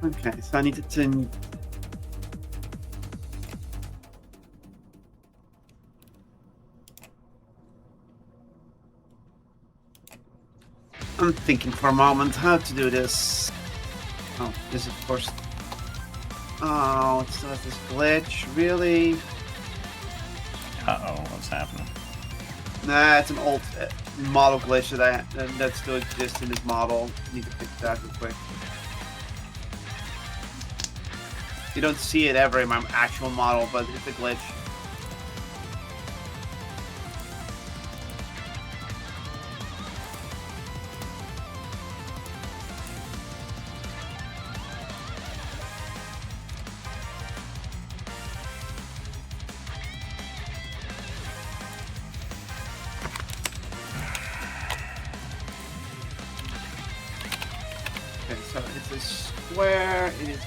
Okay, so I need to turn. I'm thinking for a moment how to do this. Oh, this is of course. Oh, it still has this glitch. Really? Uh-oh, what's happening? Nah, it's an old model glitch that still exists in this model. Need to fix that real quick. You don't see it ever in my actual model, but it's a glitch. Okay, so it's a square. It is.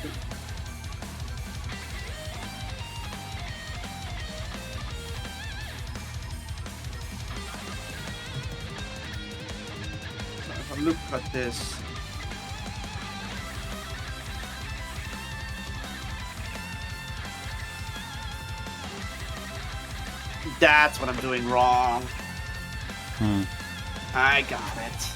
If I look at this. That's what I'm doing wrong. I got it.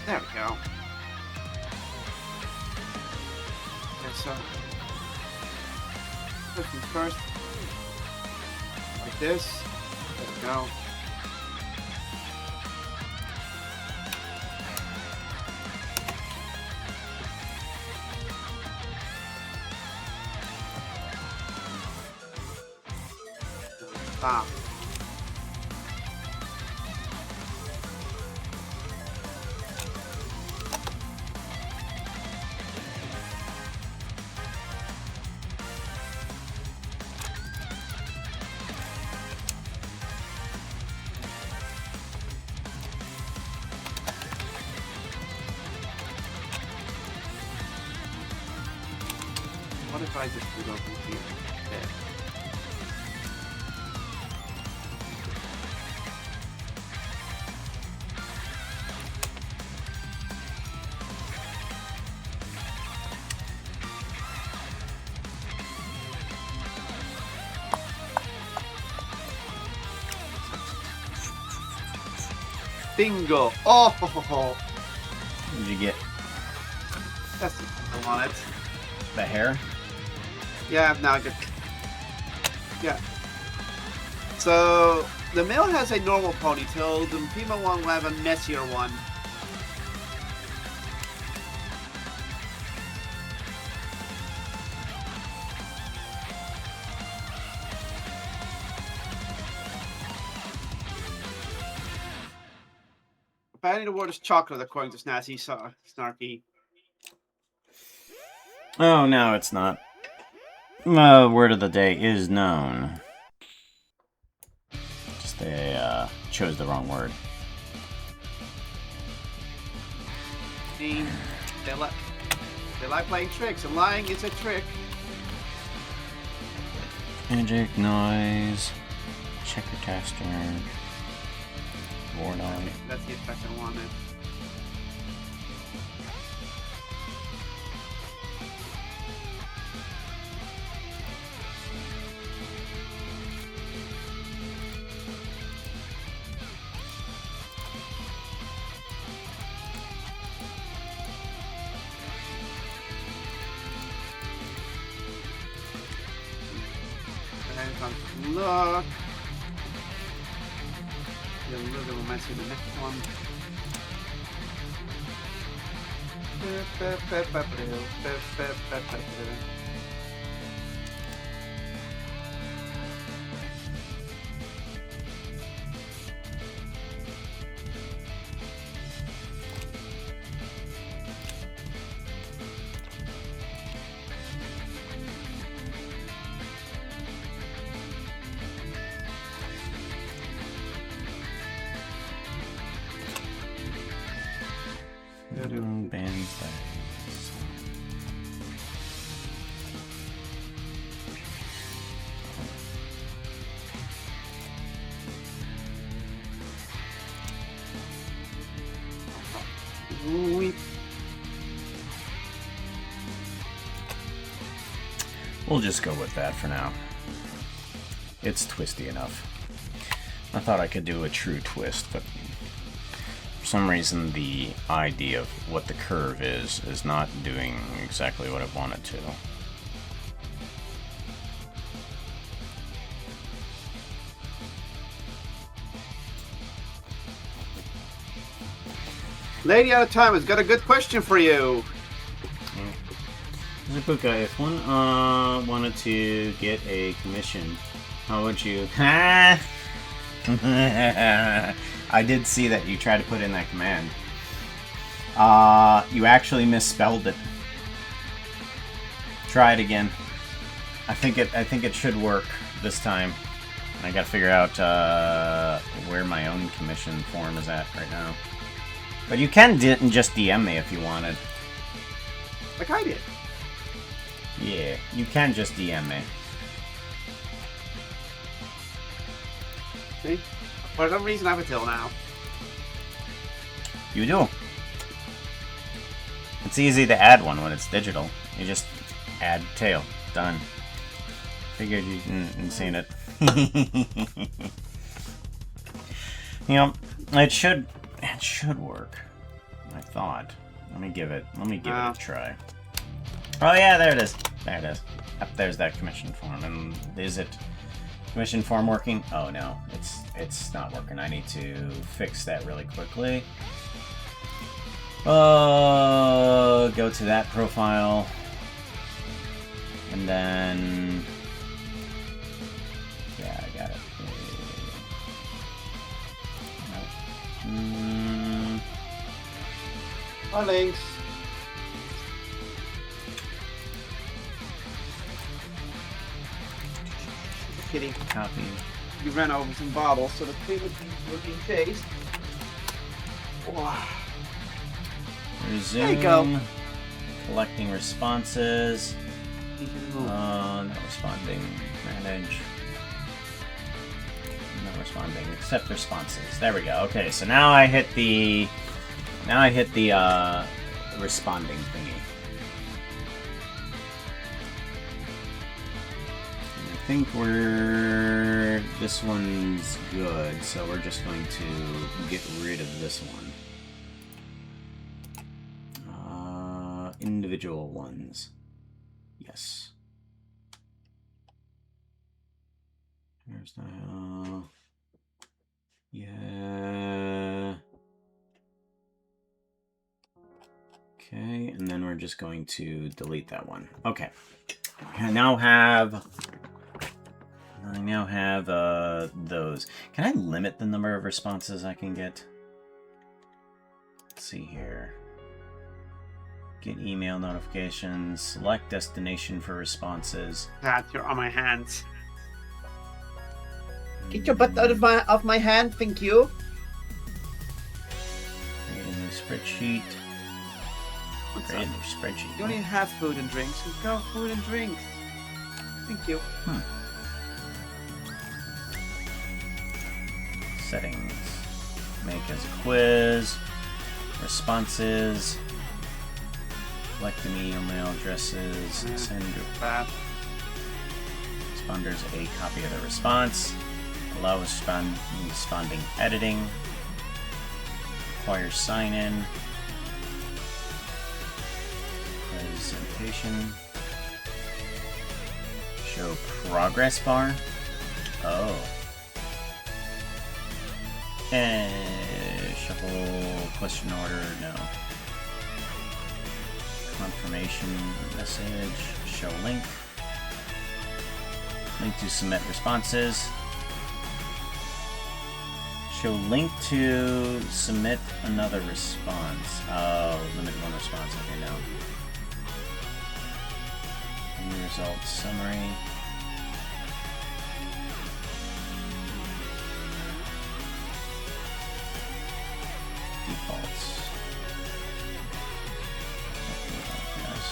There we go. Okay, so first things first. Like this. There we go. Stop. What if I just do over here? There. Bingo. Oh, ho, ho, ho. What did you get? That's the I want it. The hair? Yeah, now good. Yeah. So the male has a normal ponytail. The female one will have a messier one. Apparently the word is chocolate according to Snarky. Oh, no, it's not. Word of the day is known. Just they chose the wrong word. They like playing tricks, and lying is a trick. Magic, noise, checker taster, war noise. That's the effect I wanted. Look. Get a little bit more messy in the next one. Bands that. We'll just go with that for now. It's twisty enough. I thought I could do a true twist, but for some reason the idea of what the curve is not doing exactly what I want it to. Lady out of time has got a good question for you. Pooka, if one wanted to get a commission, how would you? I did see that you tried to put in that command. You actually misspelled it. Try it again. I think it should work this time. I gotta figure out where my own commission form is at right now. But you can just DM me if you wanted. Like I did. Yeah, you can just DM me. See? For some reason I have a tail now. You do. It's easy to add one when it's digital. You just add tail. Done. Figured you didn't seen it. You know, it should work. I thought. Let me give it a try. Oh yeah, there it is. There it is. Up there's that commission form. And is it commission form working? Oh no, it's not working. I need to fix that really quickly. Go to that profile. And then yeah, I got it. Hi, links. Kidding. Copy. You ran over some bottles, so the clean would be taste. Wow. Resume. There you go. Collecting responses. Not responding. Manage. Not responding. Accept responses. There we go. Okay, so now I hit the responding thingy. think this one's good, so we're just going to get rid of this one. Individual ones. Yes. There's the... yeah. Okay, and then we're just going to delete that one. Okay. I now have those. Can I limit the number of responses I can get? Let's see here. Get email notifications. Select destination for responses. God, you're on my hands. Get your butt out of my hand, thank you. Create a new spreadsheet. What's Create a up? new spreadsheet. You only have food and drinks. Just go food and drinks. Thank you. Settings. Make as a quiz. Responses. Select the email addresses. Send Bad. responders a copy of the response. Allow responding editing. Require sign-in. Presentation. Show progress bar. Oh. Shuffle question order. No. Confirmation message. Show link. Link to submit responses. Show link to submit another response. Oh, limit one response. Okay, now. New results summary. Defaults. Yes.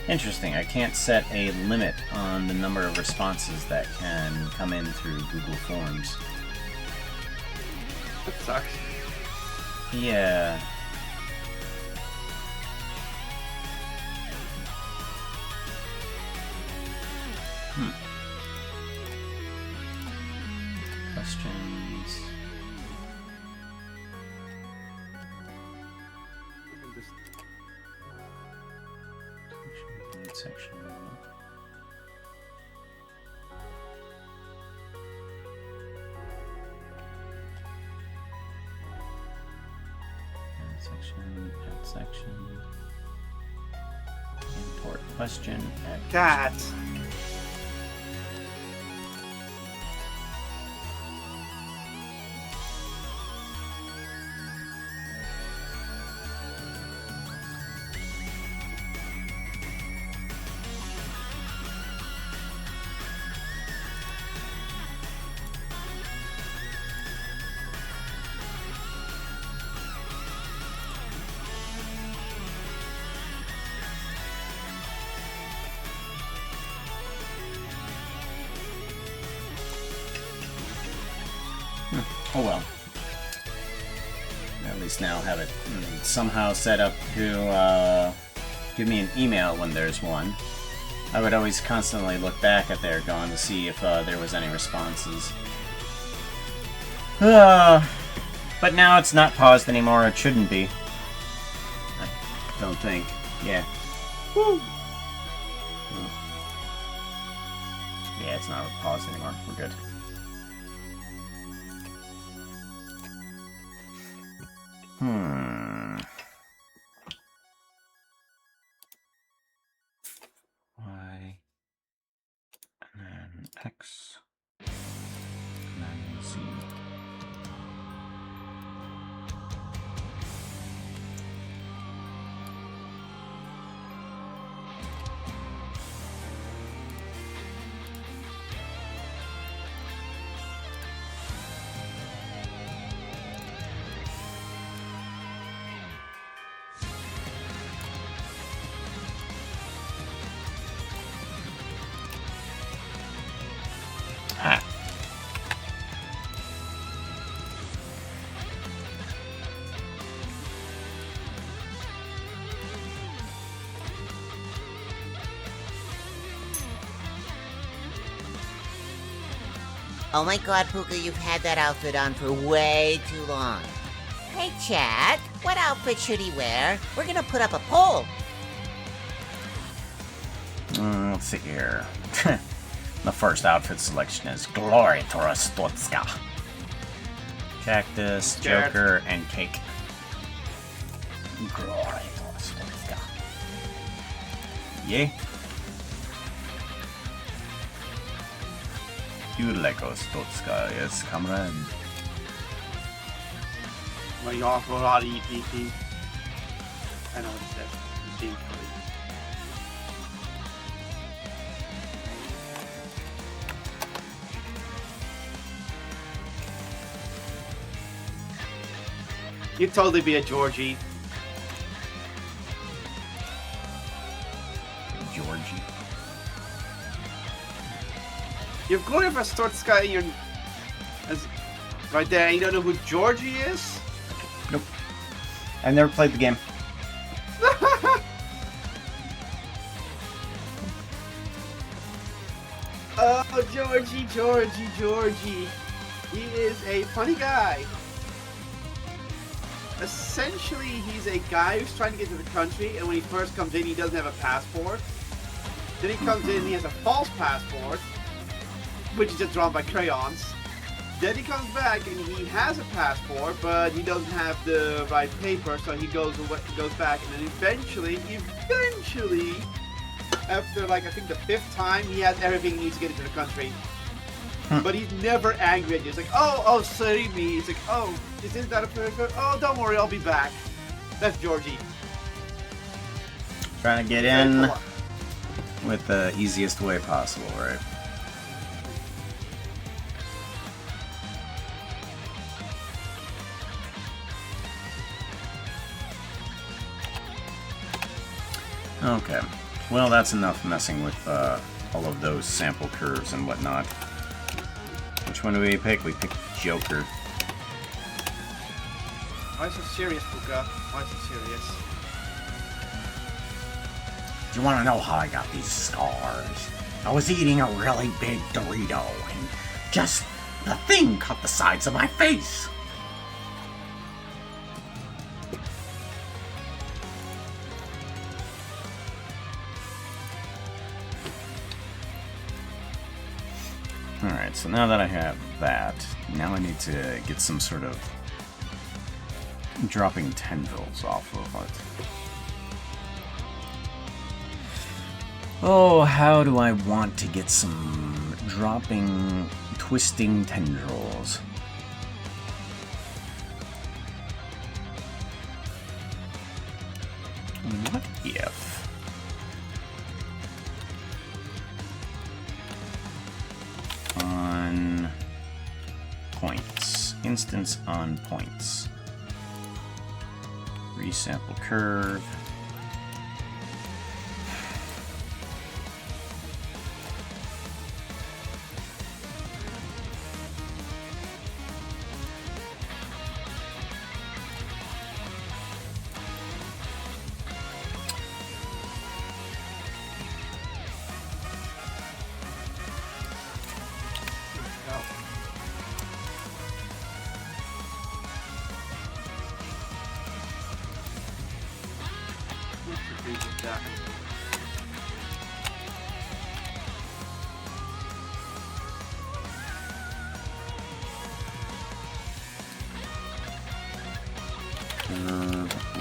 Interesting. I can't set a limit on the number of responses that can come in through Google Forms. That sucks. Yeah. Questions. Section. Add section. Import question. God. Oh well. At least now have it somehow set up to give me an email when there's one. I would always constantly look back at there going to see if there was any responses. But now it's not paused anymore. It shouldn't be. I don't think. Yeah. Woo. Yeah, it's not paused anymore. We're good. Y, and then X, and then Z. Oh my god, Pooka, you've had that outfit on for way too long. Hey, chat, what outfit should he wear? We're gonna put up a poll. Let's see here. The first outfit selection is Glory to Rostotska. Cactus, Joker, and Cake. Glory to Rostotska. Yeah. You like Rostotska, yes, comrade. Well, you offer a lot of EPP. I know what it says. It's being funny. You'd totally be a Georgie. Georgie. You have Gloria Vostotska in your... As, right there, you don't know who Georgie is? Nope. I've never played the game. Oh, Georgie. He is a funny guy. Essentially, he's a guy who's trying to get to the country, and when he first comes in, he doesn't have a passport. Then he comes in, he has a false passport, which is just drawn by crayons. Then he comes back, and he has a passport, but he doesn't have the right paper, so he goes back, and then eventually, after like I think the 5th time, he has everything he needs to get into the country. But he's never angry at you. He's like, oh, sorry me. He's like, oh, isn't that a perfect? Oh, don't worry, I'll be back. That's Georgie. Trying to get in with the easiest way possible, right? Okay. Well, that's enough messing with all of those sample curves and whatnot. Which one do we pick? We pick Joker. Why so serious, Pooka? Why so serious? Do you want to know how I got these scars? I was eating a really big Dorito and just the thing cut the sides of my face. Alright, so now that I have that, now I need to get some sort of dropping tendrils off of it. Oh, how do I want to get some dropping, twisting tendrils? What if... on points. Instance on points. Resample curve.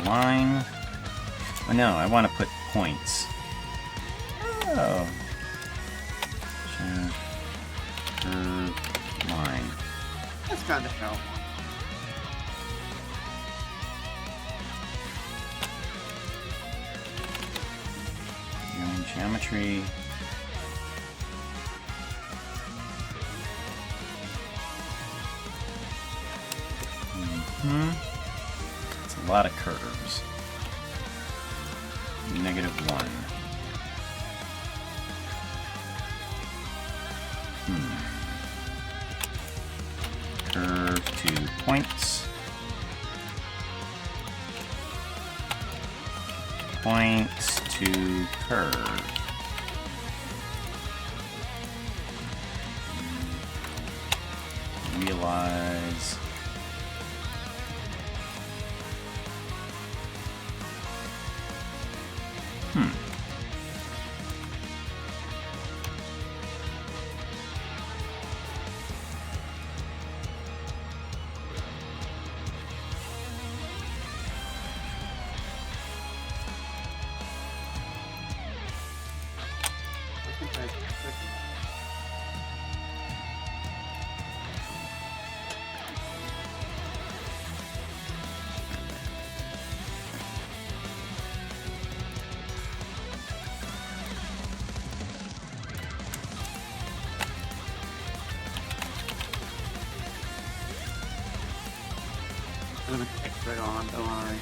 Line. Oh no, I want to put points. Oh. Curve line. That's kind of hell. Geometry. It's a lot of curves. -1. Curve to points. Points to curve. realize... I'm gonna click right on, don't worry.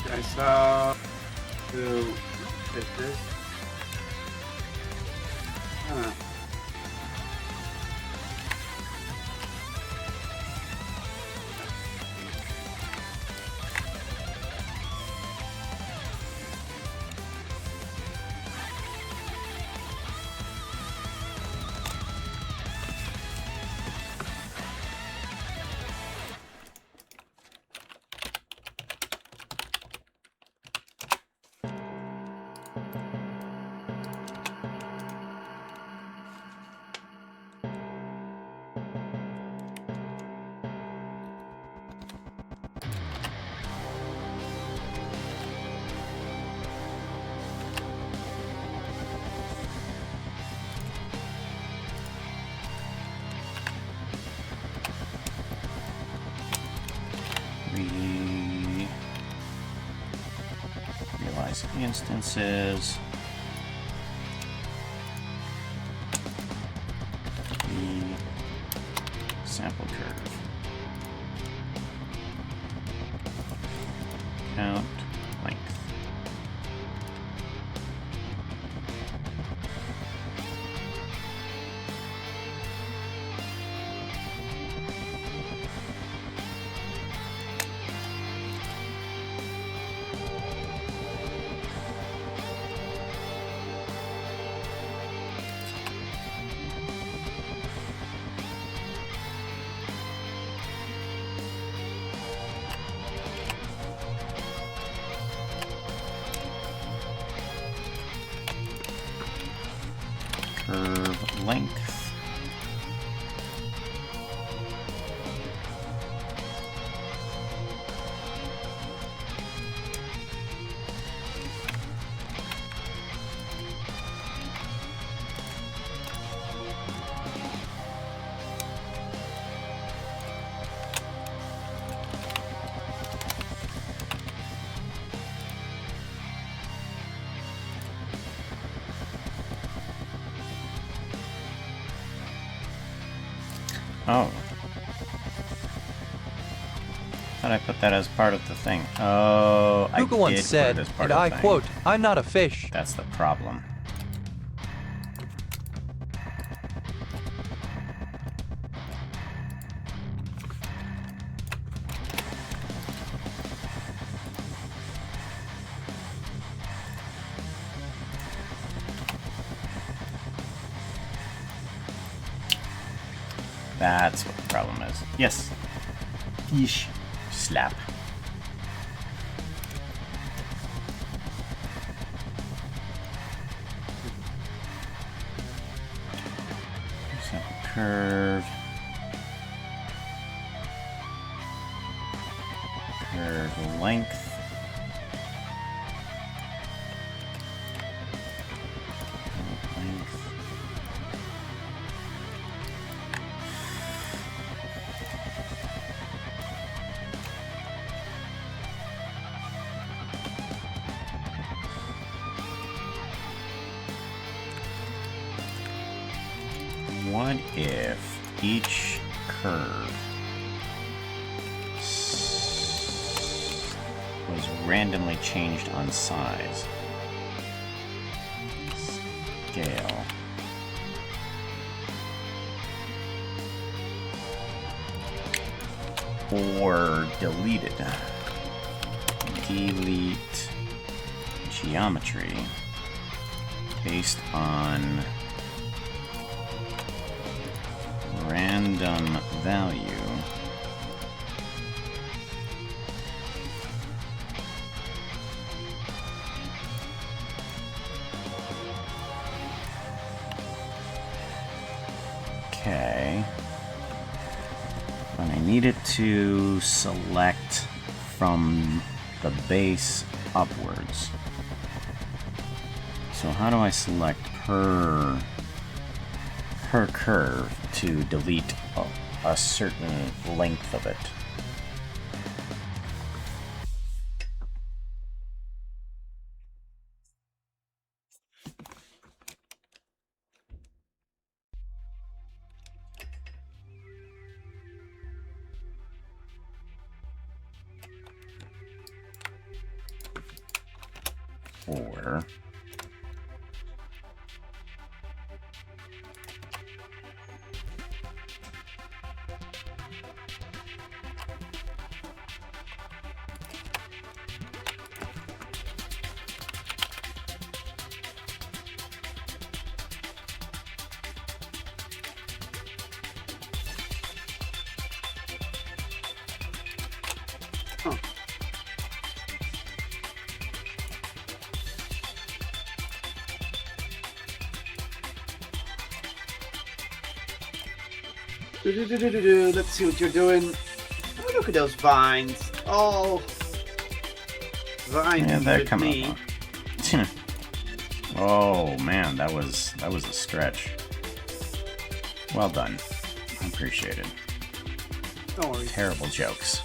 Okay, so to hit this. Huh. Realize instances. The sample curve. Count length. Curve length. Oh. thought I put that as part of the thing. Oh, I Pooka did once put said, it as part and of I the thing. quote, "I'm not a fish." That's the problem. That's what the problem is. Yes. Yeesh. Slap. Set the curve. Curve length. Length. What if each curve was randomly changed on size? Scale. Or deleted. Delete geometry based on random value okay, and I need it to select from the base upwards. So how do I select per curve to delete a certain length of it? Or Let's see what you're doing. Oh, look at those vines. Oh, vines. yeah, they're with coming me. up. Oh man, that was a stretch. Well done. I appreciate it. Don't worry. Terrible jokes.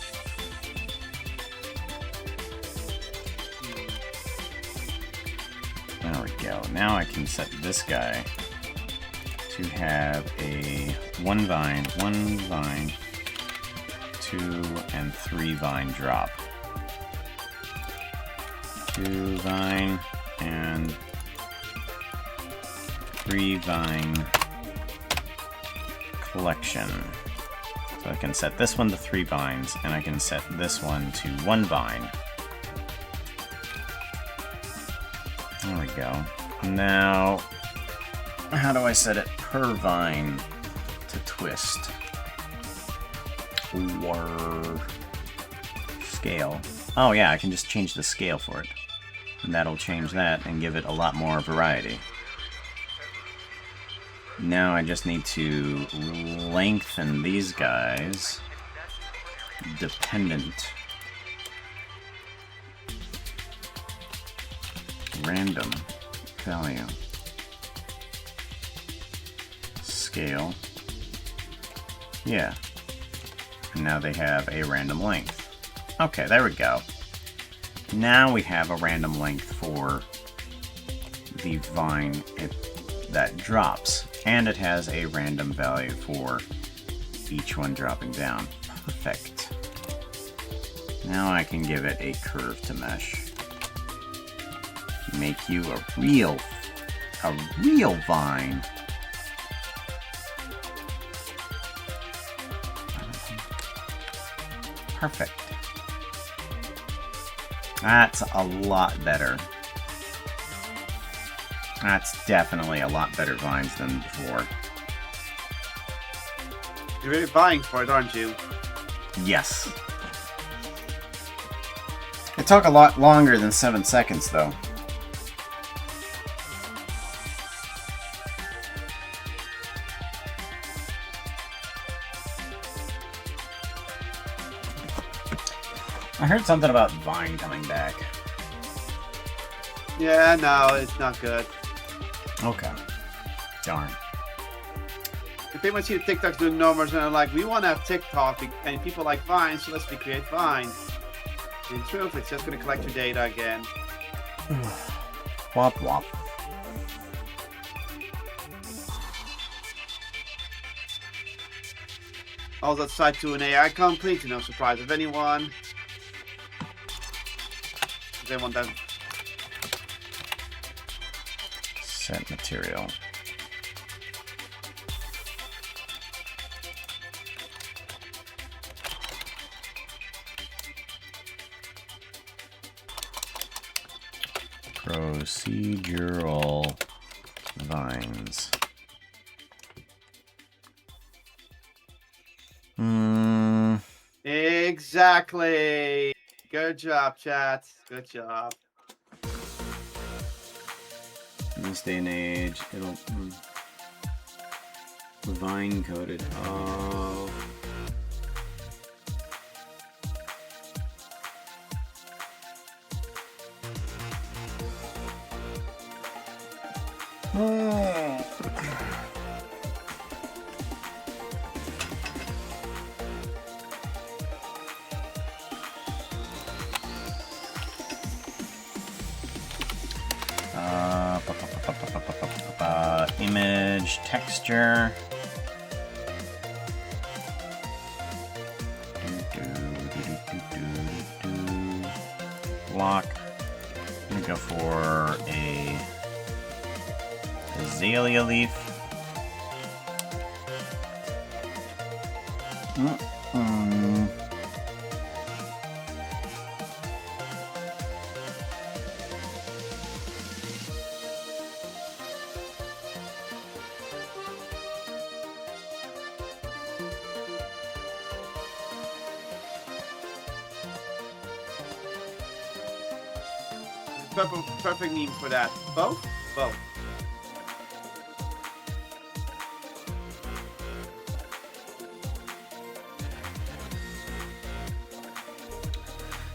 There we go. Now I can set this guy to have a one vine, 2 and 3 vine drop. 2 vine and 3 vine collection. So I can set this one to 3 vines, and I can set this one to 1 vine. There we go. Now, how do I set it per vine to twist? Or scale. Oh yeah, I can just change the scale for it. And that'll change that and give it a lot more variety. Now I just need to lengthen these guys dependent. Random value. Scale. Yeah. And now they have a random length. Okay, there we go. Now we have a random length for the vine that drops. And it has a random value for each one dropping down. Perfect. Now I can give it a curve to mesh. Make you a real vine. Perfect. That's a lot better. That's definitely a lot better vines than before. You're really vying for it, aren't you? Yes. It took a lot longer than 7 seconds, though. I heard something about Vine coming back. Yeah, no, it's not good. Okay. Darn. You pretty much see the TikToks doing numbers and they're like, we want to have TikTok and people like Vine, so let's recreate Vine. In truth, it's just going to collect your data again. Wop wop. All that side to an AI company, to no surprise of anyone. They want that. Set material. Procedural vines. Exactly. Good job, chat. Good job. In this day and age, it'll vine coded. Oh. Image texture. Block. I'm gonna go for a azalea leaf. Perfect name for that. Both? Both.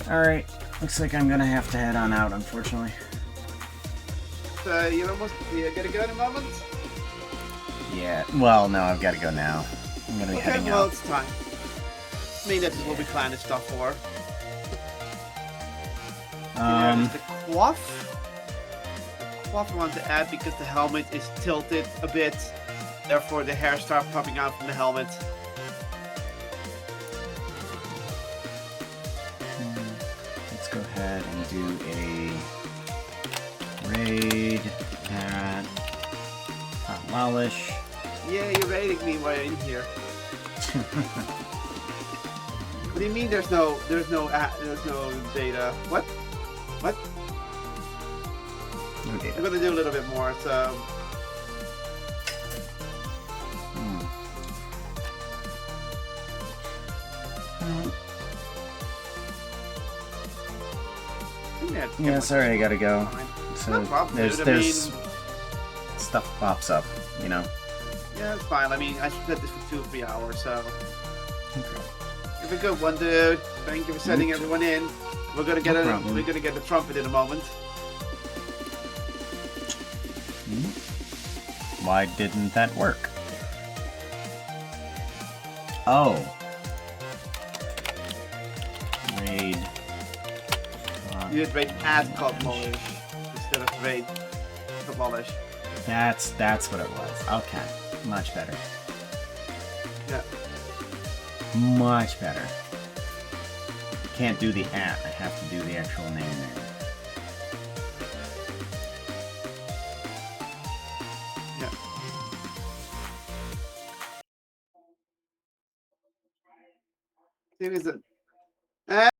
Alright, looks like I'm gonna have to head on out, unfortunately. So you gotta go in a moment? Yeah, well, no, I've gotta go now. I'm gonna be Okay, heading well, out. it's time. I mean, this is what we planned this stuff for. The quaff. The quaff I want to add because the helmet is tilted a bit. Therefore, the hair starts popping out from the helmet. Let's go ahead and do a raid at Hot Lolish. Yeah, you're raiding me while you're in here. What do you mean? There's no data. What? What? No data. I'm gonna do a little bit more. So. Yeah, sorry, I gotta go. So No problem, there's dude. I mean, stuff pops up, you know. yeah, it's fine. I mean, I spent this for 2 or 3 hours, so. Okay. Have a good one, dude. Thank you for sending everyone in. We're gonna get problem. the trumpet in a moment. Why didn't that work? Oh. Raid. You did raid at Cosmolish instead of raid Cosmolish. That's what it was. Okay. Much better. Yeah. Much better. can't do the at. I have to do the actual name. Yeah. It is a